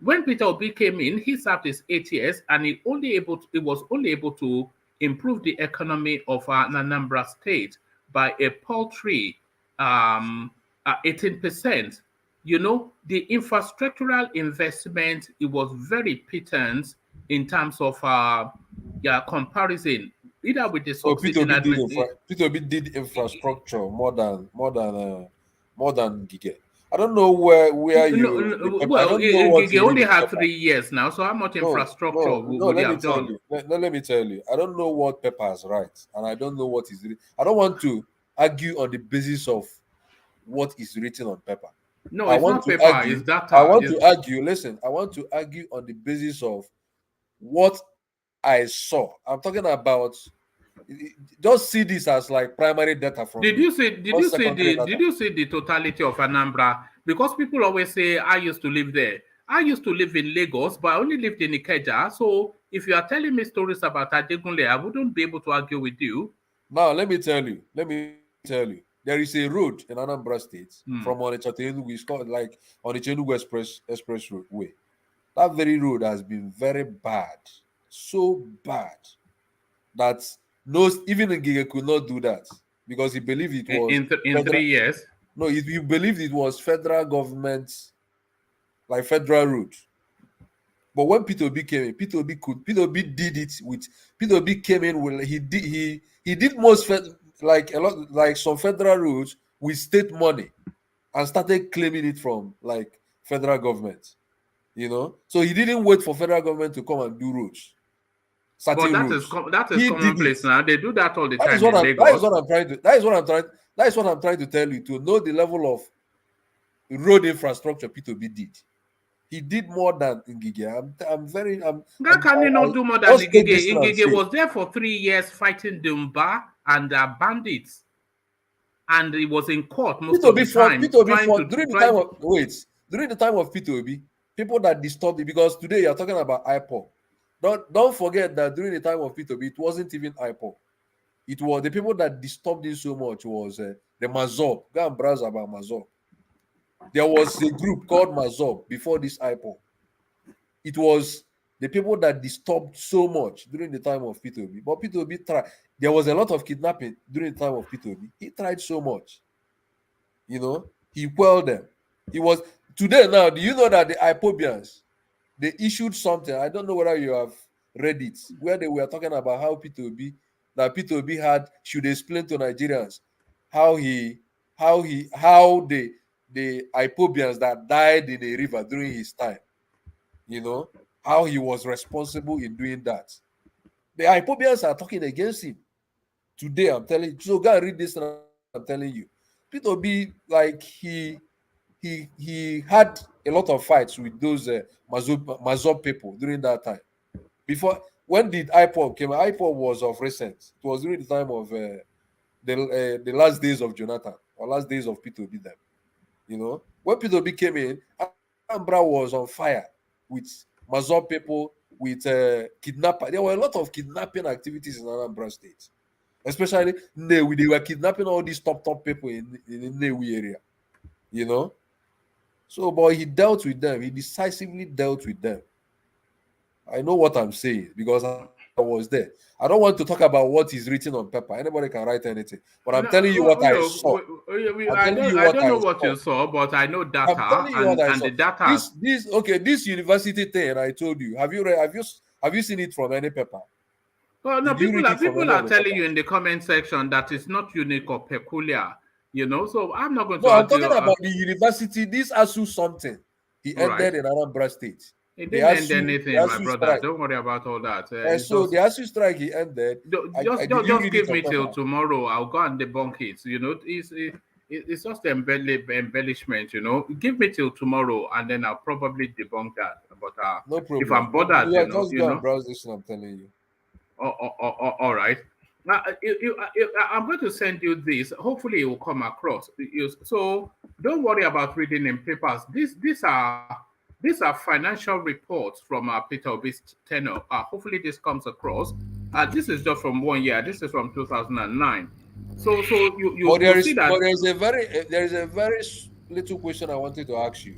when Peter Obi came in, he served his 8 years, and he was only able to improve the economy of Anambra State by a paltry 18%. You know, the infrastructural investment, it was very pittance in terms of comparison, either with the So succeeding P2B did infrastructure more than Gige. I don't know where I well, don't know what they you read only in had paper. 3 years now, so how much infrastructure would Let they me have tell done? you. Let me tell you. I don't know what papers write, and I don't know what is written. I don't want to argue on the basis of what is written on paper. No, I it's want not to paper, argue. it's data. I want to argue. Listen, I want to argue on the basis of what I saw. I'm talking about. Just see this as like primary data from Did me. you see the totality of Anambra? Because people always say I used to live there. I used to live in Lagos, but I only lived in Ikeja. So if you are telling me stories about Adegunle, I wouldn't be able to argue with you. Now let me tell you. There is a road in Anambra State from Onitsha to Enugu. It's called like Onitsha Enugu Express Way. That very road has been very bad, so bad that even Ngige could not do that because he believed it was in 3 years. No, he believed it was federal government, like federal road. But when P2B came in, P2B did it with P2B came in with he did most like a lot like some federal roads with state money and started claiming it from like federal government. You know, so he didn't wait for federal government to come and do roads. But that is commonplace now. They do that all the time in Lagos. That is what I'm trying to tell you, to know the level of road infrastructure P2B did. He did more than Ngige. How can he not do more than Ngige? Ngige was there for 3 years fighting Dumba and bandits, and he was in court most of the time. During the time of P2B, people that disturbed it, because today you're talking about IPOB. Don't forget that during the time of P2B, it wasn't even IPOB. It was the people that disturbed it so much was the Mazob. Go and browse about Mazob. There was a group called Mazob before this IPOB. It was the people that disturbed so much during the time of P2B. But P2B tried. There was a lot of kidnapping during the time of P2B. He tried so much. You know, he quelled them. He was today now. Do you know that the IPOBians, they issued something? I don't know whether you have read it, where they were talking about how P2B should explain to Nigerians how the IPOBians that died in a river during his time, you know, how he was responsible in doing that. The IPOBians are talking against him today. I'm telling you. So go and read this. And I'm telling you, P2B, like he had a lot of fights with those Mazob people during that time. Before, when did IPOB came? IPOB was of recent. It was during the time of the last days of Jonathan or last days of P2B. Then, you know, when P2B came in, Anambra was on fire with Mazob people, with kidnapper. There were a lot of kidnapping activities in Anambra State, especially Nnewi. They were kidnapping all these top people in the Nnewi area. You know, so but he dealt with them. He decisively dealt with them. I know what I'm saying because I was there. I don't want to talk about what is written on paper. Anybody can write anything, but I'm telling you what I saw. I don't know what you saw, but I know data. I'm telling you what I saw. The data. This university thing I told you. Have you seen it from any paper? Well, no, people are telling you in the comment section that it's not unique or peculiar. You know, so I'm not going to. No, I'm talking about the university. This ASU something. He ended in Anambra State. It didn't end anything, my brother. Strike. Don't worry about all that. So the ASU strike he ended. Just give me till tomorrow. I'll go and debunk it. You know, it's just embellishment. You know, give me till tomorrow, and then I'll probably debunk that. But no problem. If I'm bothered, just go and browse this. I'm telling you. All right. Now, I'm going to send you this. Hopefully, it will come across. So don't worry about reading in papers. These these are financial reports from Peter Obi's tenure. Hopefully this comes across. This is just from 1 year. This is from 2009. So you see that. But there is a very little question I wanted to ask you.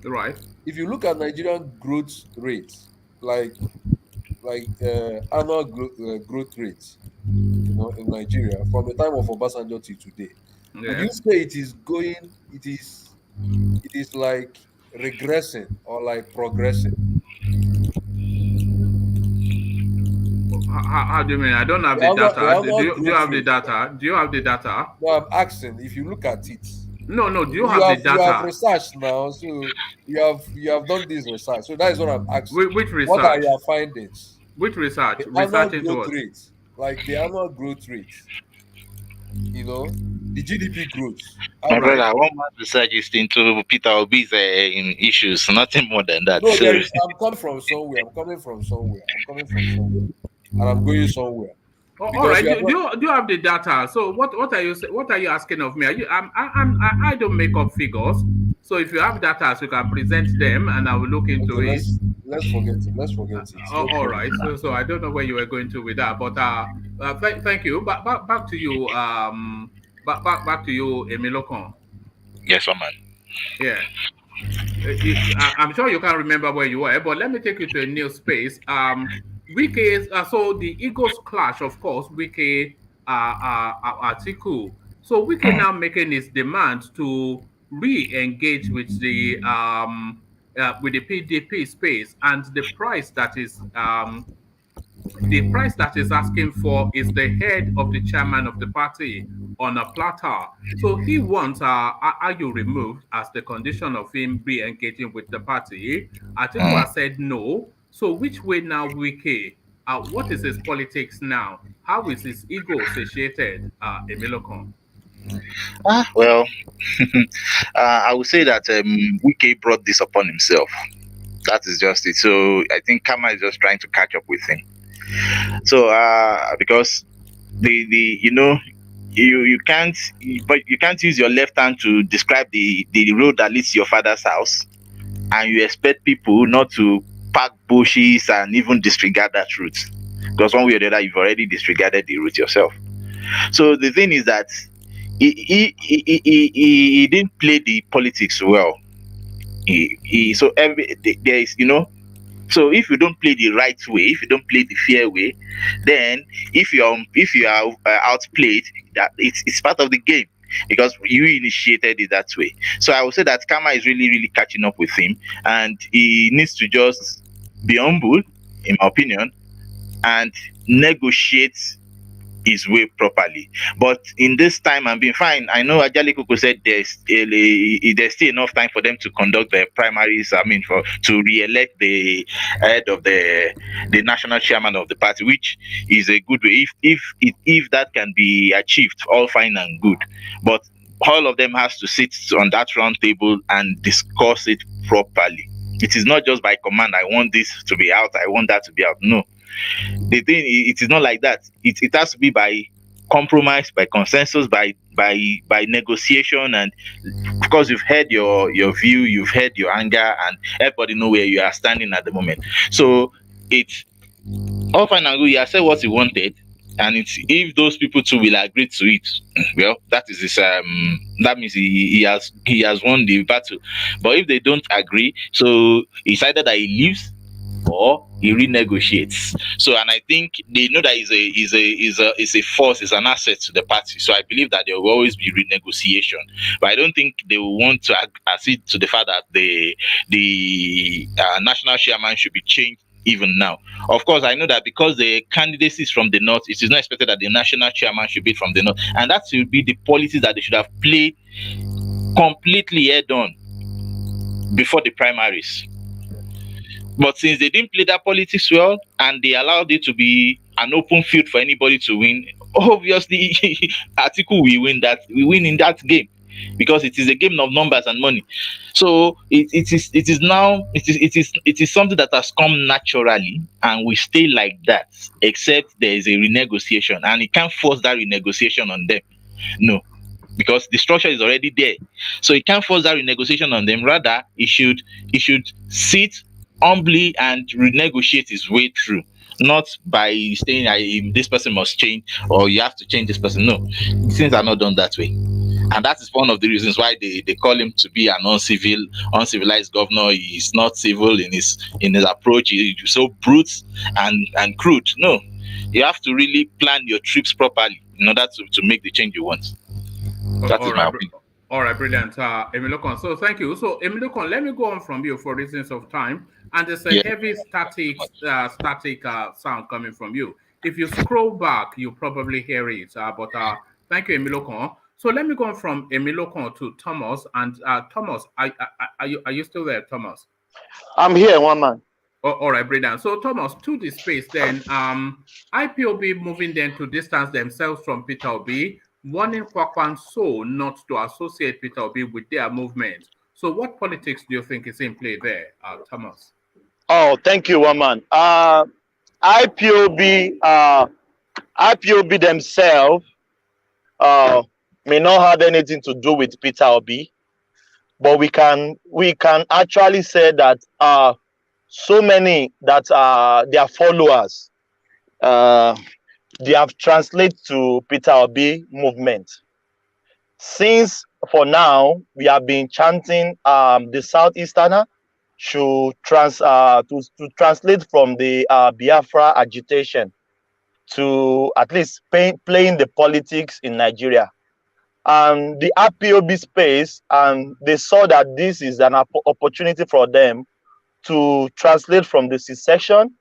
Right. If you look at Nigerian growth rates, like annual growth rates, you know, in Nigeria from the time of Obasanjo till today, would you say it is like regressing or like progressing? How do you mean? I don't have the data. Do you have the data? Do you have the data? No, I'm asking if you look at it. No. Do you have the data? You have researched now, so you have done this research. So that is what I'm asking. Which research? What are your findings? Which research? The Research annual into growth what? rates, like the annual growth rates. You know, the GDP growth. My brother, one man's research is into Peter Obi's issues, nothing more than that. No, I'm coming from somewhere. And I'm going somewhere. All right. Do you have the data? So what are you asking of me? I don't make up figures. So if you have data, so you can present them, and I will look into it. Let's forget it. All right. So I don't know where you were going to with that, but thank you. Back to you. Back to you, Emilokon. Yes, man. Yeah. I'm sure you can't remember where you were, but let me take you to a new space. Wike, so the Eagles clash, of course, Wike article. So Wike now making his demand to re-engage with the PDP space, and the price that is asking for is the head of the chairman of the party on a platter. So he wants Ayu removed as the condition of him re-engaging with the party. Atiku has said no. So which way now, Wike? What is his politics now? How is his ego satiated, Emilokon? Well, I would say that Wike brought this upon himself. That is just it. So I think Kama is just trying to catch up with him. So because you can't use your left hand to describe the road that leads to your father's house, and you expect people not to pack bushes and even disregard that route, because one way or the other you've already disregarded the route yourself. So the thing is that he didn't play the politics well. There is, so if you don't play the right way, if you don't play the fair way, then if you are outplayed, that it's part of the game, because you initiated it that way. So I would say that Kama is really, really catching up with him, and he needs to just be humble, in my opinion, and negotiate his way properly. But in this time, I'm being fine. I know Ajali Koko said there's still enough time for them to conduct the primaries. I mean, to re-elect the head of the national chairman of the party, which is a good way. If that can be achieved, all fine and good. But all of them has to sit on that round table and discuss it properly. It is not just by command. I want this to be out. I want that to be out. No. The thing, it is not like that. It has to be by compromise, by consensus, by negotiation, and because you've heard your view, you've heard your anger, and everybody know where you are standing at the moment. So it's all fine and good. You have said what you wanted, and if those people too will agree to it, well, that is his that means he has won the battle. But if they don't agree, so it's either that he leaves or he renegotiates. So, and I think they know that is a force, is an asset to the party. So I believe that there will always be renegotiation. But I don't think they will want to accede to the fact that the national chairman should be changed even now. Of course, I know that because the candidacy is from the north, it is not expected that the national chairman should be from the north, and that should be the policies that they should have played completely head on before the primaries. But since they didn't play that politics well, and they allowed it to be an open field for anybody to win, obviously Atiku will win in that game, because it is a game of numbers and money. So it is something that has come naturally and will stay like that, except there is a renegotiation, and it can't force that renegotiation on them. No. because the structure is already there. So he can't force that renegotiation on them. Rather, he should sit humbly and renegotiate his way through, not by saying this person must change or you have to change this person. No, things are not done that way. And that is one of the reasons why they call him to be an uncivilized governor. He's not civil in his approach. He's so brute and crude. No, you have to really plan your trips properly in order to make the change you want. That is my opinion. All right, brilliant, Emilokon. So thank you. So Emilokon, let me go on from you for reasons of time. And there's a heavy static sound coming from you. If you scroll back, you probably hear it. But thank you, Emilokon. So let me go on from Emilokon to Thomas. And Thomas, are you still there, Thomas? I'm here, one man. Oh, all right, brilliant. So Thomas, to the space then, IPOB moving then to distance themselves from Peter Obi, warning Kwakwanso not to associate Peter Obi with their movement. So what politics do you think is in play there, Thomas? Oh, thank you, one man. IPOB themselves may not have anything to do with Peter Obi, but we can actually say that so many that their followers they have translated to Peter Obi movement. Since for now we have been chanting the Southeasterner should to translate from the Biafra agitation to at least playing the politics in Nigeria. And the IPOB space, and they saw that this is an opportunity for them to translate from the secession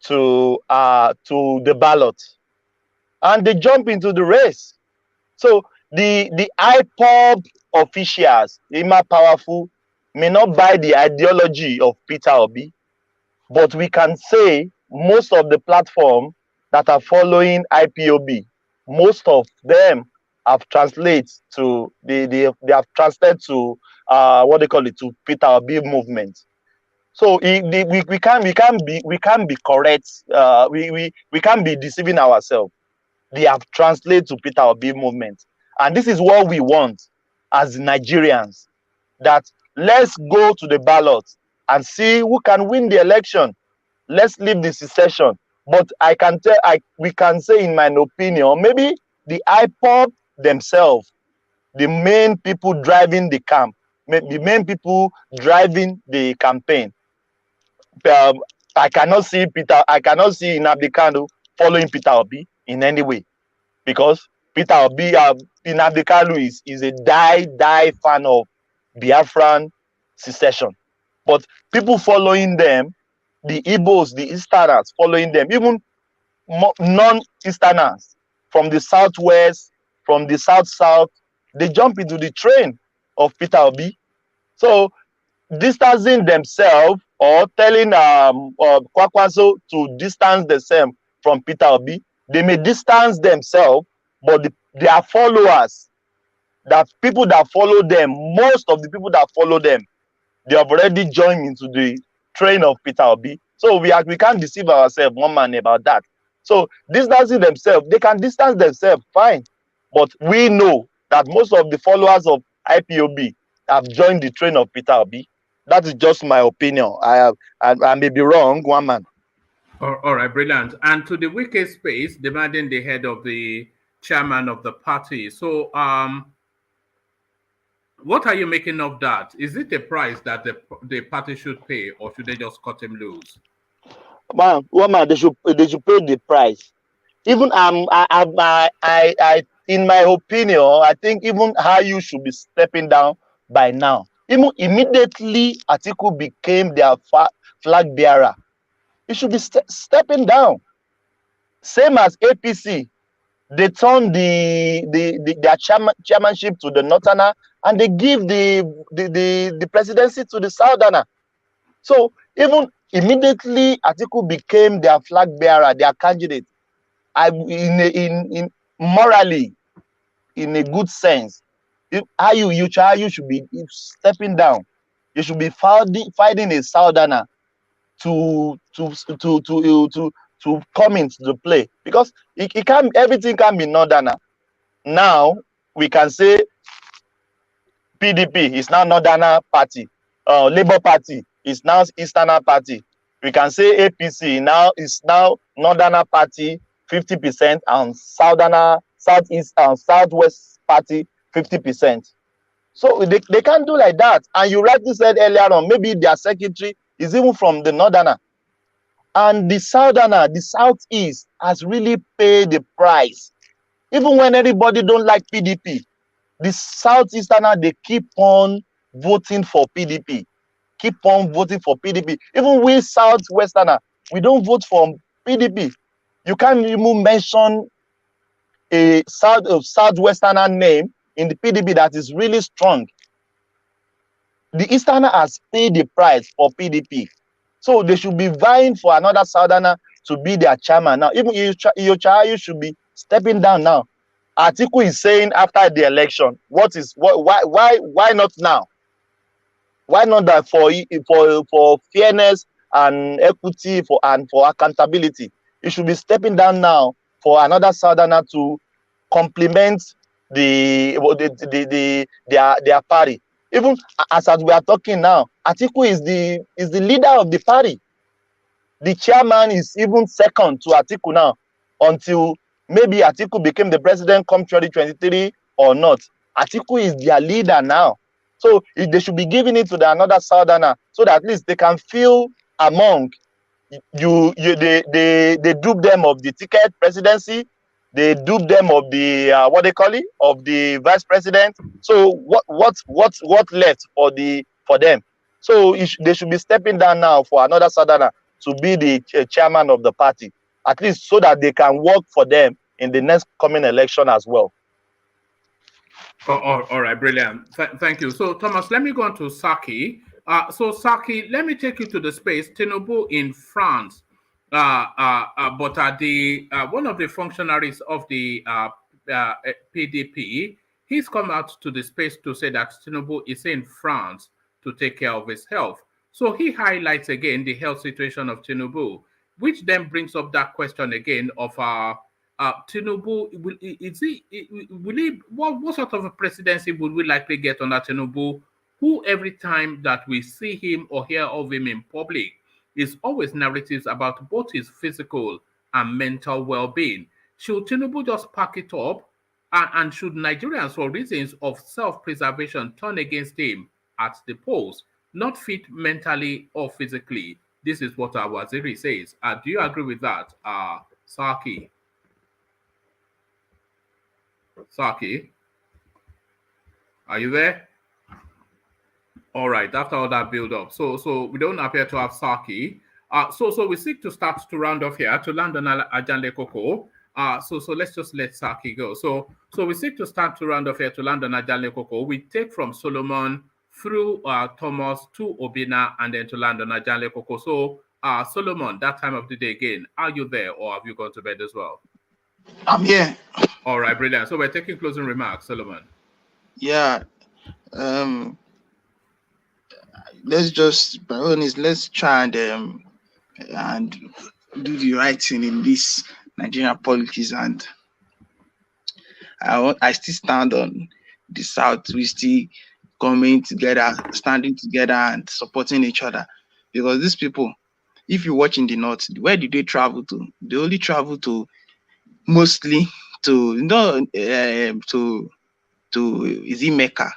to the ballot, and they jump into the race. So the IPOB officials, Ima Powerful, may not buy the ideology of Peter Obi, but we can say most of the platform that are following IPOB, most of them have translated to they have translated to what they call it, to Peter Obi movement. So we can't be correct. We can't be deceiving ourselves. They have translated to Peter Obi movement, and this is what we want as Nigerians. That let's go to the ballot and see who can win the election. Let's leave the secession. But we can say, in my opinion, maybe the IPOB themselves, the main people driving the camp, the main people driving the campaign. I cannot see Nnamdi Kanu following Peter Obi in any way, because Peter Obi, Nnamdi Kanu is a die fan of Biafran secession. But people following them, the Igbos, the Easterners following them, even non-Easterners from the Southwest, from the South, they jump into the train of Peter Obi. So distancing themselves or telling Kwakwanso to distance themselves from Peter Obi, they may distance themselves, but their followers, that people that follow them, most of the people that follow them, they have already joined into the train of Peter Obi. So we can't deceive ourselves, one man, about that. So distancing themselves, they can distance themselves, fine. But we know that most of the followers of IPOB have joined the train of Peter Obi. That is just my opinion. I may be wrong, one man. All right, brilliant. And to the Wike space, demanding the head of the chairman of the party. So what are you making of that? Is it a price that the party should pay, or should they just cut him loose? Man, they should pay the price. Even in my opinion, I think even Ayu should be stepping down by now. Even immediately Atiku became their flag bearer, he should be stepping down. Same as APC, they turned their chairmanship to the Northerner, and they give the presidency to the Southerner. So even immediately Atiku became their flag bearer, their candidate. In morally, in a good sense, Iyochia Ayu should be stepping down. You should be fighting a Southerner to come into the play, because everything can be Northerner. Now we can say PDP is now Northerner Party. Labour Party is now Easterner Party. We can say APC now is now Northerner Party 50% and Southerner, Southeast and Southwest Party 50%. So they can't do like that. And you rightly said earlier on, maybe their secretary is even from the Northerner. And the Southerner, the Southeast, has really paid the price. Even when everybody don't like PDP, the Southeasterner, they keep on voting for PDP. Keep on voting for PDP. Even we Southwesterner, we don't vote for PDP. You can't even mention a Southwesterner name in the PDP that is really strong. The Easterner has paid the price for PDP. So they should be vying for another Southerner to be their chairman now. Even Iyochia Ayu should be stepping down now. Atiku is saying after the election, why not now? Why not that for fairness and equity and for accountability? He should be stepping down now for another Southerner to complement their party. Even as we are talking now, Atiku is the leader of the party. The chairman is even second to Atiku now, until maybe Atiku became the president come 2023 or not. Atiku is their leader now. So they should be giving it to another Southerner so that at least they can feel among they dupe them of the ticket presidency, they dupe them of the what they call it, of the vice president. So what left for them? So they should be stepping down now for another Southerner to be the chairman of the party, at least so that they can work for them in the next coming election as well. All right, brilliant. Thank you. So, Thomas, let me go on to Saki. So, Saki, let me take you to the space. Tinubu in France, but one of the functionaries of the PDP, he's come out to the space to say that Tinubu is in France to take care of his health. So he highlights again the health situation of Tinubu, which then brings up that question again of Tinubu. What sort of a presidency would we likely get under Tinubu, who every time that we see him or hear of him in public is always narratives about both his physical and mental well-being? Should Tinubu just pack it up, and should Nigerians, for reasons of self-preservation, turn against him at the polls, not fit mentally or physically? This is what our Waziri says. Do you agree with that, Saki? Saki, are you there? All right, after all that build up. So we don't appear to have Saki. So we seek to start to round off here to land on Ajanle Koko. So let's just let Saki go. So we seek to start to round off here to land on Ajanle Koko. We take from Solomon through Thomas to Obina and then to land on Ajanle Koko. So Solomon, that time of the day again, are you there or have you gone to bed as well? I'm here. All right, brilliant. So we're taking closing remarks, Solomon. Yeah. Let's just, by all means, let's try and do the right thing in this Nigerian politics. And I still stand on the South. We still coming together, standing together, and supporting each other. Because these people, if you watch in the North, where did they travel to? They only travel to mostly to is it Mecca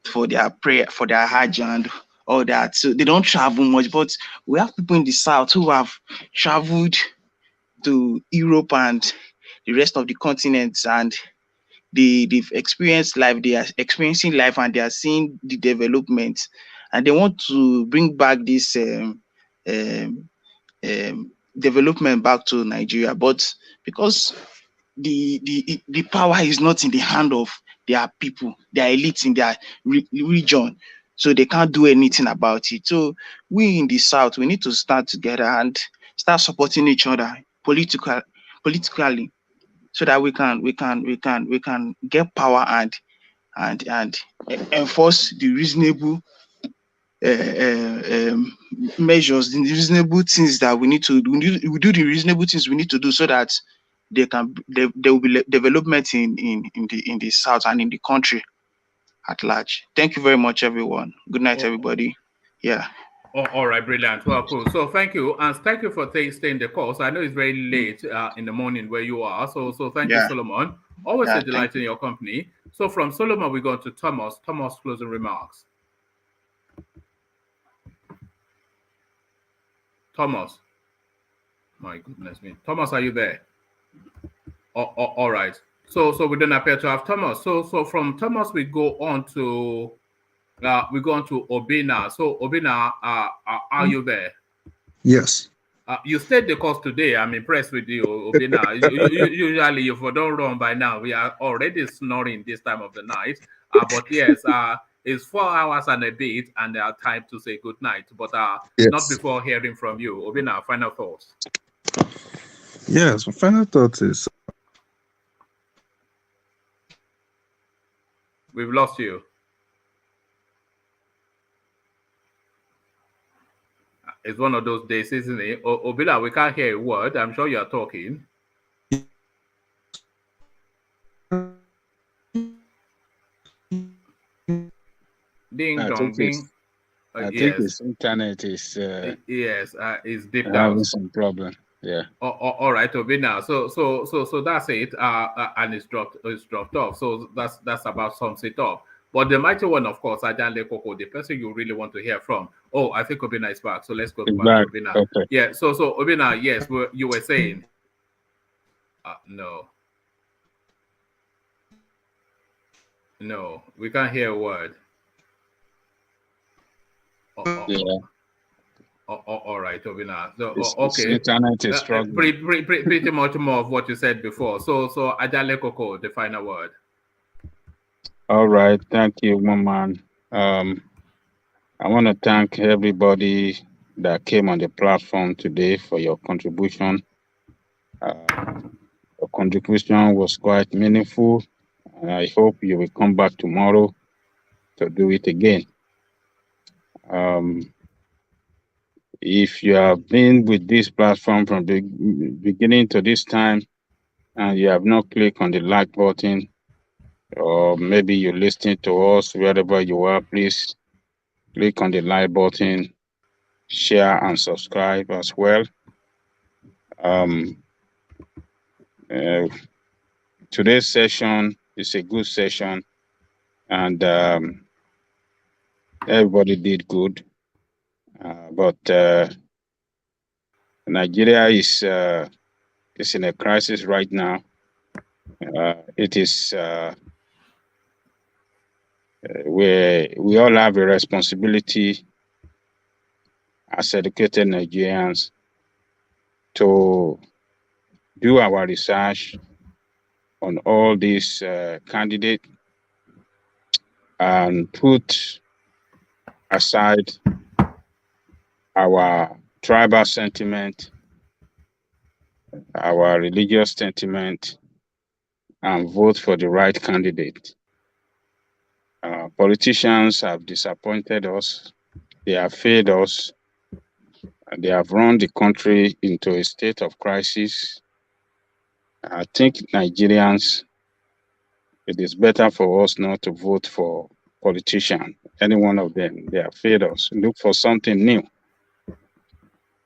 for their prayer, for their Hajj and all that. So they don't travel much. But we have people in the South who have traveled to Europe and the rest of the continents, and they've experienced life. They are experiencing life, and they are seeing the development, and they want to bring back this development back to Nigeria. But because the power is not in the hand of their people, their elites in their region, so they can't do anything about it. So we in the South, we need to stand together and start supporting each other politically, so that we can get power and enforce the reasonable measures, the reasonable things that we need to do. We do the reasonable things we need to do, so that there will be development in the South and in the country. at large. Thank you very much, everyone. Good night, Oh. everybody. Yeah. Oh, all right, brilliant. Well, cool. So thank you, and thank you for staying the course. I know it's very late in the morning where you are. So thank you, Yeah. Solomon. Always Yeah, a delight in your company. So from Solomon, we go to Thomas. Thomas, closing remarks. Thomas. My goodness me. Thomas, are you there? All right. So we don't appear to have Thomas. So from Thomas, we go on to Obina. So Obina, are you there? Yes. You stayed the course today. I'm impressed with you, Obina. Usually, if we don't run by now, we are already snoring this time of the night. But yes, it's 4 hours and a bit, and time to say good night. But Yes. not before hearing from you, Obina. Final thoughts. Yes. My final thought is we've lost you. It's one of those days, isn't it? Obila, we can't hear a word. I'm sure you're talking. Ding dong ding. I think Yes. his internet is yes, it's dipped having out. some problem. Yeah. All right, Obina. So that's it. And it's dropped off. So that's about sums it up. But the mighty one, of course, Ajan Lekoko, the person you really want to hear from. Oh, I think Obina is back. So let's go back to Obina. Okay. Yeah. So Obina, yes, you were saying. No, we can't hear a word. Yeah. All right, Obina. So His internet is struggling. Pretty much more of what you said before. So Ajale Koko, the final word. All right, thank you, Maman. I want to thank everybody that came on the platform today for your contribution. Your contribution was quite meaningful, and I hope you will come back tomorrow to do it again. If you have been with this platform from the beginning to this time and you have not clicked on the like button, or maybe you're listening to us wherever you are, please click on the like button, share and subscribe as well. Today's session is a good session, and everybody did good. But Nigeria is in a crisis right now. It is where we all have a responsibility as educated Nigerians to do our research on all these candidates and put aside our tribal sentiment, our religious sentiment, and vote for the right candidate. Politicians have disappointed us. They have failed us. They have run the country into a state of crisis. I think Nigerians, it is better for us not to vote for politicians, any one of them. They have failed us. Look for something new.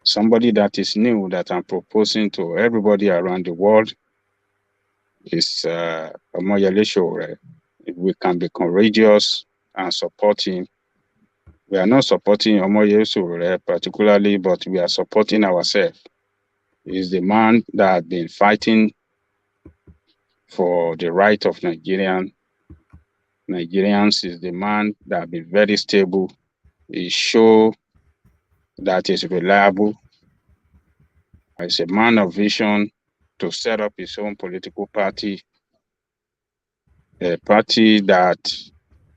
Somebody that is new that I'm proposing to everybody around the world is Omoyele Sowore. If we can be courageous and support him. We are not supporting Omoyele Sowore particularly, but we are supporting ourselves. He's the man that has been fighting for the right of Nigerians. Is the man that has been very stable. He shows that is reliable. He's a man of vision to set up his own political party, a party that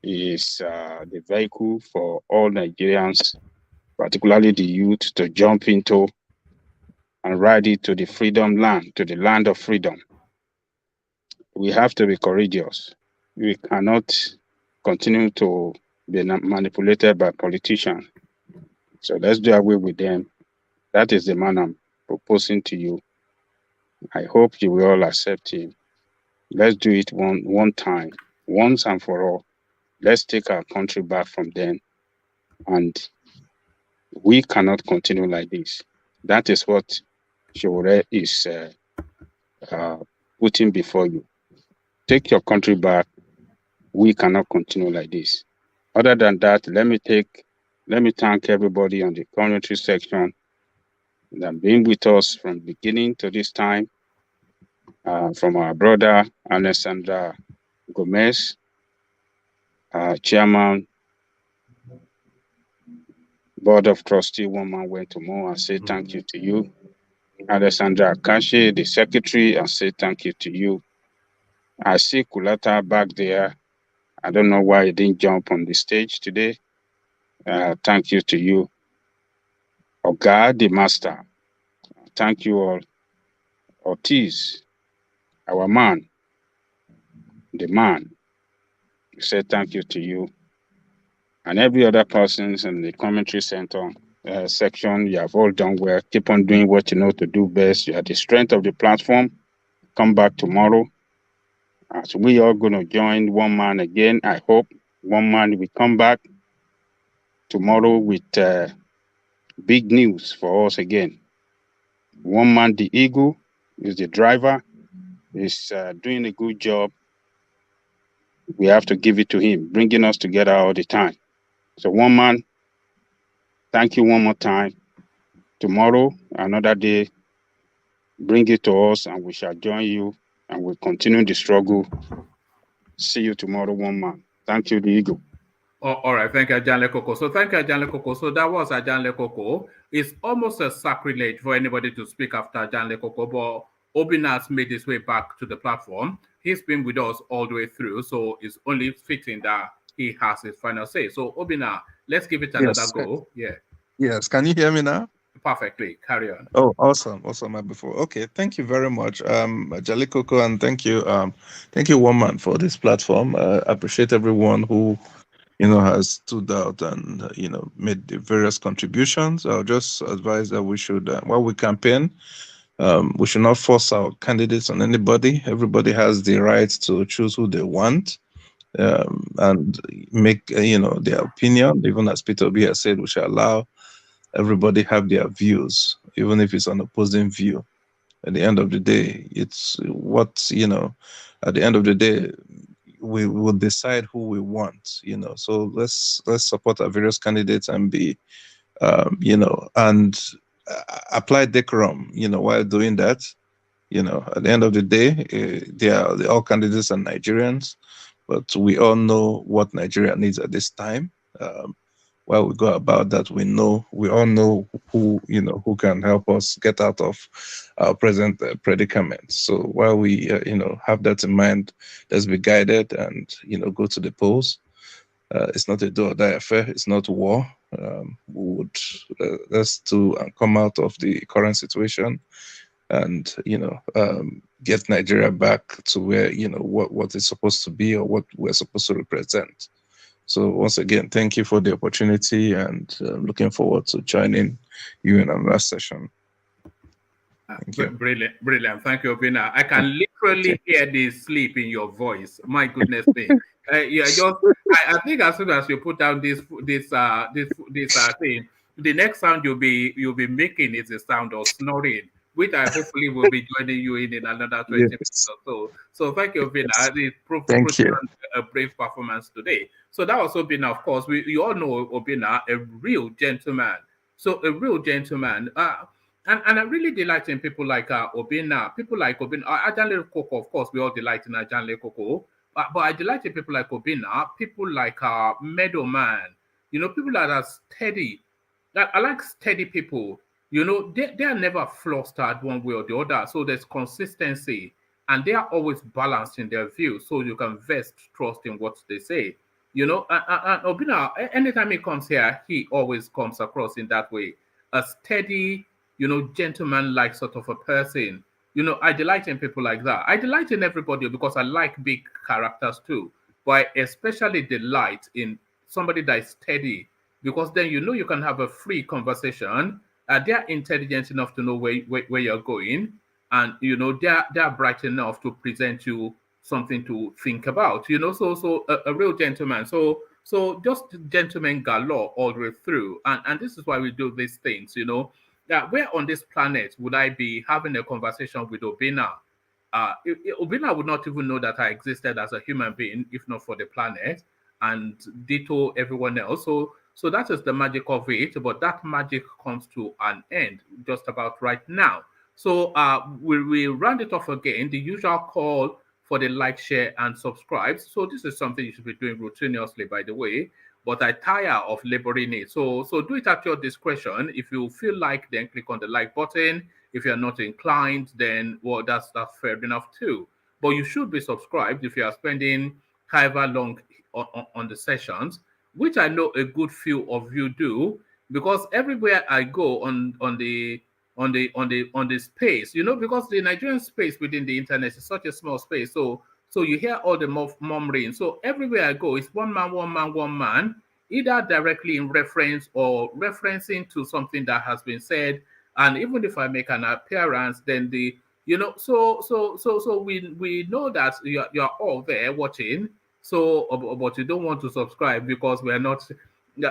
is the vehicle for all Nigerians, particularly the youth, to jump into and ride it to the freedom land, to the land of freedom. We have to be courageous. We cannot continue to be manipulated by politicians. So let's do away with them. That is the man I'm proposing to you. I hope you will all accept him. Let's do it one time, once and for all. Let's take our country back from them. And we cannot continue like this. That is what Shore is putting before you. Take your country back. We cannot continue like this. Other than that, let me thank everybody on the commentary section that been with us from beginning to this time. From our brother Alessandra Gomez, Chairman, Board of Trustee, Woman went to more. I say thank you to you. Alessandra Akashi, the Secretary, I say thank you to you. I see Kulata back there. I don't know why he didn't jump on the stage today. Thank you to you. Oga, the Master, thank you all. Ortiz, our man, the man, I say thank you to you. And every other persons in the commentary center section, you have all done well. Keep on doing what you know to do best. You are the strength of the platform. Come back tomorrow. As we are going to join One Man again, I hope One Man will come back tomorrow with big news for us again. One Man, the Eagle, is the driver, is doing a good job. We have to give it to him, bringing us together all the time. So One Man, thank you one more time. Tomorrow, another day, bring it to us and we shall join you and we'll continue the struggle. See you tomorrow, One Man. Thank you, the Eagle. Oh, all right, thank you, Ajan Lekoko. So thank you, Ajan Lekoko. So that was Ajan Lekoko. It's almost a sacrilege for anybody to speak after Ajan Lekoko, but Obina has made his way back to the platform. He's been with us all the way through, so it's only fitting that he has his final say. So Obina, let's give it another go. Yeah. Yes, can you hear me now? Perfectly. Carry on. Oh, awesome. Before. Okay, thank you very much, Jalikoko, and thank you, Woman, for this platform. I appreciate everyone who has stood out and made the various contributions. I'll just advise that we should, while we campaign, we should not force our candidates on anybody. Everybody has the right to choose who they want and make their opinion. Even as Peter B has said, we should allow everybody have their views, even if it's an opposing view. At the end of the day, it's what at the end of the day, we will decide who we want. So let's support our various candidates and be and apply decorum while doing that. At the end of the day, they're all candidates are Nigerians, but we all know what Nigeria needs at this time. While we go about that, we all know who can help us get out of our present predicament. So while we have that in mind, let's be guided and go to the polls. It's not a do or die affair. It's not war. We would let's do and come out of the current situation and get Nigeria back to where what it's supposed to be or what we're supposed to represent. So once again, thank you for the opportunity, and looking forward to joining you in our last session. Thank you. Brilliant. Thank you, Obina. I can literally hear the sleep in your voice. My goodness me. I think as soon as you put down this thing, the next sound you'll be making is the sound of snoring, which I hopefully will be joining you in another 20 minutes or so. So thank you, Obina. It proved a brave performance today. So that was Obina, of course. You all know Obina, a real gentleman. So a real gentleman. And I really delight in people like Obina, people like Obina, Ajanle Koko, of course, we all delight in Ajanle Koko, but I delight in people like Obina, people like Meadowman, people that are steady. That I like steady people. They are never flustered one way or the other. So there's consistency, and they are always balanced in their view. So you can vest trust in what they say. And Obina, anytime he comes here, he always comes across in that way, a steady, gentleman-like sort of a person. I delight in people like that. I delight in everybody because I like big characters too. But I especially delight in somebody that is steady, because then you can have a free conversation. They're intelligent enough to know where you're going, and they're bright enough to present you something to think about, you know. So a real gentleman. So just gentleman galore all the way through, and this is why we do these things, you know. That where on this planet would I be having a conversation with Obina? Obina would not even know that I existed as a human being if not for the planet, and ditto everyone else. So that is the magic of it, but that magic comes to an end just about right now. So we round it off again. The usual call for the like, share, and subscribe. So this is something you should be doing routinely, by the way. But I tire of laboring it. So do it at your discretion. If you feel like, then click on the like button. If you're not inclined, then well, that's fair enough too. But you should be subscribed if you are spending however long on the sessions, which I know a good few of you do, because everywhere I go on the space, you know, because the Nigerian space within the internet is such a small space. So you hear all the murmuring. So everywhere I go, it's one man, one man, one man, either directly in reference or referencing to something that has been said. And even if I make an appearance, then the you know, so we know that you're all there watching. So, but you don't want to subscribe because we're not. Yeah,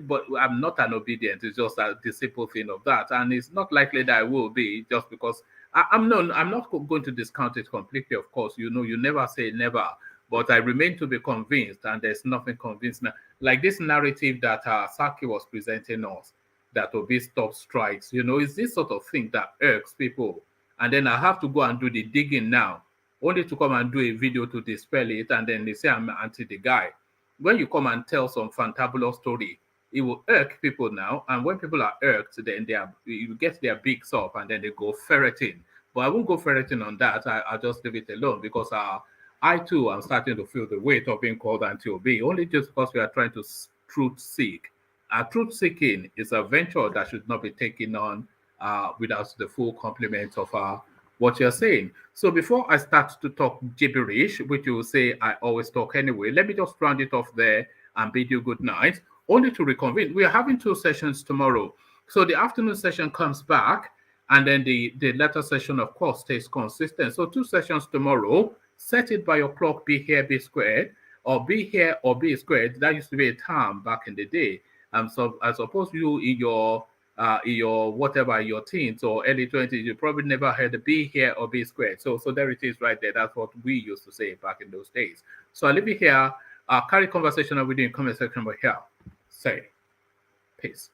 but I'm not an obedient. It's just a the simple thing of that, and it's not likely that I will be just because I'm not going to discount it completely. Of course, you know, you never say never, but I remain to be convinced, and there's nothing convincing like this narrative that Saki was presenting us, that Obi stop strikes. You know, it's this sort of thing that irks people, and then I have to go and do the digging now, only to come and do a video to dispel it, and then they say I'm anti the guy. When you come and tell some fantabulous story, it will irk people now. And when people are irked, then you get their beaks up and then they go ferreting. But I won't go ferreting on that. I'll just leave it alone because I too am starting to feel the weight of being called anti-OB, only just because we are trying to truth seek. Truth seeking is a venture that should not be taken on without the full complement of what you're saying. So before I start to talk gibberish, which you will say I always talk anyway, let me just round it off there and bid you good night, only to reconvene. We are having 2 sessions tomorrow. So the afternoon session comes back, and then the latter session, of course, stays consistent. So 2 sessions tomorrow. Set it by your clock, be here, be squared, or be here or be squared. That used to be a term back in the day. So I suppose you in your whatever your teens or early 20s, you probably never heard the be here or be squared. So there it is right there. That's what we used to say back in those days. So I'll leave it here. Carry conversation with you in comment section over here. Say peace.